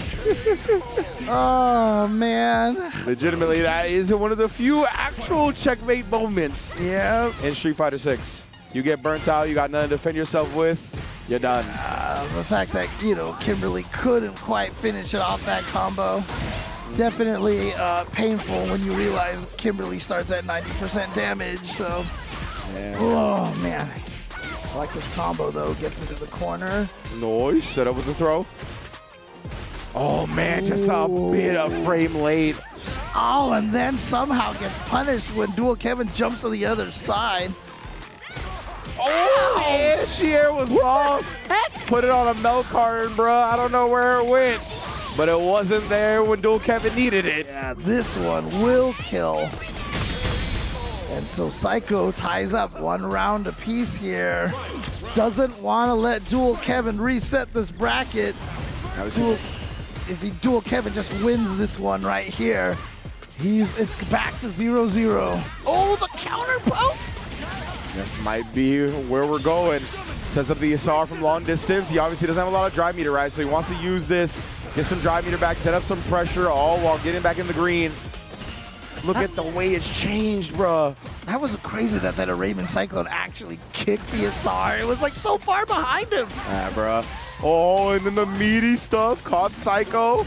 Speaker 5: Oh, man.
Speaker 6: Legitimately, that is one of the few actual checkmate moments in Street Fighter 6. You get burnt out, you got nothing to defend yourself with, you're done.
Speaker 5: The fact that, Kimberly couldn't quite finish it off that combo. Definitely painful when you realize Kimberly starts at 90% damage, so.
Speaker 6: Yeah.
Speaker 5: Oh, man. I like this combo, though. Gets him to the corner.
Speaker 6: Nice. Set up with the throw. Oh, man. Just a bit of frame late.
Speaker 5: Oh, and then somehow gets punished when Dual Kevin jumps to the other side.
Speaker 6: Oh, anti-air was lost. Put it on a milk carton, bro. I don't know where it went. But it wasn't there when Dual Kevin needed it.
Speaker 5: Yeah, this one will kill. And so Psycho ties up 1 round apiece here. Doesn't want to let Dual Kevin reset this bracket. If Dual Kevin just wins this one right here, it's back to 0-0. Oh, the counter poke!
Speaker 6: This might be where we're going. Sets up the SR from long distance. He obviously doesn't have a lot of drive meter, right? So he wants to use this, get some drive meter back, set up some pressure, all while getting back in the green. Look at the way it's changed, bro.
Speaker 5: That was crazy that Arabian Cyclone actually kicked the SR. It was like so far behind him.
Speaker 6: Bro. Oh, and then the meaty stuff caught Psycho.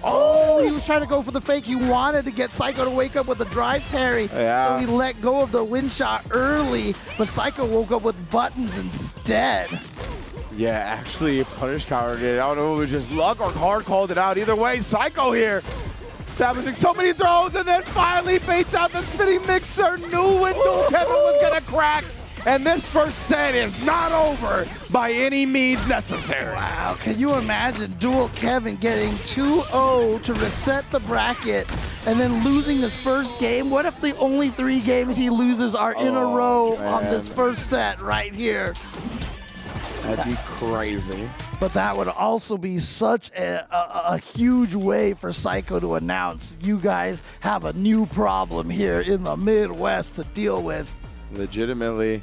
Speaker 5: Oh, he was trying to go for the fake. He wanted to get Psycho to wake up with a drive parry.
Speaker 6: Yeah.
Speaker 5: So he let go of the wind shot early, but Psycho woke up with buttons instead.
Speaker 6: Yeah, actually, punish countered it. I don't know if it was just luck or hard called it out. Either way, Psycho here. Establishing so many throws and then finally baits out the spinning mixer. Knew when Dual Kevin was going to crack, and this first set is not over by any means necessary.
Speaker 5: Wow, can you imagine Dual Kevin getting 2-0 to reset the bracket and then losing his first game? What if the only 3 games he loses are in a row on this first set right here?
Speaker 6: That'd be crazy.
Speaker 5: But that would also be such a huge way for Psycho to announce you guys have a new problem here in the Midwest to deal with.
Speaker 6: Legitimately.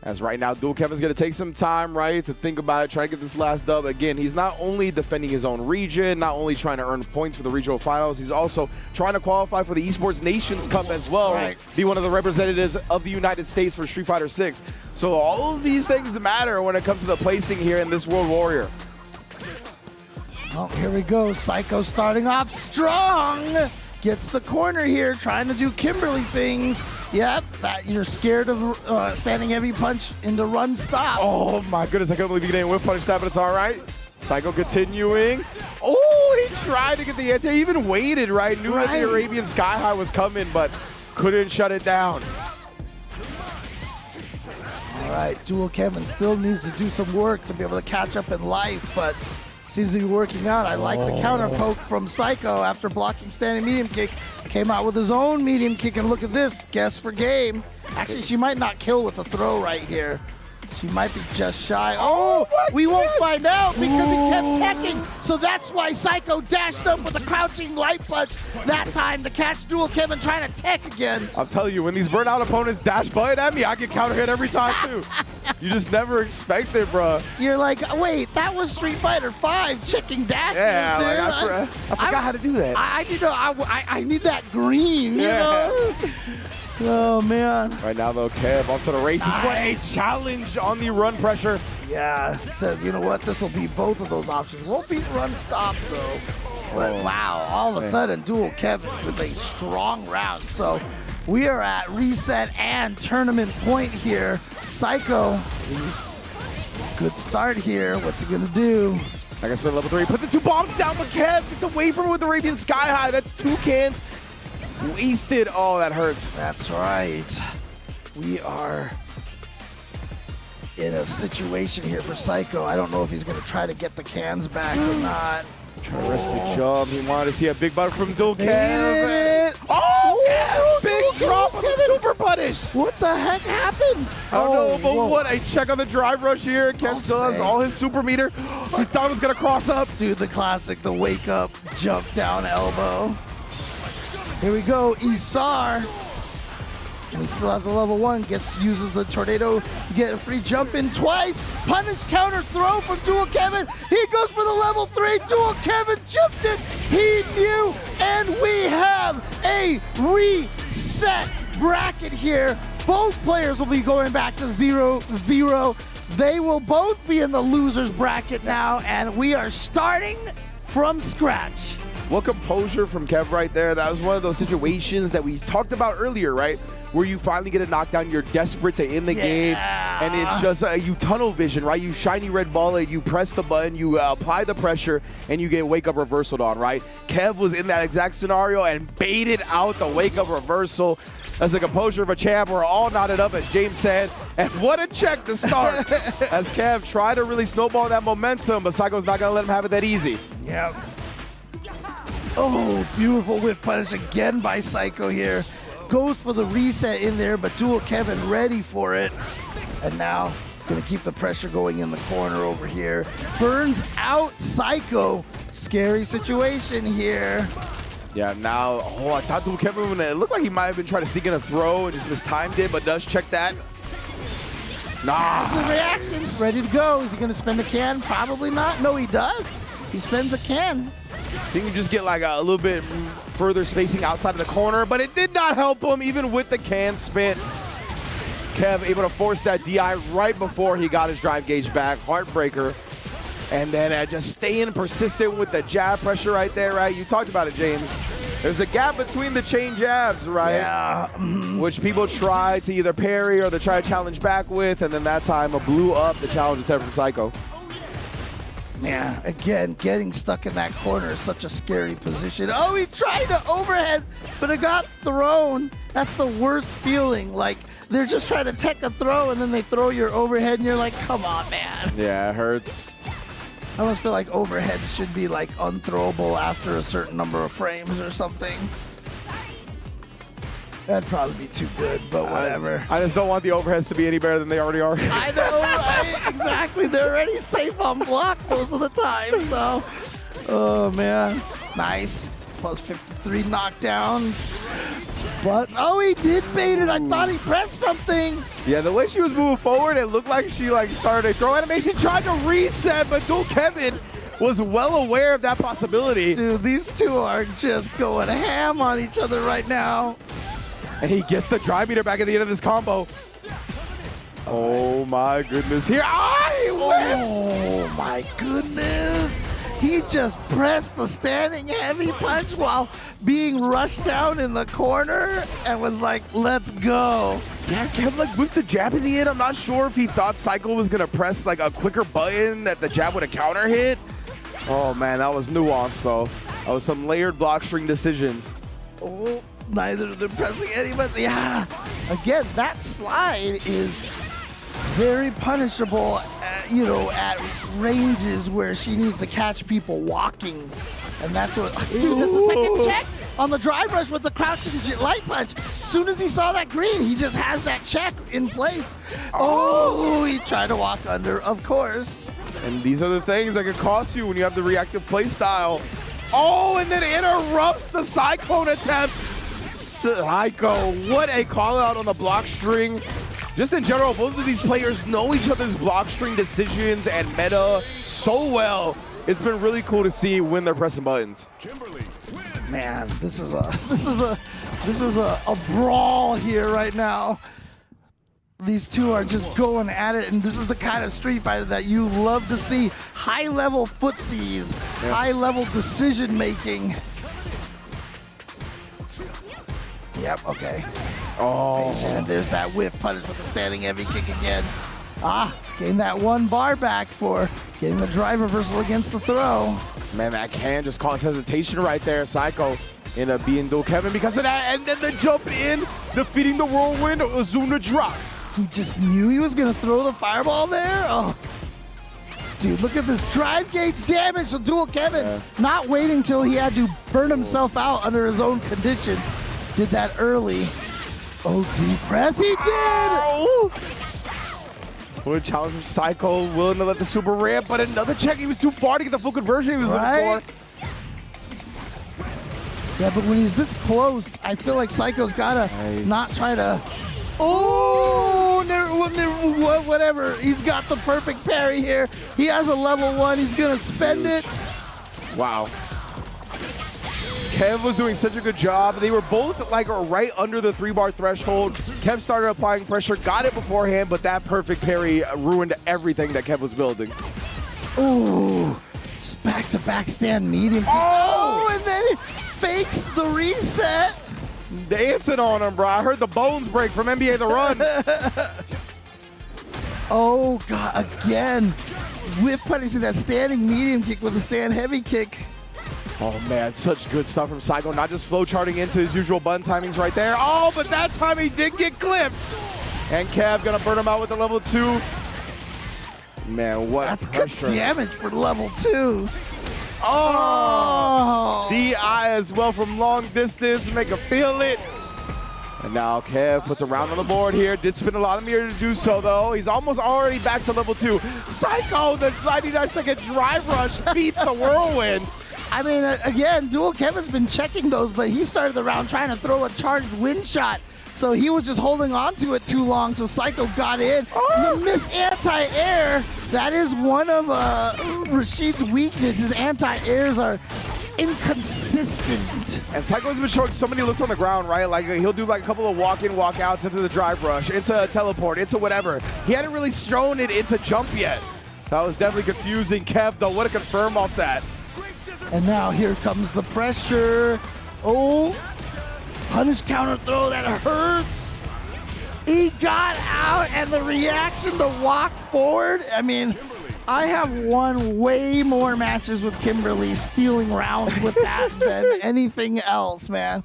Speaker 6: As right now, Dual Kevin's going to take some time, right, to think about it, try to get this last dub. Again, he's not only defending his own region, not only trying to earn points for the regional finals, he's also trying to qualify for the Esports Nations Cup as well,
Speaker 5: right.
Speaker 6: Be one of the representatives of the United States for Street Fighter 6. So all of these things matter when it comes to the placing here in this World Warrior.
Speaker 5: Oh, here we go. Psycho starting off strong. Gets the corner here, trying to do Kimberly things. Yep, that you're scared of standing heavy punch into run stop.
Speaker 6: Oh my goodness, I can't believe he didn't whip punish that, but it's all right. Psycho continuing. Oh, he tried to get the answer. He even waited, right? Knew that the Arabian Sky High was coming, but couldn't shut it down.
Speaker 5: All right, Dual Kevin still needs to do some work to be able to catch up in life, but seems to be working out. I like the counter poke from Psycho after blocking standing medium kick. Came out with his own medium kick, and look at this, guess for game. Actually, she might not kill with the throw right here. She might be just shy. Oh, we won't find out because he kept teching. So that's why Psycho dashed up with a crouching light punch that time to catch Dual Kevin trying to tech again.
Speaker 6: I'm telling you, when these burnout opponents dash button at me, I get counter hit every time too. You just never expect it, bro.
Speaker 5: You're like, wait, that was Street Fighter 5 checking dashes,
Speaker 6: yeah,
Speaker 5: dude.
Speaker 6: Like I forgot how to do that.
Speaker 5: I need that green, you know? Oh, man.
Speaker 6: Right now, though, Kev onto the races. What a challenge on the run pressure.
Speaker 5: Yeah, says, you know what? This will be both of those options. Won't be run stop, though. But wow, all of a sudden, Dual Kevin with a strong round. So we are at reset and tournament point here. Psycho, good start here. What's he going to do?
Speaker 6: I guess for level 3, put the 2 bombs down, but Kev gets away from it with the Arabian Sky High. That's 2 cans. Wasted. Oh, that hurts.
Speaker 5: That's right. We are in a situation here for Psycho. I don't know if he's going to try to get the cans back or not.
Speaker 6: Trying to risk a jump. He wanted to see a big butter from Dual Kevin. Oh, big drop of the super punish.
Speaker 5: What the heck happened?
Speaker 6: I don't know, but what? A check on the drive rush here. Kev still has all his super meter. He thought it was going to cross up.
Speaker 5: Dude, the classic, the wake up, jump down elbow. Here we go, Isar. And he still has a level 1, uses the tornado to get a free jump in twice. Punish counter throw from Dual Kevin. He goes for the level 3. Dual Kevin jumped it. He knew, and we have a reset bracket here. Both players will be going back to 0-0. They will both be in the losers bracket now, and we are starting from scratch.
Speaker 6: What composure from Kev right there. That was one of those situations that we talked about earlier, right? Where you finally get a knockdown, you're desperate to end the game, and it's just you tunnel vision, right? You shiny red ball it, you press the button, you apply the pressure, and you get wake up reversaled on, right? Kev was in that exact scenario and baited out the wake up reversal. As the composure of a champ, we're all knotted up, as James said. And what a check to start as Kev tried to really snowball that momentum, but Psycho's not going to let him have it that easy.
Speaker 5: Yep. Oh, beautiful whiff punish again by Psycho here. Goes for the reset in there, but Dual Kevin ready for it. And now, gonna keep the pressure going in the corner over here. Burns out Psycho. Scary situation here.
Speaker 6: Yeah, now, I thought Dual Kevin, it looked like he might have been trying to sneak in a throw and just mistimed it, but does check that. Nah.
Speaker 5: That's the reaction. Ready to go. Is he gonna spend a can? Probably not. No, he does. He spends a can.
Speaker 6: I think you just get like a little bit further spacing outside of the corner, but it did not help him even with the can spin. Kev able to force that DI right before he got his drive gauge back. Heartbreaker. And then just staying persistent with the jab pressure right there, right? You talked about it, James. There's a gap between the chain jabs, right?
Speaker 5: Yeah.
Speaker 6: Which people try to either parry or they try to challenge back with, and then that time blew up the challenge attempt from Psycho.
Speaker 5: Man, again, getting stuck in that corner is such a scary position. Oh, he tried to overhead, but it got thrown. That's the worst feeling. Like, they're just trying to tech a throw, and then they throw your overhead, and you're like, come on, man.
Speaker 6: Yeah, it hurts.
Speaker 5: I almost feel like overheads should be, like, unthrowable after a certain number of frames or something. That'd probably be too good, but whatever.
Speaker 6: I just don't want the overheads to be any better than they already are.
Speaker 5: I know, right? Exactly. They're already safe on block most of the time, so. Oh, man. Nice. Plus 53 knockdown. But, oh, he did bait it. I thought he pressed something.
Speaker 6: Yeah, the way she was moving forward, it looked like she started a throw animation, tried to reset, but Dual Kevin was well aware of that possibility.
Speaker 5: Dude, these two are just going ham on each other right now.
Speaker 6: And he gets the drive meter back at the end of this combo. Oh my goodness. Here,
Speaker 5: oh my goodness. He just pressed the standing heavy punch while being rushed down in the corner and was like, let's go.
Speaker 6: Yeah, Kev like whipped the jab at the end. I'm not sure if he thought Psycho was gonna press like a quicker button that the jab would have counter hit. Oh man, that was nuanced though. That was some layered block string decisions.
Speaker 5: Oh. Neither of them pressing any buttons. Yeah. Again, that slide is very punishable, at ranges where she needs to catch people walking. And that's what. Dude, that's the second check on the drive rush with the crouching light punch. As soon as he saw that green, he just has that check in place. Oh, he tried to walk under, of course.
Speaker 6: And these are the things that can cost you when you have the reactive play style. Oh, and then interrupts the Cyclone attempt. Psycho, what a call out on the block string. Just in general, both of these players know each other's block string decisions and meta so well. It's been really cool to see when they're pressing buttons.
Speaker 5: Man, this is a brawl here right now. These two are just going at it, and this is the kind of Street Fighter that you love to see. High-level footsies, high-level decision-making. Yep, okay.
Speaker 6: Oh.
Speaker 5: And there's that whiff punish with the standing heavy kick again. Getting that one bar back for getting the drive reversal against the throw.
Speaker 6: Man, that can just cause hesitation right there. Psycho end up being Dual Kevin because of that, and then the jump in, defeating the whirlwind Ozuna drop.
Speaker 5: He just knew he was gonna throw the fireball there. Oh. Dude, look at this drive gauge damage to Dual Kevin. Not waiting till he had to burn himself out under his own conditions. Did that early. Oh, did he press? He did!
Speaker 6: Oh. What a challenge from Psycho, willing to let the super ramp, but another check. He was too far to get the full conversion he was looking for.
Speaker 5: Yeah, but when he's this close, I feel like Psycho's gotta not try to. Oh, whatever. He's got the perfect parry here. He has a level 1. He's gonna spend it.
Speaker 6: Wow. Kev was doing such a good job. They were both like right under the 3-bar threshold. Kev started applying pressure, got it beforehand, but that perfect parry ruined everything that Kev was building.
Speaker 5: Ooh, just back-to-back stand medium. Oh, and then it fakes the reset.
Speaker 6: Dancing on him, bro. I heard the bones break from NBA The Run.
Speaker 5: Oh, God, again. Whip punishing that standing medium kick with a stand heavy kick.
Speaker 6: Oh, man, such good stuff from Psycho. Not just flow charting into his usual button timings right there. Oh, but that time he did get clipped. And Kev gonna burn him out with the level 2. Man, what
Speaker 5: That's
Speaker 6: pressure.
Speaker 5: Good damage for level 2.
Speaker 6: Oh! DI as well from long distance. Make him feel it. And now Kev puts a round on the board here. Did spend a lot of meter to do so, though. He's almost already back to level 2. Psycho, the 99-second drive rush, beats the whirlwind.
Speaker 5: I mean, again, Dual Kevin's been checking those, but he started the round trying to throw a charged wind shot. So he was just holding on to it too long, so Psycho got in. Oh. He missed anti-air. That is one of Rashid's weaknesses. Anti-airs are inconsistent.
Speaker 6: And Psycho's been showing so many looks on the ground, right? Like he'll do like a couple of walk-in, walk-outs into the drive rush, into teleport, into whatever. He hadn't really shown it into jump yet. That was definitely confusing. Kev, though, what a confirm off that.
Speaker 5: And now here comes the pressure. Oh, punish counter throw, that hurts. He got out, and the reaction to walk forward. I mean, I have won way more matches with Kimberly stealing rounds with that than anything else, man.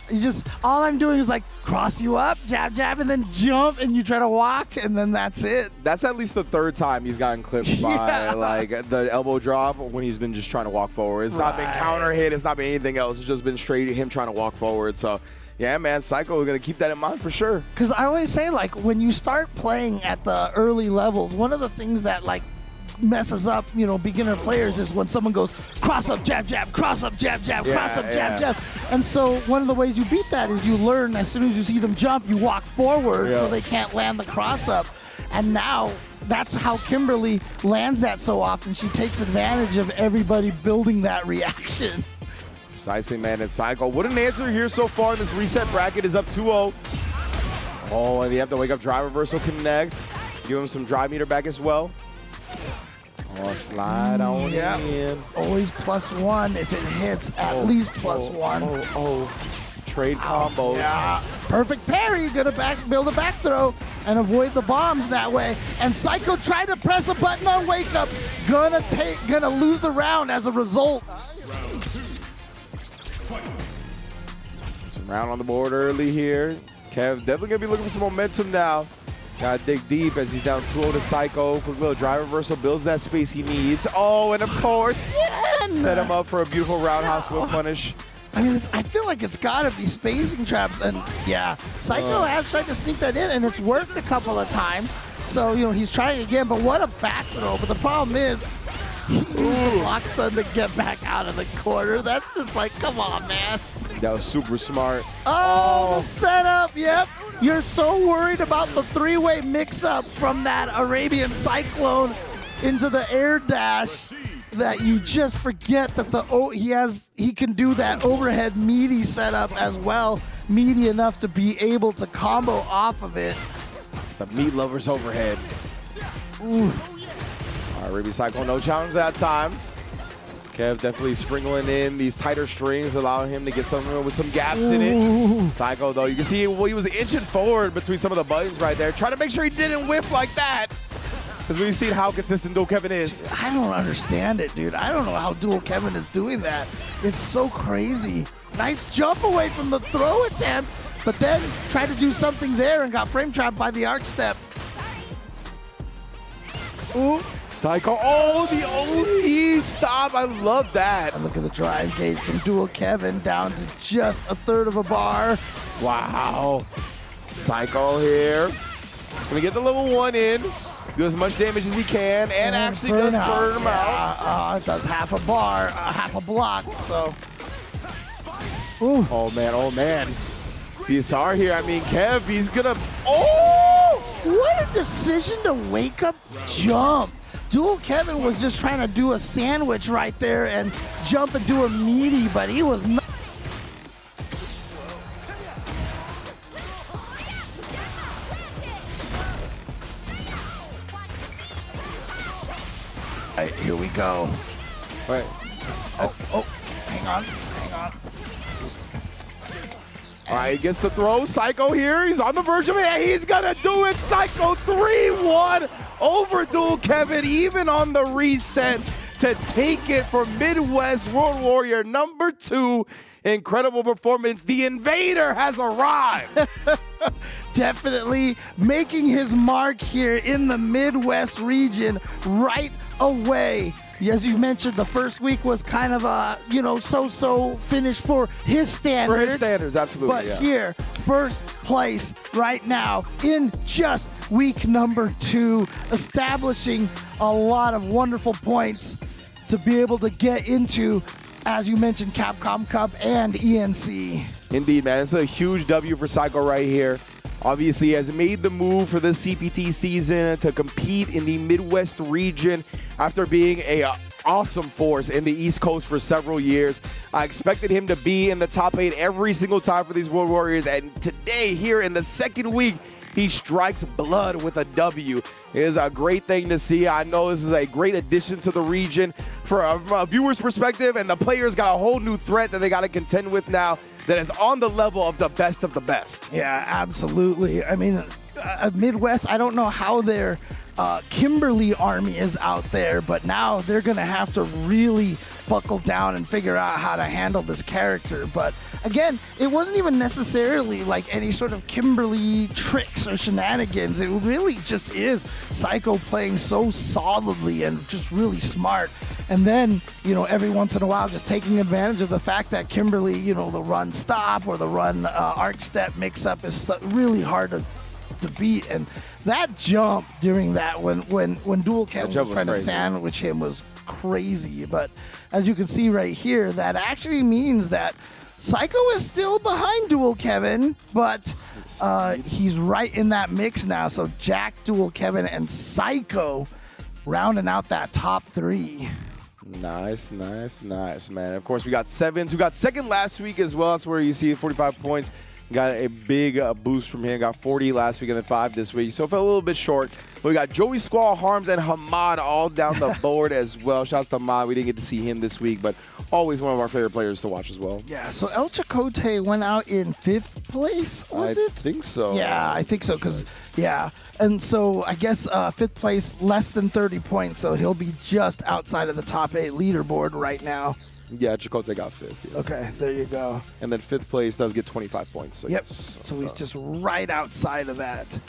Speaker 5: You just, all I'm doing is like cross you up, jab, jab, and then jump, and you try to walk, and then that's it.
Speaker 6: That's at least the third time he's gotten clipped by like the elbow drop when he's been just trying to walk forward. It's not been counter hit. It's not been anything else. It's just been straight him trying to walk forward. So, yeah, man, Psycho is going to keep that in mind for sure.
Speaker 5: Because I always say, like, when you start playing at the early levels, one of the things that, like, messes up, you know, beginner players is when someone goes cross up, jab, jab, cross up, jab, jab, cross up, jab, jab. And so one of the ways you beat that is you learn as soon as you see them jump, you walk forward so they can't land the cross up. And now that's how Kimberly lands that so often. She takes advantage of everybody building that reaction.
Speaker 6: Precisely, man. And Psycho, what an answer here so far in this reset bracket is up 2-0. Oh, and they have to wake up drive reversal connects. Give him some drive meter back as well. Oh, slide on in.
Speaker 5: Always +1 if it hits, at least +1.
Speaker 6: Trade combos.
Speaker 5: Yeah. Perfect parry. Gonna build a back throw and avoid the bombs that way. And Psycho tried to press a button on wake up. Gonna lose the round as a result.
Speaker 6: Some round on the board early here. Kev definitely gonna be looking for some momentum now. Gotta dig deep as he's down 2-0 to Psycho. Quick little drive reversal, builds that space he needs. Oh, and of course, set him up for a beautiful roundhouse whip punish.
Speaker 5: I mean, I feel like it's gotta be spacing traps, and yeah, Psycho has tried to sneak that in, and it's worked a couple of times. So, you know, he's trying again, but what a back throw. But the problem is, he used the block stun to get back out of the corner. That's just like, come on, man.
Speaker 6: That was super smart.
Speaker 5: Oh, the setup, yep. You're so worried about the three-way mix-up from that Arabian Cyclone into the air dash that you just forget that he can do that overhead meaty setup as well, meaty enough to be able to combo off of it.
Speaker 6: It's the meat lover's overhead.
Speaker 5: Oof.
Speaker 6: All right, Arabian Cyclone, no challenge that time. Kev definitely sprinkling in these tighter strings, allowing him to get something with some gaps in it. Psycho, though, you can see he was inching forward between some of the buttons right there, trying to make sure he didn't whip like that. Because we've seen how consistent Dual Kevin is.
Speaker 5: I don't understand it, dude. I don't know how Dual Kevin is doing that. It's so crazy. Nice jump away from the throw attempt, but then tried to do something there and got frame trapped by the arc step. Ooh.
Speaker 6: Psycho, oh, the OE stop. I love that.
Speaker 5: And look at the drive gauge from Dual Kevin down to just a third of a bar.
Speaker 6: Wow. Psycho here. Gonna get the level 1 in. Do as much damage as he can, and actually does burn him out.
Speaker 5: It does half a bar, half a block, so.
Speaker 6: Ooh. Oh, man. BSR here, I mean, Kev, he's gonna, oh!
Speaker 5: What a decision to wake up jump. Dual Kevin was just trying to do a sandwich right there and jump and do a meaty, but he was not. All right, here we go.
Speaker 6: Wait.
Speaker 5: Oh, hang on.
Speaker 6: All right, he gets the throw. Psycho here. He's on the verge of it. He's going to do it. Psycho 3-1 over Dual Kevin, even on the reset, to take it for Midwest World Warrior number 2. Incredible performance. The Invader has arrived.
Speaker 5: Definitely making his mark here in the Midwest region right away. As you mentioned, the first week was kind of a, so-so finish for his standards.
Speaker 6: For his standards, absolutely.
Speaker 5: But here, first place right now in just week number 2, establishing a lot of wonderful points to be able to get into, as you mentioned, Capcom Cup and ENC.
Speaker 6: Indeed, man. It's a huge W for Psycho right here. Obviously, has made the move for this CPT season to compete in the Midwest region after being a awesome force in the East Coast for several years. I expected him to be in the top 8 every single time for these World Warriors, and today, here in the second week, he strikes blood with a W. It is a great thing to see. I know this is a great addition to the region from a viewer's perspective, and the players got a whole new threat that they got to contend with now that is on the level of the best of the best.
Speaker 5: Yeah, absolutely. I mean, Midwest, I don't know how their Kimberly army is out there, but now they're going to have to really buckle down and figure out how to handle this character. But again, it wasn't even necessarily like any sort of Kimberly tricks or shenanigans. It really just is Psycho playing so solidly and just really smart. And then, every once in a while, just taking advantage of the fact that Kimberly, the run stop or the run arc step mix-up is really hard to beat. And that jump during that when Dual Kevin was trying to sandwich him was crazy. But as you can see right here, that actually means that Psycho is still behind Dual Kevin, but he's right in that mix now. So Jack, Dual Kevin, and Psycho rounding out that top 3.
Speaker 6: Nice, man. Of course, we got Sevens, who got second last week as well. That's where you see 45 points. Got a big boost from him. Got 40 last week and then 5 this week. So it fell a little bit short. But we got Joey Squall, Harms, and Hamad all down the board as well. Shouts to Hamad. We didn't get to see him this week, but always one of our favorite players to watch as well.
Speaker 5: Yeah, so El Chicote went out in 5th place, was it?
Speaker 6: I think so.
Speaker 5: Yeah, I think so, because, and so I guess 5th place, less than 30 points, so he'll be just outside of the top 8 leaderboard right now.
Speaker 6: Yeah, Chicote got 5th. Yes.
Speaker 5: Okay, there you go.
Speaker 6: And then 5th place does get 25 points. So
Speaker 5: yep,
Speaker 6: yes.
Speaker 5: so he's just right outside of that.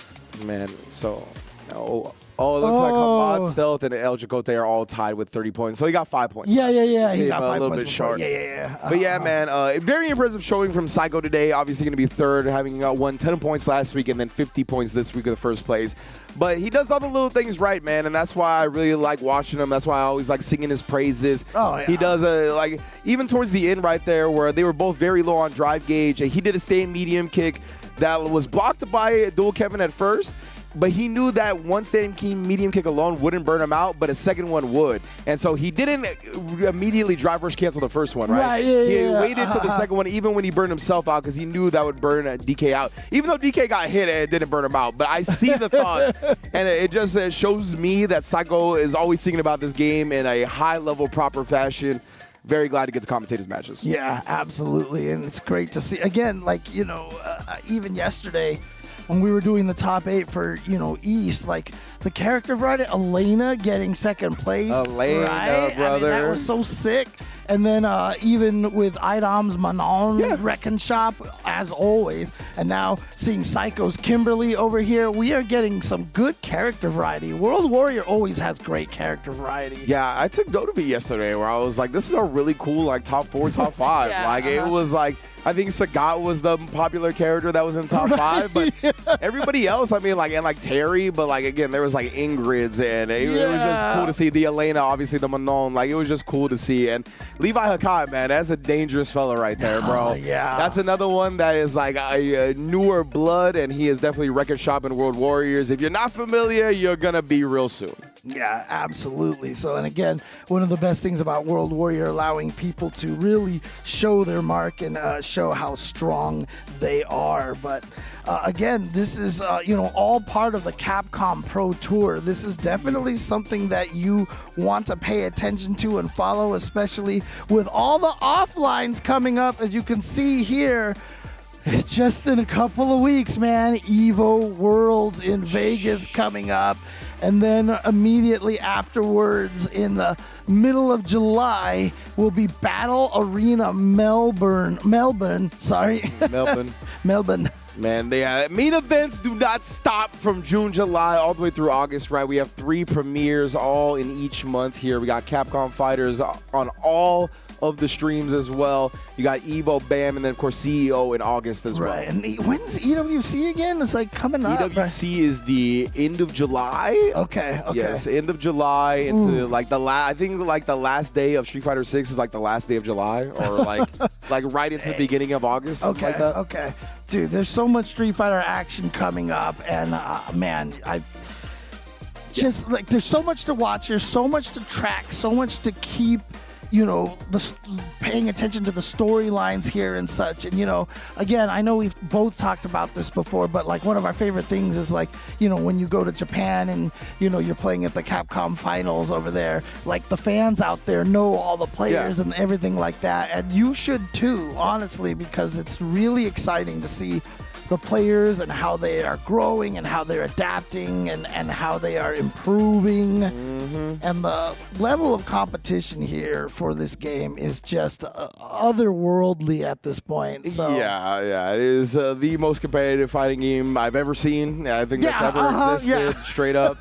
Speaker 6: Man, so... it looks like Hamad, Stealth, and El Chicote are all tied with 30 points. So he got 5 points.
Speaker 5: Yeah. He got 5
Speaker 6: a little
Speaker 5: points
Speaker 6: bit short.
Speaker 5: Yeah.
Speaker 6: But yeah, man, very impressive showing from Psycho today. Obviously going to be 3rd, having won 10 points last week and then 50 points this week of the 1st place. But he does all the little things right, man, and that's why I really like watching him. That's why I always like singing his praises.
Speaker 5: Oh, yeah.
Speaker 6: He does, even towards the end right there where they were both very low on drive gauge, and he did a stay medium kick that was blocked by Dual Kevin at first. But he knew that one standing medium kick alone wouldn't burn him out, but a second one would. And so he didn't immediately drive rush cancel the first one, right? He waited until the second one, even when he burned himself out, because he knew that would burn DK out. Even though DK got hit, it didn't burn him out. But I see the thoughts, and it just shows me that Psycho is always thinking about this game in a high-level, proper fashion. Very glad to get to commentate his matches.
Speaker 5: Yeah, absolutely. And it's great to see. Again, even yesterday, when we were doing the top 8 for, East, like the character variety, Elena getting 2nd place.
Speaker 6: Elena,
Speaker 5: right?
Speaker 6: brother.
Speaker 5: That was so sick. And then even with Idom's Manon Reckon Shop, as always. And now seeing Psycho's Kimberly over here, we are getting some good character variety. World Warrior always has great character variety.
Speaker 6: Yeah, I took Dodovi yesterday where I was like, this is a really cool, top 4, top 5. It was like, I think Sagat was the popular character that was in top 5, but everybody else, and Terry, but again, there was Ingrid's, and it was just cool to see the Elena, obviously the Manon, it was just cool to see. And Levi Hakat, man, that's a dangerous fella right there, bro.
Speaker 5: Yeah.
Speaker 6: That's another one that is a newer blood, and he is definitely record shop in World Warriors. If you're not familiar, you're gonna be real soon.
Speaker 5: Yeah, absolutely. So, and again, one of the best things about World Warrior, allowing people to really show their mark and show how strong they are. But again, this is, all part of the Capcom Pro Tour. This is definitely something that you want to pay attention to and follow, especially with all the offlines coming up, as you can see here. Just in a couple of weeks, man. Evo Worlds in Vegas coming up. And then immediately afterwards, in the middle of July, will be Battle Arena Melbourne. Melbourne.
Speaker 6: Man, the main events do not stop from June, July, all the way through August, right? We have 3 premieres all in each month here. We got Capcom Fighters on all of the streams as well. You got Evo, BAM, and then, of course, CEO in August as well.
Speaker 5: Right. And when's EWC again? It's coming up.
Speaker 6: EWC is the end of July.
Speaker 5: Okay.
Speaker 6: Yes, end of July into I think the last day of Street Fighter 6 is the last day of July, or right into the beginning of August.
Speaker 5: Okay.
Speaker 6: Like that.
Speaker 5: Okay. Dude, there's so much Street Fighter action coming up, and man, there's so much to watch. There's so much to track. So much to keep. Paying attention to the storylines here and such. And, again, I know we've both talked about this before, but one of our favorite things is when you go to Japan and, you're playing at the Capcom finals over there, the fans out there know all the players and everything like that. And you should too, honestly, because it's really exciting to see the players and how they are growing and how they're adapting and how they are improving. And the level of competition here for this game is just otherworldly at this point. So.
Speaker 6: Yeah, it is the most competitive fighting game I've ever seen. I think that's ever existed, straight up.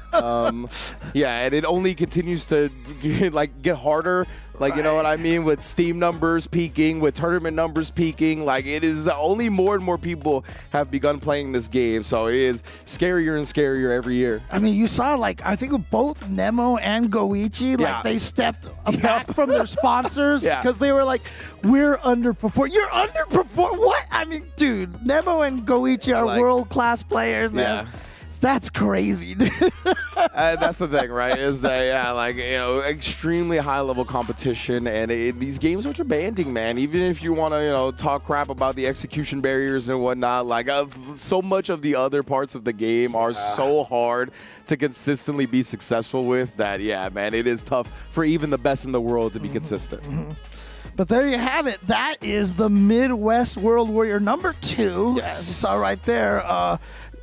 Speaker 6: Yeah, and it only continues to get harder. Like, you know what I mean? With Steam numbers peaking, with tournament numbers peaking, like, it is only more and more people have begun playing this game. So it is scarier and scarier every year.
Speaker 5: I mean, you saw, like, I think both Nemo and Goichi, like, they stepped back from their sponsors because they were like, we're underperforming. You're underperforming? What? I mean, dude, Nemo and Goichi are world-class players, man.
Speaker 6: Yeah.
Speaker 5: That's crazy, dude.
Speaker 6: That's the thing, right? Is that extremely high level competition, and these games are demanding, man. Even if you want to talk crap about the execution barriers and whatnot, like so much of the other parts of the game are so hard to consistently be successful with that. Yeah, man, it is tough for even the best in the world to be consistent.
Speaker 5: But there you have it. That is the Midwest World Warrior number 2.
Speaker 6: Yes.
Speaker 5: As you saw right there.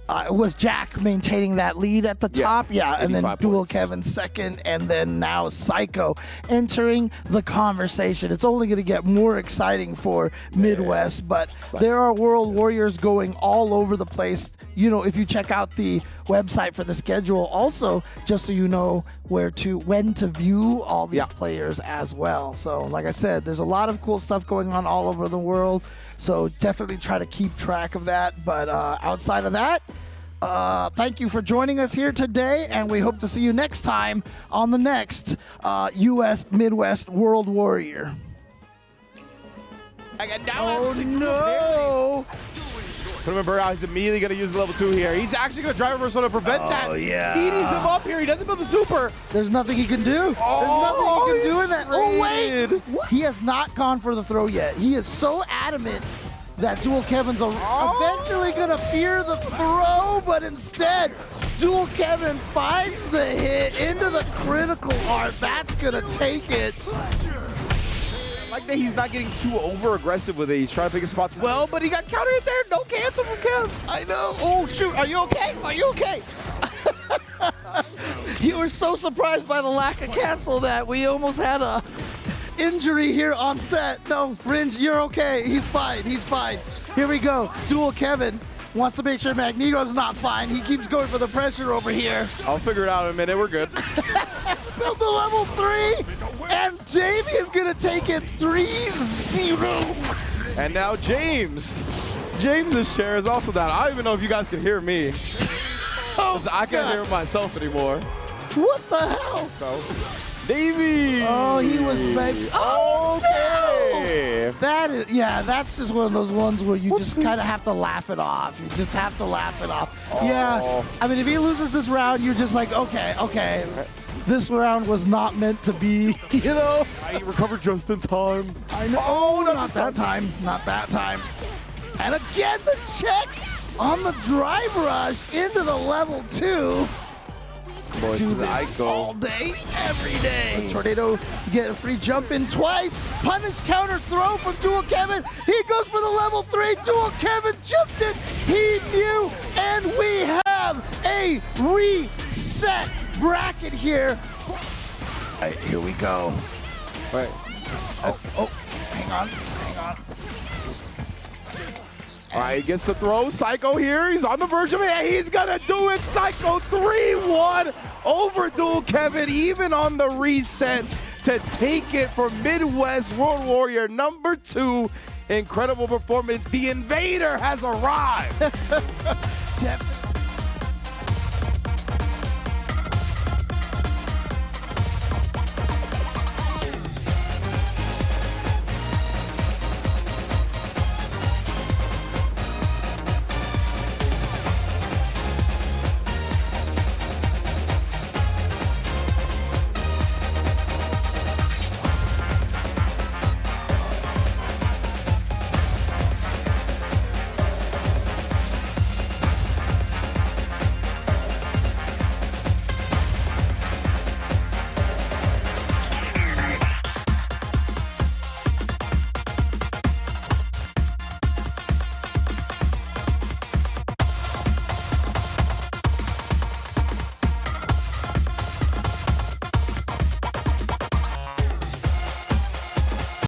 Speaker 5: It was Jack maintaining that lead at the top, and then Dual Kevin second, and then now Psycho entering the conversation. It's only going to get more exciting for Midwest, but there are World Warriors going all over the place. If you check out the website for the schedule, also just so you know when to view all these players as well. So, like I said, there's a lot of cool stuff going on all over the world. So definitely try to keep track of that. But outside of that, thank you for joining us here today, and we hope to see you next time on the next U.S. Midwest World Warrior. Oh, no!
Speaker 10: Put him in Burnout. He's immediately going to use level 2 here. He's actually going to drive reversal to prevent that.
Speaker 5: Oh, yeah.
Speaker 10: He needs him up here. He doesn't build the super.
Speaker 5: There's nothing he can do. There's nothing he can do in that. Oh, wait. He has not gone for the throw yet. He is so adamant that Dual Kevin's eventually going to fear the throw, but instead, Dual Kevin finds the hit into the critical art. That's going to take it.
Speaker 10: Like that he's not getting too over-aggressive with it. He's trying to pick his spots well, but he got countered there. No cancel from Kev.
Speaker 5: I know. Oh, shoot. Are you okay? Are you okay? You were so surprised by the lack of cancel that we almost had a injury here on set. No, Ringe, you're okay. He's fine. He's fine. Here we go. Dual Kevin wants to make sure Magneto's not fine. He keeps going for the pressure over here.
Speaker 10: I'll figure it out in a minute. We're good.
Speaker 5: Build the level 3, and Jamie is going to take it 3-0.
Speaker 10: And now James's share is also down. I don't even know if you guys can hear me. I can't hear myself anymore.
Speaker 5: What the hell?
Speaker 10: So, Davey!
Speaker 5: Oh, he was ready. Oh,
Speaker 10: okay.
Speaker 5: No! That's just one of those ones where you just kind of have to laugh it off. You just have to laugh it off.
Speaker 10: Oh.
Speaker 5: Yeah, I mean, if he loses this round, you're just like, okay. This round was not meant to be,
Speaker 10: I recovered just in time.
Speaker 5: I know. Oh, not that time. Not that time. And again, the check on the drive rush into the level 2.
Speaker 6: Boys,
Speaker 5: Do this all day, every day. Tornado get a free jump in twice. Punish counter throw from Dual Kevin. He goes for the level 3. Dual Kevin jumped it. He knew, and we have a reset bracket here. All right, here we go.
Speaker 6: All right.
Speaker 5: Oh, hang on.
Speaker 6: All right, he gets the throw. Psycho here. He's on the verge of it. He's going to do it. Psycho 3-1 over Dual Kevin, even on the reset, to take it for Midwest World Warrior number 2. Incredible performance. The Invader has arrived.
Speaker 5: Definitely.